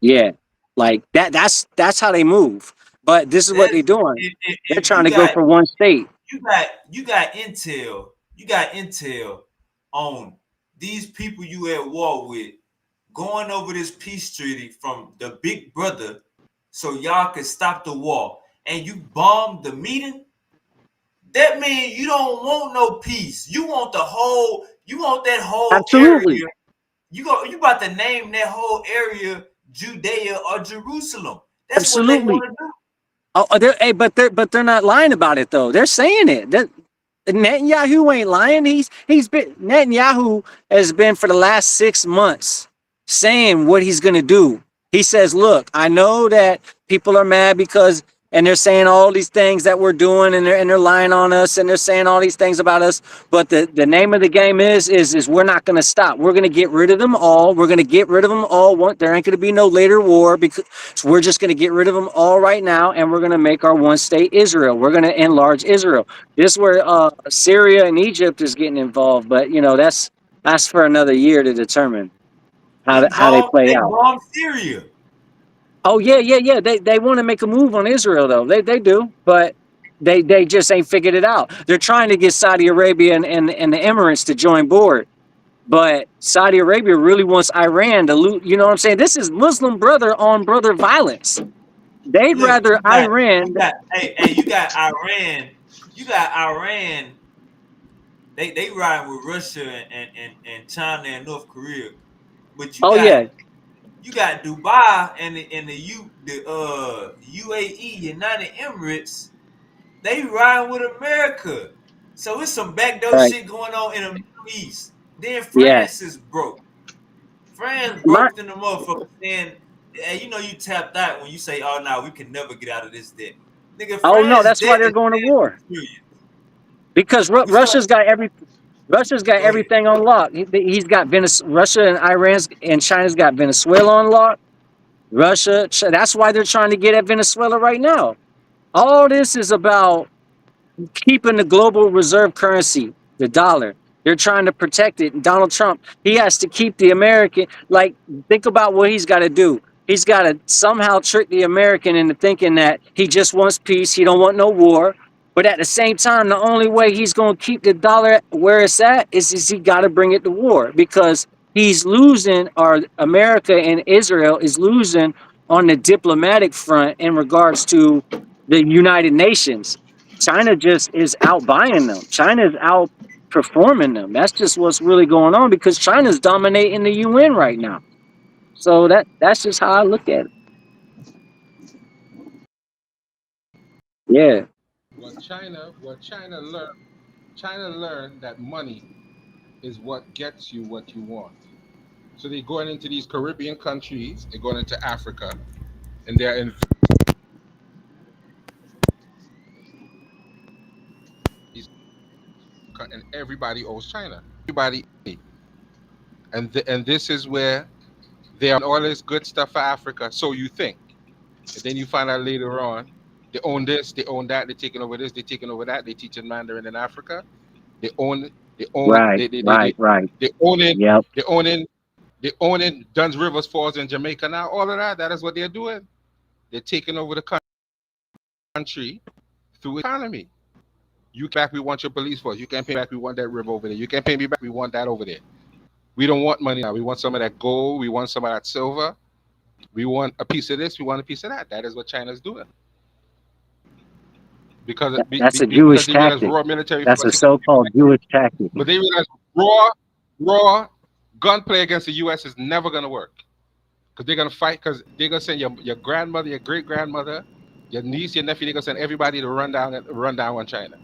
Yeah, like that. That's how they move. But this is what they're doing. They're If trying to go for one state. you got intel on these people you at war with going over this peace treaty from the big brother so y'all can stop the war and you bomb the meeting, that means you don't want no peace. You want that whole area. Absolutely. You about to name that whole area Judea or Jerusalem. That's what they Absolutely. want to do. Hey, but they're not lying about it though. They're saying it. Netanyahu ain't lying. He's been Netanyahu has been for the last 6 months saying what he's gonna do. He says, "Look, I know that people are mad because and they're saying all these things that we're doing and they're lying on us and they're saying all these things about us. But the name of the game is we're not gonna stop. We're gonna get rid of them all. We're gonna get rid of them all. There ain't gonna be no later war because so we're just gonna get rid of them all right now and we're gonna make our one state Israel. We're gonna enlarge Israel." This is where Syria and Egypt is getting involved, but you know that's for another year to determine how they play They out. bombed Syria. Oh yeah. They want to make a move on Israel though. They do, but they just ain't figured it out. They're trying to get Saudi Arabia and the Emirates to join board, but Saudi Arabia really wants Iran to loot. You know what I'm saying? This is Muslim brother on brother violence. They'd Look, rather Iran. you got Iran. You got Iran. They ride with Russia and China and North Korea, but Oh yeah, you got Dubai and the UAE, United Emirates. They ride with America. So it's some backdoor right. shit going on in the Middle East. Then Yeah. France is broke. France My broke in the motherfucker saying, hey, you know you tapped out when you say, oh no, we can never get out of this debt. Nigga, oh no, France that's why debt they're is going to 10 war trillion. because We start Russia's got go ahead. everything on lock. He's got Russia and Iran's and China's got Venezuela on lock. That's why they're trying to get at Venezuela right now. All this is about keeping the global reserve currency, the dollar. They're trying to protect it. And Donald Trump, he has to keep the American. Like, think about what he's got to do. He's got to somehow trick the American into thinking that he just wants peace. He don't want no war. But at the same time, the only way he's going to keep the dollar where it's at is he got to bring it to war because he's losing, or America and Israel is losing on the diplomatic front in regards to the United Nations. China just is outbuying them. China is outperforming them. That's just what's really going on because China's dominating the UN right now. So that's just how I look at it. Yeah, China learned that money is what gets you what you want. So they're going into these Caribbean countries, they're going into Africa, and they're in and everybody owes China. Everybody, and this is where they are all this good stuff for Africa. So you think, and then you find out later on, they own this, they own that, they're taking over this, they're taking over that, they teaching Mandarin in Africa. They own, they own, right, right, right. they own it, Yep. they own it, they own it. Duns Rivers Falls in Jamaica now. All of that is what they're doing. They're taking over the country through economy. You back, we want your police force. You can't pay back, we want that river over there. You can't pay me back, we want that over there. We don't want money now. We want some of that gold. We want some of that silver. We want a piece of this. We want a piece of that. That is what China's doing. Because That's a because Jewish they realize tactic. raw military That's a force, so-called Jewish tactic. but they realize raw gunplay against the U.S. is never going to work. Because they're going to fight, because they're going to send your grandmother, your great-grandmother, your niece, your nephew, they're going to send everybody to run down on China.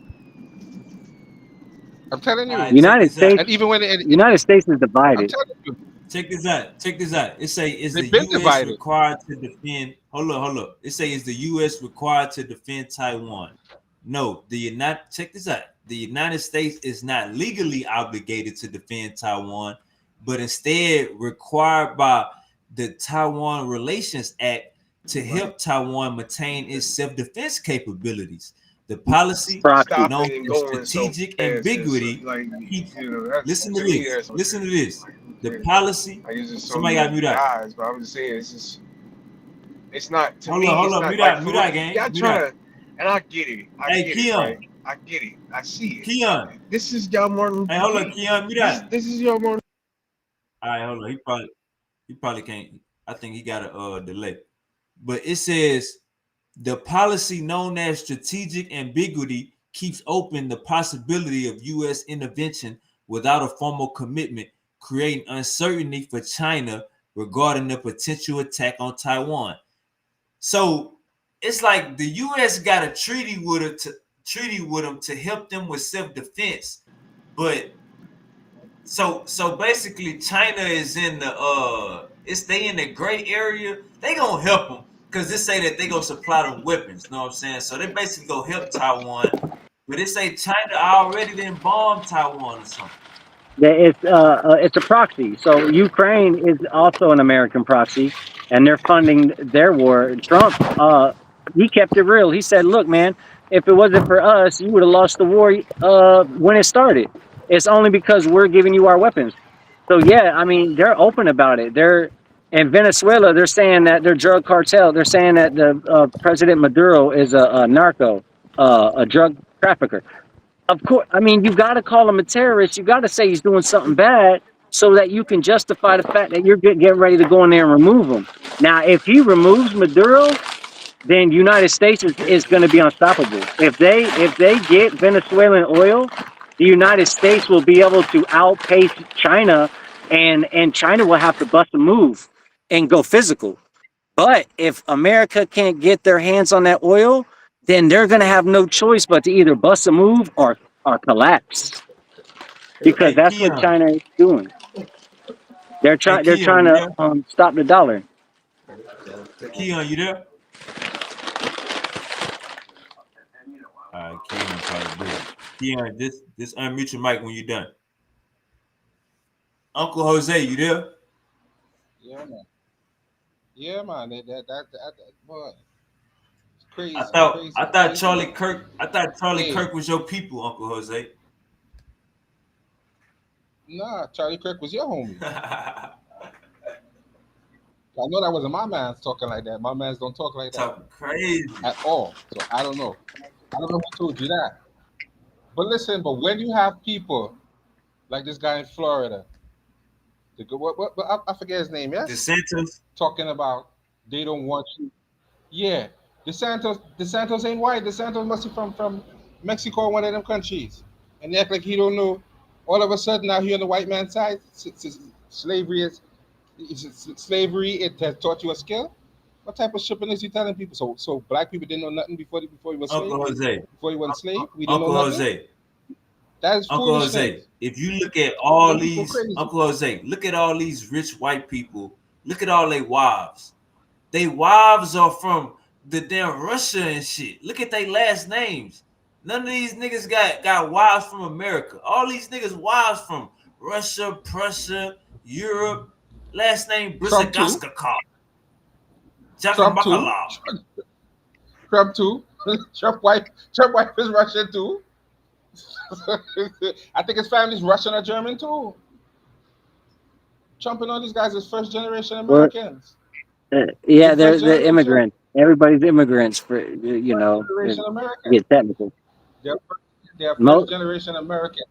I'm telling All you. right, check United this out. States, And even when United States is I'm divided. telling you, Check this out. Check this out. It say is the they've been U.S. divided. required to defend? Hold up. It say is the U.S. required to defend Taiwan? No. Check this out. The United States is not legally obligated to defend Taiwan, but instead required by the Taiwan Relations Act to help Taiwan maintain its self-defense capabilities. The policy Proxy. known as strategic ambiguity. Listen to this. Listen to this. The policy. Somebody got mute out. But I'm just saying, it's not to Hold me. on, It's not mute like out, mute out, gang. y'all Mute out. trying to, and I get it. Hey, Keon. I get it. I see it. Keon. This is y'all Martin. Hey, hold on, Keon, mute out. This is your Martin. All right, hold on. He probably can't. I think he got a delay. But it says the policy known as strategic ambiguity keeps open the possibility of U.S. intervention without a formal commitment, creating uncertainty for China regarding the potential attack on Taiwan. So it's like the U.S. got a treaty with them to help them with self-defense, but so basically China is in they in the gray area. They gonna help them because they say that they gonna supply them weapons. Know what I'm saying? So they basically go help Taiwan, but they say China already then bombed Taiwan or something. It's a proxy. So Ukraine is also an American proxy, and they're funding their war. Trump, he kept it real. He said, "Look, man, if it wasn't for us, you would have lost the war when it started. It's only because we're giving you our weapons." So yeah, I mean, they're open about it. They're in Venezuela. They're saying that they're drug cartel. They're saying that the President Maduro is a narco, a drug trafficker. Of course, I mean, you got to call him a terrorist. You got to say he's doing something bad so that you can justify the fact that you're getting ready to go in there and remove him. Now, if he removes Maduro, then United States is going to be unstoppable. If they get Venezuelan oil, the United States will be able to outpace China, and China will have to bust a move and go physical. But if America can't get their hands on that oil, then they're going to have no choice but to either bust a move or collapse, because Hey, that's what Keon. China is doing. They're Hey, trying Keon, you to there? stop the dollar. Keon, you there? All right, Keon probably busy. Keon, just unmute your mic when you're done. Uncle Jose, you there? Yeah, man. Yeah, man. That boy. It's crazy. I thought Crazy. I thought Crazy. Charlie Kirk. I thought Charlie Hey. Kirk was your people, Uncle Jose. Nah, Charlie Kirk was your homie. Talking I know that wasn't my man's talking like that. My mans don't talk like that crazy. at all. So I don't know. I don't know who told you that. But listen, but when you have people like this guy in Florida, I forget his name, yes? DeSantis. Talking about they don't want you. Yeah. DeSantis ain't white. DeSantis must be from Mexico or one of them countries. And they act like he don't know. All of a sudden now he on the white man's side. Slavery it has taught you a skill. What type of shipping is he telling people? So black people didn't know nothing before he was slave? Uncle Jose. Before he was slave? We didn't Uncle know nothing? Jose. That is Uncle foolishness. Jose. If you look at all Them people these, crazy. Uncle Jose, look at all these rich white people. Look at all their wives. They wives are from the damn Russia and shit. Look at their last names. None of these niggas got wives from America. All these niggas wives from Russia, Prussia, Europe. Last name Trump too. Brisagaskakov. Trump too. Jakabakalov. Trump too. Trump wife is Russian too. I think his family's Russian or German too. Trump and all these guys is first generation Americans. Yeah, they're the immigrants. Everybody's immigrants for Generation American. get technical. They're first generation American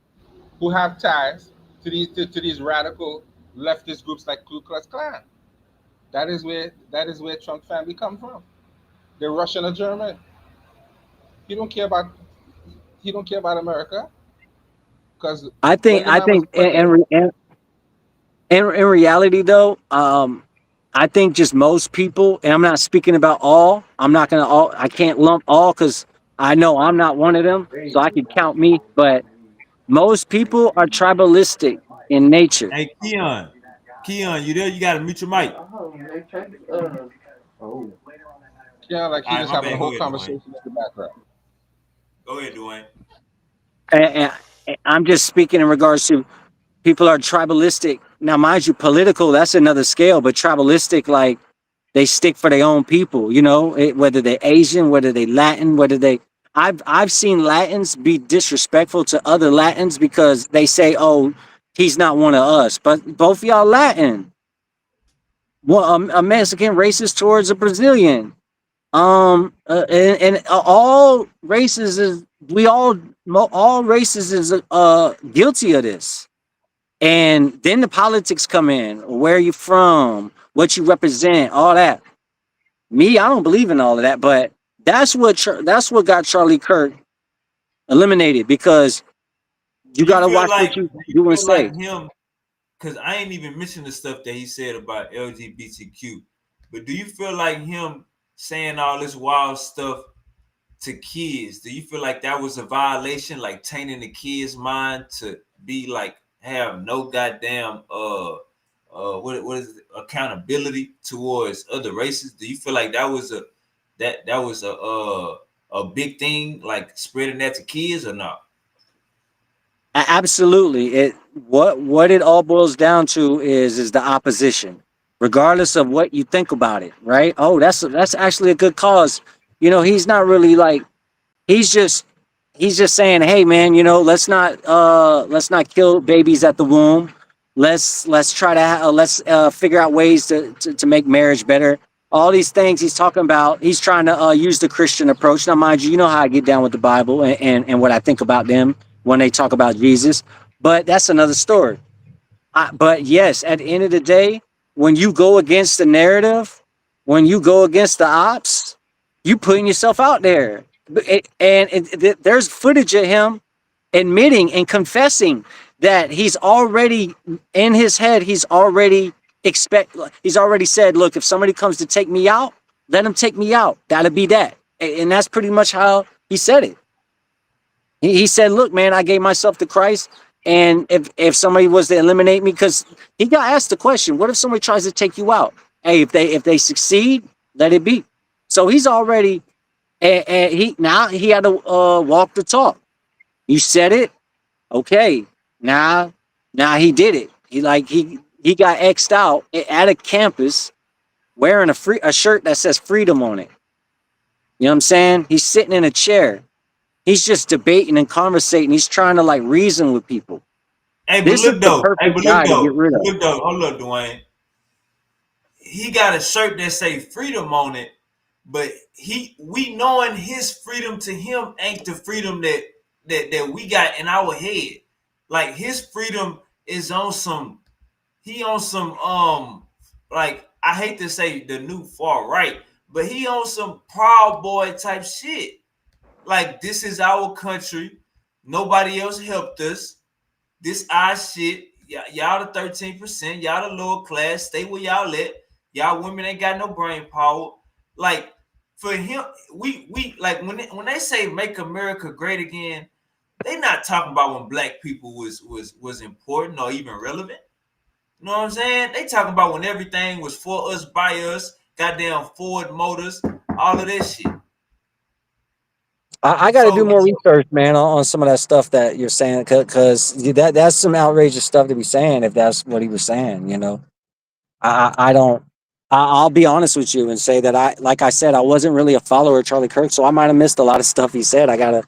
who have ties to these radical leftist groups like Ku Klux Klan. That is where Trump family come from. They're Russian or German. He don't care about America, because I think in reality though, I think just most people, and I'm not speaking about all. I can't lump all because I know I'm not one of them, so I can count me. But most people are tribalistic in nature. Hey, Keon, you there? You got to mute your mic. Yeah, like he just having a whole conversation in the background. Go ahead, Dwayne. And I'm just speaking in regards to people are tribalistic. Now, mind you, political, that's another scale, but tribalistic, like they stick for their own people, whether they're Asian, whether they Latin, I've seen Latins be disrespectful to other Latins because they say, oh, he's not one of us, but both y'all Latin. Well, a Mexican racist towards a Brazilian. And all races is all races is guilty of this. And then the politics come in. Where are you from? What you represent? All that. Me, I don't believe in all of that. But that's what got Charlie Kirk eliminated, because you got to watch what you do and say. because I ain't even mentioned the stuff that he said about LGBTQ. But do you feel like him saying all this wild stuff to kids? Do you feel like that was a violation, like tainting the kid's mind to be like have no goddamn what is it, accountability towards other races? Do you feel like that was a big thing, like spreading that to kids or not? Absolutely. What it all boils down to is the opposition, regardless of what you think about it, right? Oh, that's actually a good cause. He's not really like he's just he's just saying, hey man, let's not kill babies at the womb. Let's try to let's figure out ways to make marriage better. All these things he's talking about, he's trying to use the Christian approach. Now, mind you, you know how I get down with the Bible and what I think about them when they talk about Jesus, but that's another story. But yes, at the end of the day, when you go against the narrative, when you go against the ops, you putting yourself out there. There's footage of him admitting and confessing that he's already in his head. He's already said, look, if somebody comes to take me out, let him take me out. That'll be that. And that's pretty much how he said it. He said, "Look, man, I gave myself to Christ, and if somebody was to eliminate me, because he got asked the question, what if somebody tries to take you out? Hey, if they succeed, let it be." So he's already, and he had to walk the talk. You said it, okay. Now he did it. He got xed out at a campus wearing a shirt that says freedom on it. You know what I'm saying? He's sitting in a chair. He's just debating and conversating. He's trying to like reason with people. Hey, but This is look the though. Hey, perfect but look guy to get though. rid of. Look though. Hold up, Dwayne. He got a shirt that say freedom on it, but we knowing his freedom to him ain't the freedom that we got in our head. Like his freedom is on some he on some like I hate to say the new far right, but he on some Proud Boy type shit. Like this is our country. Nobody else helped us. This our shit. Y'all the 13%. Y'all the lower class. Stay where y'all at. Y'all women ain't got no brain power. Like for him, we like when they say make America great again, they not talking about when black people was important or even relevant. You know what I'm saying? They talking about when everything was for us, by us, goddamn Ford Motors, all of that shit. I got to do So more research, man, on some of that stuff that you're saying, because that's some outrageous stuff to be saying. If that's what he was saying, I don't. I'll be honest with you and say that like I said, I wasn't really a follower of Charlie Kirk, so I might have missed a lot of stuff he said. I gotta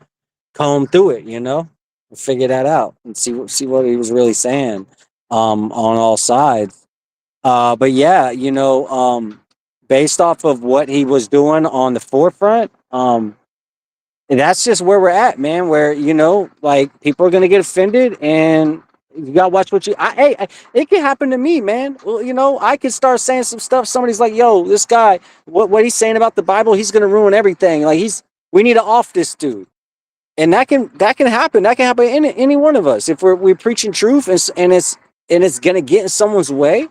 comb through it, and figure that out and see what he was really saying, on all sides. But yeah, based off of what he was doing on the forefront, that's just where we're at, man. Where like people are gonna get offended, and you gotta watch what it can happen to me, man. Well, I could start saying some stuff. Somebody's like, "Yo, this guy, what he's saying about the Bible, he's gonna ruin everything." Like we need to off this dude, and that can happen. That can happen in any one of us if we're preaching truth, and it's gonna get in someone's way.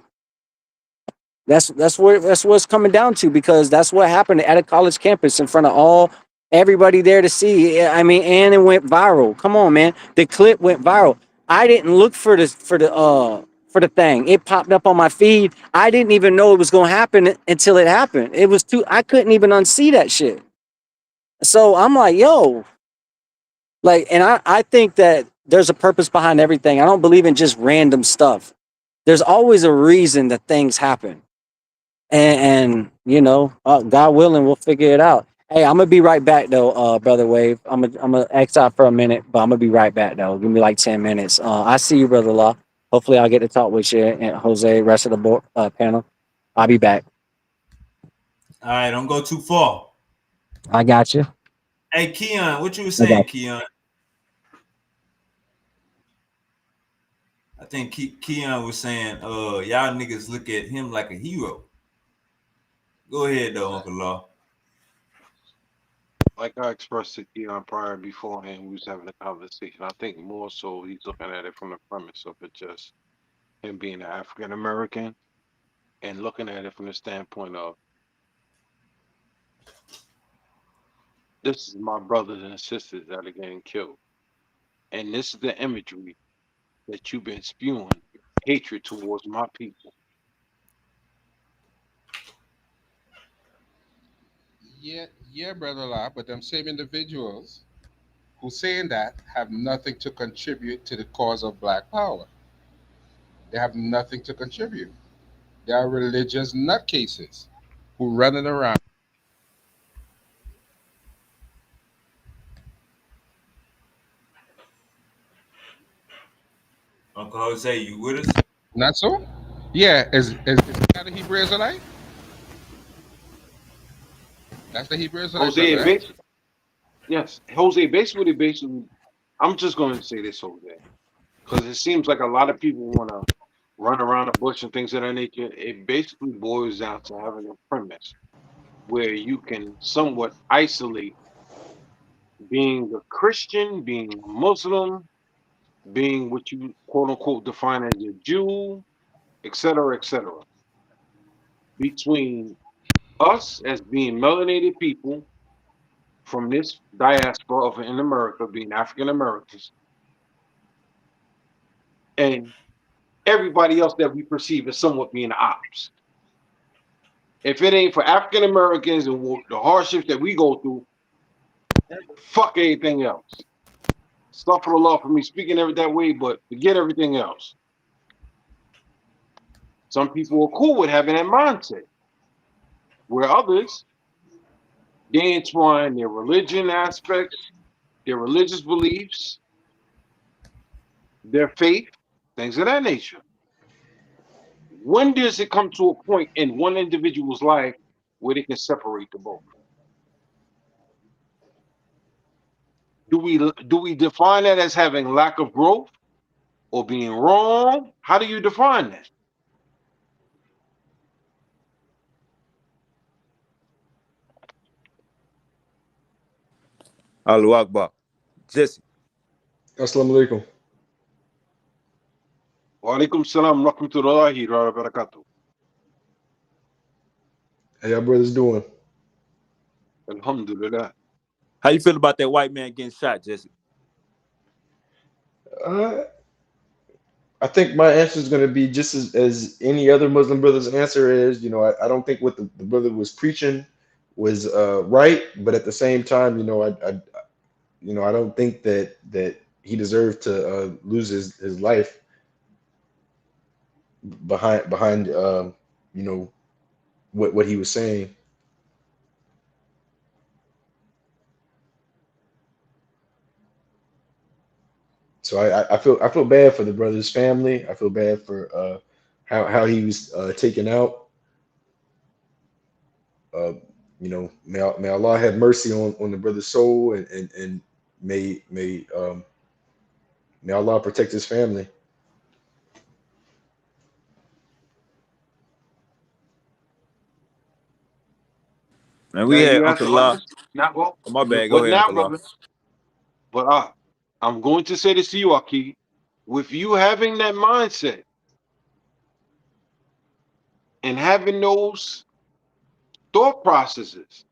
That's what it's coming down to, because that's what happened at a college campus in front of everybody there to see. I mean, and it went viral. Come on, man. The clip went viral. I didn't look for the thing. It popped up on my feed. I didn't even know it was gonna happen until it happened. It was too I couldn't even unsee that shit. So I'm like, yo, like, and I think that there's a purpose behind everything. I don't believe in just random stuff. There's always a reason that things happen. And God willing, we'll figure it out. Hey, I'm gonna be right back though, brother Wave. I'm gonna X out for a minute, but I'm gonna be right back though. Give me like 10 minutes. I see you, brother Law. Hopefully, I'll get to talk with you and Jose, rest of the board, panel. I'll be back. all right, don't go too far. I got you. Hey Keon, what you was I got saying, you. Keon? I think Keon was saying, y'all niggas look at him like a hero. Go ahead though, Uncle Law. Like I expressed to Keon prior beforehand, we was having a conversation. I think more so he's looking at it from the premise of it just him being an African American, and looking at it from the standpoint of this is my brothers and sisters that are getting killed. And this is the imagery that you've been spewing hatred towards my people. Yeah, brother La, but them same individuals who saying that have nothing to contribute to the cause of black power. They have nothing to contribute. They are religious nutcases who running around. Uncle Jose, you with us? Not so? Yeah, is that the Hebrew Israelite? That's the Hebrew Israelite brother, Jose, right? yes, Jose, basically, I'm just going to say this, Jose, because it seems like a lot of people want to run around the bush and things of that nature. It basically boils down to having a premise where you can somewhat isolate being a Christian, being a Muslim, being what you quote unquote define as a Jew, et cetera, between us as being melanated people from this diaspora of in America, being African Americans, and everybody else that we perceive as somewhat being the opposite. If it ain't for African Americans and the hardships that we go through, fuck everything else. Suffer the law for me speaking that way, but forget everything else. Some people are cool with having that mindset, where others, they entwine their religion aspects, their religious beliefs, their faith, things of that nature. When does it come to a point in one individual's life where they can separate the both? Do we define that as having lack of growth or being wrong? How do you define that? Allahu Akbar. Jesse. Assalamu alaikum. Wa alaikum salam rahmatullahi wa barakatuh. How y'all brothers doing? Alhamdulillah. How you feel about that white man getting shot, Jesse? Uh, I think my answer is going to be just as any other Muslim brother's answer is. I don't think what the brother was preaching was right, but at the same time, I don't think that he deserved to lose his life behind what he was saying. So I feel bad for the brother's family. I feel bad for how he was taken out. May Allah have mercy on the brother's soul, and may Allah protect his family. Man, we Now had you ask Uncle a lot Law. of not well, Oh, my bad. Go but ahead, now, Uncle Law. brother, but I'm going to say this to you, Aki. With you having that mindset and having those thought processes,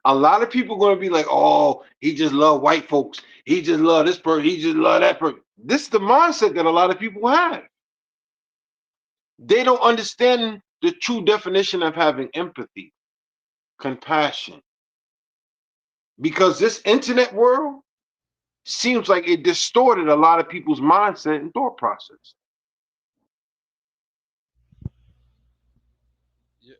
a lot of people going to be like, "Oh, he just love white folks. He just love this person. He just love that person." This is the mindset that a lot of people have. They don't understand the true definition of having empathy, compassion, because this internet world seems like it distorted a lot of people's mindset and thought process. Yeah,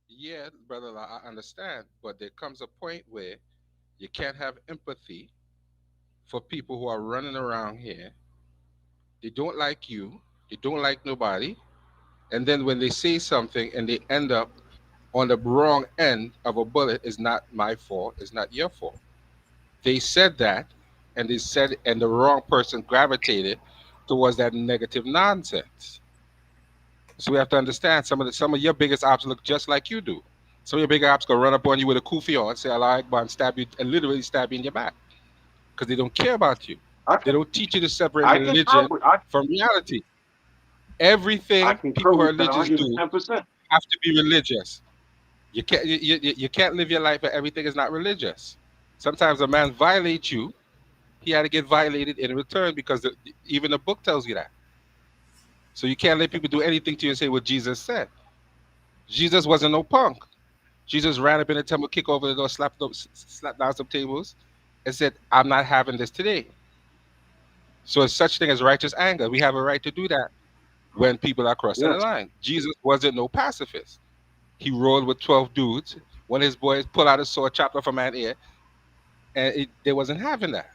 yeah, brother La, I understand, but there comes a point where you can't have empathy for people who are running around here. They don't like you. They don't like nobody. And then when they say something and they end up on the wrong end of a bullet, it's not my fault. It's not your fault. They said that, and they said, and the wrong person gravitated towards that negative nonsense. So we have to understand some of your biggest ops look just like you do. Some of your bigger ops gonna run up on you with a kufi on, say Allah Akbar, and stab you, and literally stab you in your back because they don't care about you. I They can don't teach you to separate I concur religion with from reality. I Everything concur people who are with that religious do 110%. have to be religious. You can't live your life where everything is not religious. Sometimes a man violates you, he had to get violated in return because even the book tells you that. So you can't let people do anything to you and say what Jesus said. Jesus wasn't no punk. Jesus ran up in the temple, kicked over the door, slapped down some tables, and said, "I'm not having this today." So it's such thing as righteous anger. We have a right to do that when people are crossing the Yes. line. Jesus wasn't no pacifist. He rolled with 12 dudes. One of his boys pulled out a sword, chopped off a man's ear, and they wasn't having that.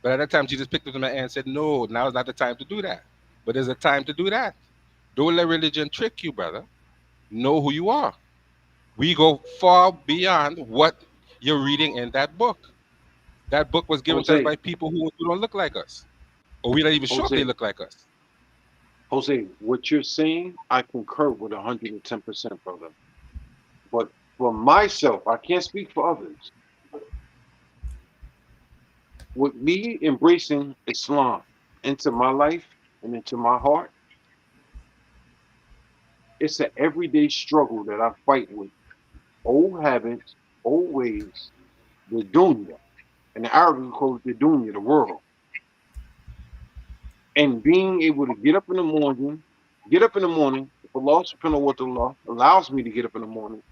But at that time, Jesus picked up the man and said, "No, now is not the time to do that. But there's a time to do that. Don't let religion trick you, brother. Know who you are. We go far beyond what you're reading in that book. That book was given to us Jose, by people who don't look like us, or we're not even sure if they Jose, look like us." Jose, what you're saying, I concur with 110%, brother. But for myself, I can't speak for others. With me embracing Islam into my life and into my heart, it's an everyday struggle that I fight with old habits, old ways, the dunya. And the Arabic calls the dunya, the world. And being able to get up in the morning, if Allah subhanahu wa ta'ala allows me to get up in the morning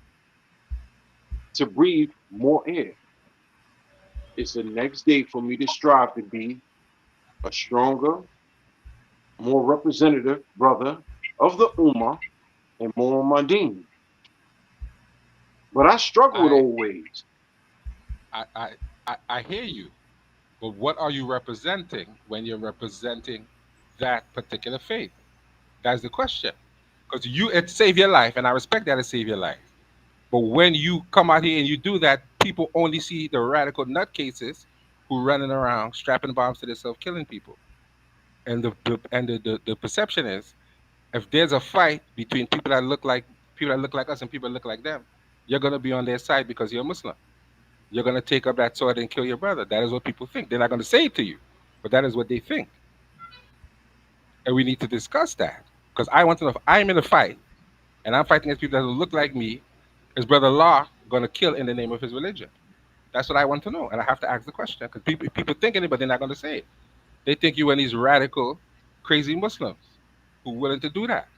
to breathe more air. It's the next day for me to strive to be a stronger, more representative brother of the Ummah and more on my deen. But I struggle with I old ways. I I I hear you, but what are you representing when you're representing that particular faith? That's the question. Because it saved your life, and I respect that it saved your life. But when you come out here and you do that, people only see the radical nutcases who running around strapping bombs to themselves, killing people. And the perception is, if there's a fight between people that look like us and people that look like them, you're gonna be on their side because you're Muslim. You're gonna take up that sword and kill your brother. That is what people think. They're not gonna say it to you, but that is what they think. And we need to discuss that. Because I want to know if I'm in a fight and I'm fighting against people that look like me, is Brother Law gonna kill in the name of his religion? That's what I want to know. And I have to ask the question. Because people thinking it, but they're not gonna say it. They think you and these radical, crazy Muslims who willing to do that.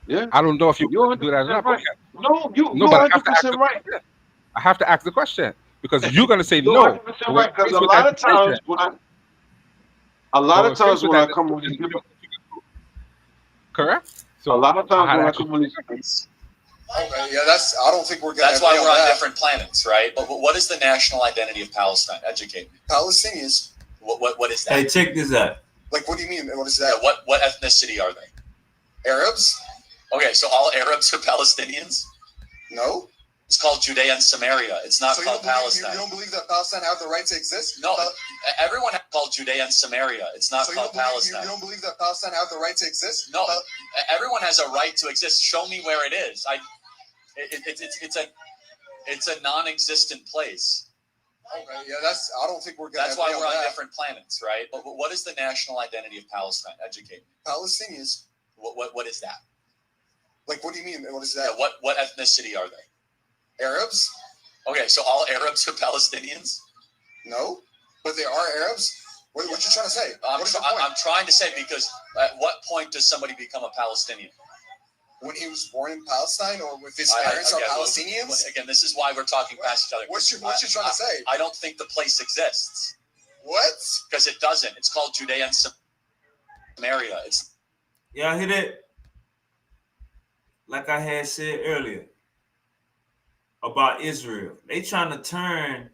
Yeah, I don't know if you're you're willing to do that or 100% not, but right. No, no, you're but I have to ask 100% the right. question. I have to ask the question because you're gonna say You're no. 100% But when right. Because faced with that decision, a but lot of when faced times with when that I come on decision, these you different, don't think you can do it. Correct? a So lot of I times had when to I ask you come the on these, question. Okay, yeah, I don't think we're gonna. That's why we're on different planets, right? But what is the national identity of Palestine? Educate me. Palestinians. What is that? Hey, check this out. Like, what do you mean? What is that? Yeah, what ethnicity are they? Arabs. Okay, so all Arabs are Palestinians? No. It's called Judea and Samaria. It's not called Palestine. You don't believe that Palestine have the right to exist? No, everyone has called Judea and Samaria. It's not called Palestine. You don't believe that Palestine have the right to exist? No, everyone has a right to exist. Show me where it is. It's a non-existent place. Okay, yeah, I don't think we're gonna. That's why we're on different planets, right? But what is the national identity of Palestine? Educate me. Palestinians. What is that? Like, what do you mean? What is that? Yeah, what ethnicity are they? Arabs. Okay, so all Arabs are Palestinians? No, but they are Arabs. What you trying to say? I'm trying to say because at what point does somebody become a Palestinian? When he was born in Palestine, or with his parents are Palestinians? Again, this is why we're talking past each other. What you trying to say? I don't think the place exists. What? Because it doesn't. It's called Judea and Samaria. Y'all hear that? Like I had said earlier about Israel, they trying to turn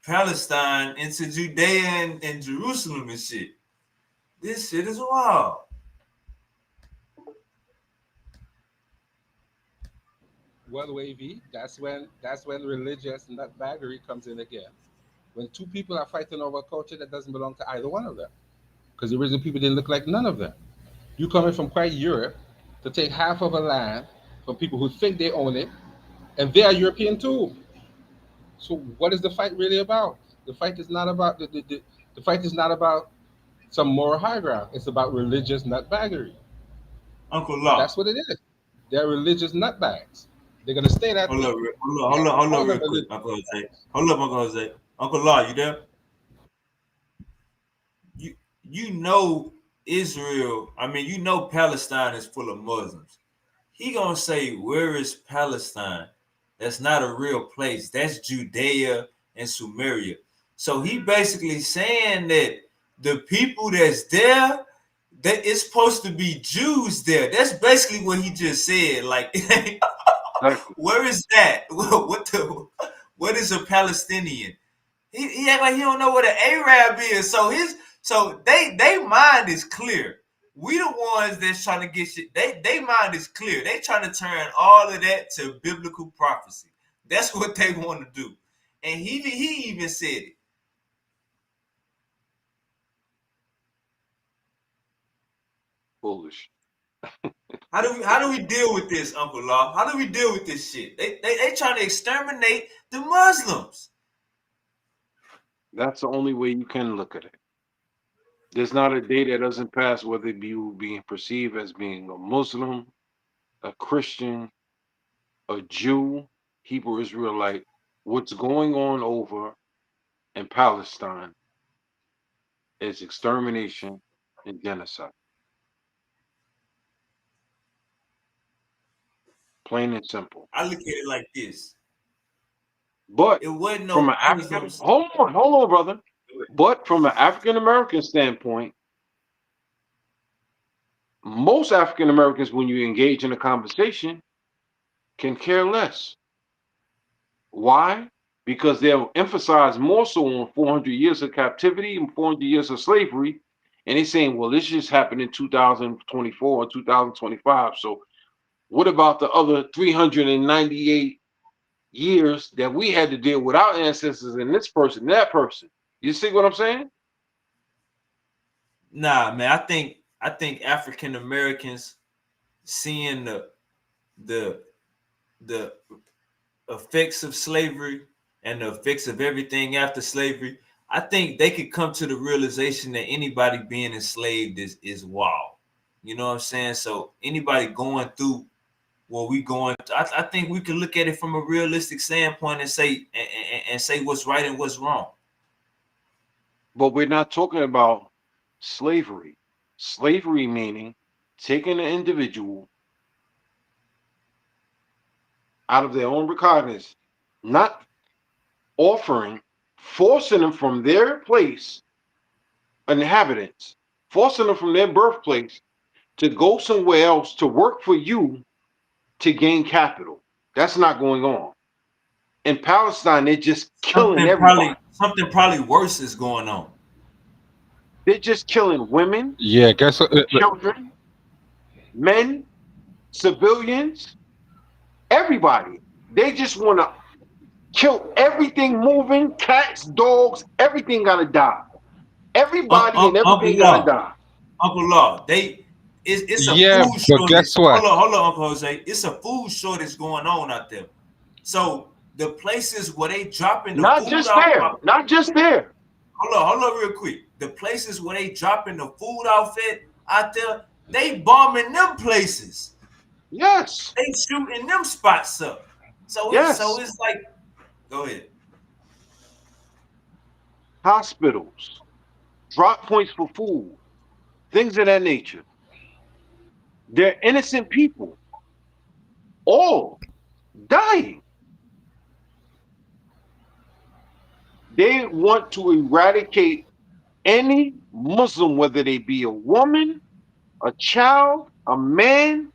Palestine into Judea and Jerusalem and shit. This shit is wild. Well, wavy. That's when religious nutbaggery comes in again. When two people are fighting over a culture that doesn't belong to either one of them, because the original people didn't look like none of them. You coming from quite Europe to take half of a land from people who think they own it, and they are European too. So what is the fight really about? The fight is not about the fight is not about some moral high ground. It's about religious nutbaggery. Uncle That's Law. what it is. They're religious nutbags. They're gonna stay that Hold way. up, You can't hold call up, them real quick, religious Uncle Jose. nutbags. Hold up, Uncle Jose. Uncle Law, you there? You you know Israel. I mean, you know Palestine is full of Muslims. He gonna say, "Where is Palestine?" That's not a real place. That's Judea and Sumeria. So he basically saying that the people that's there, that it's supposed to be Jews there. That's basically what he just said. Like, Exactly. where is that? What is a Palestinian? He act like he don't know what an Arab is. So they mind is clear. We the ones that's trying to get shit. They mind is clear. They trying to turn all of that to biblical prophecy. That's what they want to do. And he even said it. Foolish. How do we deal with this, Uncle Law? How do we deal with this shit? They trying to exterminate the Muslims. That's the only way you can look at it. There's not a day that doesn't pass whether you being perceived as being a Muslim, a Christian, a Jew, Hebrew Israelite. What's going on over in Palestine is extermination and genocide, plain and simple. I look at it like this. But It wasn't from no an African, Muslims. hold on, brother. But from an African American standpoint, most African Americans, when you engage in a conversation, can care less. Why? Because they'll emphasize more so on 400 years of captivity and 400 years of slavery. And they're saying, well, this just happened in 2024 or 2025. So what about the other 398 years that we had to deal with our ancestors and this person, that person? You see what I'm saying? Nah, man. I think African Americans seeing the the effects of slavery and the effects of everything after slavery, I think they could come to the realization that anybody being enslaved is wild. You know what I'm saying? So anybody going through what we going through, I think we can look at it from a realistic standpoint and say what's right and what's wrong. But we're not talking about slavery. Slavery meaning taking an individual out of their own recognizance, not offering, forcing them from their place, inhabitants, forcing them from their birthplace to go somewhere else to work for you to gain capital. That's not going on. In Palestine, they're just killing everybody. Something probably worse is going on. They're just killing women, Yeah, guess what? children, men, civilians, everybody. They just want to kill everything moving, cats, dogs, everything got to die. Everybody and Uncle everything got to Law, die. Uncle Law, it's a Yeah, food but shortage. guess what? Hold on, Uncle Jose. It's a food shortage going on out there. So the places where they dropping the Not food just out, there. Not just there. hold on, real quick. The places where they dropping the food outfit out there, they bombing them places. Yes. They shooting them spots up. So Yes. it's like, go ahead. Hospitals, drop points for food, things of that nature. They're innocent people, all dying. They want to eradicate any Muslim, whether they be a woman, a child, a man,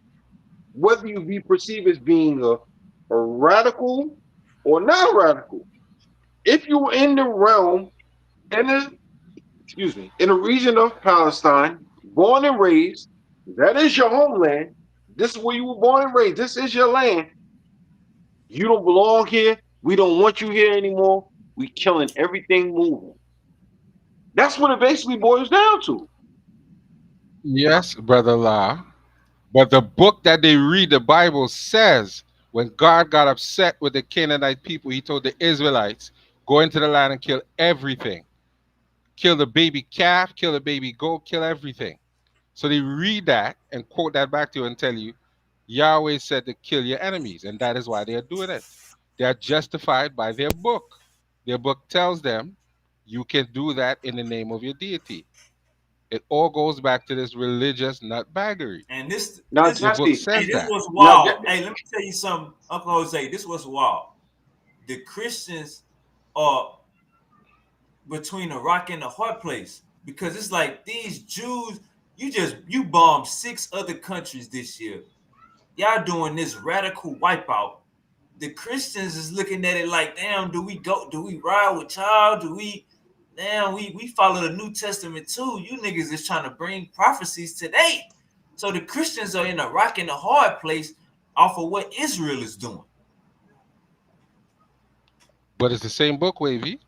whether you be perceived as being a radical or not radical. If you're in the realm, in a, excuse me, in a region of Palestine, born and raised, that is your homeland. This is where you were born and raised. This is your land. You don't belong here. We don't want you here anymore. We killing everything moving. That's what it basically boils down to. Yes, brother La. But the book that they read, the Bible says, when God got upset with the Canaanite people, he told the Israelites, Go into the land and kill everything. Kill the baby calf, kill the baby goat, kill everything. So they read that and quote that back to you and tell you, Yahweh said to kill your enemies, and that is why they are doing it. They are justified by their book. Their book tells them you can do that in the name of your deity. It all goes back to this religious nutbaggery. And this Now, this Your book Jesse, hey, says this that. was now, wild. Hey, let me tell you something, Uncle Jose. This was wild. The Christians are between a rock and a hard place because it's like these Jews. You bombed 6 other countries this year. Y'all doing this radical wipeout. The Christians is looking at it like, damn, do we go? Do we ride with y'all? Do we? Damn, we follow the New Testament too. You niggas is trying to bring prophecies today. So the Christians are in a rock and a hard place off of what Israel is doing. But it's the same book, Wavy.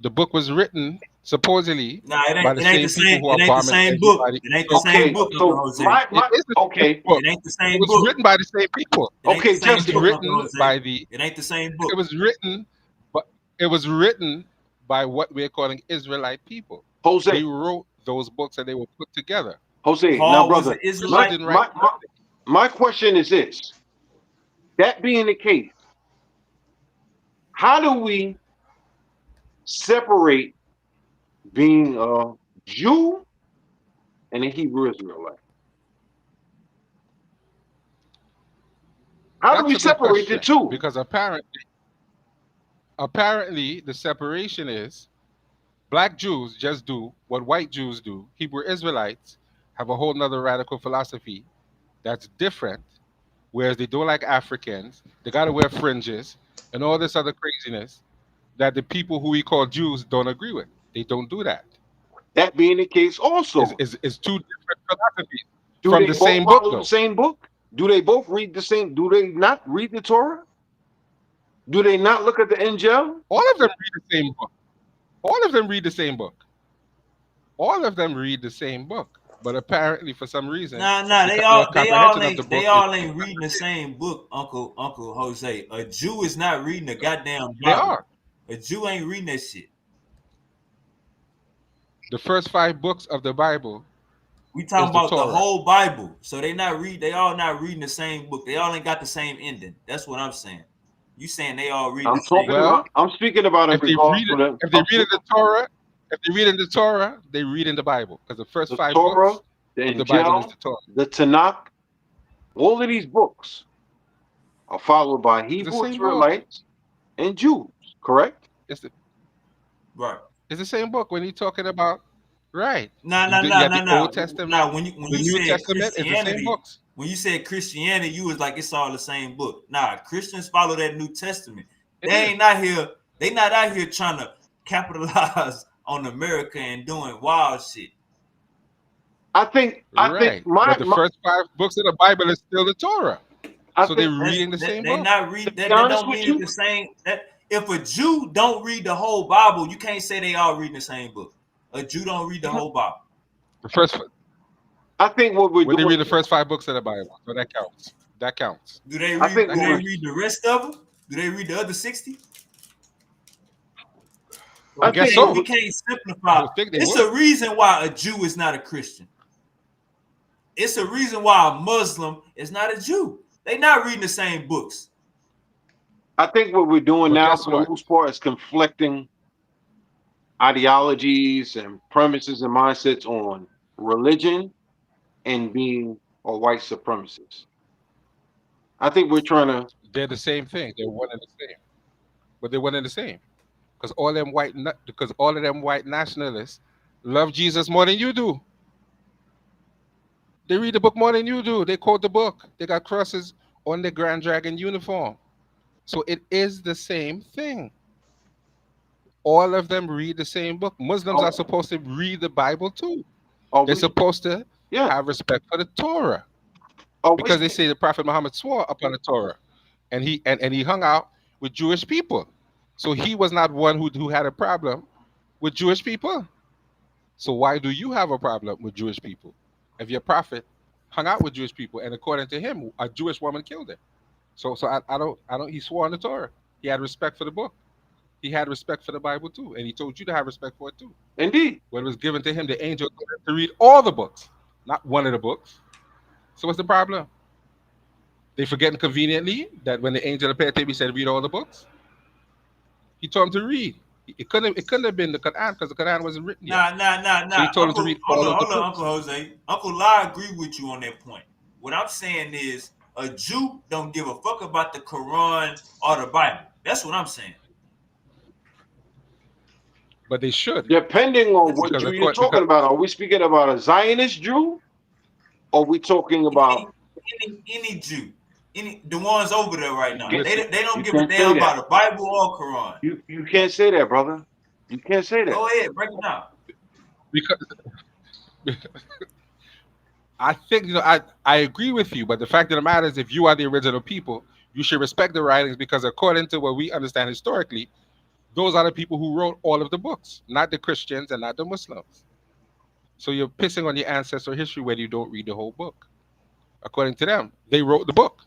The book was written supposedly Nah, it by ain't. the It ain't the same people same. who are It ain't the bombing same book. everybody. It ain't the same okay, book, Uncle so Jose. It is the same okay, book. It ain't the It same was book. written by the same people. It ain't the okay, same It was Jesse, book, Uncle written Jose. by the. It ain't the same It book. was written, but it was written by what we're calling Israelite people. They Jose, wrote those books and they were put together. Jose. Now, Paul was brother, an Christians my Israelite. didn't write my my, nothing. my question is this: that being the case, how do we separate being a Jew and a Hebrew Israelite? How do That's we a good separate the question two? because apparently the separation is black Jews just do what white Jews do. Hebrew Israelites have a whole nother radical philosophy that's different, whereas they don't like Africans. They got to wear fringes and all this other craziness that the people who we call Jews don't agree with. They don't do that. That being the case, also, Is two different philosophies do from they the both same book, follow the though. same book? Do they both read the same? Do they not read the Torah? Do they not look at the Angel? All of them read the same book. All of them read the same book. All of them read the same book. But apparently, for some reason, Nah. They their all they all comprehension of the ain't they book is all ain't reading the same book, Uncle Jose. A Jew is not reading the goddamn they Bible. are. A Jew ain't reading that shit. The first 5 books of the Bible We is talking the about the Torah. whole Bible. So they all not reading the same book. They all ain't got the same ending. That's what I'm saying. You saying they all reading I'm the same talking book. about. Well, I'm speaking about in if they regards read to it, the if they read in the Torah, if they read in the Torah, they read in the Bible because the first the five Torah, books the of the Bible is Angel, the Torah. the Tanakh. All of these books are followed by It's the Hebrew same book. Israelites and Jews. Correct? It's the, Right. it's the same book when you're talking about right. Nah, You nah, do- you nah, have nah, the Old nah. Testament, Nah, when the you New said Testament is the same Christianity, books. when you said Christianity, you was like it's all the same book. Nah, Christians follow that New Testament. It They is ain't out here. They not out here trying to capitalize on America and doing wild shit. I think right. But the first 5 books of the Bible is still the Torah, I so they're think reading the same They book. not to read be that. That honest don't with mean it's you, the same. That if a Jew don't read the whole Bible, you can't say they all reading the same book. A Jew don't read the Yeah. whole Bible. The first I think what we're when they doing read the first 5 books of the Bible, so that counts. That counts. Do they I read? think That Do what they we're read counts. the rest of them? Do they read the other 60? I I guess think what We so. we, can't I simplify. would think they It's would. a reason why a Jew is not a Christian. It's a reason why a Muslim is not a Jew. They not reading the same books. I think what we're doing But now guess for the what? most part is conflicting ideologies and premises and mindsets on religion and being a white supremacist. I think we're trying to. They're the same thing. They're one and the same. But they're one and the same. Because all of them white nationalists love Jesus more than you do. They read the book more than you do. They quote the book. They got crosses on their Grand Dragon uniform. So it is the same thing. All of them read the same book. Muslims are Oh, supposed to read the Bible too. are They're we? supposed to Yeah. have respect for the Torah Are we? because they say the Prophet Muhammad swore upon the Torah, and he hung out with Jewish people. So he was not one who had a problem with Jewish people. So why do you have a problem with Jewish people? If your prophet hung out with Jewish people, and according to him, a Jewish woman killed him. So I don't he swore on the Torah. He had respect for the book. He had respect for the Bible too, and he told you to have respect for it too. Indeed. When it was given to him, the angel told him to read all the books, not one of the books. So what's the problem? They forgetting conveniently that when the angel appeared to him, he said, "Read all the books." He told him to read. It couldn't have been the Quran because the Quran wasn't written yet. So he Nah. told him to read all of the Hold on, books. Uncle Jose. Uncle La agree with you on that point. What I'm saying is a Jew don't give a fuck about the Quran or the Bible. That's what I'm saying. But they should, Depending on what because Jew of you're course, talking because about, are we speaking about a Zionist Jew? Or are we talking about? Any Jew, any the ones over there right You now, can't. listen, they don't You give a can't say damn that. about the Bible or Quran. You can't say that, brother. You can't say that. Go ahead, break it down. because I think I agree with you. But the fact of the matter is, if you are the original people, you should respect the writings because according to what we understand historically, those are the people who wrote all of the books, not the Christians and not the Muslims. So you're pissing on your ancestral history when you don't read the whole book. According to them, they wrote the book.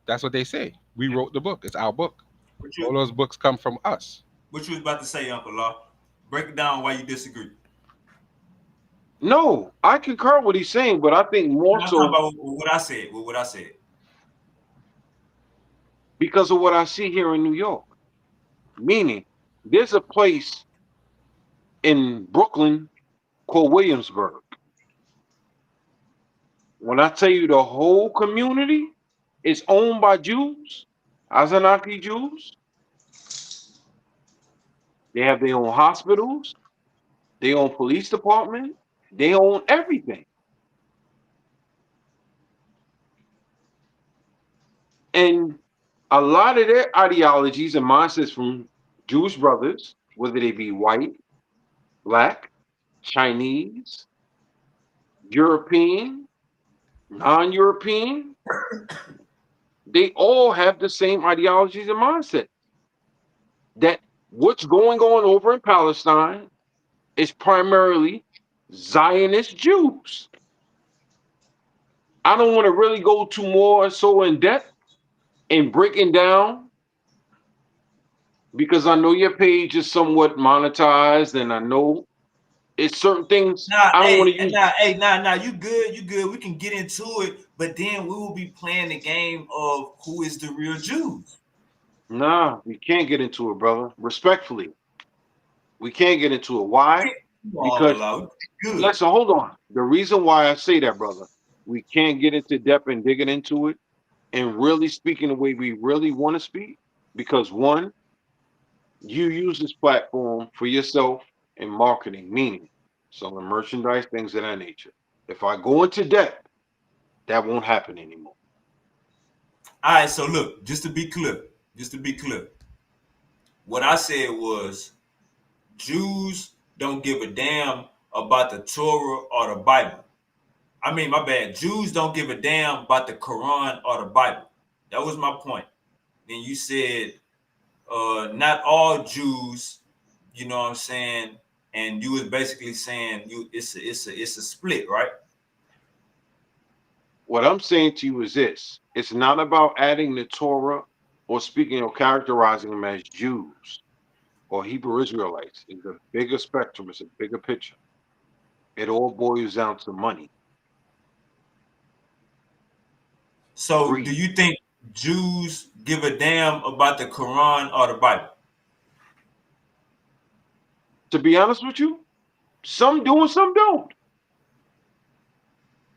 That's what they say. We wrote the book. It's our book. What All you those books come from us. what you was about to say, Uncle Law? Break it down why you disagree. No, I concur what he's saying, but I think more I'm talking so about what I said. What I said. because of what I see here in New York. Meaning, there's a place in Brooklyn called Williamsburg. When I tell you the whole community is owned by Jews, Azanaki Jews, they have their own hospitals, they own police department, they own everything. And a lot of their ideologies and mindsets from Jewish brothers, whether they be white, black, Chinese, European, non-European, they all have the same ideologies and mindset. That what's going on over in Palestine is primarily Zionist Jews. I don't want to really go too more so in depth in breaking down because I know your page is somewhat monetized and I know it's certain things I don't want to use. Nah. You good? You good? We can get into it, but then we will be playing the game of who is the real Jews. Nah, we can't get into it, brother. Respectfully, we can't get into it. Why? Come on, Uncle Because Law. Good. listen, hold on. The reason why I say that, brother, we can't get into depth and digging into it and really speaking the way we really want to speak. Because one, you use this platform for yourself and marketing, meaning selling merchandise, things of that nature. If I go into depth, that won't happen anymore. All right. So look, just to be clear, what I said was Jews don't give a damn about the Torah or the Bible. I mean, my bad. Jews don't give a damn about the Quran or the Bible. That was my point. Then you said not all Jews, you know what I'm saying? And you was basically saying it's a split, right? What I'm saying to you is this: it's not about adding the Torah or speaking or characterizing them as Jews or Hebrew Israelites. It's a bigger spectrum, it's a bigger picture. It all boils down to money, So do greed. you think Jews give a damn about the Quran or the Bible? To be honest with you, some do and some don't.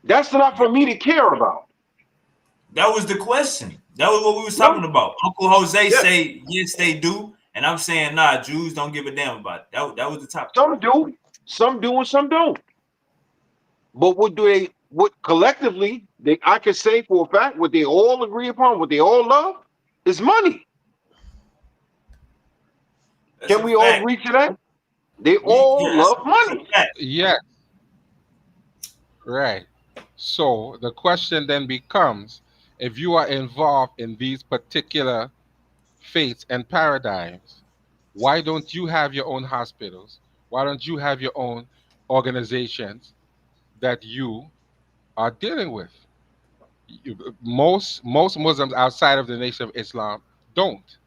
That's not for me to care about. That was the question. That was what we was talking No, about. Uncle Jose yes, say yes they do, and I'm saying nah. Jews don't give a damn about it. That was the topic. some do and some don't. But what do they? What collectively they? I can say for a fact what they all agree upon, what they all love, is money. That's Can a we all fact. agree to that? They Yeah, all love that's a money. fact. Yeah, right. So the question then becomes, if you are involved in these particular faiths and paradigms, why don't you have your own hospitals? Why don't you have your own organizations that you are dealing with? Most Muslims outside of the Nation of Islam Don't,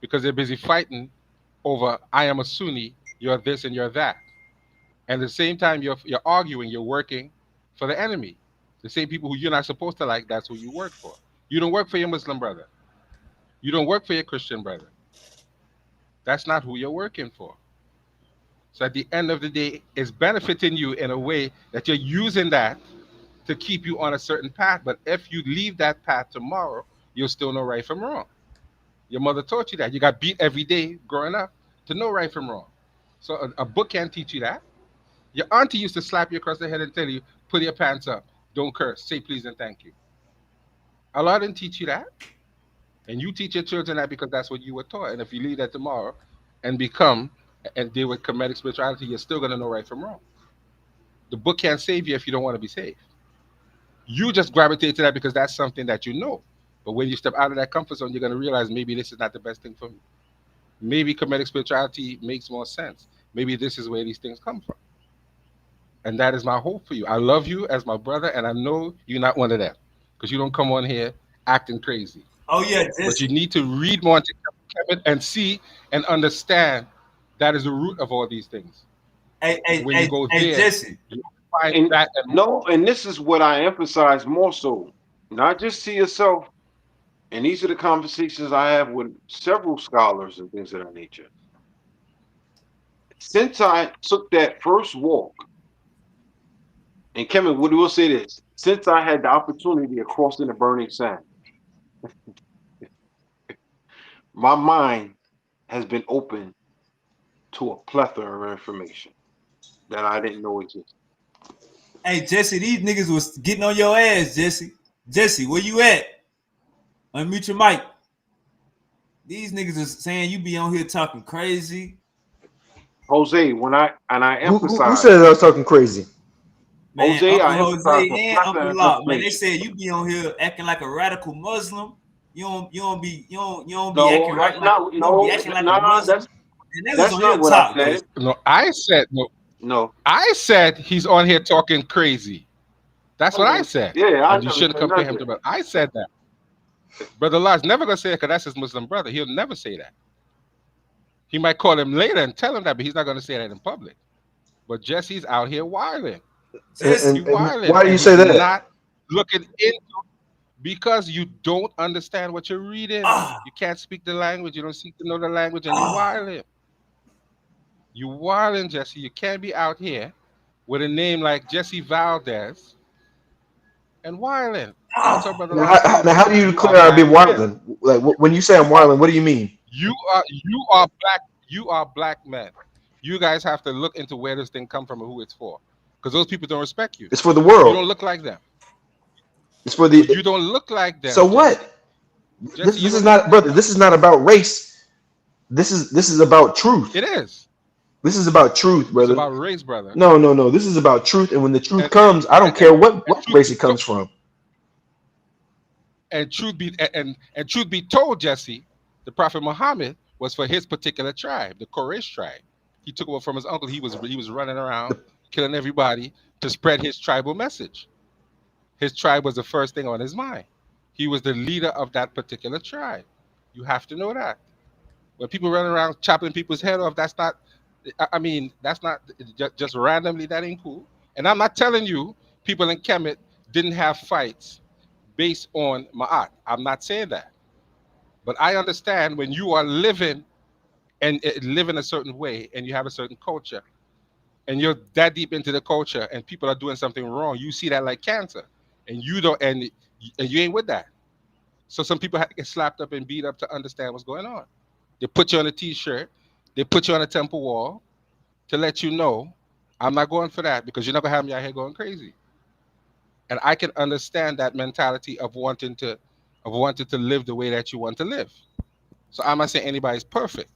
because they're busy fighting over I am a Sunni, you're this and you're that. And at the same time you're arguing, you're working for the enemy. The same people who you're not supposed to like, that's who you work for. You don't work for your Muslim brother. You don't work for your Christian brother. That's not who you're working for. So at the end of the day, it's benefiting you in a way that you're using that to keep you on a certain path. But if you leave that path tomorrow, you'll still know right from wrong. Your mother taught you that. You got beat every day growing up to know right from wrong. So a book can't teach you that. Your auntie used to slap you across the head and tell you, "Put your pants up, don't curse, say please and thank you." Allah didn't teach you that. And you teach your children that because that's what you were taught. And if you leave that tomorrow and become and deal with comedic spirituality, you're still going to know right from wrong. The book can't save you if you don't want to be saved. You just gravitate to that because that's something that you know. But when you step out of that comfort zone, you're going to realize maybe this is not the best thing for me. Maybe comedic spirituality makes more sense. Maybe this is where these things come from. And that is my hope for you. I love you as my brother, and I know you're not one of them because you don't come on here acting crazy. Oh yeah, But you Jesse. need to read more into Kevin and see and understand that is the root of all these things. And when you go Hey, there, Jesse. you find And that and no, and this is what I emphasize more so, not just to yourself. And these are the conversations I have with several scholars and things of that nature. Since I took that first walk, and Kevin, what will say this, since I had the opportunity of crossing the burning sand, my mind has been open to a plethora of information that I didn't know existed. Hey, Jesse, these niggas was getting on your ass, Jesse. Jesse, where you at? Unmute your mic. These niggas is saying you be on here talking crazy. Jose, I Who emphasize, said I was talking crazy? Man, Jose, Uncle I emphasize Jose a and plethora Uncle of Lot, man, they information. said you be on here acting like a radical Muslim. You don't be No, acting right that's like not. you don't be No, acting like a nah, Muslim. And they was that's on your not what I top though. said. no, I said no. No. I said he's on here talking crazy. That's what I Okay. said. Yeah, I And you never shouldn't said compare him nothing. to but I said that. Brother Lars never gonna say it because that's his Muslim brother. He'll never say that. He might call him later and tell him that, but he's not gonna say that in public. But Jesse's out here wilding. Jesse. He wilding Why do you and say he's that? not looking into because you don't understand what you're reading. Ah, You can't speak the language. You don't seek to know the language, and you ah, wilding. You wilding, Jesse. You can't be out here with a name like Jesse Valdez and wilding. I'm gonna tell ah. Brother Now, Lars clean how too. do you You are declare I be black men. wilding? Like when you say You I'm are wilding, what do you mean? you are black. You are black men. You guys have to look into where this thing come from and who it's for, because those people don't respect you. It's for the You don't world. look like them. It's for But the. you don't look like So them, Jesse. what? Jesse, you This is don't look not, like brother. them. This is not about race. This is about truth. It is. This is about truth, It's brother. about race, brother. No. This is about truth, and when the truth And comes, I don't and care and, what and truth race be it comes from. and truth be told, Jesse, the Prophet Muhammad was for his particular tribe, the Quraysh tribe. He took over from his uncle. He was running around killing everybody to spread his tribal message. His tribe was the first thing on his mind. He was the leader of that particular tribe. You have to know that. When people run around chopping people's head off, that's not. I mean, that's not just randomly. That ain't cool. And I'm not telling you people in Kemet didn't have fights based on Ma'at. I'm not saying that. But I understand when you are living and living a certain way and you have a certain culture and you're that deep into the culture and people are doing something wrong, you see that like cancer. And you don't and you ain't with that. So some people have to get slapped up and beat up to understand what's going on. They put you on a t-shirt, they put you on a temple wall to let you know I'm not going for that because you're not gonna have me out here going crazy. And I can understand that mentality of wanting to live the way that you want to live. So I'm not saying anybody's perfect,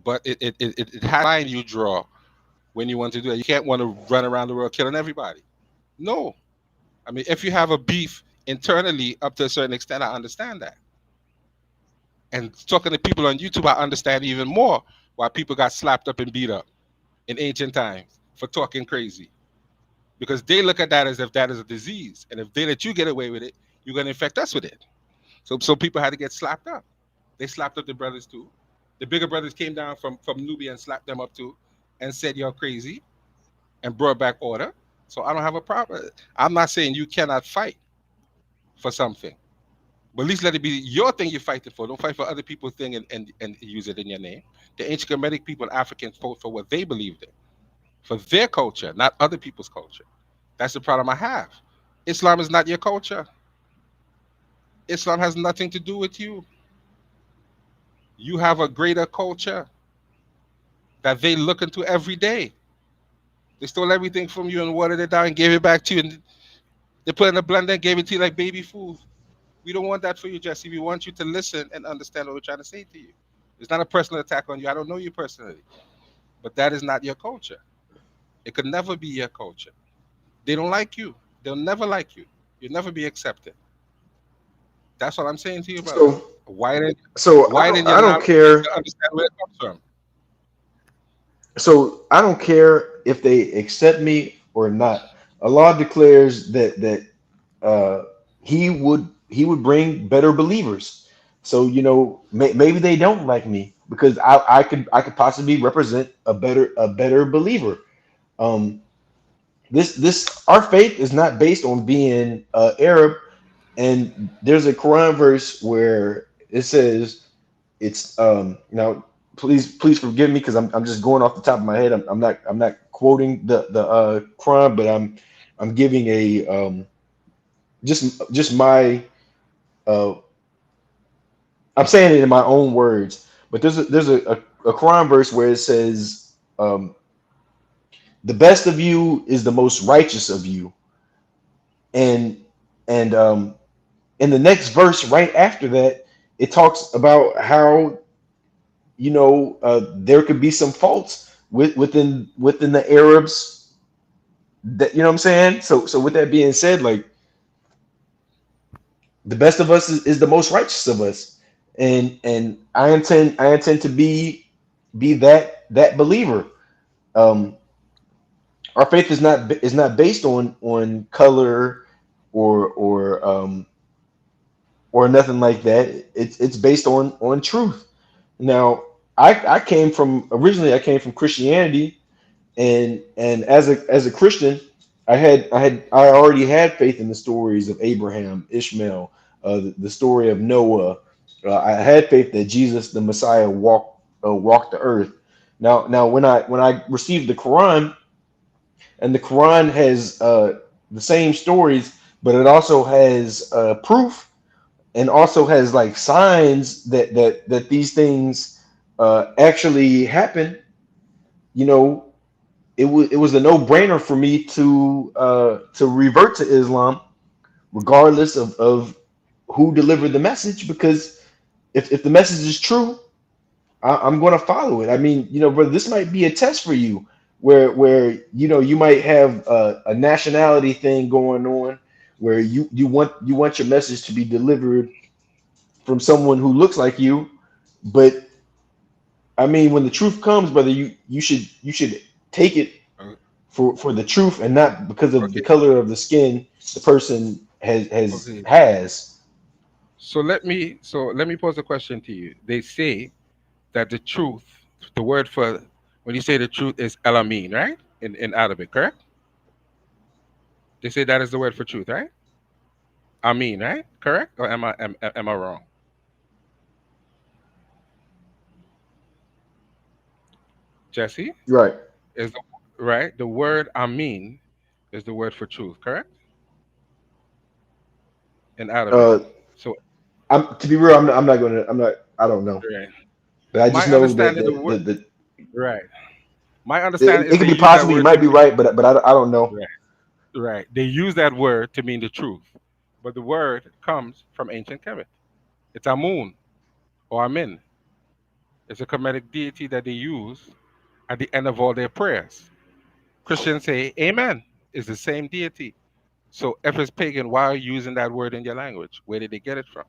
but it has a line you draw when you want to do it. You can't want to run around the world killing everybody. No. I mean, if you have a beef internally up to a certain extent, I understand that. And talking to people on YouTube, I understand even more why people got slapped up and beat up in ancient times for talking crazy. Because they look at that as if that is a disease. And if they let you get away with it, you're going to infect us with it. So people had to get slapped up. They slapped up the brothers too. The bigger brothers came down from Nubia and slapped them up too, and said you're crazy and brought back order. So I don't have a problem. I'm not saying you cannot fight for something, but at least let it be your thing you're fighting for. Don't fight for other people's thing and use it in your name. The ancient Kemetic people, Africans, fought for what they believed in, for their culture, not other people's culture. That's the problem I have. Islam is not your culture. Islam has nothing to do with you. You have a greater culture that they look into every day. They stole everything from you and watered it down and gave it back to you. And they put it in a blender and gave it to you like baby food. We don't want that for you, Jesse. We want you to listen and understand what we're trying to say to you. It's not a personal attack on you. I don't know you personally, but that is not your culture. It could never be your culture. They don't like you. They'll never like you. You'll never be accepted. That's what I'm saying to you, brother. So Widen, so widen your I don't knowledge base care. to understand where it comes from. So I don't care if they accept me or not. Allah declares that uh, he would bring better believers. So maybe they don't like me because I could possibly represent a better believer. Um, this our faith is not based on being Arab, and there's a Quran verse where it says it's now please forgive me because I'm just going off the top of my head. I'm not quoting the Quran, but I'm giving a just my uh I'm saying it in my own words. But there's a Quran verse where it says the best of you is the most righteous of you, and and in the next verse right after that it talks about how there could be some faults within the Arabs, that what I'm saying. So with that being said, like, the best of us is the most righteous of us, and I intend to be that believer. um our faith is not based on color or nothing like that. It's based on truth. Now, I came from originally I came from Christianity, and as a Christian, I already had faith in the stories of Abraham, Ishmael, the story of Noah. I had faith that Jesus, the Messiah, walked the earth. Now when I received the Quran, and the Quran has the same stories, but it also has proof, and also has like signs that these things actually happen. You know, it was a no brainer for me to revert to Islam, regardless of who delivered the message, because if the message is true, I'm going to follow it. I mean, brother, this might be a test for you, where you might have a nationality thing going on, where you want your message to be delivered from someone who looks like you, but I mean, when the truth comes, brother, you should take it Uh, for the truth, and not because of the Okay, color of the skin the person has okay. has. So let me pose a question to you. They say that the truth, the word for when you say the truth is elamin, right? In Arabic, correct? They say that is the word for truth, right? Amin, right? Correct? Or am I wrong? Jesse? Right. Is the right? The word Amin is the word for truth, correct? In Arabic. Uh, So to be real, it, I'm not gonna. I don't know, right. but I just My know that understanding the that word that, that right. My it, understanding it is could they be use that possible. You word might to be mean right, but I don't know. right. Right. They use that word to mean the truth. But the word comes from ancient Kemet. It's Amun or Amin. It's a Kemetic deity that they use at the end of all their prayers. Christians say Amen. It's the same deity. So if it's pagan, why are you using that word in your language? Where did they get it from?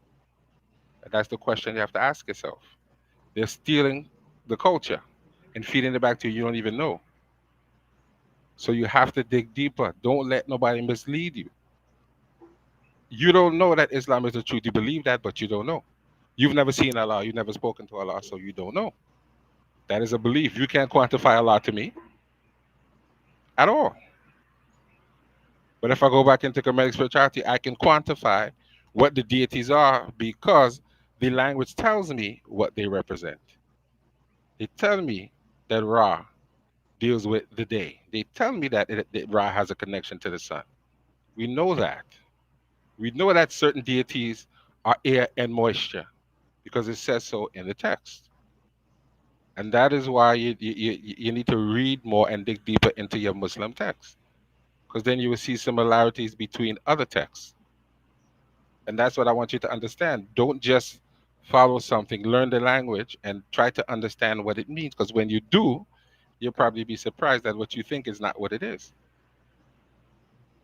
And that's the question you have to ask yourself. They're stealing the culture and feeding it back to you. You don't even know. So you have to dig deeper. Don't let nobody mislead you. You don't know that Islam is the truth. You believe that, but you don't know. You've never seen Allah. You've never spoken to Allah, so you don't know. That is a belief. You can't quantify Allah to me at all. But if I go back into Kemetic spirituality, I can quantify what the deities are because the language tells me what they represent. They tell me that Ra deals with the day. They tell me that Ra has a connection to the sun. We know that. We know that certain deities are air and moisture because it says so in the text. And that is why you need to read more and dig deeper into your Muslim text because then you will see similarities between other texts. And that's what I want you to understand. Don't just follow something, learn the language and try to understand what it means because when you do, you'll probably be surprised that what you think is not what it is.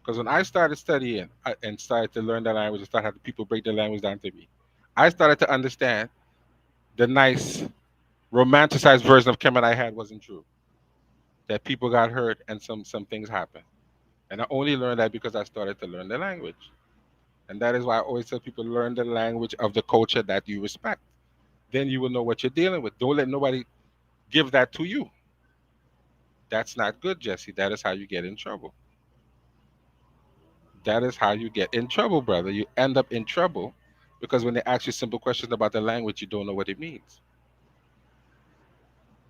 Because when I started studying and started to learn the language and started having people break the language down to me, I started to understand the nice romanticized version of Kemet I had wasn't true. That people got hurt and some things happened. And I only learned that because I started to learn the language. And that is why I always tell people learn the language of the culture that you respect. Then you will know what you're dealing with. Don't let nobody give that to you. That's not good, Jesse. That is how you get in trouble. That is how you get in trouble, brother. You end up in trouble because when they ask you simple questions about the language, you don't know what it means.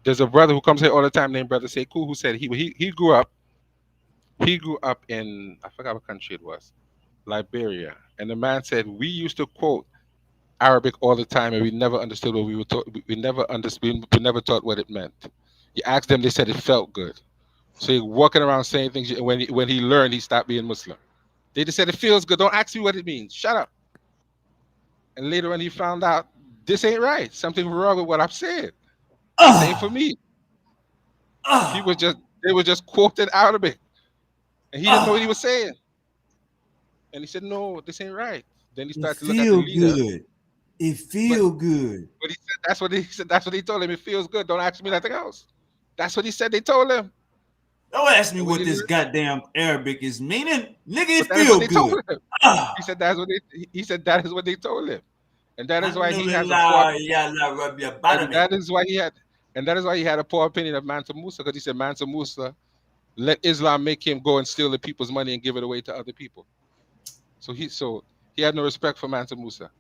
There's a brother who comes here all the time named Brother Sekou who said he grew up in I forgot what country it was, Liberia, and the man said we used to quote Arabic all the time and we never understood what we were taught. We never understood. We never taught what it meant. You asked them, they said it felt good. So you're walking around saying things. When he learned, he stopped being Muslim. They just said it feels good. Don't ask me what it means. Shut up. And later on, he found out this ain't right. Something wrong with what I'm saying. Same for me. He was just they were just quoting Arabic, and he didn't know what he was saying. And he said, "No, this ain't right." Then he It started to look at the feel leader. good. It But feel good. but he said that's what he told him. It feels good. Don't ask me nothing else. That's what he said. They told him. Don't ask me And when what he this learned, goddamn Arabic is meaning. Nigga, but it that is what feel they told good. him. Ah, He said that's what he said that is what they told him, and that is why he has a poor Hanulillah, yalla, rabbi, and barame. that is why he had and that is why he had a poor opinion of Mansa Musa because he said Mansa Musa let Islam make him go and steal the people's money and give it away to other people. So he had no respect for Mansa Musa.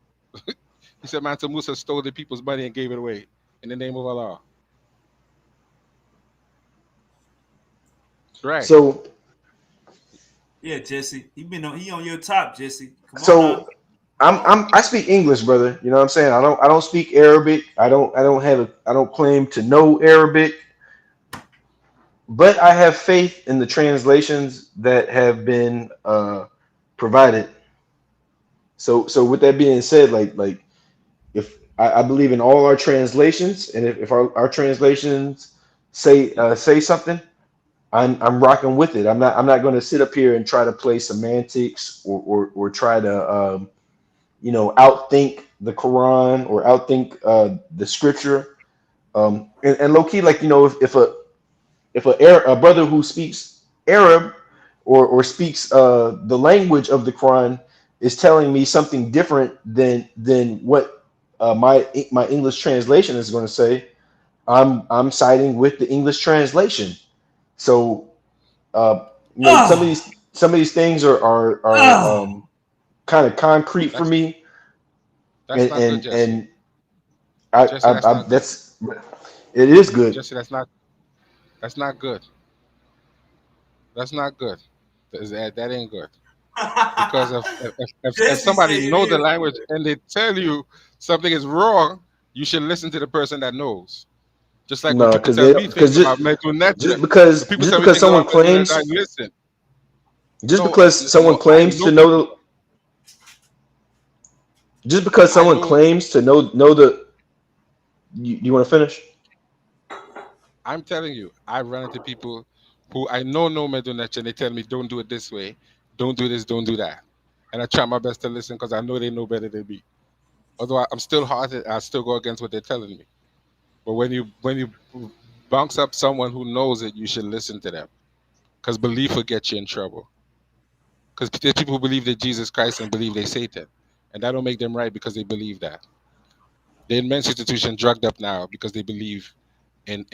He said Mansa Musa stole the people's money and gave it away in the name of Allah. Right. So Yeah, Jesse. He on your top, Jesse. Come on now. so I speak English, brother. You know what I'm saying? I don't speak Arabic. I don't claim to know Arabic, but I have faith in the translations that have been provided. So with that being said, like if I believe in all our translations, and if our translations say something, I'm rocking with it. I'm not going to sit up here and try to play semantics or try to outthink the Quran or outthink the scripture. And low key, like if a brother who speaks Arab or speaks the language of the Quran is telling me something different than what my English translation is going to say, I'm siding with the English translation. So Ah, some of these things are ah. kind of concrete for That's me, that's and not good, and Jesse. and I, Jesse, that's I not good. that's it is good. Jesse, that's not good. That's not good. That ain't good. Because if Jesse somebody say it know the is language good. and they tell you something is wrong, you should listen to the person that knows. Just like when No, people because tell they me things because about mental just nature, because when people just tell me because things someone about mental nature, I claims listen. just No, because someone no, I claims know to people. know just because I someone know. claims to know the you want to finish? I'm telling you, I run into people who I know mental nature, and they tell me, "Don't do it this way, don't do this, don't do that," and I try my best to listen because I know they know better than me. Although I'm still hard, I still go against what they're telling me. But when you bounce up someone who knows it, you should listen to them because belief will get you in trouble. Because there's people who believe that Jesus Christ and believe they Satan, and that don't make them right because they believe that. They're in men's institution drugged up now because they believe in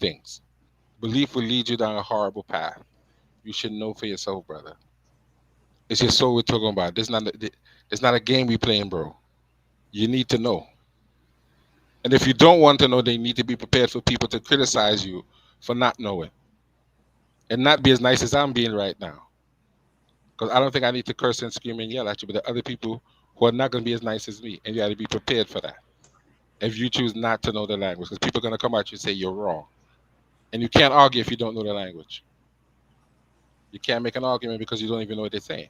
things. Belief will lead you down a horrible path. You should know for yourself, brother. It's your soul we're talking about. It's not a game we playing, bro. You need to know. And if you don't want to know, they need to be prepared for people to criticize you for not knowing and not be as nice as I'm being right now. Because I don't think I need to curse and scream and yell at you, but there are other people who are not going to be as nice as me, and you got to be prepared for that. If you choose not to know the language, because people are going to come at you and say you're wrong, and you can't argue if you don't know the language. You can't make an argument because you don't even know what they're saying.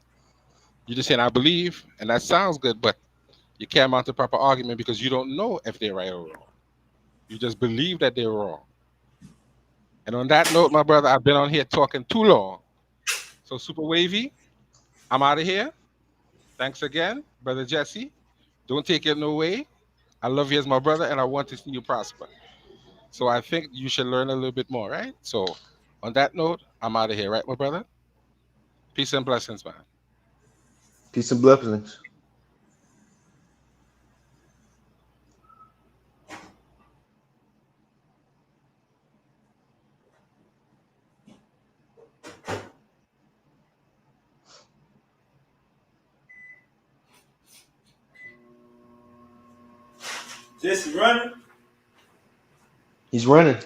You're just saying I believe, and that sounds good, but you can't mount a proper argument because you don't know if they're right or wrong. You just believe that they're wrong. And on that note, my brother, I've been on here talking too long. So Super Wavy, I'm out of here. Thanks again, brother Jesse. Don't take it no way. I love you as my brother, and I want to see you prosper. So I think you should learn a little bit more, right? So on that note, I'm out of here, right, my brother? Peace and blessings, man. Peace and blessings. Jesse running. He's running.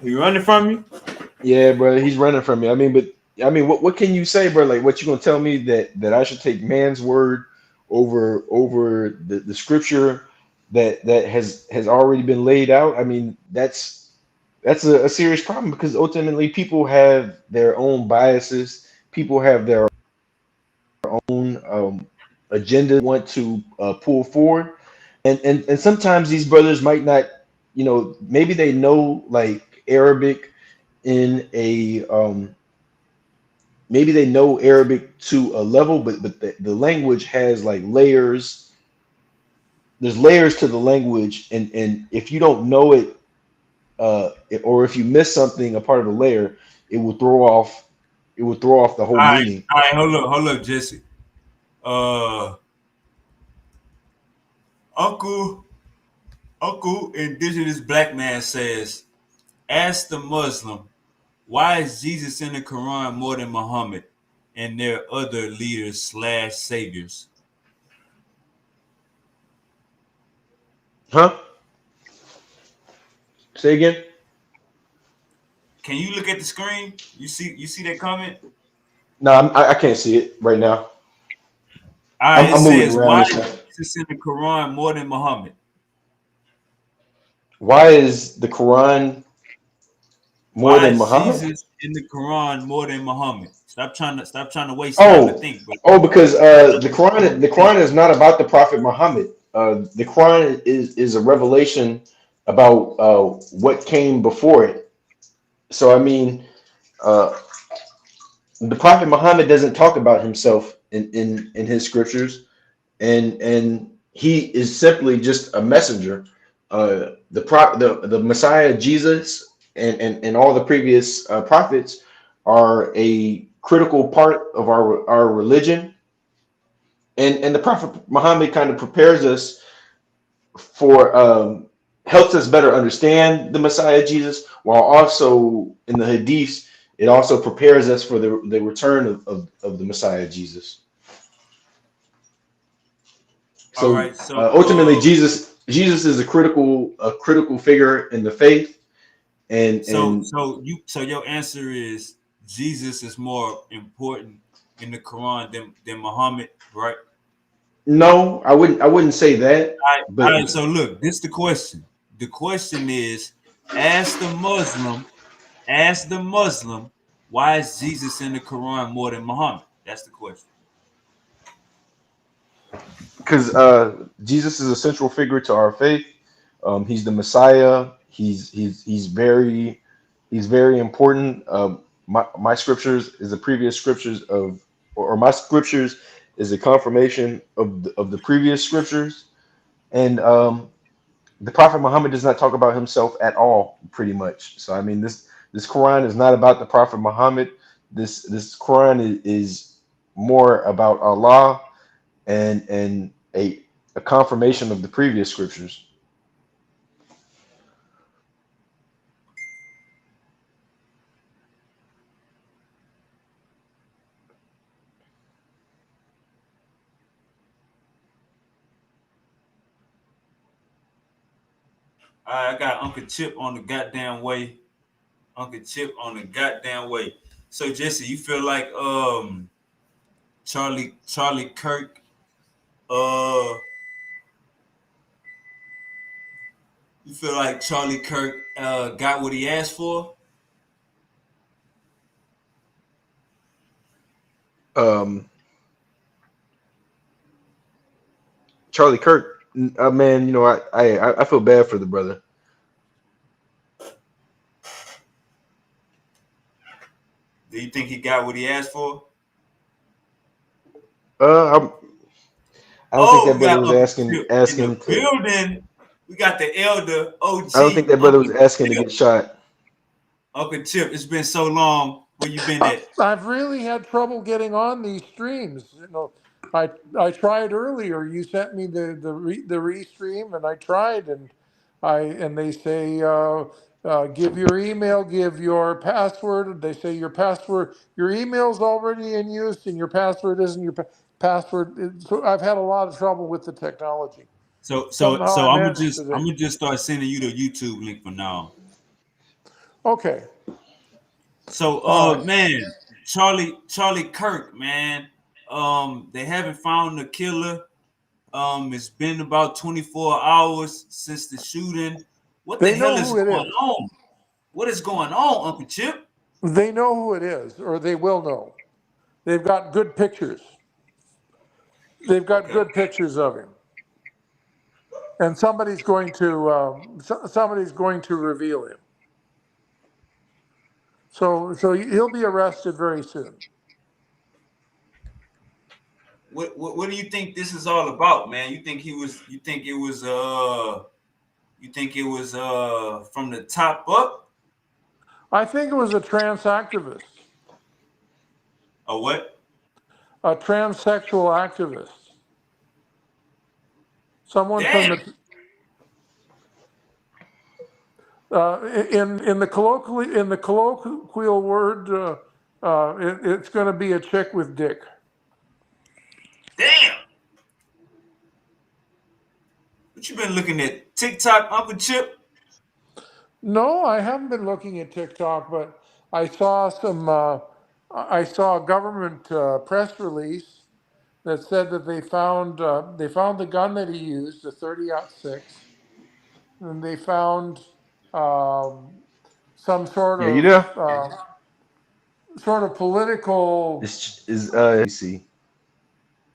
He running from you? Yeah, bro. He's running from me. What can you say, bro? Like, what you gonna tell me that I should take man's word over the scripture that has already been laid out? I mean, that's a serious problem because ultimately people have their own biases. People have their own agenda they want to pull forward, and sometimes these brothers might not, maybe they know like Arabic in a maybe they know Arabic to a level, but the language has like layers. There's layers to the language, and if you don't know it, or if you miss something, a part of the layer, it will throw off. It will throw off the whole meaning. All right, hold up, Jesse. Uh, Uncle, Uncle Indigenous Black Man says, ask the Muslim, why is Jesus in the Quran more than Muhammad and their other leaders slash saviors? Huh? Say again. Can you look at the screen? You see that comment? No, I can't see it right now. All right, I'm, it I'm moving says, around why this is stuff. Jesus in the Quran more than Muhammad? Why is the Quran more Why than is Muhammad? Jesus in the Quran more than Muhammad? Stop trying to waste time to Oh, think, but because the trying Quran the to think. Quran is not about the Prophet Muhammad. The Quran is a revelation about what came before it. So I mean, uh, the Prophet Muhammad doesn't talk about himself in his scriptures, and he is simply just a messenger. The Messiah Jesus and all the previous prophets are a critical part of our religion, and the Prophet Muhammad kind of prepares us for helps us better understand the Messiah Jesus, while also in the Hadiths it also prepares us for the return of the Messiah Jesus. All So right, so ultimately, Jesus is a critical figure in the faith, and so your answer is Jesus is more important in the Quran than Muhammad, right? no, I wouldn't say that, All but right. So look, this the question. The question is, ask the Muslim, ask the Muslim, why is Jesus in the Quran more than Muhammad? That's the question. because Jesus is a central figure to our faith. He's the Messiah. He's very important. My scriptures is the previous scriptures or my scriptures is a confirmation of the previous scriptures, and the Prophet Muhammad does not talk about himself at all, pretty much. So I mean, this Quran is not about the Prophet Muhammad. this Quran is more about Allah and a confirmation of the previous scriptures. I got Uncle Chip on the goddamn way. Uncle Chip on the goddamn way. So Jesse, you feel like Charlie Kirk you feel like Charlie Kirk got what he asked for? Um, Charlie Kirk, man, I feel bad for the brother. Do you think he got what he asked for? Uh, I don't think Oh, that we brother got was Uncle asking Chip in the asking to. building. We got the elder I don't think OG that brother Uncle was asking to Chip. get shot. Uncle Chip, it's been so long. Where you been at? I've really had trouble getting on these streams. I tried earlier. You sent me the restream, and I tried, and they say give your email, give your password. They say your email's already in use, and your password isn't your password. So I've had a lot of trouble with the technology. So so Somehow I so I'm gonna managed just today. I'm gonna just start sending you the YouTube link for now. Okay, So all right. man, Charlie Kirk, man. They haven't found the killer. It's been about 24 hours since the shooting. What the They hell know is who it going is. on? What is going on, Uncle Chip? They know who it is, or they will know. They've got good pictures. They've got Okay. good pictures of him, and somebody's going to reveal him. So he'll be arrested very soon. What do you think this is all about, man? You think it was from the top up I think it was a trans activist, or what? a transsexual activist, someone from Damn. the in the colloquial word, it's going to be a chick with dick. Damn. What you been looking at? TikTok, Uncle Chip? No, I haven't been looking at TikTok, but I saw some. I saw a government press release that said that they found the gun that he used, the 30-06, and they found um, some Yeah, you there? sort of political This is see.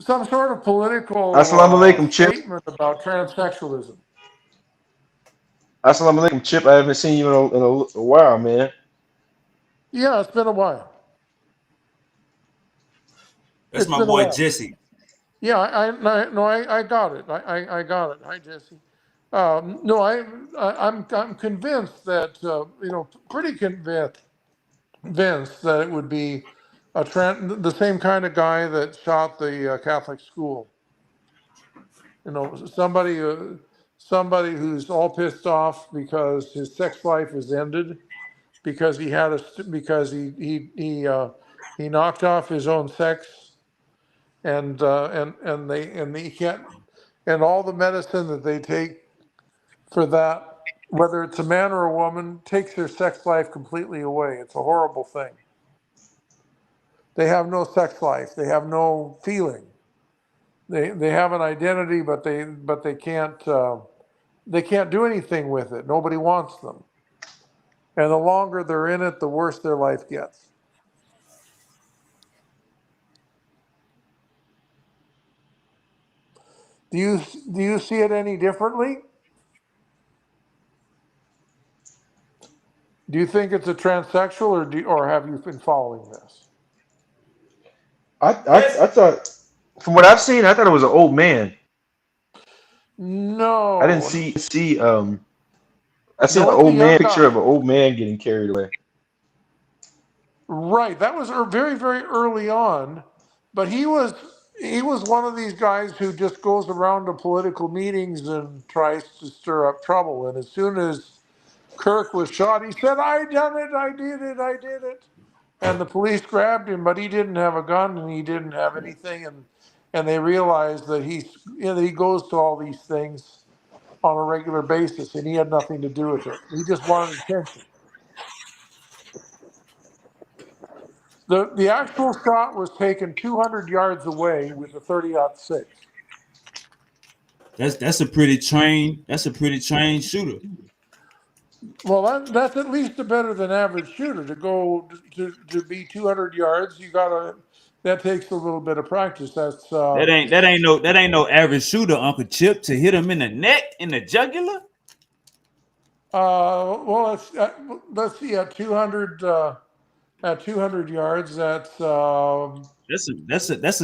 some sort of political Assalamu alaikum, Chip. statement about transsexualism. Assalamu alaikum, Chip. I haven't seen you in a while, man. Yeah, it's been a while. That's It's my been a boy while. Jesse. Yeah, I got it. I got it. Hi, Jesse. No, I'm convinced that pretty convinced that it would be the same kind of guy that shot the Catholic school. Somebody who's all pissed off because his sex life is ended because because he knocked off his own sex and they can't, and all the medicine that they take for that, whether it's a man or a woman, takes their sex life completely away. It's a horrible thing. They have no sex life. They have no feeling. They have an identity, but they can't do anything with it. Nobody wants them. And the longer they're in it, the worse their life gets. Do you see it any differently? Do you think it's a transsexual, or have you been following this? I thought, from what I've seen, I thought it was an old man. I didn't No, see. I seen an no, it's a old man young picture guy. of an old man getting carried away. Right. That was very, very early on. But he was one of these guys who just goes around to political meetings and tries to stir up trouble. And as soon as Kirk was shot, he said, "I done it, I did it, I did it." And the police grabbed him, but he didn't have a gun and he didn't have anything. And they realized that he goes to all these things on a regular basis and he had nothing to do with it. He just wanted attention. The actual shot was taken 200 yards away with a 30-06. That's a pretty trained shooter. Well, that's at least a better than average shooter. To go to be 200 yards, that takes a little bit of practice. That's That ain't no average shooter, Uncle Chip. To hit him in the neck, in the jugular. Well, let's see, at 200 yards, that's a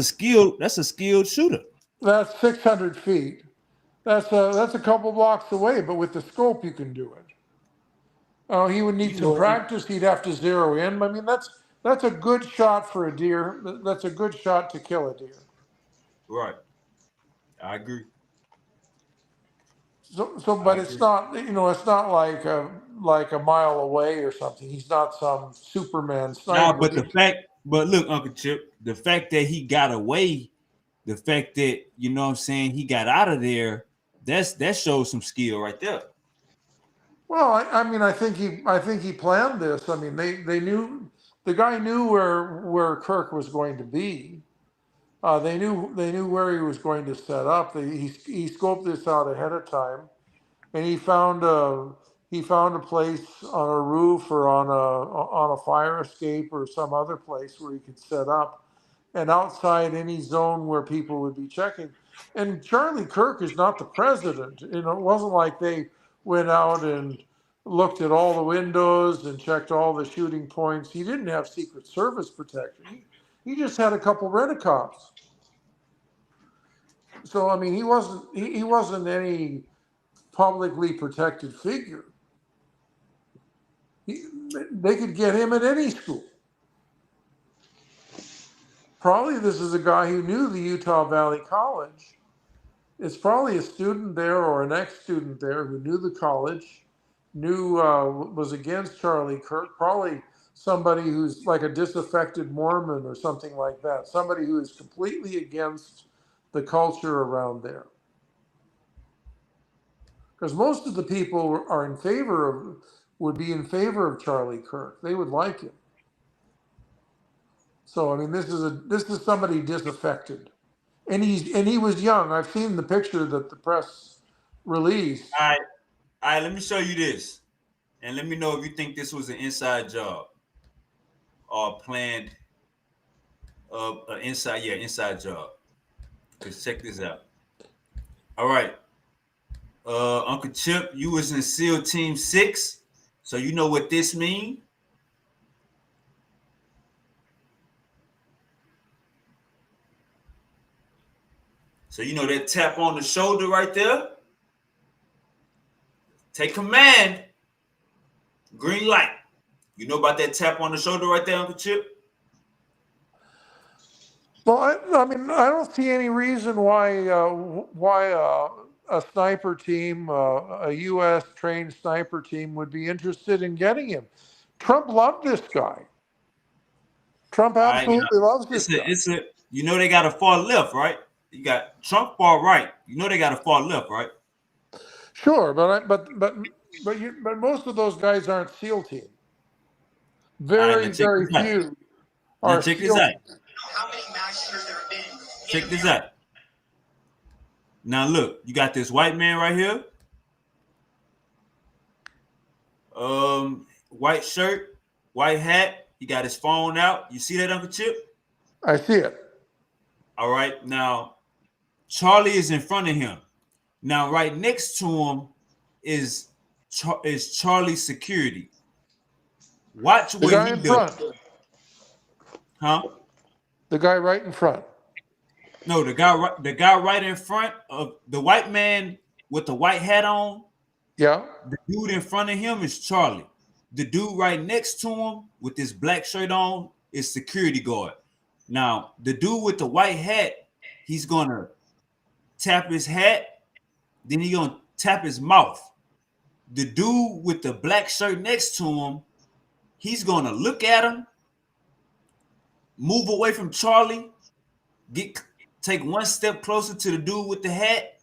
skilled shooter. That's 600 feet. That's a couple blocks away, but with the scope you can do it. He would need some practice. He'd have to zero in. I mean, that's a good shot for a deer. That's a good shot to kill a deer. Right. I agree. But it's not, it's not like a mile away or something. He's not some Superman sniper. But look, Uncle Chip, the fact that he got away, the fact that he got out of there, that shows some skill right there. Well, I mean, I think he planned this. I mean, they knew, the guy knew where Kirk was going to be. They knew where he was going to set up. He scoped this out ahead of time, and he found a place on a roof or on a fire escape or some other place where he could set up, and outside any zone where people would be checking. And Charlie Kirk is not the president. It wasn't like they went out and looked at all the windows and checked all the shooting points. He didn't have Secret Service protection. He just had a couple rent-a-cops. So I mean, he wasn't any publicly protected figure. They could get him at any school. Probably this is a guy who knew the Utah Valley College. It's probably a student there or an ex-student there who knew the college, was against Charlie Kirk, probably somebody who's like a disaffected Mormon or something like that, somebody who is completely against the culture around there. Because most of the people would be in favor of Charlie Kirk. They would like him. So I mean, this is somebody disaffected, and he was young. I've seen the picture that the press released. All right. Let me show you this, and let me know if you think this was an inside job or planned. Inside job. Let's check this out. All right. Uncle Chip, you was in SEAL Team 6, so you know what this means. So you know that tap on the shoulder right there? Take command. Green light. You know about that tap on the shoulder right there, Uncle Chip? Well, I mean, I don't see any reason why a sniper team, a U.S. trained sniper team, would be interested in getting him. Trump loved this guy. Trump absolutely loves this guy. You know they got a far left, right? You got Trump far right. You know they got a far left, right? Sure, but most of those guys aren't SEAL team. Very few are check SEAL this out. team. How many massacres there have been? Check this out. Now look, you got this white man right here. White shirt, white hat. He got his phone out. You see that, Uncle Chip? I see it. All right. Now, Charlie is in front of him. Now, right next to him is Charlie's security. Watch what he does. Huh? The guy right in front. No, the guy right in front of the white man with the white hat on. Yeah. The dude in front of him is Charlie. The dude right next to him with this black shirt on is security guard. Now, the dude with the white hat, he's gonna tap his hat, then he's gonna tap his mouth. The dude with the black shirt next to him, he's gonna look at him, move away from Charlie, take one step closer to the dude with the hat,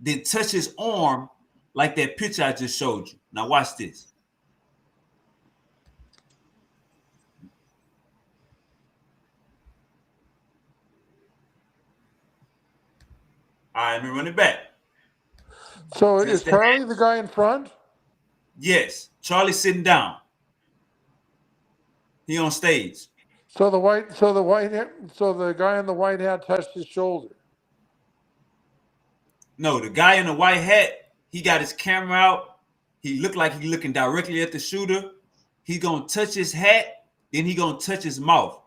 then touch his arm like that picture I just showed you. Now watch this. All right, let me run it back. So is Charlie the guy in front? Yes, Charlie's sitting down. He on stage. So the guy in the white hat touched his shoulder. No, the guy in the white hat, he got his camera out. He looked like he looking directly at the shooter. He gonna touch his hat, then he gonna touch his mouth.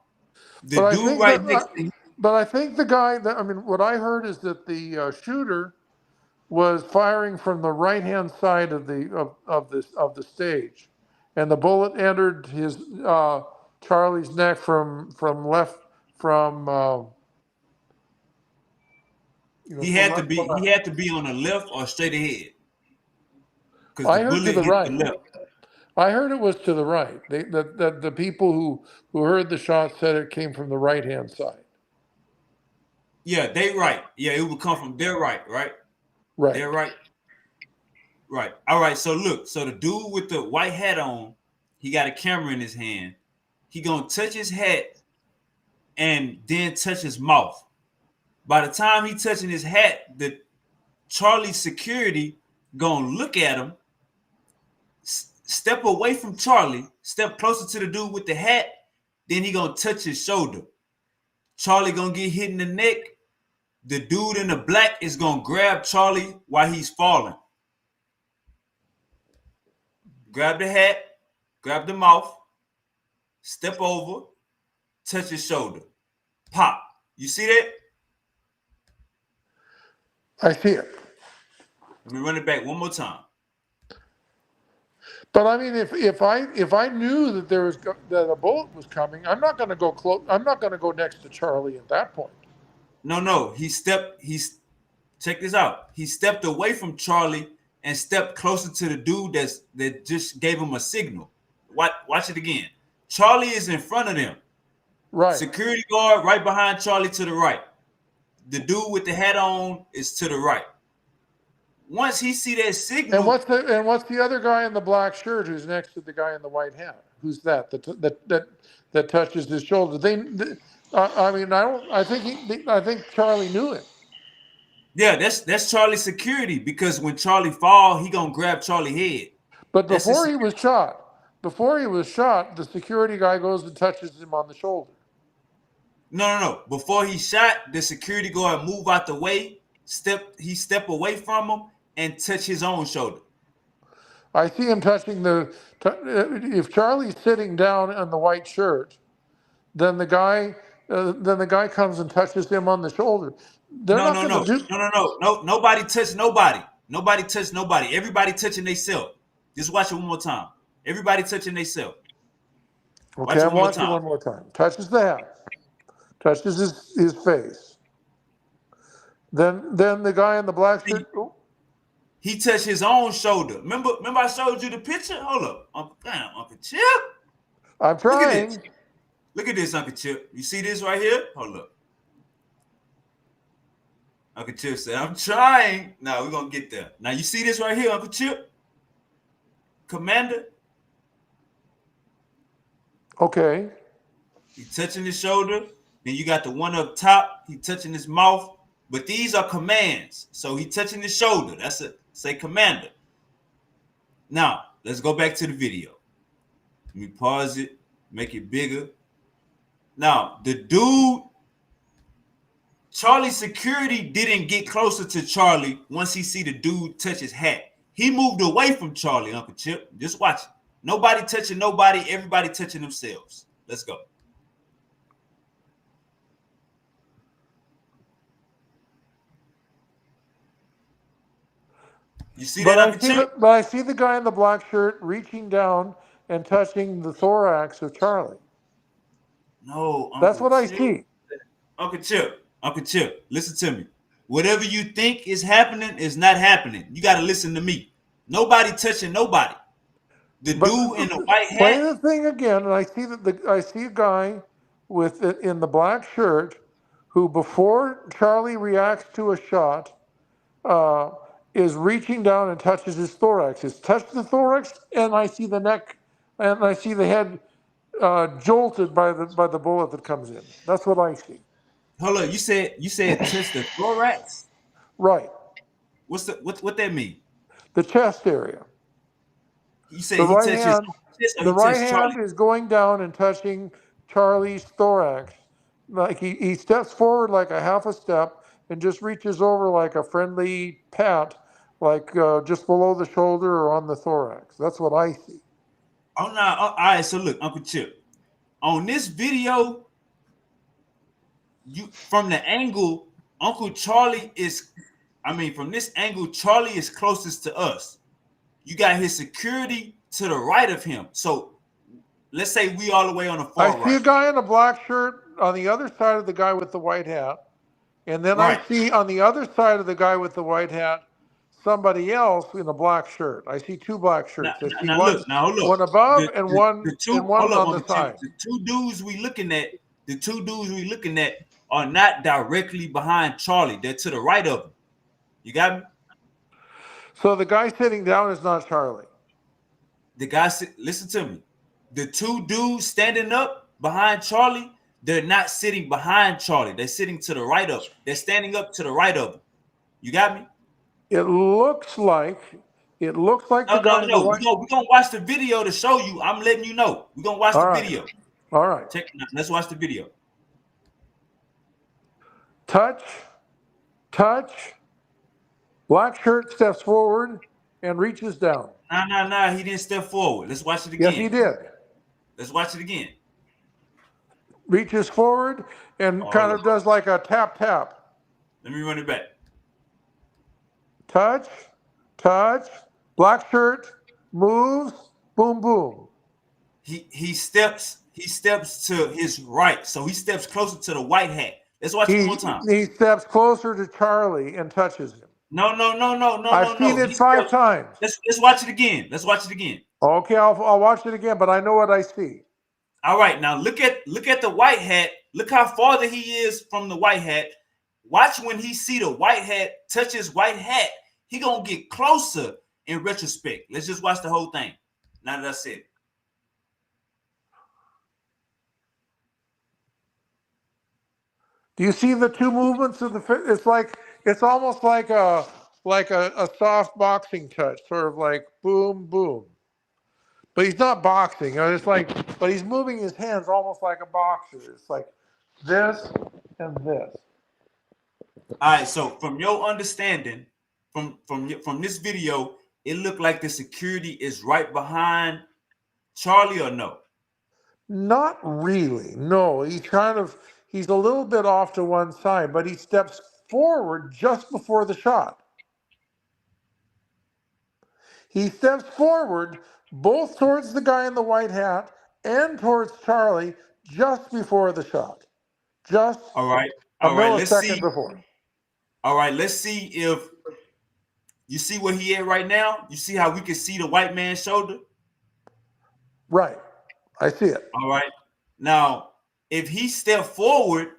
The dude right next to him. But I think the guy what I heard is that the shooter was firing from the right hand side of the stage, and the bullet entered his Charlie's neck from left from. He had to be on the left or straight ahead. I heard to the right. I heard it was to the right. The people who heard the shot said it came from the right hand side. Yeah, they right. Yeah, it would come from their right. Right. They're right. Right. All right. So look. So the dude with the white hat on, he got a camera in his hand. He gonna touch his hat and then touch his mouth. By the time he touching his hat, the Charlie security gonna look at him, step away from Charlie, step closer to the dude with the hat, then he gonna touch his shoulder. Charlie gonna get hit in the neck. The dude in the black is gonna grab Charlie while he's falling. Grab the hat, grab the mouth, step over, touch his shoulder. Pop. You see that? I see it. Let me run it back one more time. But I mean, if I knew that that a bullet was coming, I'm not going to go close. I'm not going to go next to Charlie at that point. No. Check this out. He stepped away from Charlie and stepped closer to the dude that just gave him a signal. Watch it again. Charlie is in front of them. Right. Security guard right behind Charlie to the right. The dude with the hat on is to the right. Once he see that signal, and what's the other guy in the black shirt who's next to the guy in the white hat? Who's that? That touches his shoulder. I think Charlie knew him. Yeah, that's Charlie's security, because when Charlie fall, he gonna grab Charlie's head. But before he was shot, the security guy goes and touches him on the shoulder. No. Before he shot, the security guard move out the way, step away from him and touch his own shoulder. I see him touching if Charlie's sitting down in the white shirt, then the guy comes and touches him on the shoulder. No. Nobody touched nobody. Nobody touched nobody. Everybody touching themselves. Just watch it one more time. Everybody touching themselves. Okay, I'm watching one more time. Touches the hat. Touches his face. Then the guy in the black shirt. He touched his own shoulder. Remember I showed you the picture? Hold up. Uncle Chip. I'm trying. Look at this, Uncle Chip. You see this right here? Hold up. Uncle Chip said, I'm trying. Now we're going to get there. Now you see this right here, Uncle Chip? Commander. Okay. He touching his shoulder. Then you got the one up top. He touching his mouth. But these are commands. So he touching his shoulder. That's it. Say commander. Now, let's go back to the video. Let me pause it. Make it bigger. Now, the dude, Charlie's security didn't get closer to Charlie once he see the dude touch his hat. He moved away from Charlie, Uncle Chip. Just watch it. Nobody touching nobody. Everybody touching themselves. Let's go. You see that, Uncle Chip? But I see the guy in the black shirt reaching down and touching the thorax of Charlie. No, That's Uncle what I Chip. see. Uncle Chip, listen to me. Whatever you think is happening is not happening. You got to listen to me. Nobody touching nobody. The But dude in the white play hat. the thing again, and I see that I see a guy with it in the black shirt who, before Charlie reacts to a shot, is reaching down and touches his thorax. It's touched the thorax, and I see the neck, and I see the head jolted by the bullet that comes in. That's what I see. Hold up, you said touch the thorax. Right. What that mean? The chest area. You said The he right touched his hand, chest or the he right touched Charlie? hand is going down and touching Charlie's thorax. Like he steps forward like a half a step and just reaches over like a friendly pat, like just below the shoulder or on the thorax. That's what I see. Oh no! All right, so look, Uncle Chip, on this video, you from the angle, Uncle Charlie is. I mean, from this angle, Charlie is closest to us. You got his security to the right of him. So let's say we all the way on the I far see a right. guy in a black shirt on the other side of the guy with the white hat. And then I Right. see on the other side of the guy with the white hat somebody else in a black shirt. I see two black shirts. I see Now look, one above The, and the, one the two hold up, on the Uncle Chip. side. The two dudes we looking at are not directly behind Charlie. They're to the right of him. You got me? So the guy sitting down is not Charlie. The guy listen to me. The two dudes standing up behind Charlie, they're not sitting behind Charlie. They're sitting to the right of him. They're standing up to the right of him. You got me? It looks like the guy in the No. white. We're gonna watch the video to show you. I'm letting you know. We're gonna watch All the right. video. All right. Let's watch the video. Touch. Black shirt steps forward and reaches down. Nah. He didn't step forward. Let's watch it again. Yes, he did. Let's watch it again. Reaches forward and kind of does like a tap. Let me run it back. Touch. Black shirt moves. Boom. He steps to his right, so he steps closer to the white hat. Let's watch it one more time. He steps closer to Charlie and touches him. No. I've seen it 5 times. Let's watch it again. Okay, I'll watch it again, but I know what I see. All right, now look at the white hat. Look how farther he is from the white hat. Watch when he see the white hat touch his white hat. He gonna get closer in retrospect. Let's just watch the whole thing. Now that I said it. Do you see the two movements of the? It's almost like a soft boxing touch, sort of like boom. But he's not boxing. But he's moving his hands almost like a boxer. It's like this and this. All right. So from your understanding, from this video, it looked like the security is right behind Charlie, or no? Not really. No, he's a little bit off to one side, but he steps forward just before the shot. He steps forward both towards the guy in the white hat and towards Charlie just before the shot. Just all right. A millisecond before. All right, let's see if you see where he at right now. You see how we can see the white man's shoulder? Right. I see it. All right. Now, if he step forward,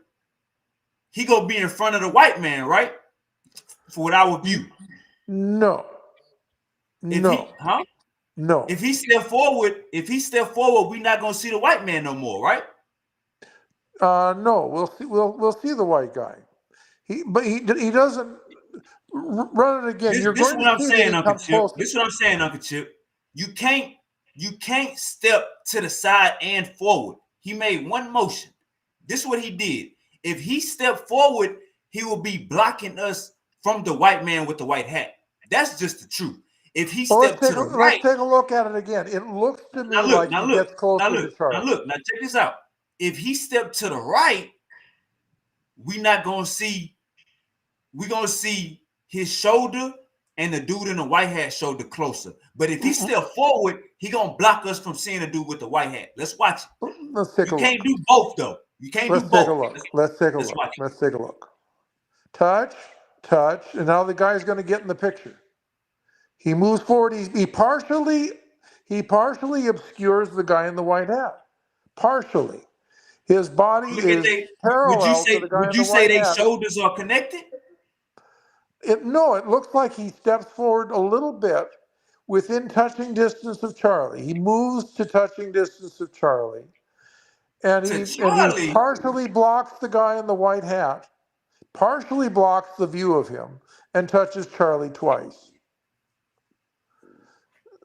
he gonna be in front of the white man, right? For our view. No. No. No. If he step forward, we're not gonna see the white man no more, right? No. We'll see the white guy. He doesn't run it again. This is what I'm saying, Uncle Chip. You can't step to the side and forward. He made one motion. This is what he did. If he stepped forward, he will be blocking us from the white man with the white hat. That's just the truth. If he stepped to the right, let's take a look at it again. It looks to me like he gets closer to Charlie. Now check this out. If he stepped to the right, we're gonna see his shoulder and the dude in the white hat shoulder closer. But if he step forward, he gonna block us from seeing the dude with the white hat. Let's watch it. Let's take a look. You can't do both though. You can't do Let's take a both. look. Let's take a Let's look. watch it. Let's take a look. Touch, touch, and now the guy's going to get in the picture. He moves forward. He partially obscures the guy in the white hat. Partially, his body Look at is they. parallel to the guy in the white They hat. shoulders are connected? No, it looks like he steps forward a little bit within touching distance of Charlie. He moves to touching distance of Charlie, and he partially blocks the guy in the white hat. Partially blocks the view of him and touches Charlie twice.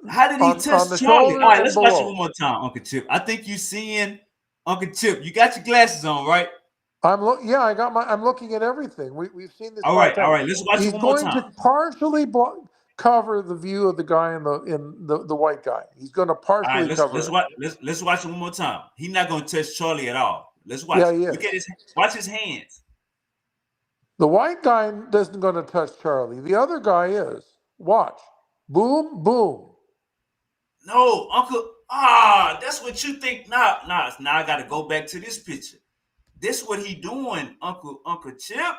How did he touch the Charlie? All shoulder right, and let's watch it below. one more time, Uncle Chip. I think you seeing Uncle Chip. You got your glasses on, right? I'm looking at everything. We've seen this. All right. Let's watch it one more time. He's going to partially cover the view of the guy in the white guy. He's going to partially cover it. Let's watch it one more time. He's not going to touch Charlie at all. Let's watch. Yeah, he is. Look at watch his hands. The white guy isn't going to touch Charlie. The other guy is. Watch. Boom, boom. No, Uncle. That's what you think. Now I got to go back to this picture. This what he doing, Uncle Chip.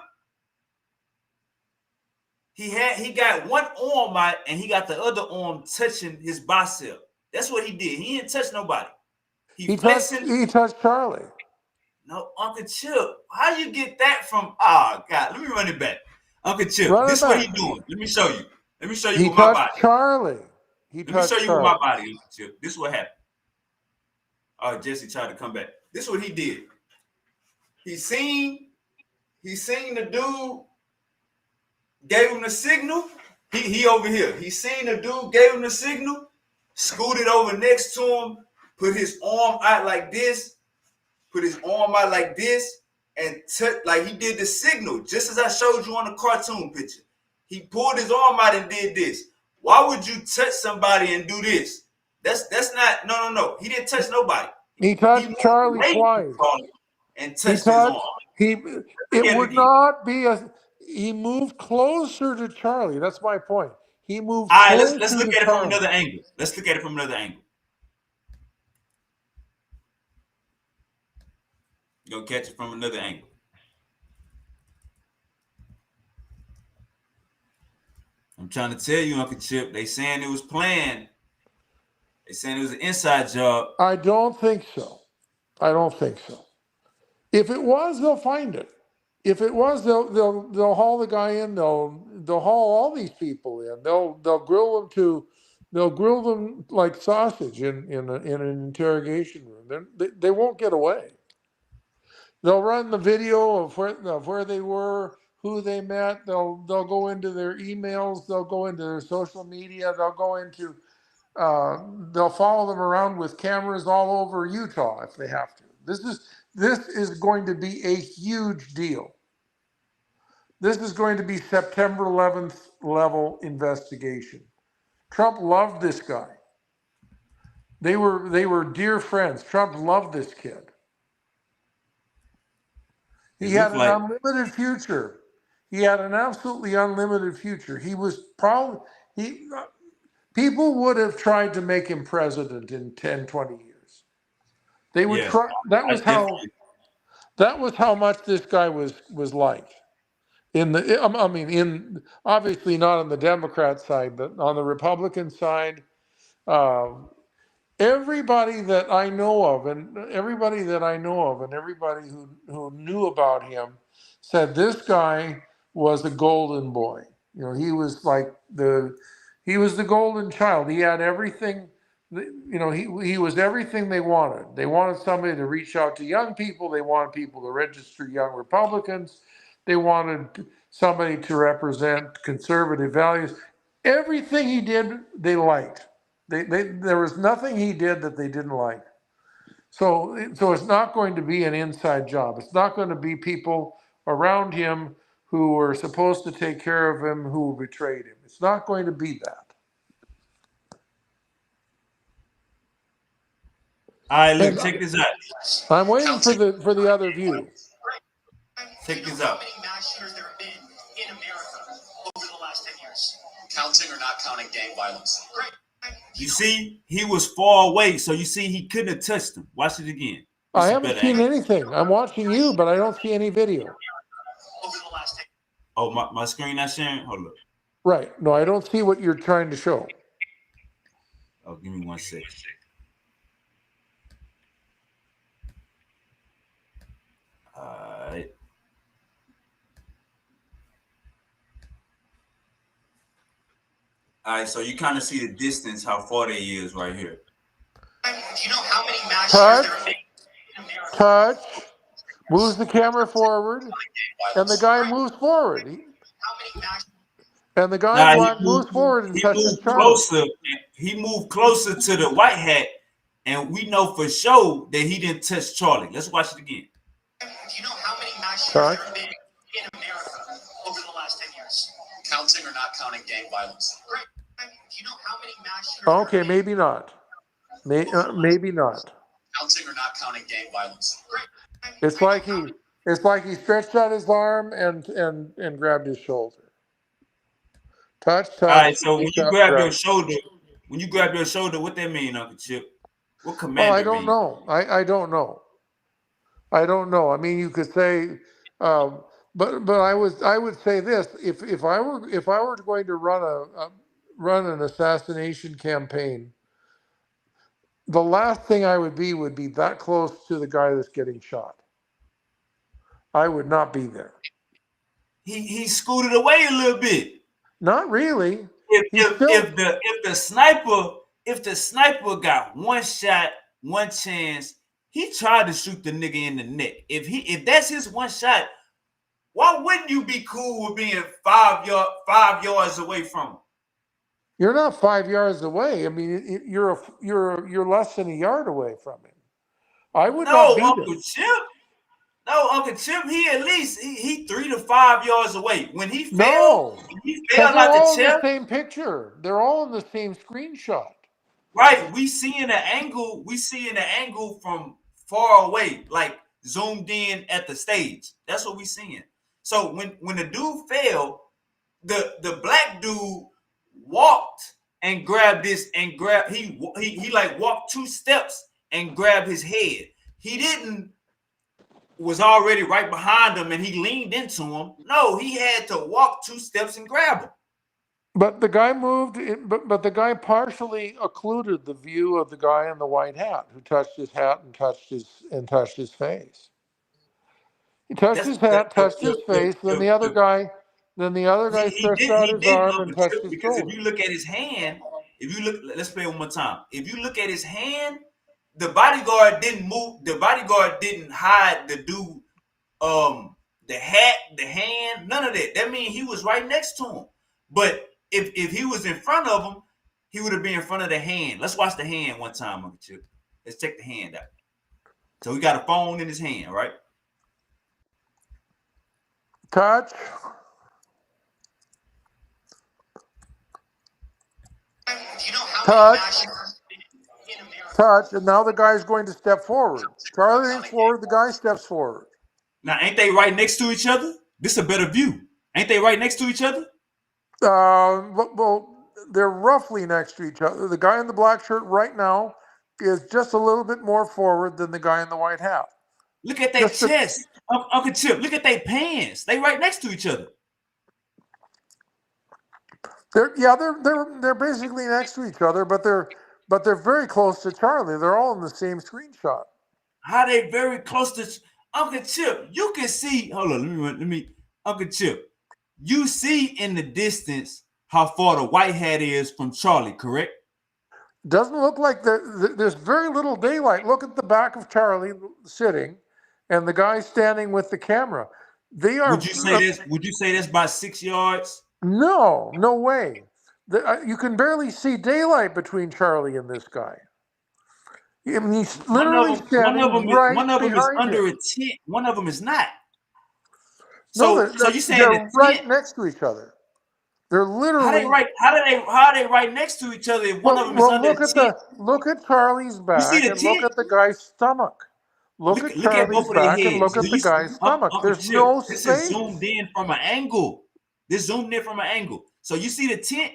He got one arm out and he got the other arm touching his bicep. That's what he did. He didn't touch nobody. He touched Charlie. No, Uncle Chip, how you get that from? God, let me run it back. Uncle Chip, this is what he doing. Let me show you. Let me show you with my body. Charlie. Let me show you with my body, Uncle Chip. This is what happened. Oh, Jesse tried to come back. This is what he did. He seen the dude, gave him the signal. He over here. He seen the dude, gave him the signal, scooted over next to him, put his arm out like this. And like he did the signal, just as I showed you on the cartoon picture. He pulled his arm out and did this. Why would you touch somebody and do this? That's not no. He didn't touch nobody. He touched Charlie twice. And touched his arm. It would not be he moved closer to Charlie. That's my point. He moved closer. Let's look at it from another angle. Let's look at it from another angle. You're gonna catch it from another angle. I'm trying to tell you, Uncle Chip, they saying it was planned. They saying it was an inside job. I don't think so. If it was, they'll find it. If it was, they'll haul the guy in. They'll haul all these people in. They'll grill them like sausage in an interrogation room. They won't get away. They'll run the video of where they were, who they met. They'll go into their emails. They'll go into their social media. They'll follow them around with cameras all over Utah if they have to. This is going to be a huge deal. This is going to be September 11th level investigation. Trump loved this guy. They were dear friends. Trump loved this kid. He had an unlimited future. He had an absolutely unlimited future. People would have tried to make him president in 10, 20 years. They would try. That was how much this guy was liked. Obviously not on the Democrat side, but on the Republican side, everybody that I know of and everybody who knew about him said this guy was a golden boy. He was the golden child. He had everything. He was everything they wanted. They wanted somebody to reach out to young people. They wanted people to register young Republicans. They wanted somebody to represent conservative values. Everything he did, they liked. There was nothing he did that they didn't like. So it's not going to be an inside job. It's not going to be people around him who were supposed to take care of him who betrayed him. It's not going to be that. All right, look, check this out. I'm waiting for the other view. Check this out. How many mass shooters there have been in America over the last 10 years? Counting or not counting gang violence? Great. You see, he was far away, so you see he couldn't have touched him. Watch it again. This I is haven't better seen angle. anything. I'm watching you, but I don't see any video. Over the last 10 Oh, my screen not sharing? Hold up. Right. No, I don't see what you're trying to show. Oh, give me 1 second. Alright. Alright, so you kind of see the distance, how far they is right here. Do you know how many mass Touch. shooters there are in America? Touch. Moves the camera forward, and the guy moves forward. How many mass And the guy in Nah, black moves forward and he touches moved Charlie. closer. He moved closer to the white hat, and we know for sure that he didn't touch Charlie. Let's watch it again. Do you know how many mass shooters there have been in America over the last 10 years? Counting or not counting gang violence? Great. Do you know how many mass shooters Okay, maybe not. Maybe not. Counting or not counting gang violence? Great. It's like he stretched out his arm and grabbed his shoulder. Touch. All right, so when reach you out, grab grab. your shoulder, what that mean, Uncle Chip? What Well, commander I don't know. I don't know. I don't know. I mean, you could say, but I would say this: if I were going to run an assassination campaign, the last thing I would be that close to the guy that's getting shot. I would not be there. He scooted away a little bit. Not really. If the sniper got one shot, one chance, he tried to shoot the nigga in the neck. If that's his one shot, why wouldn't you be cool with being 5 yards away from him? You're not 5 yards away. I mean, you're less than a yard away from him. I would not be Uncle there. Chip. No, Uncle Chip. He at least he 3 to 5 yards away. When he fell, They're out all the in chair. the same picture. They're all in the same screenshot. Right, we see in the angle from far away, like zoomed in at the stage. That's what we seeing. So when the dude fell, the black dude walked and grabbed this and he like walked 2 steps and grabbed his head. He didn't was already right behind him and he leaned into him. No, he had to walk 2 steps and grab him. But the guy moved, but the guy partially occluded the view of the guy in the white hat who touched his hat and touched his face. He touched his hat, touched his face. Then the other guy stretched out his arm and touched his because shoulder. if you look at his hand, let's play it one more time. If you look at his hand, the bodyguard didn't move. The bodyguard didn't hide the dude, the hat, the hand, none of that. That means he was right next to him. But if he was in front of him, he would have been in front of the hand. Let's watch the hand one time, Uncle Chip. Let's check the hand out. So he got a phone in his hand, right? Touch. Touch, and now the guy's going to step forward. Charlie leans forward, the guy steps forward. Now, ain't they right next to each other? This is a better view. Ain't they right next to each other? Well, they're roughly next to each other. The guy in the black shirt right now is just a little bit more forward than the guy in the white hat. Look at their chest. Uncle Chip, look at their pants. They right next to each other. They're basically next to each other, but they're very close to Charlie. They're all in the same screenshot. How they very close to Uncle Chip? You can see. Hold on, let me. Uncle Chip, you see in the distance how far the white hat is from Charlie, correct? Doesn't look like there's very little daylight. Look at the back of Charlie sitting, and the guy standing with the camera. They are. Would you say this? Would you say that's about 6 yards? No way. You can barely see daylight between Charlie and this guy. I mean, he's literally standing right one of them is behind under him. a tent. One of them is not. So you saying they're right next to each other? They're literally. How are they right next to each other if one of them is under a tent? Look at Charlie's back and look at the guy's stomach. Look at Charlie's back and look at the guy's stomach. There's no space. This is zoomed in from an angle. So you see the tent?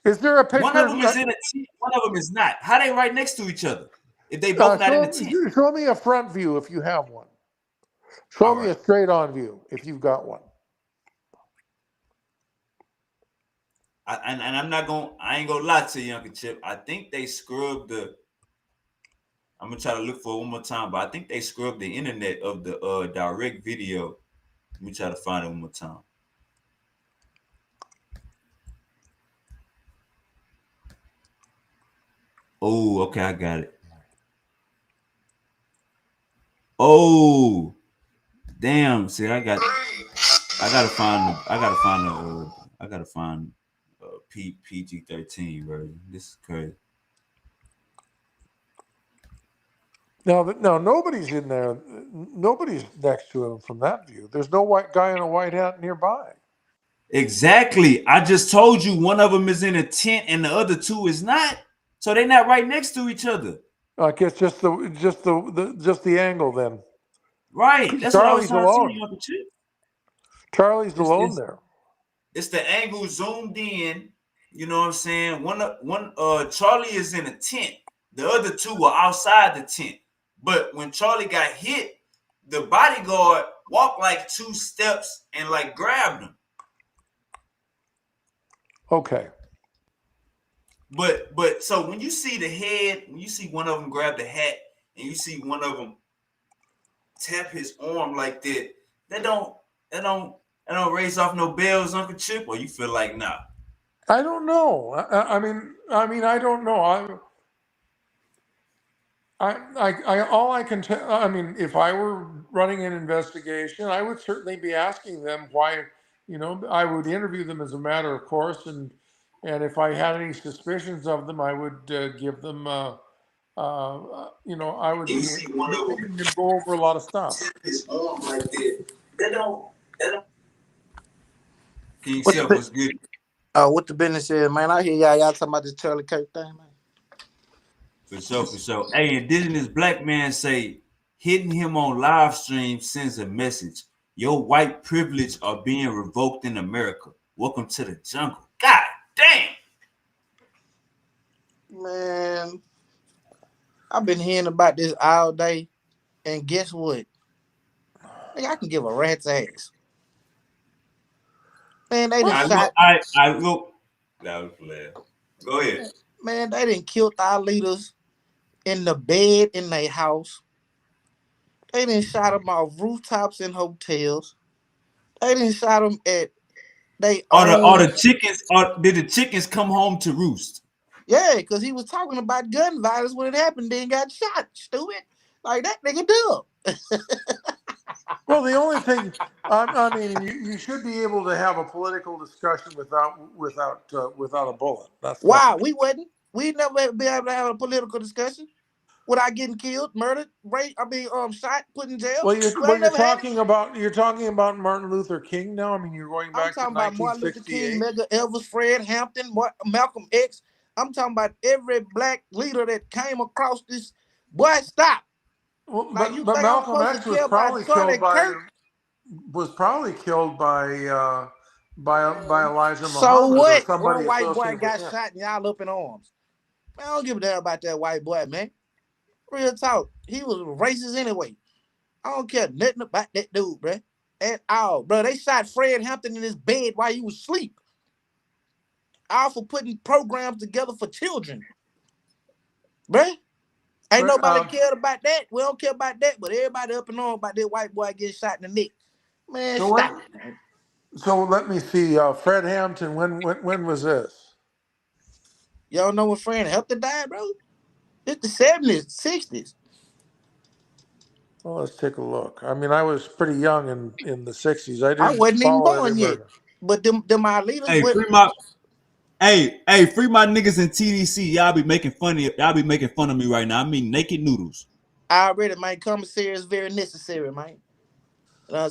Is there a One picture? of them is in a tent, one of them is not. How they right next to each other if they both not in the tent? Show me a front view if you have one. Show me a straight on view if you've got one. And I ain't gonna lie to you, Uncle Chip. I think they scrubbed I'm gonna try to look for it one more time, but I think they scrubbed the internet of the direct video. Let me try to find it one more time. Oh, okay, I got it. Oh, damn! See, I gotta find PG-13 version. This is crazy. No, nobody's in there. Nobody's next to him from that view. There's no white guy in a white hat nearby. Exactly. I just told you one of them is in a tent and the other two is not. So they're not right next to each other. I guess just the angle then. Right. That's what I was trying to tell you, Uncle Chip. Charlie's alone there. It's the angle zoomed in. You know what I'm saying? One Charlie is in a tent. The other two were outside the tent. But when Charlie got hit, the bodyguard walked like 2 steps and like grabbed him. Okay. But so when you see the head, when you see one of them grab the hat and you see one of them tap his arm like that, that don't raise off no bells, Uncle Chip, or you feel like nah? I don't know. I mean, I don't know. All I can tell. I mean, if I were running an investigation, I would certainly be asking them why. You know, I would interview them as a matter of course, and if I had any suspicions of them, I would give them. You know, I would be making them go over a lot of stuff. His arm like that. That don't. King Self was good. What the business is, man? I hear y'all talking about this Charlie Kirk thing, man. For sure. Hey, indigenous black man say hitting him on live stream sends a message. Your white privilege are being revoked in America. Welcome to the jungle. God damn. Man, I've been hearing about this all day, and guess what? I can give a rat's ass. Man, they done shot. I look. That was hilarious. Go ahead. Man, they done killed our leaders in the bed in their house. They done shot them off rooftops in hotels. They done shot them at they Are the chickens? Did the chickens come home to roost? Yeah, because he was talking about gun violence when it happened. Then got shot. Stupid, like that nigga dumb. Well, the only thing, I mean, you should be able to have a political discussion without a bullet. That's why we wouldn't. We'd never be able to have a political discussion without getting killed, murdered, raped. Shot, put in jail. Well, you're talking about Martin Luther King now. I mean, you're going back to 1968. I'm talking about Martin Luther King, Medgar Evers, Fred Hampton, Malcolm X. I'm talking about every black leader that came across this. Boy, stop. Well, but Malcolm X was probably killed by Elijah Muhammad. So what? One white boy got shot and y'all up in arms. Man, I don't give a damn about that white boy, man. Real talk. He was racist anyway. I don't care nothing about that dude, bro. At all, bro. They shot Fred Hampton in his bed while he was asleep. All for putting programs together for children. Bruh. Ain't nobody cared about that. We don't care about that, but everybody up and on about that white boy getting shot in the neck. Man, stop. So let me see. Fred Hampton, when was this? Y'all know when Fred Hampton died, bro? It's the 70s, 60s. Well, let's take a look. I mean, I was pretty young in the 60s. I wasn't even born yet. But them our leaders. Hey, free my niggas in TDC. Y'all be making fun of me right now. I mean, naked noodles. I already, man. Commissary is very necessary, man. I'm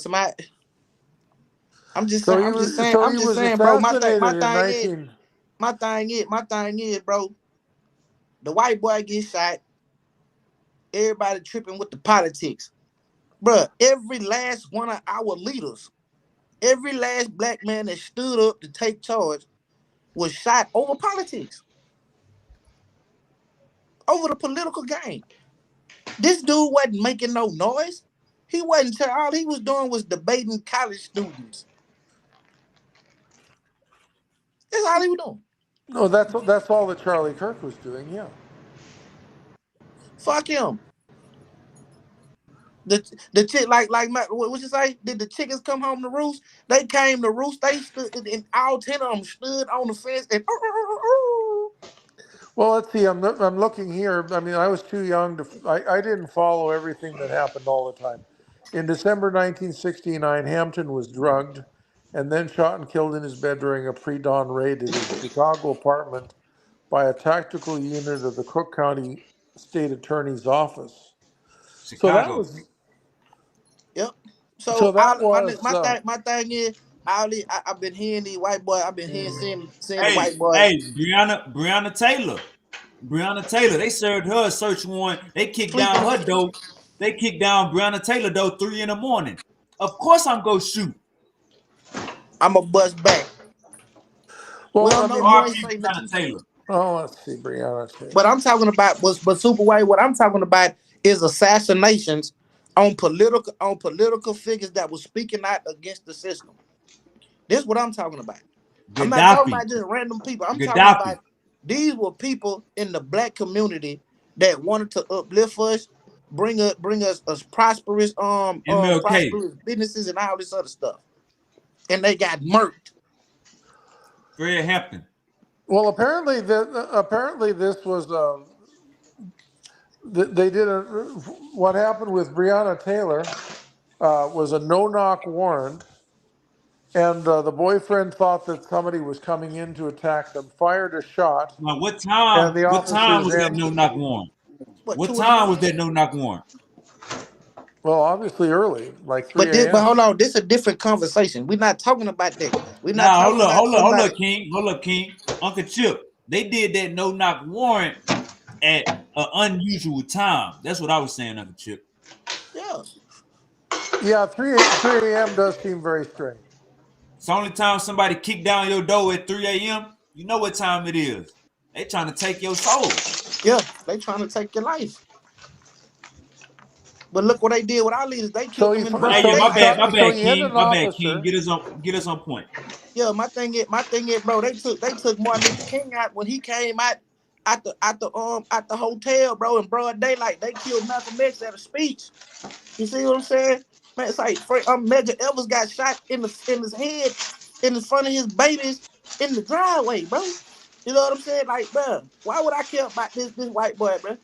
just saying, bro. My thing is, bro. The white boy gets shot. Everybody tripping with the politics, bro. Every last one of our leaders, every last black man that stood up to take charge, was shot over politics, over the political game. This dude wasn't making no noise. He wasn't. All he was doing was debating college students. That's all he was doing. No, that's all that Charlie Kirk was doing. Yeah. Fuck him. The chick like what you say? Did the chickens come home to roost? They came to roost. They stood, and all 10 of them stood on the fence and. Well, let's see. I'm looking here. I mean, I was too young to. I didn't follow everything that happened all the time. In December 1969, Hampton was drugged and then shot and killed in his bed during a pre-dawn raid at his Chicago apartment by a tactical unit of the Cook County State Attorney's Office. Chicago. So that was. Yep. So that was. My thing is, I've been hearing these white boys. I've been hearing seeing the Hey, white boys. hey, Breonna Taylor. They served her a search warrant. They kicked down her door. They kicked down Breonna Taylor door 3 in the morning. Of course I'm gonna shoot. I'm a bust back. Well, no, Breonna Taylor. Oh, let's see, Breonna Taylor. But I'm talking about but Superway. What I'm talking about is assassinations on political figures that were speaking out against the system. This is what I'm talking about. Gaddafi. I'm not talking about just random people. I'm talking about these were people in the black community that wanted to uplift us, bring us prosperous prosperous businesses and all this other stuff, and they got murked. Fred Hampton. Well, apparently this was they did what happened with Breonna Taylor was a no-knock warrant, and the boyfriend thought that somebody was coming in to attack them, fired a shot. Now, what time? And the what time was that answered. no-knock warrant? What time was that no-knock warrant? Well, obviously early, like 3 a.m. But hold on, this is a different conversation. We're not talking about that. We're not talking about hold up, King. Hold up, King. Uncle Chip, they did that no-knock warrant at an unusual time. That's what I was saying, Uncle Chip. Yeah. Yeah, 3 a.m. does seem very strange. It's the only time somebody kick down your door at 3 a.m. You know what time it is. They trying to take your soul. Yeah, they trying to take your life. But look what they did with our leaders. They killed them in the Hey, my bad, King. My bad, King. Get us on point. Yeah, my thing is, bro. They took Martin Luther King out when he came out at the hotel, bro, in broad daylight. They killed Malcolm X at a speech. You see what I'm saying? Man, it's like Medgar Evers got shot in his head, in front of his babies in the driveway, bro. You know what I'm saying? Like, bro, why would I care about this white boy, bro?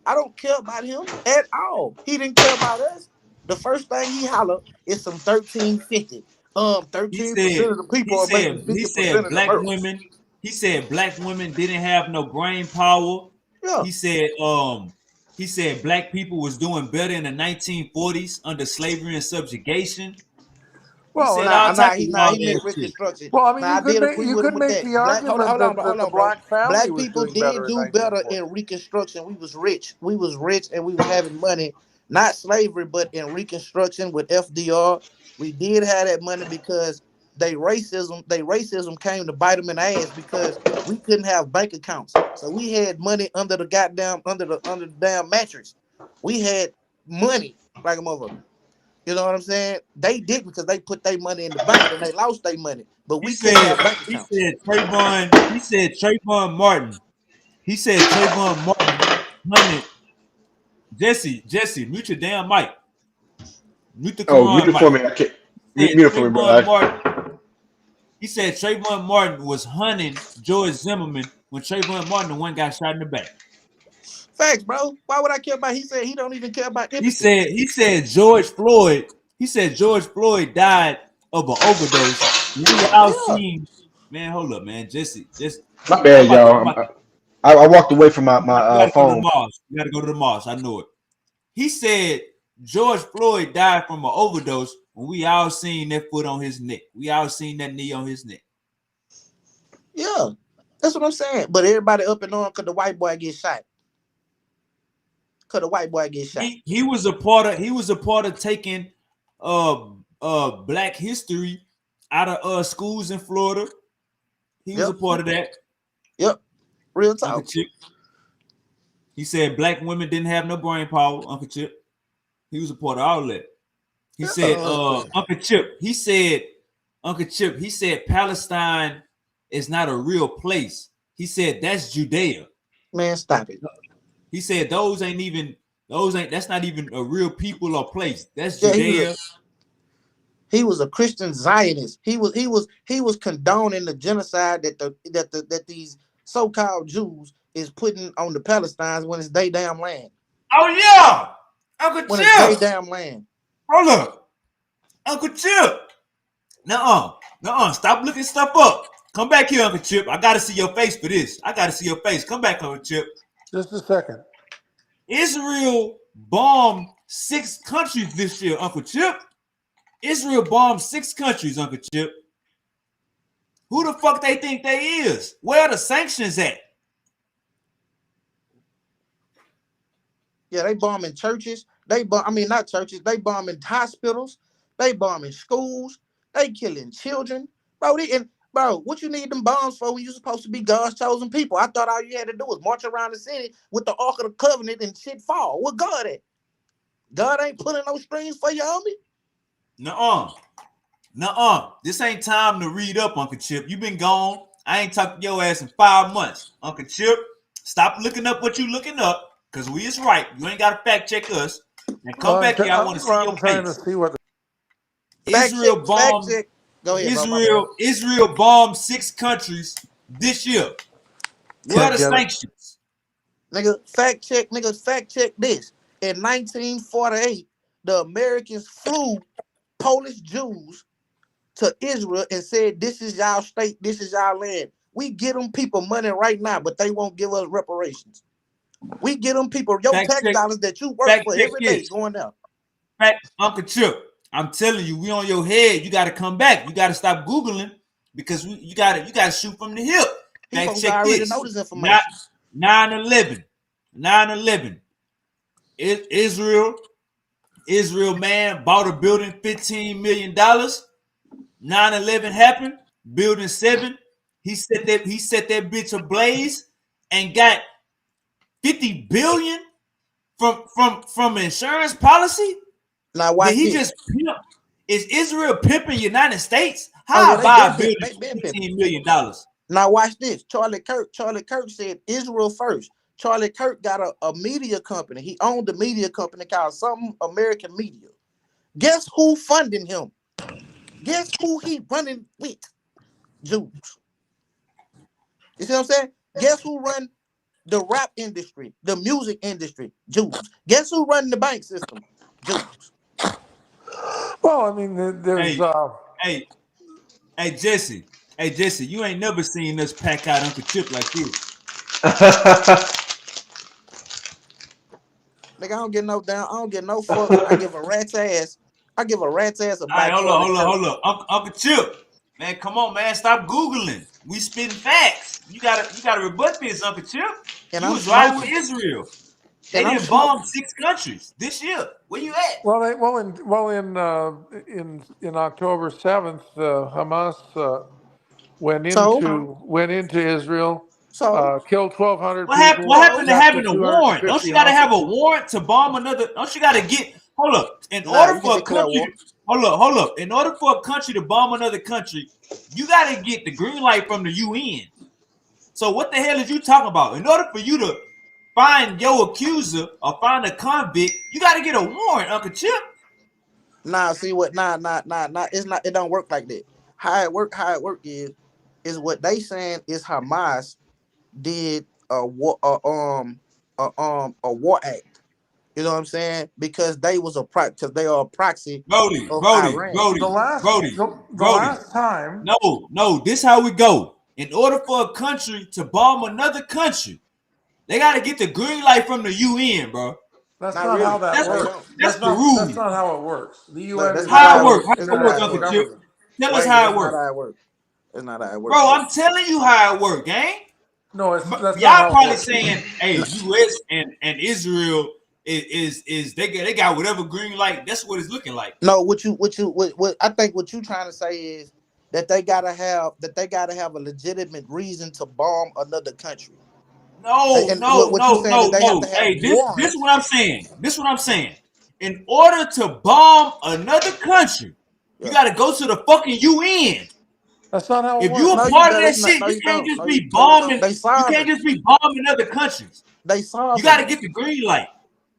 I don't care about him at all. He didn't care about us. The first thing he hollered is some 1350. 13% of the people are making 50% of the murder. Women. He said black women didn't have no brain power. Yeah. He said black people was doing better in the 1940s under slavery and subjugation. Well, he meant Reconstruction. Well, I mean, you could make the argument that the black family black people did do better in Reconstruction. We was rich, and we was having money. Not slavery, but in Reconstruction with FDR, we did have that money because racism came to bite them in the ass because we couldn't have bank accounts. So we had money under the damn mattress. We had money like a motherfucker. You know what I'm saying? They did because they put their money in the bank and they lost their money. But we couldn't have bank accounts. He said Trayvon Martin. He said Trayvon Martin. Jesse, mute your damn mic. Mute the mute it for me. I can't. Mute it for me, bro. He said Trayvon Martin was hunting George Zimmerman when Trayvon Martin the one got shot in the back. Facts, bro. Why would I care about? He said he don't even care about empathy. He said George Floyd. He said George Floyd died of an overdose. We all seen. Man, hold up, man. Jesse. My bad, y'all. I walked away from my phone. You gotta go to the mosque. I know it. He said George Floyd died from an overdose when we all seen that foot on his neck. We all seen that knee on his neck. Yeah, that's what I'm saying. But everybody up and on because the white boy gets shot. He was a part of taking black history out of schools in Florida. He was a part of that. Yep. Real talk. Uncle Chip. He said black women didn't have no brain power, Uncle Chip. He was a part of all that. He said, Uncle Chip, he said Palestine is not a real place. He said that's Judea. Man, stop it. He said that's not even a real people or place. That's Judea. He was a Christian Zionist. He was condoning the genocide that these so-called Jews is putting on the Palestinians when it's their damn land. Oh yeah, Uncle Chip. When it's their damn land. Hold up, Uncle Chip. Nuh-uh. Stop looking stuff up. Come back here, Uncle Chip. I gotta see your face for this. I gotta see your face. Come back, Uncle Chip. Just a second. Israel bombed 6 countries this year, Uncle Chip. Israel bombed 6 countries, Uncle Chip. Who the fuck they think they is? Where are the sanctions at? Yeah, they bombing churches. Not churches. They bombing hospitals. They bombing schools. They killing children. Bro, what you need them bombs for when you're supposed to be God's chosen people? I thought all you had to do was march around the city with the Ark of the Covenant and shit fall. What God at? God ain't pulling no strings for you, homie? Nuh-uh. This ain't time to read up, Uncle Chip. You been gone. I ain't talked to your ass in 5 months. Uncle Chip, stop looking up what you looking up, because we is right. You ain't got to fact check us. And come back here. I want to see your face. To see what Israel bombed. Go ahead, Israel bombed 6 countries this year. What are the sanctions? Nigga, fact check this. In 1948, the Americans flew Polish Jews to Israel and said, this is y'all state, this is y'all land. We get them people money right now, but they won't give us reparations. We get them people your tax dollars that you work for every day going down. Uncle Chip, I'm telling you, we on your head. You got to come back. You got to stop Googling because you got to shoot from the hip. Fact check this. Know this information. 9/11. Israel man bought a building, $15 million. 9/11 happened. Building 7. He set that bitch ablaze and got $50 billion from insurance policy. Now watch he this. Just pimp? Is Israel pimping United States? How I buy a building $15 million? Now watch this. Charlie Kirk said Israel first. Charlie Kirk got a media company. He owned a media company called Some American Media. Guess who funding him? Guess who he running with? Jews. You see what I'm saying? Guess who run the rap industry, the music industry? Jews. Guess who run the bank system? Jews. Well, I mean, there's Hey, Jesse. Hey, Jesse, you ain't never seen us pack out Uncle Chip like this. Nigga, I don't get no fuck. I give a rat's ass about hold up. Uncle Chip. Man, come on, man. Stop Googling. We spitting facts. You gotta rebut this, Uncle Chip. And you was riding with Israel. They didn't bomb 6 countries this year. Where you at? Well, in October 7th, Hamas went into Israel, killed 1,200 people. What happened to having a warrant? Don't you got to have a warrant to bomb another? Don't you got to get? Hold up. In order for a country, hold up. In order for a country to bomb another country, you got to get the green light from the UN. So what the hell is you talking about? In order for you to find your accuser or find a convict, you got to get a warrant, Uncle Chip. See what? It's not. It don't work like that. How it work is what they saying is Hamas did a war act. You know what I'm saying? Because they are a proxy of Iran. The last time. No. This how we go. In order for a country to bomb another country, they got to get the green light from the UN, bro. That's not how that works. That's the rule. That's not how it works. The UN. That's how it works. How it works, Uncle Chip? Tell us how it works. It's not how it works. Bro, I'm telling you how it works, gang. No, that's y'all probably saying, "Hey, U.S. and Israel is they got whatever green light." That's what it's looking like. No, what I think what you trying to say is that they gotta have a legitimate reason to bomb another country. And what you saying that they have to have Hey, this is warrants? what I'm saying. This is what I'm saying. In order to bomb another country, you Yeah. got to go to the fucking UN. That's not how it If you works. a No, you part of don't. that That's not. shit, No, you you can't don't. just No, be no, you don't. bombing. They You can't sovereign. just be bombing other countries. They You got to sovereign. get the green light.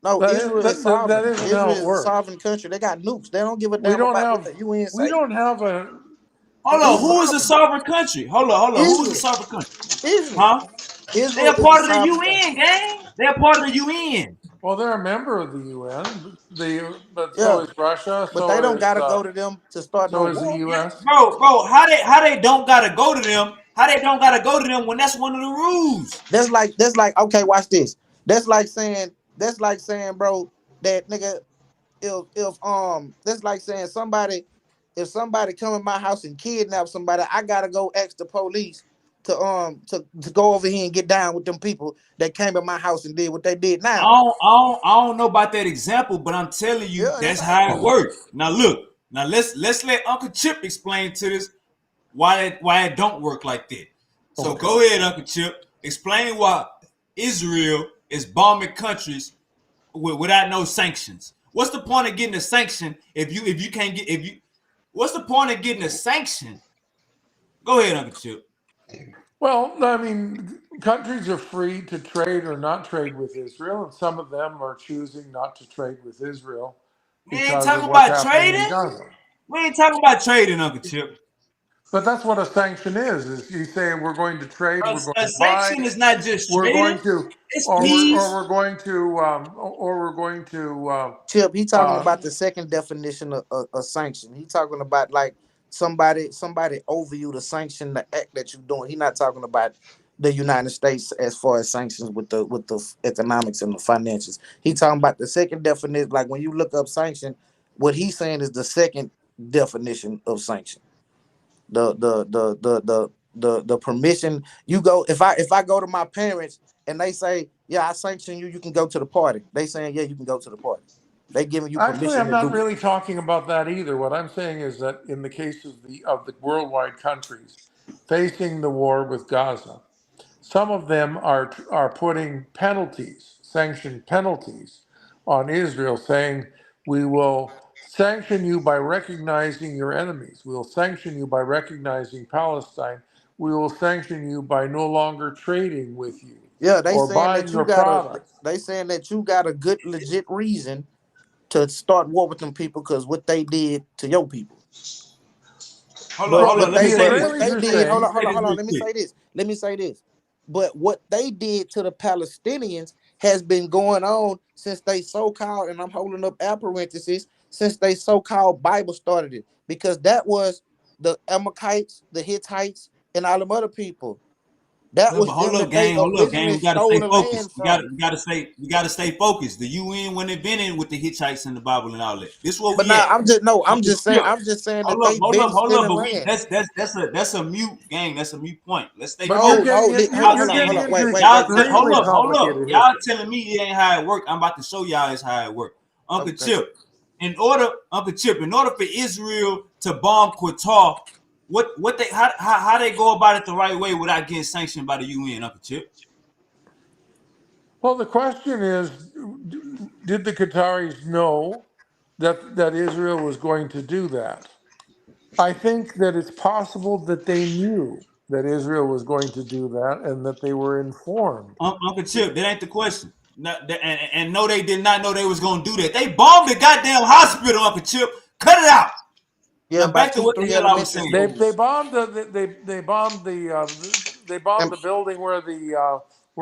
No, Israel is That sovereign. isn't how Israel it is a works. sovereign country. They got nukes. They don't give a We damn don't about what have the UN we say. don't have a Hold on, It's who is a sovereign. sovereign country? Hold on. Who is a Israel. sovereign country? Israel. Huh? They Israel are is a part of the sovereign country. UN, gang. They are part of the UN. well, they're a member of the UN. But so Yeah, is Russia. but they don't gotta go to them to start no So is the war. U.S. Bro, how they don't gotta go to them? How they don't gotta go to them when that's one of the rules? That's like okay, watch this. That's like saying, bro, that nigga if that's like saying somebody if somebody come in my house and kidnap somebody, I gotta go ask the police to go over here and get down with them people that came in my house and did what they did now. I don't know about that example, but I'm telling you Yeah, that's that's how it how it works. works. Now look, let's let Uncle Chip explain to this why it don't work like that. So Okay. go ahead, Uncle Chip, explain why Israel is bombing countries without no sanctions. What's the point of getting a sanction if you can't get if you? What's the point of getting a sanction? Go ahead, Uncle Chip. Well, I mean, countries are free to trade or not trade with Israel, and some of them are choosing not to trade with Israel We ain't because of talking what's about happening in trading. Gaza. We ain't talking about trading, Uncle Chip. But that's what a sanction is you say we're going to trade, we're going A to buy, sanction is not just we're trading; going to, it's or peace. we're going to, or we're going to. Chip, he talking Uh, about the second definition of sanction. He talking about like somebody over you to sanction the act that you're doing. He not talking about the United States as far as sanctions with the economics and the financials. He talking about the second definition. Like when you look up sanction, what he's saying is the second definition of sanction. The permission you go if I go to my parents and they say, yeah, I sanction you, you can go to the party. They saying, yeah, you can go to the party. They giving you Actually, permission I'm to not do it. really talking about that either. What I'm saying is that in the case of the worldwide countries facing the war with Gaza, some of them are putting penalties, sanctioned penalties, on Israel, saying we will sanction you by recognizing your enemies. We will sanction you by recognizing Palestine. We will sanction you by no longer trading with you Yeah, they or saying buying that you your got a products. they saying that you got a good legit reason to start war with them people because what they did to your people. Well, Hold on. But Let me they the say but this. what Israelis they are did, hold saying, on, Let me hold say on, this hold on. real Let me quick. say this. Let me say this. But what they did to the Palestinians has been going on since they so-called, and I'm holding up air parentheses, since they so-called Bible started it. Because that was the Amalekites, the Hittites, and all them other people. That But was hold them up, that they gang. Hold up, gang. originally We gotta stole stay the focused. land from. We gotta stay focused. The UN wasn't invented with the Hittites in the Bible and all that. This where But we now at. I'm just no, Uncle Chip. I'm just saying that they been Hold up. stealing But we land. that's a mute gang. That's a mute point. Let's stay but you're No, focused. getting no, it, Y'all you're saying hold getting it. on, into Y'all extremely hold up. complicated Y'all history. telling me it ain't how it work. I'm about to show y'all it's how it work. Uncle okay. Chip, Uncle Chip, in order for Israel to bomb Qatar, what they how they go about it the right way without getting sanctioned by the UN, Uncle Chip? Well, the question is, did the Qataris know that Israel was going to do that? I think that it's possible that they knew that Israel was going to do that and that they were informed. Uncle Chip, that ain't the question. And no, they did not know they was gonna do that. They bombed the goddamn hospital, Uncle Chip. Cut it out. Yeah, Now by back to two, what the three hell I was elementary saying. They schools. bombed they bombed And the building where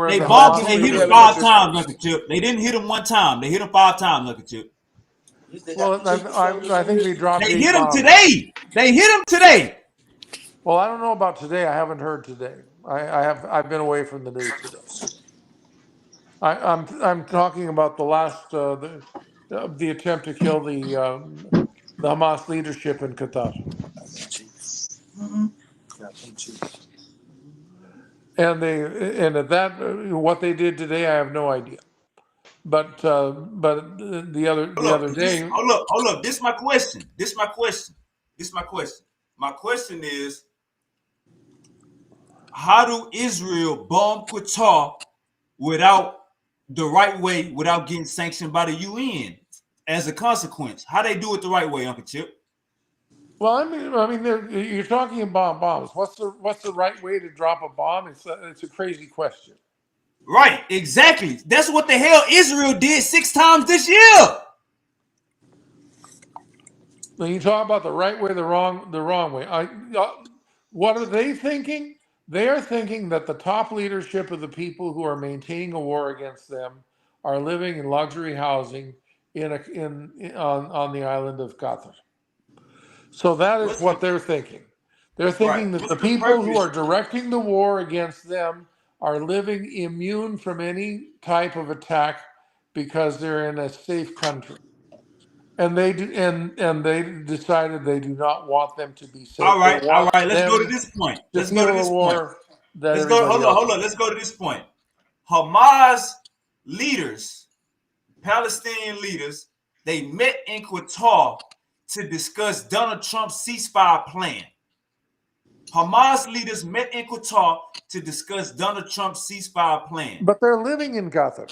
They the about bombed him. Hamas two, They hit three him leadership. 5 elementary times, schools. Uncle Chip. They didn't hit him one time. They hit him 5 times, Uncle Chip. You still got Well, the cheapest shoulders I in think they history. dropped They eight hit him bombs. today. They hit him today. Well, I don't know about today. I haven't heard today. I've been away from the news today. I'm talking about the last the attempt to kill the Hamas leadership in Qatar, Got them cheap. Mm-hmm. Got them cheap. and at that what they did today, I have no idea. But the other day, Hold up. This my question. This my question. My question is, how do Israel bomb Qatar without the right way, without getting sanctioned by the UN as a consequence? How they do it the right way, Uncle Chip? Well, I mean, you're talking about bombs. What's the right way to drop a bomb? It's a crazy question. Right, exactly. That's what the hell Israel did 6 times this year. When you talk about the right way, the wrong way. What are they thinking? They are thinking that the top leadership of the people who are maintaining a war against them are living in luxury housing on the island of Qatar. So that is what they're thinking. They're thinking that the people who are directing the war against them are living immune from any type of attack because they're in a safe country. And they do, and they decided they do not want them to be safe. All right. Let's go to Them this point. to Let's go to feel this the point. war that Let's go. everybody else. Hold on. Let's go to this point. Hamas leaders, Palestinian leaders, they met in Qatar to discuss Donald Trump's ceasefire plan. Hamas leaders met in Qatar to discuss Donald Trump's ceasefire plan. But they're living in Qatar.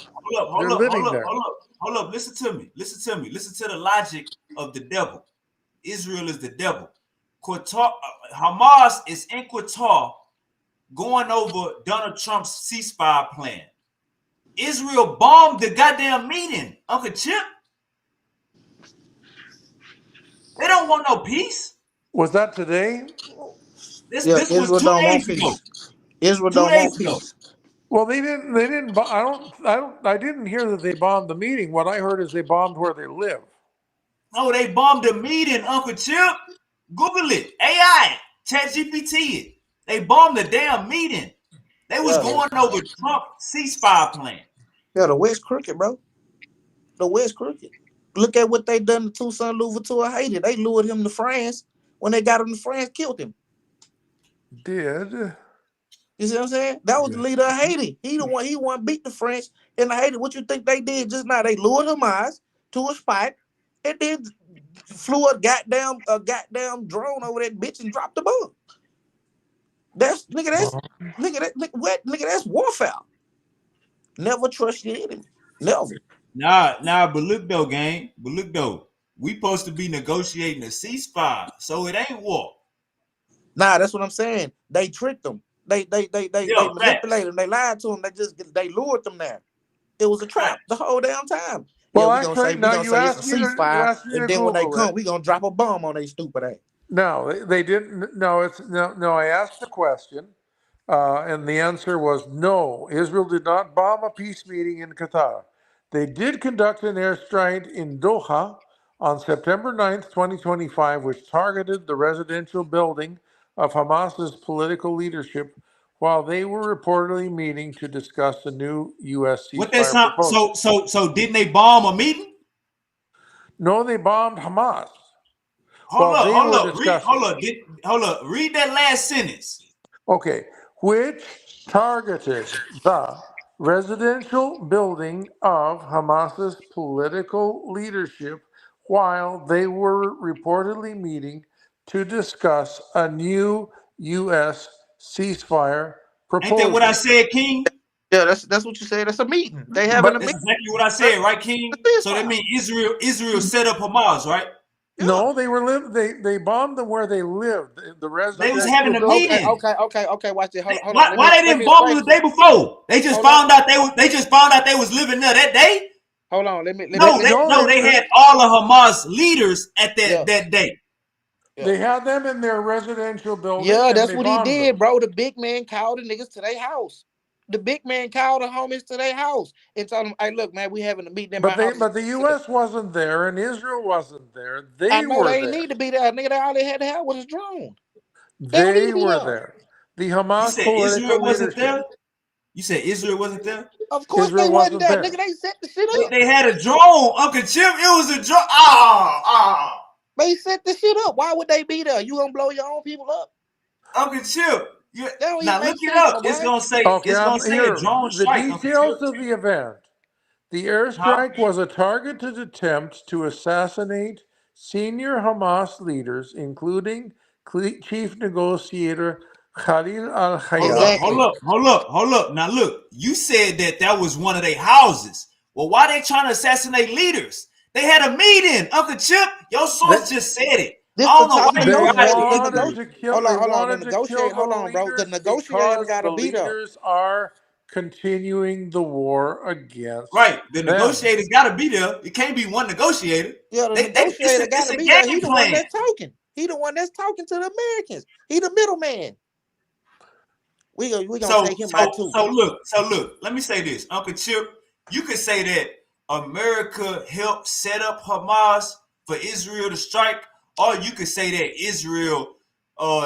Hold up. Listen to me. Listen to the logic of the devil. Israel is the devil. Qatar, Hamas is in Qatar going over Donald Trump's ceasefire plan. Israel bombed the goddamn meeting, Uncle Chip. They don't want no peace. Was that today? This was 2 days ago. Israel 2 don't days want ago. peace. Well, they didn't. I didn't hear that they bombed the meeting. What I heard is they bombed where they live. No, they bombed the meeting, Uncle Chip. Google it. AI, ChatGPT it. They bombed the damn meeting. They was going over Trump's ceasefire plan. Yeah, the West crooked, bro. The West crooked. Look at what they done to Toussaint Louverture Haiti. They lured him to France. When they got him to France, killed him. Did. You see what I'm saying? That was the leader of Haiti. He won beat the French in Haiti. What you think they did just now? They lured Hamas to a spot and then flew a goddamn drone over that bitch and dropped the bomb. That's warfare. Never trust your enemy. Never. Nah, but look though, gang. But look though, we supposed to be negotiating a ceasefire, so it ain't war. Nah, that's what I'm saying. They tricked them. They manipulated them. They lied to them. They lured them there. It was a trap the whole damn time. Well, we gonna say it's a ceasefire, and then when they come, we gonna drop a bomb on they stupid ass. No, they didn't. No, I asked the question, and the answer was no. Israel did not bomb a peace meeting in Qatar. They did conduct an airstrike in Doha on September 9th, 2025, which targeted the residential building of Hamas's political leadership while they were reportedly meeting to discuss a new U.S. ceasefire proposal. So didn't they bomb a meeting? No, they bombed Hamas. Hold up. Read that last sentence. Okay, which targeted the residential building of Hamas's political leadership while they were reportedly meeting to discuss a new U.S. ceasefire proposal. Ain't that what I said, King? Yeah, that's what you said. That's a meeting. They having a meeting. That's exactly what I said, right, King? So that means Israel set up Hamas, right? Yeah. No, they bombed them where they lived. The residential. They was having a meeting. Okay. Watch this. Hold on. Why they didn't bomb them the day before? They just found out they was living there that day. Hold on. They had all of Hamas leaders at that day. Yeah. They had them in their residential building. Yeah, that's what he did, bro. The big man called the niggas to their house. The big man called the homies to their house and told them, "Hey, look, man, we having a meeting in my house." But the U.S. wasn't there and Israel wasn't there. They were they there. Need to be there, nigga. All they had to have was a drone. They were there. The Hamas Israel wasn't there. You said Israel wasn't there? Of course Israel they wasn't there. Nigga, they set the shit up. They had a drone, Uncle Chip. It was a drone. They set the shit up. Why would they be there? You gonna blow your own people up? Uncle Chip. Now look it up. It's gonna say a drone strike. The details of the event. The airstrike was a targeted attempt to assassinate senior Hamas leaders, including chief negotiator Khalil Exactly. Hold up. Now look, you said that was one of their houses. Well, why they trying to assassinate leaders? They had a meeting. Uncle Chip, your source just said it. This I the don't know top why you hiding wanted Israel. to kill. Hold They on, hold on. The wanted to kill negotiate. the Hold on, bro. The leaders negotiator because got the to be there. leaders are continuing the war against Right, the them. negotiators got to be there. It can't be one negotiator. Yeah, the It's negotiator got it's to a be there. game He the one plan. that's talking. He the one that's talking to the Americans. He the middleman. We gonna take him out too. So look. Let me say this, Uncle Chip. You could say that America helped set up Hamas for Israel to strike, or you could say that Israel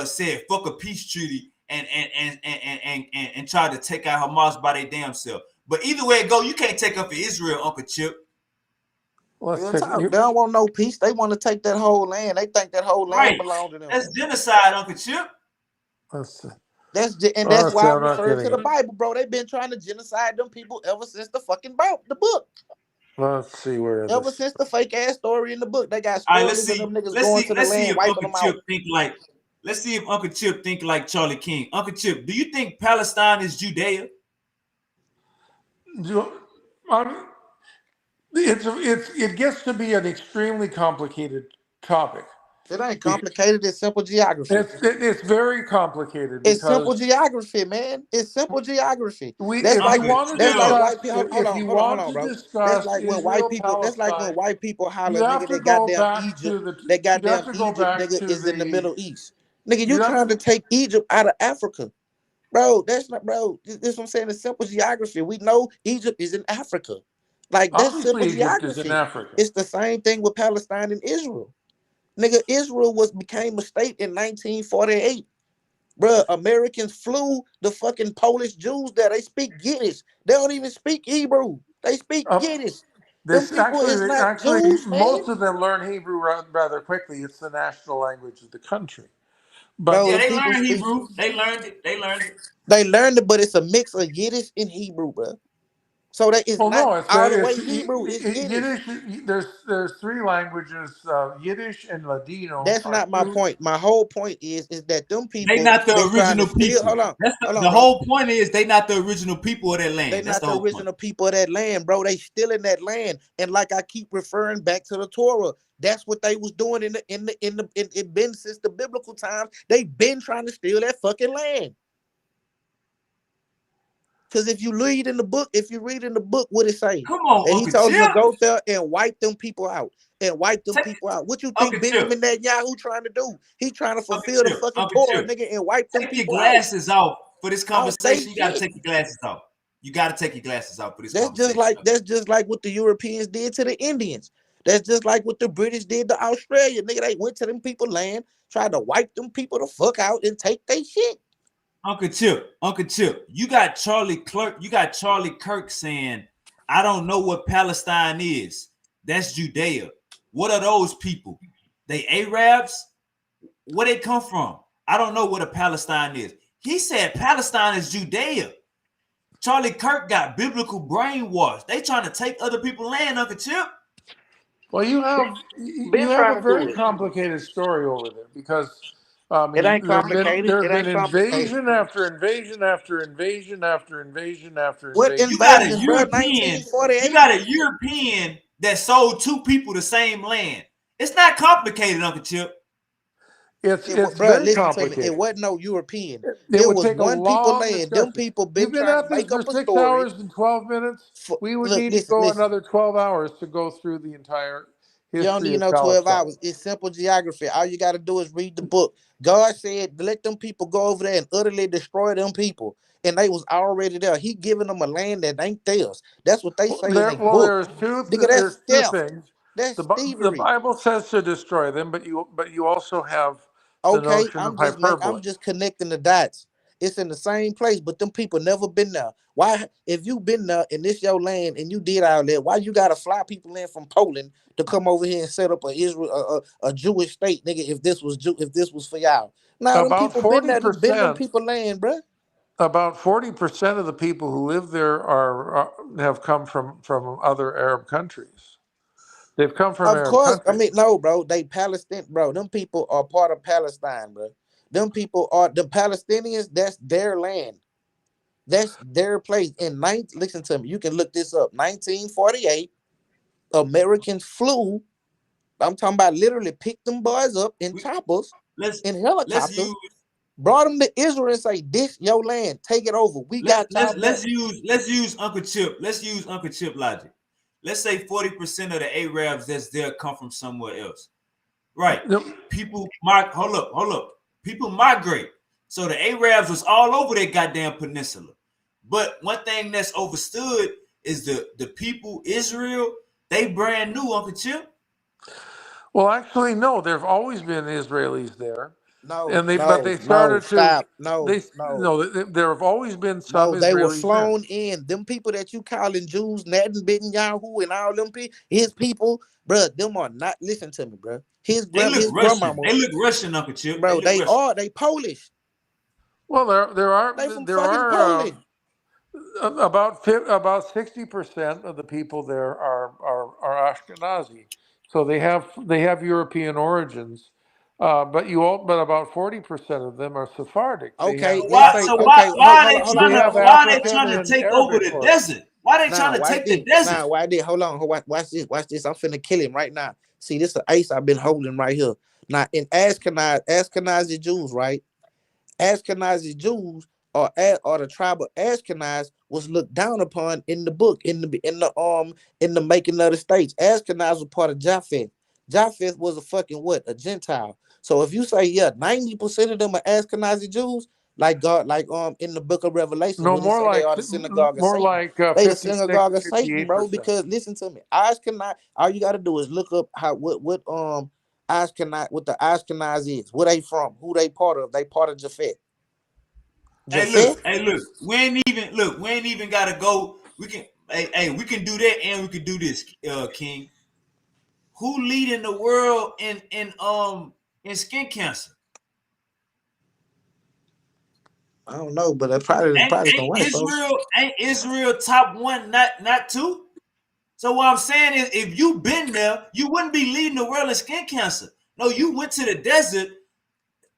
said fuck a peace treaty and tried to take out Hamas by their damn self. But either way it go, you can't take up for Israel, Uncle Chip. They don't want no peace. They want to take that whole land. They think that whole land belongs to them. That's genocide, Uncle Chip. That's why I'm referring to the Bible, bro. They've been trying to genocide them people ever since the fucking book. Let's see where ever since the fake ass story in the book. They got All right, stories of them niggas going to the land, if wiping Uncle them Chip out. think like. Let's see if Uncle Chip think like Charlie King. Uncle Chip, do you think Palestine is Judea? It gets to be an extremely complicated topic. It ain't complicated. It's simple geography. It's very complicated. It's simple geography, man. It's simple geography. That's If like you want to that's discuss, like white people. Hold on, bro. That's like when white people. That's like when white people holler, nigga, that goddamn Egypt. That goddamn Egypt, nigga, is in the Middle East. Nigga, you trying to take Egypt out of Africa, bro? That's not, bro. This what I'm saying. It's simple geography. We know Egypt is in Africa. Like that's simple geography. It's the same thing with Palestine and Israel. Nigga, Israel became a state in 1948. Bruh, Americans flew the fucking Polish Jews there. They speak Yiddish. They don't even speak Hebrew. They speak Yiddish. Them people is not Jews, man. Most of them learn Hebrew rather quickly. It's the national language of the country. But yeah, they learned Hebrew. They learned it. They learned it, but it's a mix of Yiddish and Hebrew, bro. So that is not all the way Hebrew. It's Yiddish. There's three languages: Yiddish and Ladino. That's not my point. My whole point is that them people. They not the original people. Hold on. The whole point is they not the original people of that land. They not the original people of that land, bro. They still in that land, and like I keep referring back to the Torah, that's what they was doing it been since the biblical times. They been trying to steal that fucking land. Because if you read in the book, what it say? Come on, and he told them to go there and wipe them people out. What you think Benjamin Netanyahu trying to do? He trying to fulfill the fucking Torah, nigga, and wipe them people out. Take your glasses off for this conversation. You gotta take your glasses off. You gotta take your glasses off for this conversation. That's just like what the Europeans did to the Indians. That's just like what the British did to Australia. Nigga, they went to them people land, tried to wipe them people the fuck out and take their shit. Uncle Chip, you got Charlie Kirk saying, I don't know what Palestine is. That's Judea. What are those people? They Arabs? Where they come from? I don't know what a Palestine is. He said Palestine is Judea. Charlie Kirk got biblical brainwashed. They trying to take other people's land, Uncle Chip. Well, you have a very complicated story over there because it ain't complicated. There's been invasion after invasion after invasion after invasion after invasion. What invasion, bro? 1948. You got a European that sold two people the same land. It's not complicated, Uncle Chip. It's bro, very complicated. To me, it wasn't no European. It was one people land. Them people been trying to make up a story. You've been at this for 6 hours and 12 minutes. We would need to go another 12 hours to go through the entire history. You don't need no 12 hours. It's simple geography. All you got to do is read the book. God said, let them people go over there and utterly destroy them people. And they was already there. He giving them a land that ain't theirs. That's what they say in their book. There's two things. That's thievery. The Bible says to destroy them, but you also have the notion of hyperbole. I'm just connecting the dots. It's in the same place, but them people never been there. Why, if you been there and this your land and you did all that, why you gotta fly people in from Poland to come over here and set up a Jewish state, nigga? If this was for y'all, now them people been there, been them people land, bro. About 40% of the people who live there have come from other Arab countries. They've come from Of their course, I country. mean, no, bro. They Palestine, bro. Them people are part of Palestine, bro. Them people are the Palestinians. That's their land. That's their place. Listen to me. You can look this up. 1948, Americans flew. I'm talking about literally picked them boys up in choppers, in Let's helicopters, use brought them to Israel and say, "This your land. Take it over. We got y'all back." let's use Uncle Chip. Let's use Uncle Chip logic. Let's say 40% of the Arabs that's there come from somewhere else. Right. People hold up. People migrate. So the Arabs was all over that goddamn peninsula. But one thing that's overstood is the people, Israel, they brand new, Uncle Chip. Well, actually, no. There've always been Israelis there, No, but they no, started to. stop. No, no. There have always been some No, they were Israelis there. flown in. Them people that you calling Jews, Nathan Netanyahu, and all them people, his people, bro. Them are not. Listen to me, bro. His Russian. grandmama, They look Russian, Uncle Chip. bro. They Russian. are. They Polish. Well, They from there fucking are Poland. about 60% of the people there are Ashkenazi, so they have European origins. But about 40% of them are Sephardic. They Okay, have let's say okay. they have Why are they African trying to and take over Arabic the origins. desert? Why are they Nah, trying to watch take this. the desert? Nah, watch this. Hold on. Watch this. Watch this. I'm finna kill him right now. See, this is the ace I've been holding right here. Now, in Ashkenazi Jews, right? Ashkenazi Jews or the tribe of Ashkenaz was looked down upon in the book in the making of the states. Ashkenaz was part of Japheth. Japheth was a fucking what? A Gentile. So if you say 90% of them are Ashkenazi Jews, like God, like in the book of Revelation No, when it say they are the synagogue of Satan, they the 56, synagogue of Satan, bro. 58%. Because listen to me, Ashkenaz. All you got to do is look up what Ashkenaz, what the Ashkenaz is, where they from, who they part of. They part of Japheth. Japheth? Hey, look. We ain't even gotta go. We can we can do that and we can do this, King. Who leading the world in skin cancer? I don't know, but they probably some white folks. Ain't Israel top one, not two? So what I'm saying is, if you been there, you wouldn't be leading the world in skin cancer. No, you went to the desert,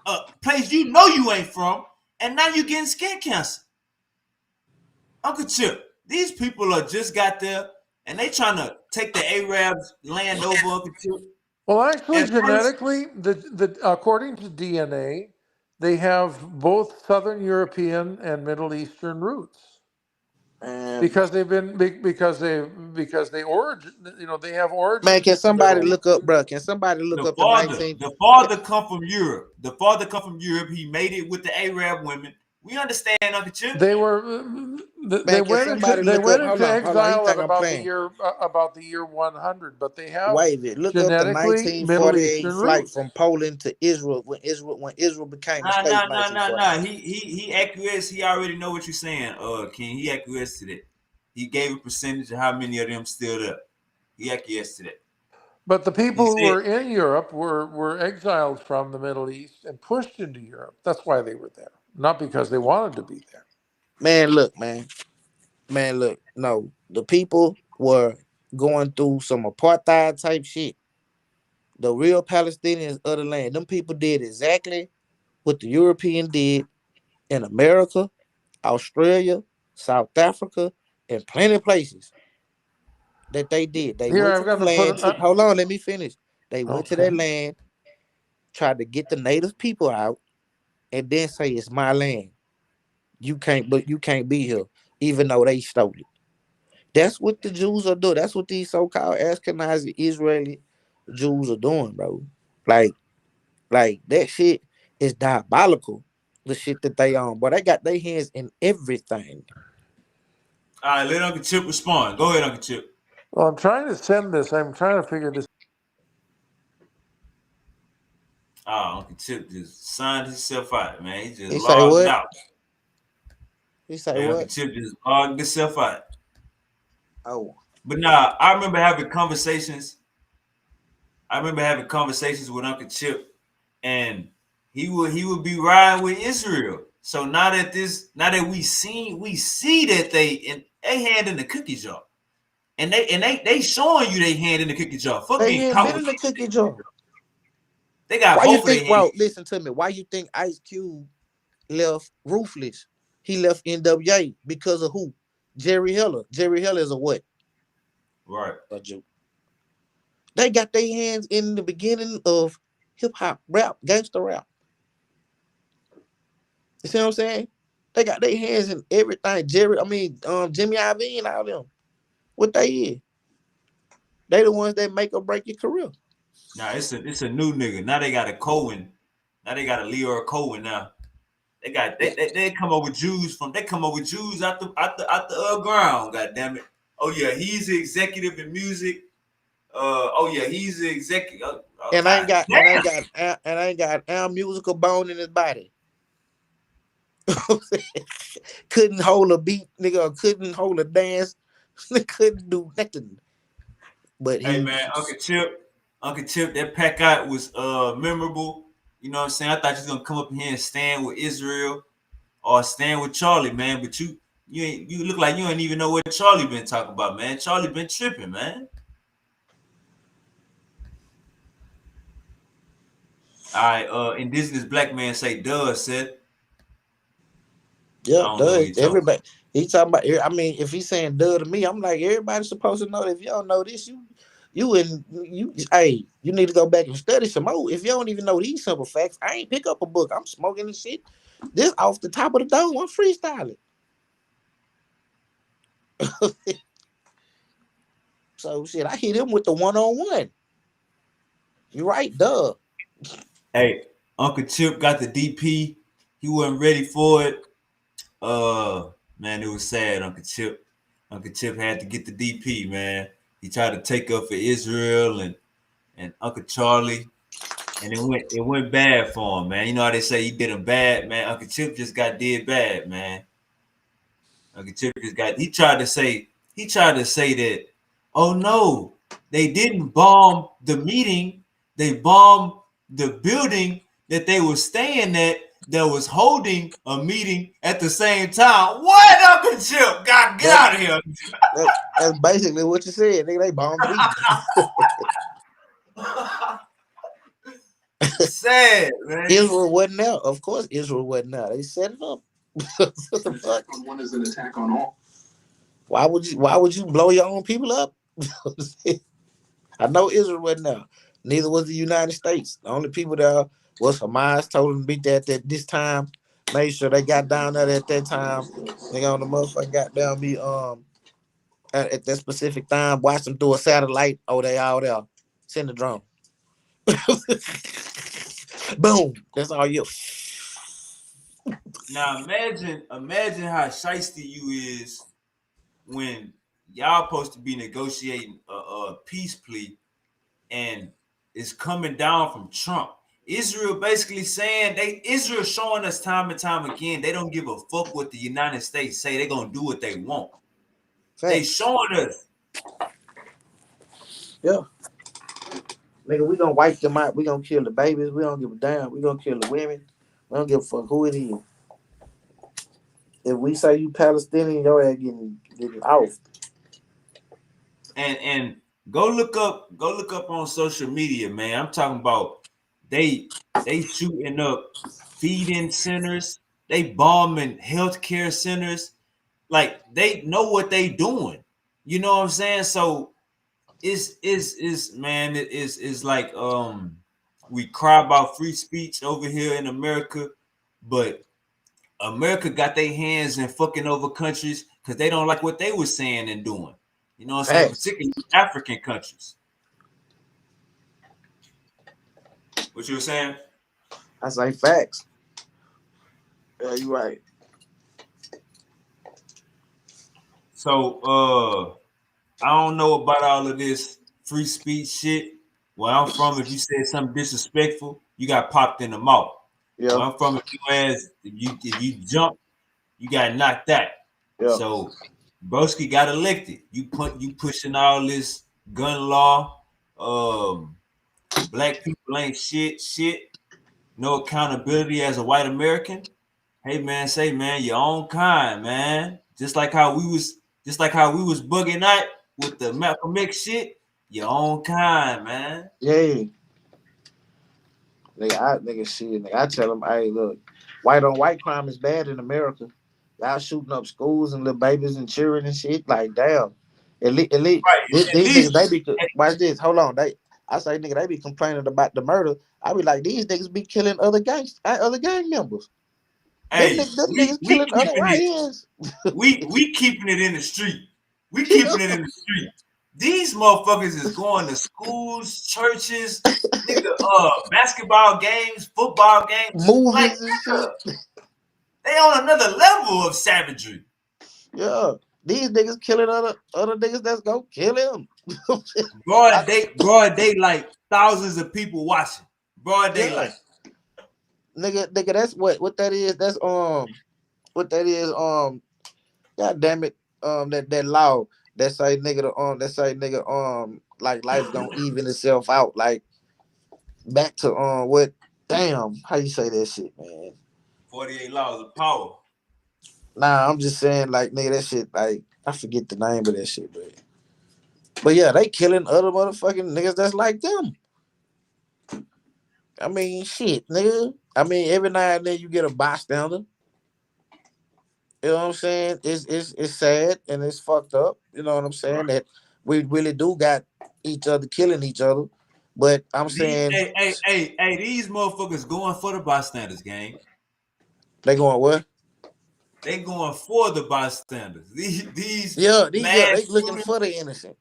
a place you know you ain't from, and now you getting skin cancer. Uncle Chip, these people are just got there, and they trying to take the Arabs' land over, Uncle Chip. Well, actually, And first, genetically, according to DNA, they have both Southern European and Middle Eastern roots because they origin, they have Man, origins can in the somebody Middle East. look up, bro? Can somebody look up the 19? the father come from Europe. The father come from Europe. He made it with the Arab women. We understand, Uncle Chip. They were they Man, can went into somebody look up? Hold on, hold on. He exile at think I'm playing. about the year 100, but they have Wave it. Look up the genetically Middle 1948 Eastern flight roots. from Poland to Israel when Israel became a state in 1948. He acquiesced. He already know what you're saying, King. He acquiesced to that. He gave a percentage of how many of them still there. He acquiesced to that. But the He people who said, were in Europe were exiled from the Middle East and pushed into Europe. That's why they were there, not because they wanted to be there. Man, look, man, look. No, the people were going through some apartheid type shit. The real Palestinians of the land, them people did exactly what the European did in America, Australia, South Africa, and plenty of places that they did. They Here, went I've to got them to put land. it. Hold on, let me finish. They went to Okay. that land, tried to get the native people out, and then say it's my land. You can't be here, even though they stole it. That's what the Jews are doing. That's what these so-called Ashkenazi Israeli Jews are doing, bro. Like that shit is diabolical. The shit that they own, but they got their hands in everything. all right, let Uncle Chip respond. Go ahead, Uncle Chip. Well, I'm trying to send this. I'm trying to figure this. Uncle Chip just signed himself out, man. He just He say logged what? out. He say Man, Uncle what? Chip just logged himself out. Oh, But nah, I remember having conversations. With Uncle Chip, and he would be riding with Israel. So now that we see that they hand in the cookie jar. And they showing you they hand in the cookie jar. Fuck They getting ain't caught been with in the cookie jar. They got Why you both of their think, hands. bro, listen to me. Why you think Ice Cube left Ruthless? He left NWA because of who? Jerry Heller. Jerry Heller is a what? Right. A joke. They got their hands in the beginning of hip hop, rap, gangster rap. You see what I'm saying? They got their hands in everything. Jimmy Iovine and all them. What they is? They the ones that make or break your career. Nah, it's a new nigga. Now they got a Cohen. Now they got a Leor Cohen now. They come up with Jews out the ground. God damn it! Oh yeah, he's the executive in music. He's the executive. And I ain't got damn. and I ain't got a musical bone in his body. Couldn't hold a beat, nigga. Couldn't hold a dance. Couldn't do nothing. But Hey he, man, Uncle Chip, that pack out was memorable. You know what I'm saying? I thought you was gonna come up here and stand with Israel or stand with Charlie, man. But you look like you ain't even know what Charlie been talking about, man. Charlie been tripping, man. All right, indigenous black man say duh, said. yeah, I don't know what does he talking everybody? He talking about. I mean, if he's saying duh to me, I'm like, everybody's supposed to know that. If you don't know this, you need to go back and study some more. If you don't even know these simple facts, I ain't pick up a book. I'm smoking this shit. This off the top of the dome. I'm freestyling. So shit, I hit him with the 1-on-1. You right, duh. Hey, Uncle Chip got the DP. He wasn't ready for it. Man, it was sad. Uncle Chip had to get the DP. Man, he tried to take up for Israel and Uncle Charlie, and it went bad for him, man. You know how they say he did him bad, man. Uncle Chip just got did bad, man. Uncle Chip just got. He tried to say that. Oh no, they didn't bomb the meeting. They bombed the building that they were staying at that was holding a meeting at the same time. What, Uncle Chip? God, get out of here. That's basically what you said. Nigga, they bombed the meeting. Sad, man. Israel wasn't there. Of course, Israel wasn't there. They set it up. What the fuck? One is an attack on all. Why would you blow your own people up? I know Israel wasn't there. Neither was the United States. The only people there was Hamas. Told them to be there at this time. Made sure they got down there at that time. They on the motherfucker got down be at that specific time. Watch them through a satellite. Oh, they all there. Send the drone. Boom. That's all you. Now imagine how shiesty you is when y'all supposed to be negotiating a peace plea and it's coming down from Trump. Israel basically saying Israel showing us time and time again they don't give a fuck what the United States say. They're gonna do what they want. Thanks. They showing us. Yeah. Nigga, we gonna wipe them out. We gonna kill the babies. We don't give a damn. We gonna kill the women. We don't give a fuck who it is. If we say you Palestinian, your ass getting off. And go look up on social media, man. I'm talking about they shooting up feeding centers, they bombing healthcare centers. Like they know what they doing. You know what I'm saying? So it's man, it's like we cry about free speech over here in America, but America got their hands in fucking over countries because they don't like what they were saying and doing. You know what I'm saying? Particularly African countries. What you were saying? I say facts. Yeah, you right. So I don't know about all of this free speech shit. Where I'm from, if you said something disrespectful, you got popped in the mouth. Yeah. Where I'm from, if you jump, you got knocked out. Yeah. So Broski got elected. You pushing all this gun law. Black people ain't shit. No accountability as a white American. Hey man, say man, your own kind, man. Just like how we was bugging out with the Malcolm X shit, your own kind, man. Yeah. Nigga, I tell them, hey, look, white on white crime is bad in America. Y'all shooting up schools and little babies and children and shit. Like, damn. At least, Right. At these least, niggas, they be, watch this, hold on. I say, nigga, they be complaining about the murder. I be like, these niggas be killing other gang members. Them hey, niggas we killing other keeping it. YNs. We keeping it in the street. We Yeah. keeping it in the street. These motherfuckers is going to schools, churches, nigga, basketball games, football games. Like, Movies and nigga, shit. they on another level of savagery. Yeah. These niggas killing other niggas that's gonna kill him. Broad day, like thousands of people watching. Broad Yeah. daylight. Nigga, that's what that is. That's what that is, god damn it, that law that say nigga like life gonna even itself out. Like back to what damn, how you say that shit, man? 48 laws of power. Nah, I'm just saying like nigga that shit, like I forget the name of that shit, but yeah, they killing other motherfucking niggas that's like them. I mean shit, nigga. I mean every now and then you get a bystander. You know what I'm saying? It's sad and it's fucked up. You know what I'm saying? That we really do got each other killing each other. But I'm saying These motherfuckers going for the bystanders, gang. they going what? They going for the bystanders. These Yeah, mass they looking shooters, for the innocent.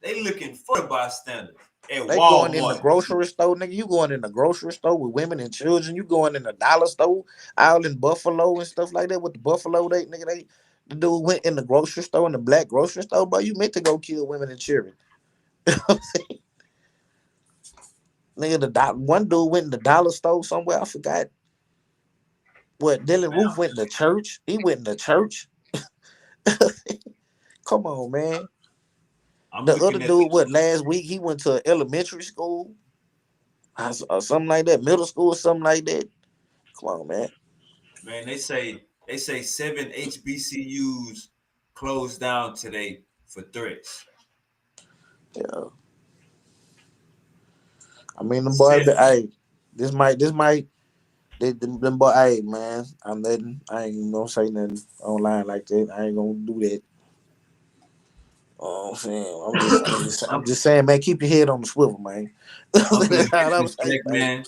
they looking for the bystanders at They going in the Walmart. grocery store, nigga. You going in the grocery store with women and children. You going in the dollar store out in Buffalo and stuff like that with the Buffalo. The dude went in the grocery store in the black grocery store, but you meant to go kill women and children. Nigga, one dude went in the dollar store somewhere. I forgot what. Dylan Roof went in the church. He went in the church. Come on, man. I'm The other looking at dude, what, last week he went to elementary school or something like that, middle school or something like that. Come on, man. man. They say 7 HBCUs closed down today for threats. Yeah. I mean, them boys, Seven. hey, this might, them boy, hey, man, I ain't gonna say nothing online like that. I ain't gonna do that. Oh, I'm saying, I'm just saying, man, keep your head on the swivel, man. Uncle That's all I'm Indigenous saying, Black man. Man.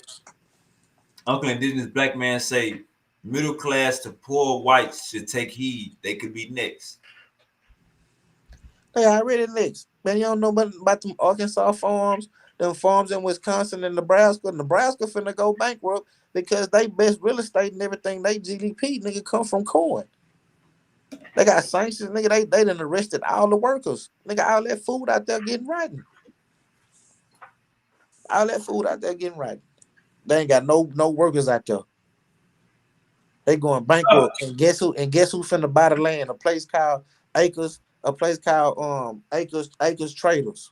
Uncle Indigenous Black Man say middle class to poor whites should take heed. They could be next. They already next. Man, you don't know about them Arkansas farms, them farms in Wisconsin and Nebraska. Nebraska finna go bankrupt because they best real estate and everything, they GDP, nigga, come from corn. They got sanctions, nigga. They done arrested all the workers. Nigga, all that food out there getting rotten. All that food out there getting rotten. They ain't got no workers out there. They going bankrupt. And guess who finna buy the land? A place called Acres, Acres Traders.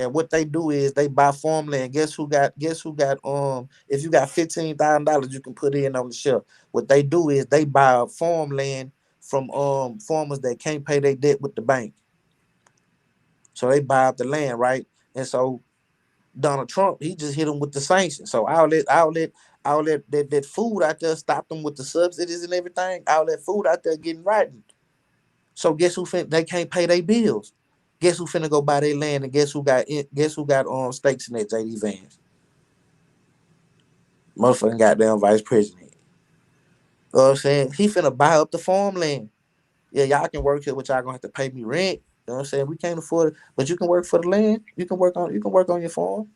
And what they do is they buy farmland. Guess who got if you got $15,000 you can put in on the shelf. What they do is they buy farmland from farmers that can't pay their debt with the bank. So they buy up the land, right? And so Donald Trump, he just hit them with the sanctions. So that food out there stopped them with the subsidies and everything. All that food out there getting rotten. So guess they can't pay their bills. Guess who finna go buy their land and guess who got stakes in that JD Vance? Motherfucking goddamn vice president. You know what I'm saying? He finna buy up the farmland. Yeah, y'all can work here, but y'all gonna have to pay me rent. You know what I'm saying? We can't afford it, but you can work for the land. You can work on your farm.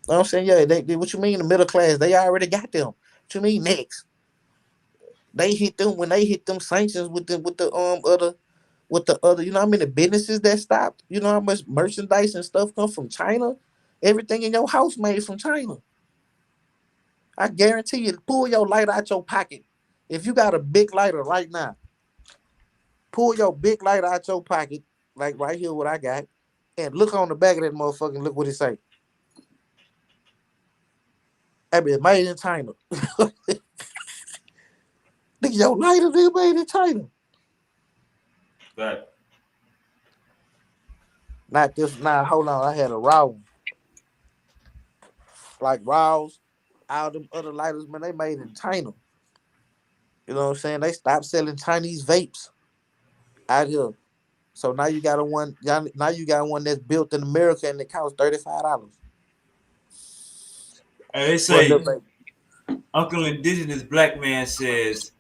You know what I'm saying? Yeah, what you mean the middle class? They already got them. What you mean next? They hit them when they hit them sanctions with the other, you know how many businesses that stopped? You know how much merchandise and stuff come from China? Everything in your house made from China. I guarantee you, pull your lighter out your pocket. If you got a big lighter right now, pull your big lighter out your pocket, like right here, what I got, and look on the back of that motherfucker and look what it say. I mean, made in China. Nigga, your lighter, nigga, made in China. Right. Not this. Now hold on. I had a raw one. Like Raws, all them other lighters, man, they made in China. You know what I'm saying? They stopped selling Chinese vapes out here. So now you got now you got one that's built in America and it costs $35 Hey, they for a little say baby. Uncle Indigenous Black Man says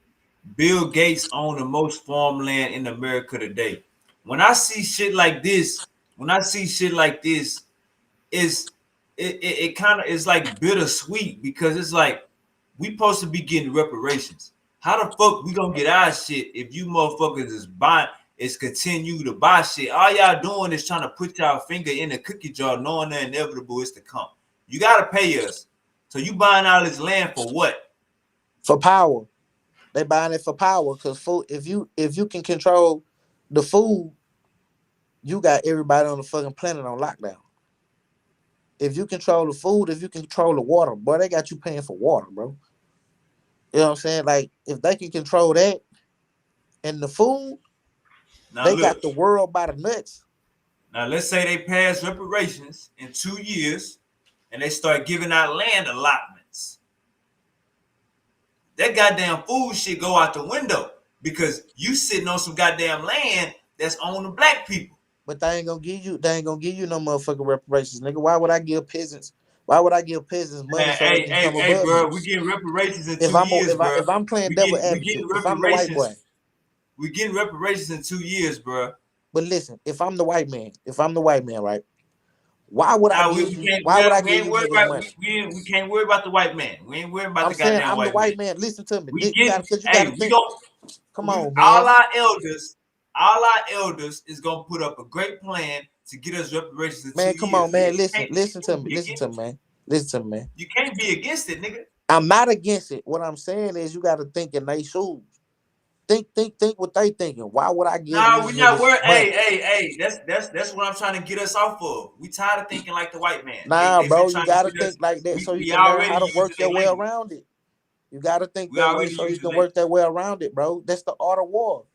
Bill Gates own the most farmland in America today. When I see shit like this, when I see shit like this, it's it kind of is like bittersweet because it's like we supposed to be getting reparations. How the fuck we gonna get our shit if you motherfuckers is continue to buy shit? All y'all doing is trying to put y'all finger in the cookie jar, knowing the inevitable is to come. You gotta pay us. So you buying all this land for what? For power. They buying it for power because food. If you can control the food, you got everybody on the fucking planet on lockdown. If you control the food, if you control the water, boy, they got you paying for water, bro. You know what I'm saying? Like if they can control that and the food, Now they got look. the world by the nuts. Now let's say they pass reparations in 2 years and they start giving out land allotments. That goddamn food shit go out the window because you sitting on some goddamn land that's owned to black people. But they ain't gonna give you no motherfucking reparations, nigga. Why would I give peasants? Why would I give peasants money Man, so they hey, can hey, come hey, above me? bro, we getting reparations in If 2 I'm years, if I bro. if I'm playing We devil getting advocate, if I'm the white boy, reparations. We getting reparations in 2 years, bro. but listen, if I'm the white man, right? Why would I Now give we you? can't Why would I we give ain't you worried niggas about money? we can't worry about the white man. We ain't worried about I'm the saying goddamn I'm the white man. white man. Listen to me. We You get got because you got hey, to we think. gon' Come on, man. all our elders is gonna put up a great plan to get us reparations in Man, 2 come years, on, nigga. man. Listen to me. Listen to me, man. Listen to me, man. You can't be against it, nigga. I'm not against it. What I'm saying is you got to think in their shoes. Think what they thinking. Why would I give Nah, these we not niggas worried. money? Hey. That's what I'm trying to get us off of. We tired of thinking like the white man. Nah, They've been bro, you trying to gotta get us. think like that so you We can learn already how to using work their your way language. around it. You gotta think We that way already so you using can language. work that way around it, bro. That's the art of war.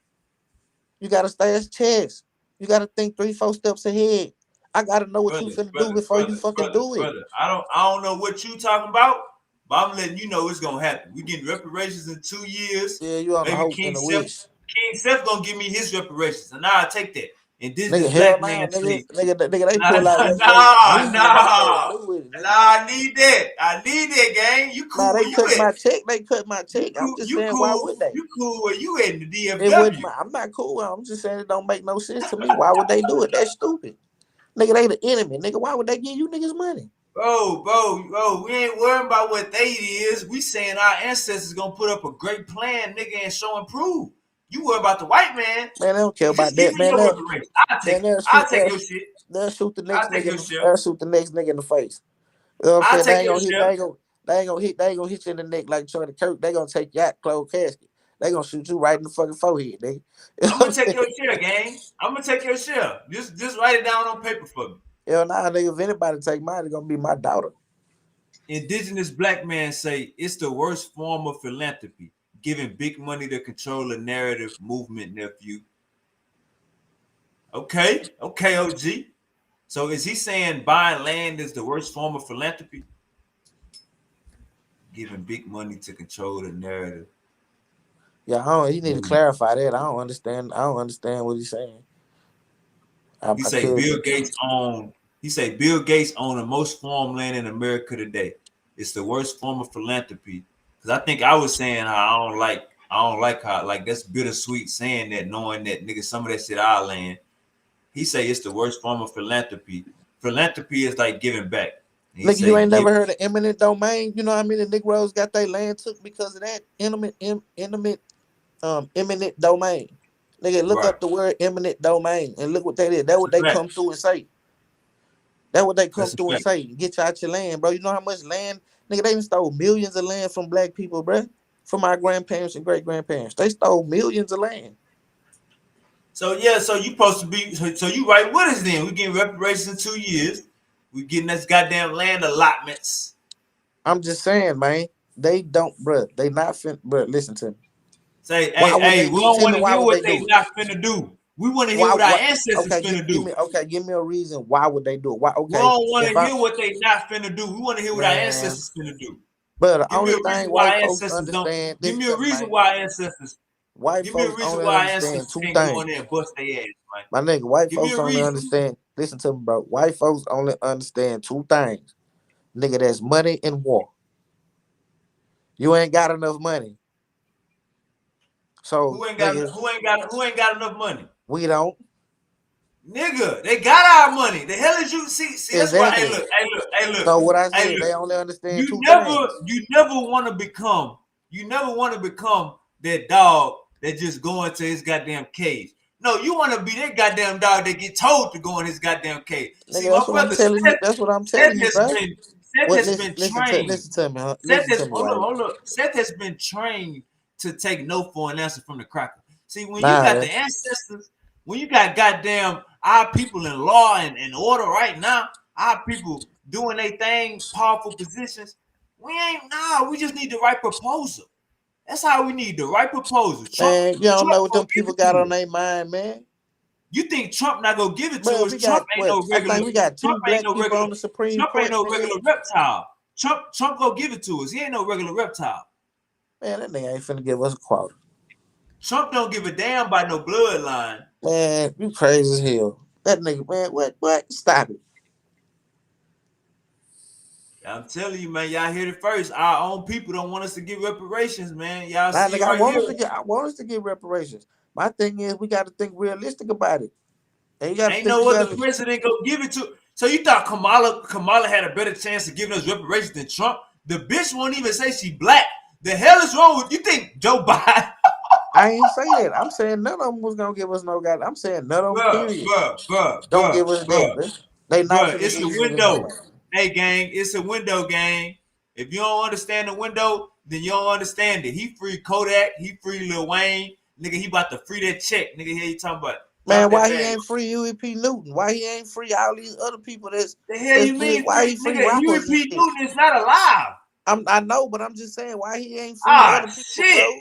You gotta stay as chess. You gotta think 3, 4 steps ahead. I gotta know what you brother, finna do brother, before you brother, fucking brother, do it. brother. I don't know what you talking about, but I'm letting you know it's gonna happen. We getting reparations in 2 years. Yeah, you on the Maybe hope King and the Seth, wish. King Seth gonna give me his reparations, and I'll take that. Nigga, Indigenous hell black man nah, say, nigga, they nah, pull out nah, reparations from nah, me, nigga. I know what to nah. do with it, nigga. I need that. I need that, gang. You Nah, cool where they you cut at? my check. They cut my You check. I'm cool. just You saying, why cool. would they? You cool where you at in the It would. DFW? I'm not cool. I'm just saying it don't make no sense to me. Why would they do it? That's stupid. Nigga, they the enemy. Nigga, why would they give you niggas money? Bro, we ain't worrying about what they is. We saying our ancestors gonna put up a great plan, nigga, and show and prove. You worry about the white man. Man, they don't care Just about give that. me your reparations. I'll take Man, it. I'll take they'll, your shit. they'll shoot the I'll next take nigga. your shit. They'll shoot the next nigga in the face. You know what I'm I'll saying? They take ain't your gonna hit. shit. They ain't gonna hit you in the neck like Charlie Kirk. They gonna take you out closed casket. They gonna shoot you right in the fucking forehead, nigga. You know I'm what gonna I'm take saying? your share, gang. I'm gonna take your share. Just write it down on paper for me. Hell nah, nigga. If anybody take mine, it's gonna be my daughter. Indigenous black man say it's the worst form of philanthropy, giving big money to control a narrative movement, nephew. Okay, OG. So is he saying buying land is the worst form of philanthropy? Giving big money to control the narrative. Yeah, he need to clarify that. I don't understand. I don't understand what he's saying. He I say could Bill be. Gates own. He say Bill Gates own the most farmland in America today. It's the worst form of philanthropy. Because I think I was saying how I don't like how like that's bittersweet saying that knowing that nigga some of that shit our land. He say it's the worst form of philanthropy. Philanthropy is like giving back. And he Nigga, say you ain't give. never heard of eminent domain? You know how many Negroes got their land took because of that eminent domain. Nigga, look Right. up the word eminent domain and look what they did. That's That's what a they fact. come through and say. That's what they come That's a through and fact. say. Get you out your land, bro. You know how much land? Nigga, they done stole millions of land from black people, bro. From our grandparents and great grandparents. They stole millions of land. So yeah, so you supposed to be so you right with us then. We getting reparations in 2 years. We getting us goddamn land allotments. I'm just saying, man. They don't, bro. They not fin, bro. Listen to me. Say, Why hey, would hey, they we do? don't Tell want me to why hear would what they they do it? not finna do. We want to hear what our ancestors okay, finna do. Give me a reason. Why would they do it? Why? Okay, we don't want to hear what they not finna do. We want to hear what our ancestors finna do. But the give me only a reason thing why white our folks ancestors don't. understand. Give me a reason why our ancestors. White Give me a folks reason only why our understand ancestors two can't things. go in there and bust their ass, man. My nigga, white Give me folks a only reason. understand. Listen to me, bro. White folks only understand two things. Nigga, that's money and war. You ain't got enough money. So who ain't got enough money? We don't. Nigga, they got our money. The hell is you see? That's why. Exactly. Hey look. So what I said, they only understand two You things. never want to become that dog that just go into his goddamn cage. No, you want to be that goddamn dog that get told to go in his goddamn cage. See, Nigga, my brother, that's what I'm telling you, bro. Seth has been trained. Listen to me, huh? Hold up. Seth has been trained to take no for an answer from the cracker. See, when you got the ancestors, when you got goddamn our people in law and order right now, our people doing their thing, powerful positions, we just need the right proposal. That's how we need the right proposal. Man, you don't know what them people got on their mind, man. You think Trump not gonna give it to us? Trump ain't no regular reptile. Trump gonna give it to us. He ain't no regular reptile. Man, that nigga ain't finna give us a quota. Trump don't give a damn by no bloodline. Man, you crazy as hell. That nigga, man, what? Stop it. I'm telling you, man, y'all heard it first. Our own people don't want us to give reparations, man. Y'all nah, see nigga, right I want us to give reparations. My thing is, we got to think realistic about it. And you got to ain't no other president go give it to. So you thought Kamala had a better chance of giving us reparations than Trump? The bitch won't even say she black. The hell is wrong with you? Think Joe Biden? I ain't saying that. I'm saying none of them was gonna give us no guy. I'm saying none of them. Period. Don't give us that, bro. They not. It's a window. Hey, gang, it's a window, gang. If you don't understand the window, then you don't understand it. He free Kodak. He free Lil Wayne. Nigga, he about to free that check. Nigga, here you talking about. Man, why he ain't free UEP Newton? Why he ain't free all these other people that's the hell you mean? Why he free rappers? UEP Newton is not alive. I know, but I'm just saying why he ain't free other people, bro.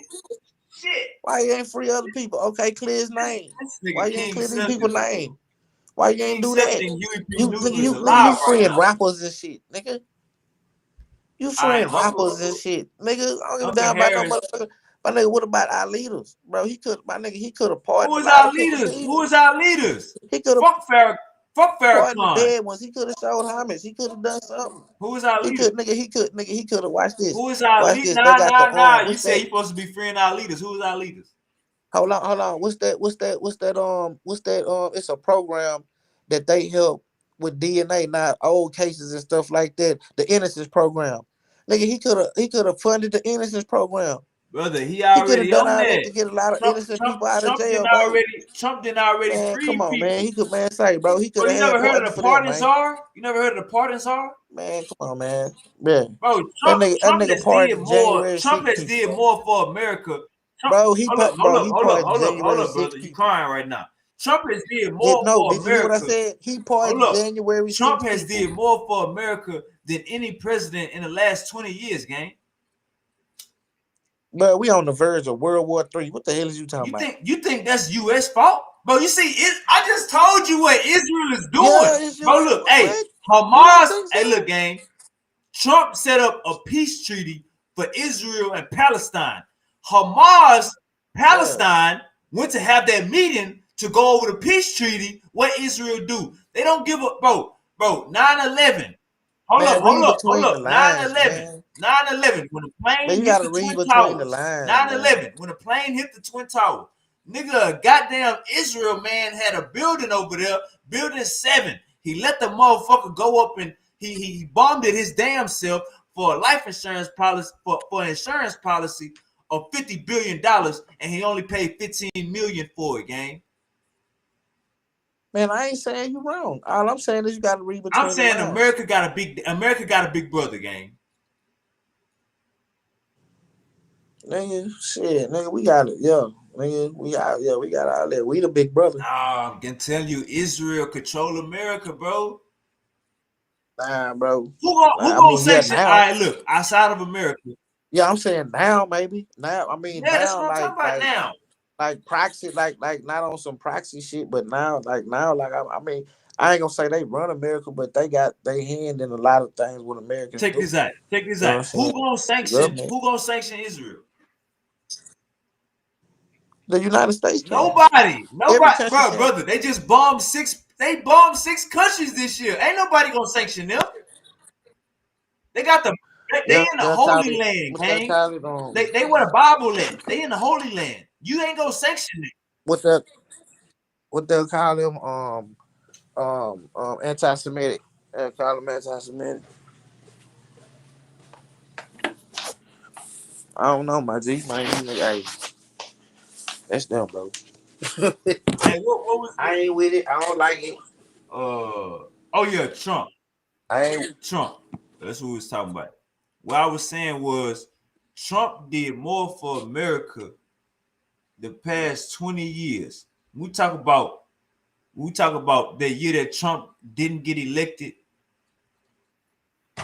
Shit. Why he ain't free other people? Okay, clear his name. Why you ain't clear these people's name? Why you ain't do that? You freeing rappers and shit, nigga. You freeing rappers and shit, nigga. I don't give a damn about no motherfucker. My nigga, what about our leaders, bro? He could have pardoned. Who is our leaders? Who is our leaders? He could have fuck Farrakhan. The dead ones. He could have showed homage. He could have done something. Who is our leader? He could have watched this. Who is our leader? Nah. You say he supposed to be freeing our leaders. Who is our leaders? Hold on. What's that? It's a program that they help with DNA, not old cases and stuff like that. The Innocence program. Nigga, he could have funded the Innocence program. Brother, he already done on all that to get a lot of innocent people out of jail, bro. Trump didn't already man, free come on, people. Man, he could say, bro. He could have. You never heard of the pardon czar? You never heard of the pardon czar? Man, come on, man. Yeah. Bro, Trump has did more. Trump has did more for America. Bro, hold up, brother. You crying right now. Trump has did more for America. Did you hear what I said? He pardoned January 6th. Trump has did more for America than any president in the last 20 years, gang. But we on the verge of World War III. What the hell is you talking about? You think that's U.S. fault? Bro, you see, I just told you what Israel is doing. Yeah, bro, look, hey, Hamas, hey, look, gang. Trump set up a peace treaty for Israel and Palestine. Hamas, Palestine, went to have that meeting to go over the peace treaty. What Israel do? They don't give a bro. 9/11. Hold up. 9/11. 9/11. When the plane hit the Twin Towers. 9/11. When the plane hit the Twin Towers. Nigga, goddamn Israel, man, had a building over there, building 7. He let the motherfucker go up and he bombed it his damn self for a life insurance policy for insurance policy of $50 billion, and he only paid $15 million for it, gang. Man, I ain't saying you wrong. All I'm saying is you got to read between I'm saying the lines. America got a big brother, gang. Nigga, shit, nigga, we got it, nigga, we got all that. We the big brother. Nah, I'm gonna tell you, Israel control America, bro. Nah, bro. Who gonna sanction? All right, look, outside of America. Yeah, I'm saying now, maybe. Now, that's what I'm talking about now. like proxy, like not on some proxy shit, but now, I mean, I ain't gonna say they run America, but they got their hand in a lot of things what Americans Check do. this out. Check this You know out. what I'm saying? Government. Who gonna sanction Israel? The United States can. Nobody. Every Nobody, country bro, can. brother. They just bombed six. They bombed 6 countries this year. Ain't nobody gonna sanction them. They got the. They Yeah, in the they'll call Holy it. Land, What they gang. call it? They where the Bible at. They in the Holy Land. You ain't gonna sanction it. What they what they'll call them? Anti-Semitic. They'll call them anti-Semitic. I don't know, my G. Man, hey, that's them, bro. Hey, what was I ain't with it. I don't like it. Oh yeah, Trump. I ain't. Trump. That's what we was talking about. What I was saying was Trump did more for America the past 20 years. We talk about the year that Trump didn't get elected.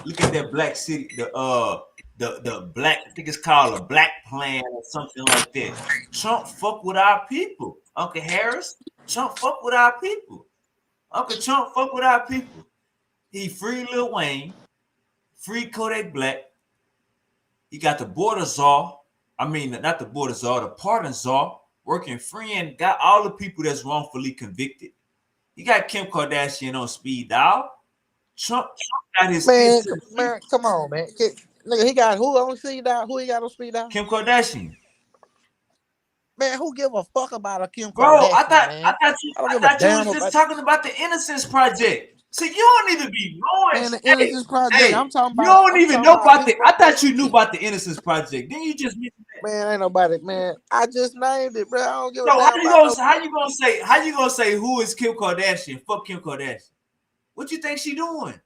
Look at that black city, the black, I think it's called a black plan or something like that. Trump fuck with our people. Uncle Harris, Trump fuck with our people. Uncle Trump fuck with our people. He free Lil Wayne, free Kodak Black. He got the border czar. I mean, not the border czar, the pardon czar, working free and got all the people that's wrongfully convicted. You got Kim Kardashian on speed dial. Trump got his Man, kids to the free. man, come on, man. Nigga, he got who on speed dial? Who he got on speed dial? Kim Kardashian. Man, who give a fuck about a Kim Bro, I Kardashian, thought I man? thought you I don't I give a thought you damn was just about. talking about the Innocence Project. See, you don't need to be knowing. Man, the Hey, Innocence Project. hey, you don't I'm even talking know about about the. people I that thought you knew about the Innocence Project. Then you just mentioned that. man, ain't nobody, man. I just named it, bro. I don't give a So damn about no. how you gonna say who is Kim Kardashian? Fuck Kim Kardashian. What you think she doing?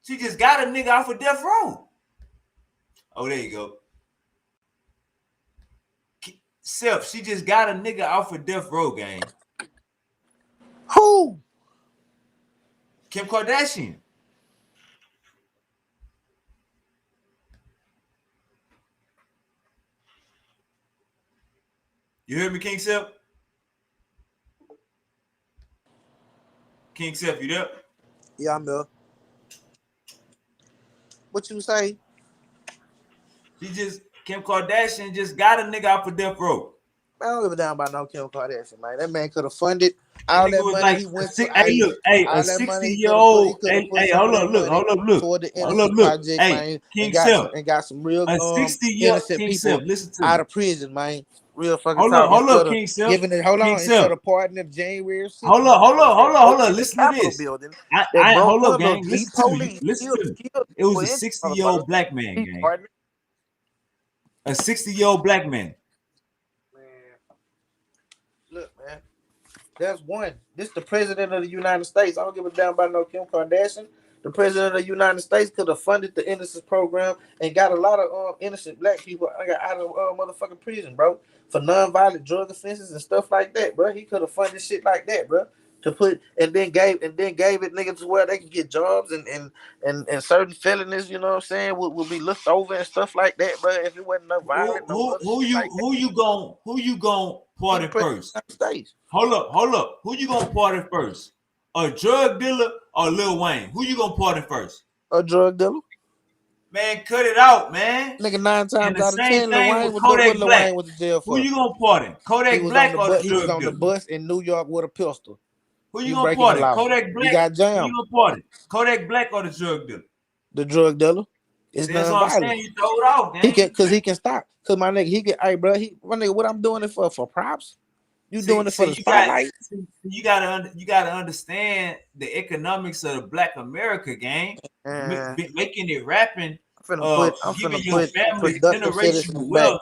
She just got a nigga off of death row. Oh, there you go. Self, she just got a nigga off of death row, gang. Who? Kim Kardashian. You heard me, King Self? King Self, you there? Yeah, I'm there. What you say? Kim Kardashian just got a nigga off of death row. I don't give a damn about no Kim Kardashian, man. That man could have funded That all nigga that was money like, he went to. a All that money 60 he year could have put. He old. could have Hey, put hey, some of hold that up, look, money hold up, look, toward the hold up, Innocence look. Project, Hey, man, King Self, and got some real a 60-year innocent King people Self. Listen to out me. of prison, man. Real fucking talk. Hold up, Instead of King Self, giving it, hold King on, Self. instead of pardoning January 6th Hold motherfuckers up, that hold broke up. in the Listen to Capitol this. building, that I broke hold up, windows, gang. beat Listen to me. police, Listen to me. killed It was people a in 60-year-old motherfuckers. black man, He gang. pardoned. A 60-year-old black man. Man, look, man. That's one. This the president of the United States. I don't give a damn about no Kim Kardashian. The president of the United States could have funded the innocence program and got a lot of innocent black people out of motherfucking prison, bro, for nonviolent drug offenses and stuff like that, bro. He could have funded shit like that, bro, to put and then gave it niggas to where they can get jobs and certain felonies. You know what I'm saying? Would be looked over and stuff like that, bro. If it wasn't no violent, no other shit like that. Who you gon' He the pardon president first? of the United States. Hold up. Who you gonna pardon first? A drug dealer or Lil Wayne? Who you gonna pardon first? A drug dealer. Man, cut it out, man. Nigga, 9 And times the out of same 10, Lil thing Wayne with was what Kodak Lil Black. Wayne was in jail Who for. you gonna pardon? He Kodak was on Black the or the bus. He was drug on the dealer? bus in New York with a pistol. Who you He gonna breaking the pardon? law. Kodak He Black? got Who you jammed. gonna pardon? Kodak Black or the drug dealer? The drug dealer. It's See, that's what I'm non-violent. saying. You throw it off, He gang. can, cause he can stop. Cause my nigga, he get, hey, bro, my nigga, what I'm doing it for props? You doing it for the spotlight? You gotta understand the economics of the Black America gang. Making it rapping, I'm giving finna your put family productive citizens generational back. wealth.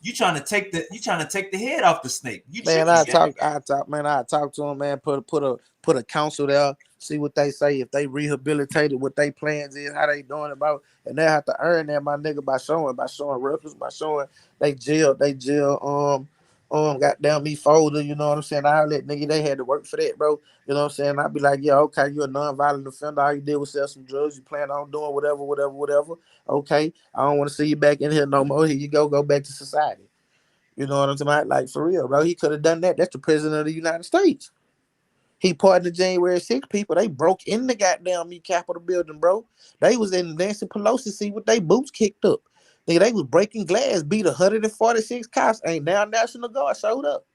You trying to take the head off the snake. You Man, tripping, gang. I talk to him, man. Put a council there, see what they say, if they rehabilitated, what they plans is, how they doing about, and they have to earn that, my nigga, by showing records, by showing they jail goddamn me folder, you know what I'm saying? I let nigga they had to work for that, bro. You know what I'm saying? I'd be like, yeah, okay, you're a non-violent offender. All you did was sell some drugs. You plan on doing whatever. Okay, I don't want to see you back in here no more. Here you go back to society. You know what I'm talking about? Like, for real, bro. He could have done that. That's the president of the United States. He pardoned the January 6 people. They broke in the goddamn Capitol building, bro. They was in Nancy Pelosi seat with their boots kicked up. Nigga, they was breaking glass, beat 146 cops. Ain't now National Guard showed up.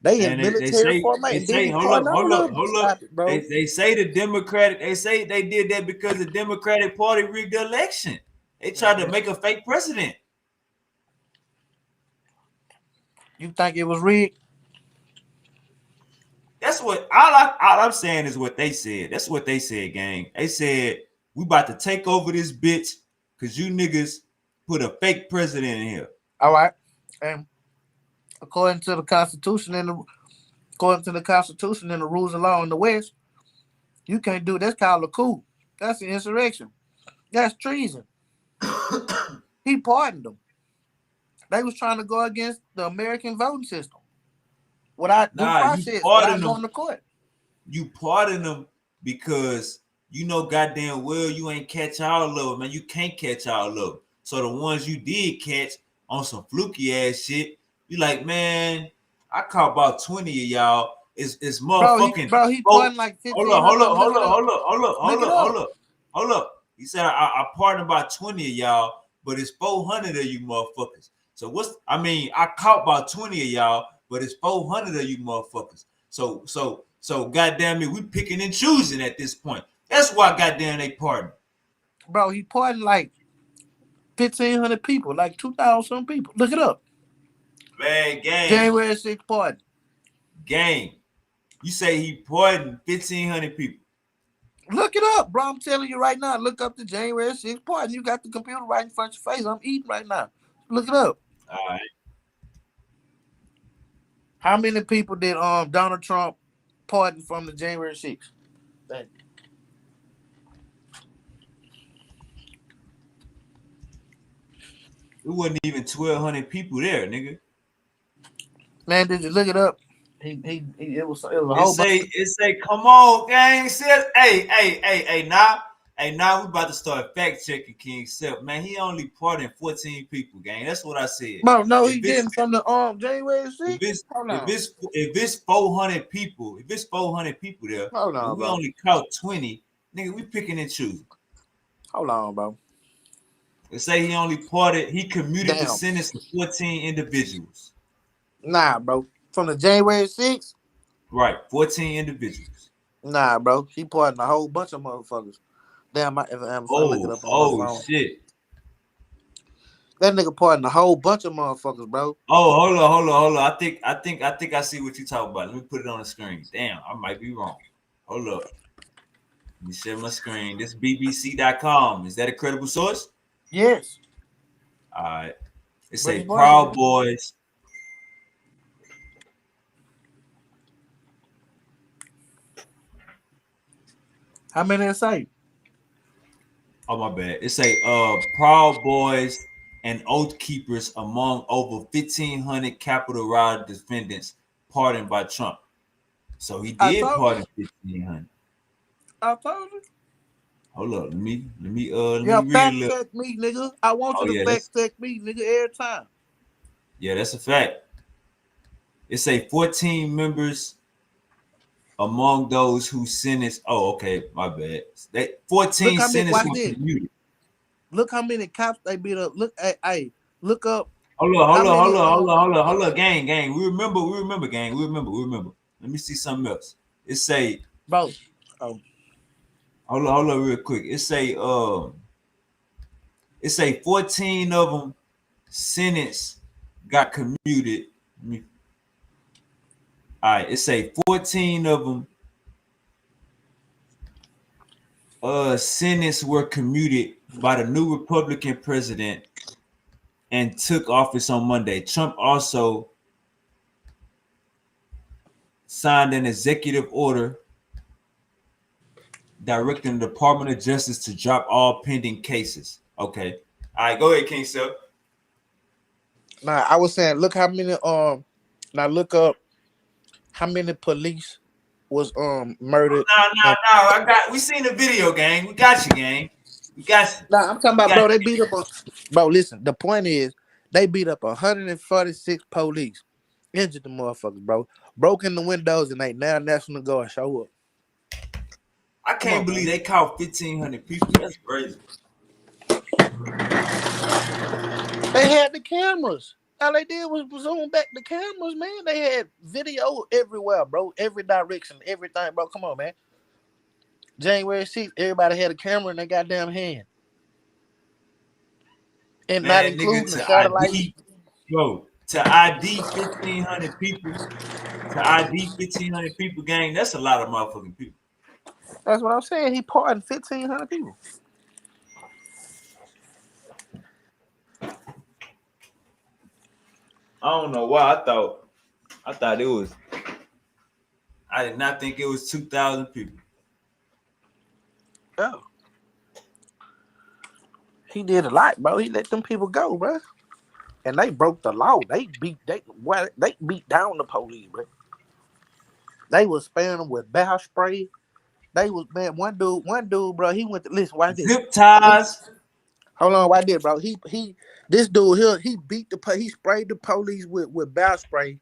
They in And they military say formation. Then he hold up, pardoned all of them. Stop it, bro. They say the Democratic, they say they did that because the Democratic Party rigged the election. They tried to make a fake president. You think it was rigged? That's what all I'm saying is what they said. That's what they said, gang. They said we about to take over this bitch because you niggas put a fake president in here. All right. And according to the Constitution and the rules of law in the West, you can't do that's called a coup. That's an insurrection. That's treason. He pardoned them. They was trying to go against the American voting system without due process, without going to court. You pardon them because you know goddamn well you ain't catch all of them, man. You can't catch all of them. So the ones you did catch on some fluky ass shit, you like, man, I caught about 20 of y'all. It's motherfucking bro, he pardoned like 15. Hold up. He said I pardoned about 20 of y'all, but it's 400 of you motherfuckers. So I caught about 20 of y'all, but it's 400 of you motherfuckers. So goddamn it, we picking and choosing at this point. That's why goddamn they pardon. Bro, he pardoned like 1,500 people, like 2,000 people. Look it up. Man, gang. January 6th pardon. Gang. You say he pardoned 1,500 people. Look it up, bro. I'm telling you right now. Look up the January 6th pardon. You got the computer right in front of your face. I'm eating right now. Look it up. All right. How many people did Donald Trump pardon from the January 6th? Thank you. It wasn't even 1,200 people there, nigga. Man, did you look it up? It was a whole bunch. It say, come on, gang. Now we about to start fact checking King Sep. Man, he only pardoned 14 people, gang. That's what I said. Bro, no, he didn't from the January 6th. If it's 400 people, there, and we only caught 20, nigga, we picking and choosing. Hold on, bro. They say he commuted the sentence to 14 individuals. Nah, bro. From the January 6th? Right, 14 individuals. Nah, bro. He pardoned a whole bunch of motherfuckers. Damn, if I look it up on my phone. Shit. That nigga pardoned a whole bunch of motherfuckers, bro. Oh, hold on. I think I see what you're talking about. Let me put it on the screen. Damn, I might be wrong. Hold up. Let me share my screen. This BBC.com. Is that a credible source? Yes. All right. It say Proud Boys. How many it say? Oh, my bad. It say Proud Boys and Oath Keepers among over 1,500 Capitol riot defendants pardoned by Trump. So he did pardon 1,500. I told you. Hold up, let me fact check me, nigga. I want you to fact check me, nigga, every time. Yeah, that's a fact. It say 14 members among those who sentenced. Oh, okay, my bad. 14 sentenced were commuted. Look how many cops they beat up. Look, hey, look up. Hold on, gang. We remember, gang. We remember. Let me see something else. It say, bro. Hold on, real quick. It say 14 of them sentence got commuted. All right, it say 14 of them sentence were commuted by the new Republican president and took office on Monday. Trump also signed an executive order directing the Department of Justice to drop all pending cases. Okay. All right, go ahead, King Sep. Nah, I was saying, look how many Now look up how many police was murdered. We seen the video, gang. We got you, gang. We got you. Nah, I'm talking about, bro. They beat up on. Bro, listen. The point is, they beat up 146 police, injured the motherfuckers, bro. Broke in the windows, and they now National Guard show up. I can't believe they caught 1,500 people. That's crazy. They had the cameras. All they did was zoom back the cameras, man. They had video everywhere, bro. Every direction, everything, bro. Come on, man. January 6th, everybody had a camera in their goddamn hand. And Man, not including the satellite. To ID 1,500 people, gang, that's a lot of motherfucking people. That's what I'm saying. He pardoned 1,500 people. I don't know why. I thought it was. I did not think it was 2,000 people. Oh. He did a lot, bro. He let them people go, bro. And they broke the law. They beat down the police, bro. They was spraying them with bear spray. They was, man, one dude, bro, he went to listen, why did zip ties? Hold on, why did, bro? This dude here, he sprayed the police with bear spray,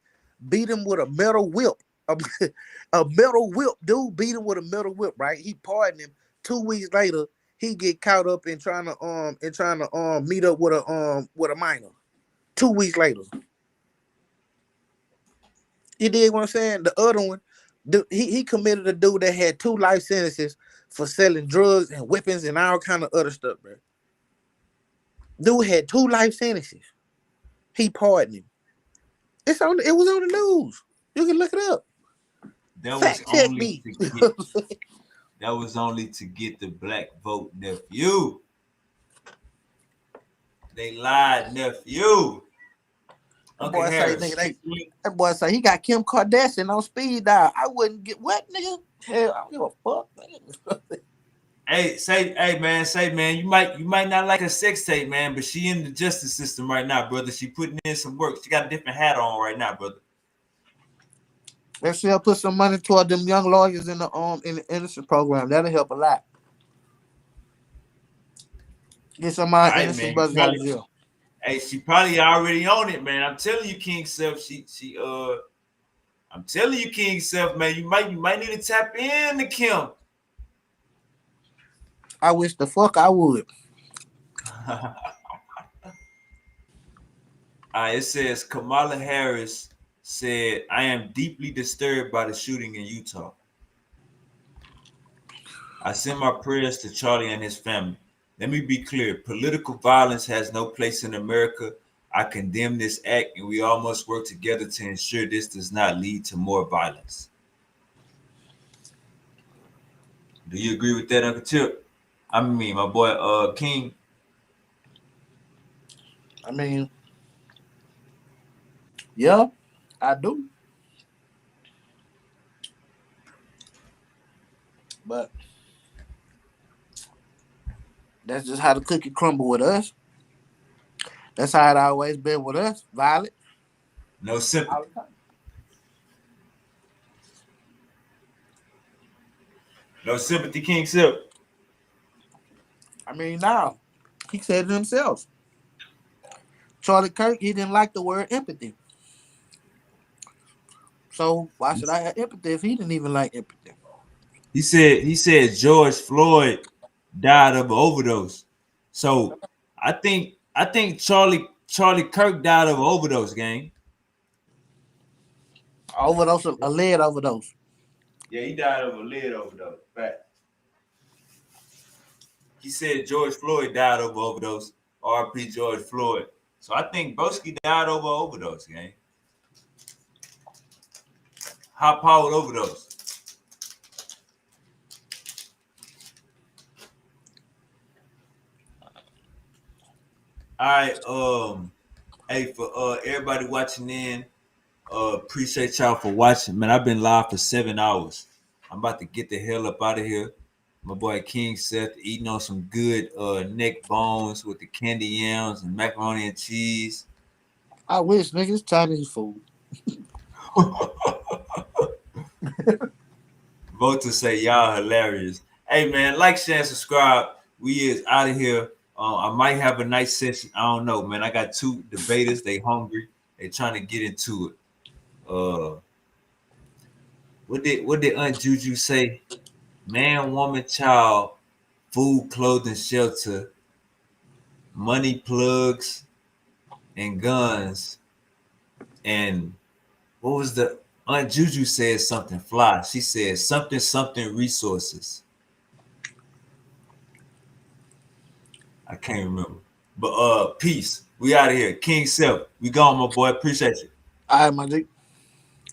beat him with a metal whip. A metal whip, dude beat him with a metal whip, right? He pardoned him. 2 weeks later, he get caught up in trying to meet up with a minor. 2 weeks later. You dig what I'm saying? The other one, he committed a dude that had 2 life sentences for selling drugs and weapons and all kind of other stuff, bro. Dude had 2 life sentences. He pardoned him. It was on the news. You can look it up. That was only to get the black vote, nephew. They lied, nephew. That boy say he got Kim Kardashian on speed dial. I wouldn't get what, nigga? Hell, I don't give a fuck, nigga. Hey, man, you might not like a sex tape, man, but she in the justice system right now, brother. She putting in some work. She got a different hat on right now, brother. Let's see her put some money toward them young lawyers in the innocent program. That'll help a lot. Get some of my innocent brothers out of jail. Hey, she probably already on it, man. I'm telling you, King Self. I'm telling you, King Self, man. You might need to tap in to Kim. I wish the fuck I would. It says Kamala Harris said, "I am deeply disturbed by the shooting in Utah. I send my prayers to Charlie and his family. Let me be clear. Political violence has no place in America. I condemn this act, and we all must work together to ensure this does not lead to more violence." Do you agree with that, Uncle Tip? I mean, my boy, King. I mean, yeah, I do. But that's just how the cookie crumble with us. That's how it always been with us. Violent. No sympathy. No sympathy, King Silk. I mean, now he said it himself. Charlie Kirk, he didn't like the word empathy. So why should I have empathy if he didn't even like empathy? He said George Floyd died of an overdose. So I think Charlie Kirk died of an overdose, gang. Overdose, a lead overdose. Yeah, he died of a lead overdose. Right. He said George Floyd died of an overdose. R.P. George Floyd. So I think Broski died over an overdose, gang. High-powered overdose. All right, hey, for everybody watching in, appreciate y'all for watching. Man, I've been live for 7 hours. I'm about to get the hell up out of here. My boy King Seth eating on some good neck bones with the candy yams and macaroni and cheese. I wish, niggas, Chinese food. Vote to say y'all hilarious. Hey man, like, share, and subscribe. We is out of here. I might have a nice session. I don't know, man. I got two debaters. They hungry. They trying to get into it. What did Aunt Juju say? Man, woman, child, food, clothing, shelter, money, plugs, and guns. And what was the Aunt Juju said something fly? She said something resources. I can't remember. But peace. We out of here. King Self. We gone, my boy. Appreciate you. All right, my G.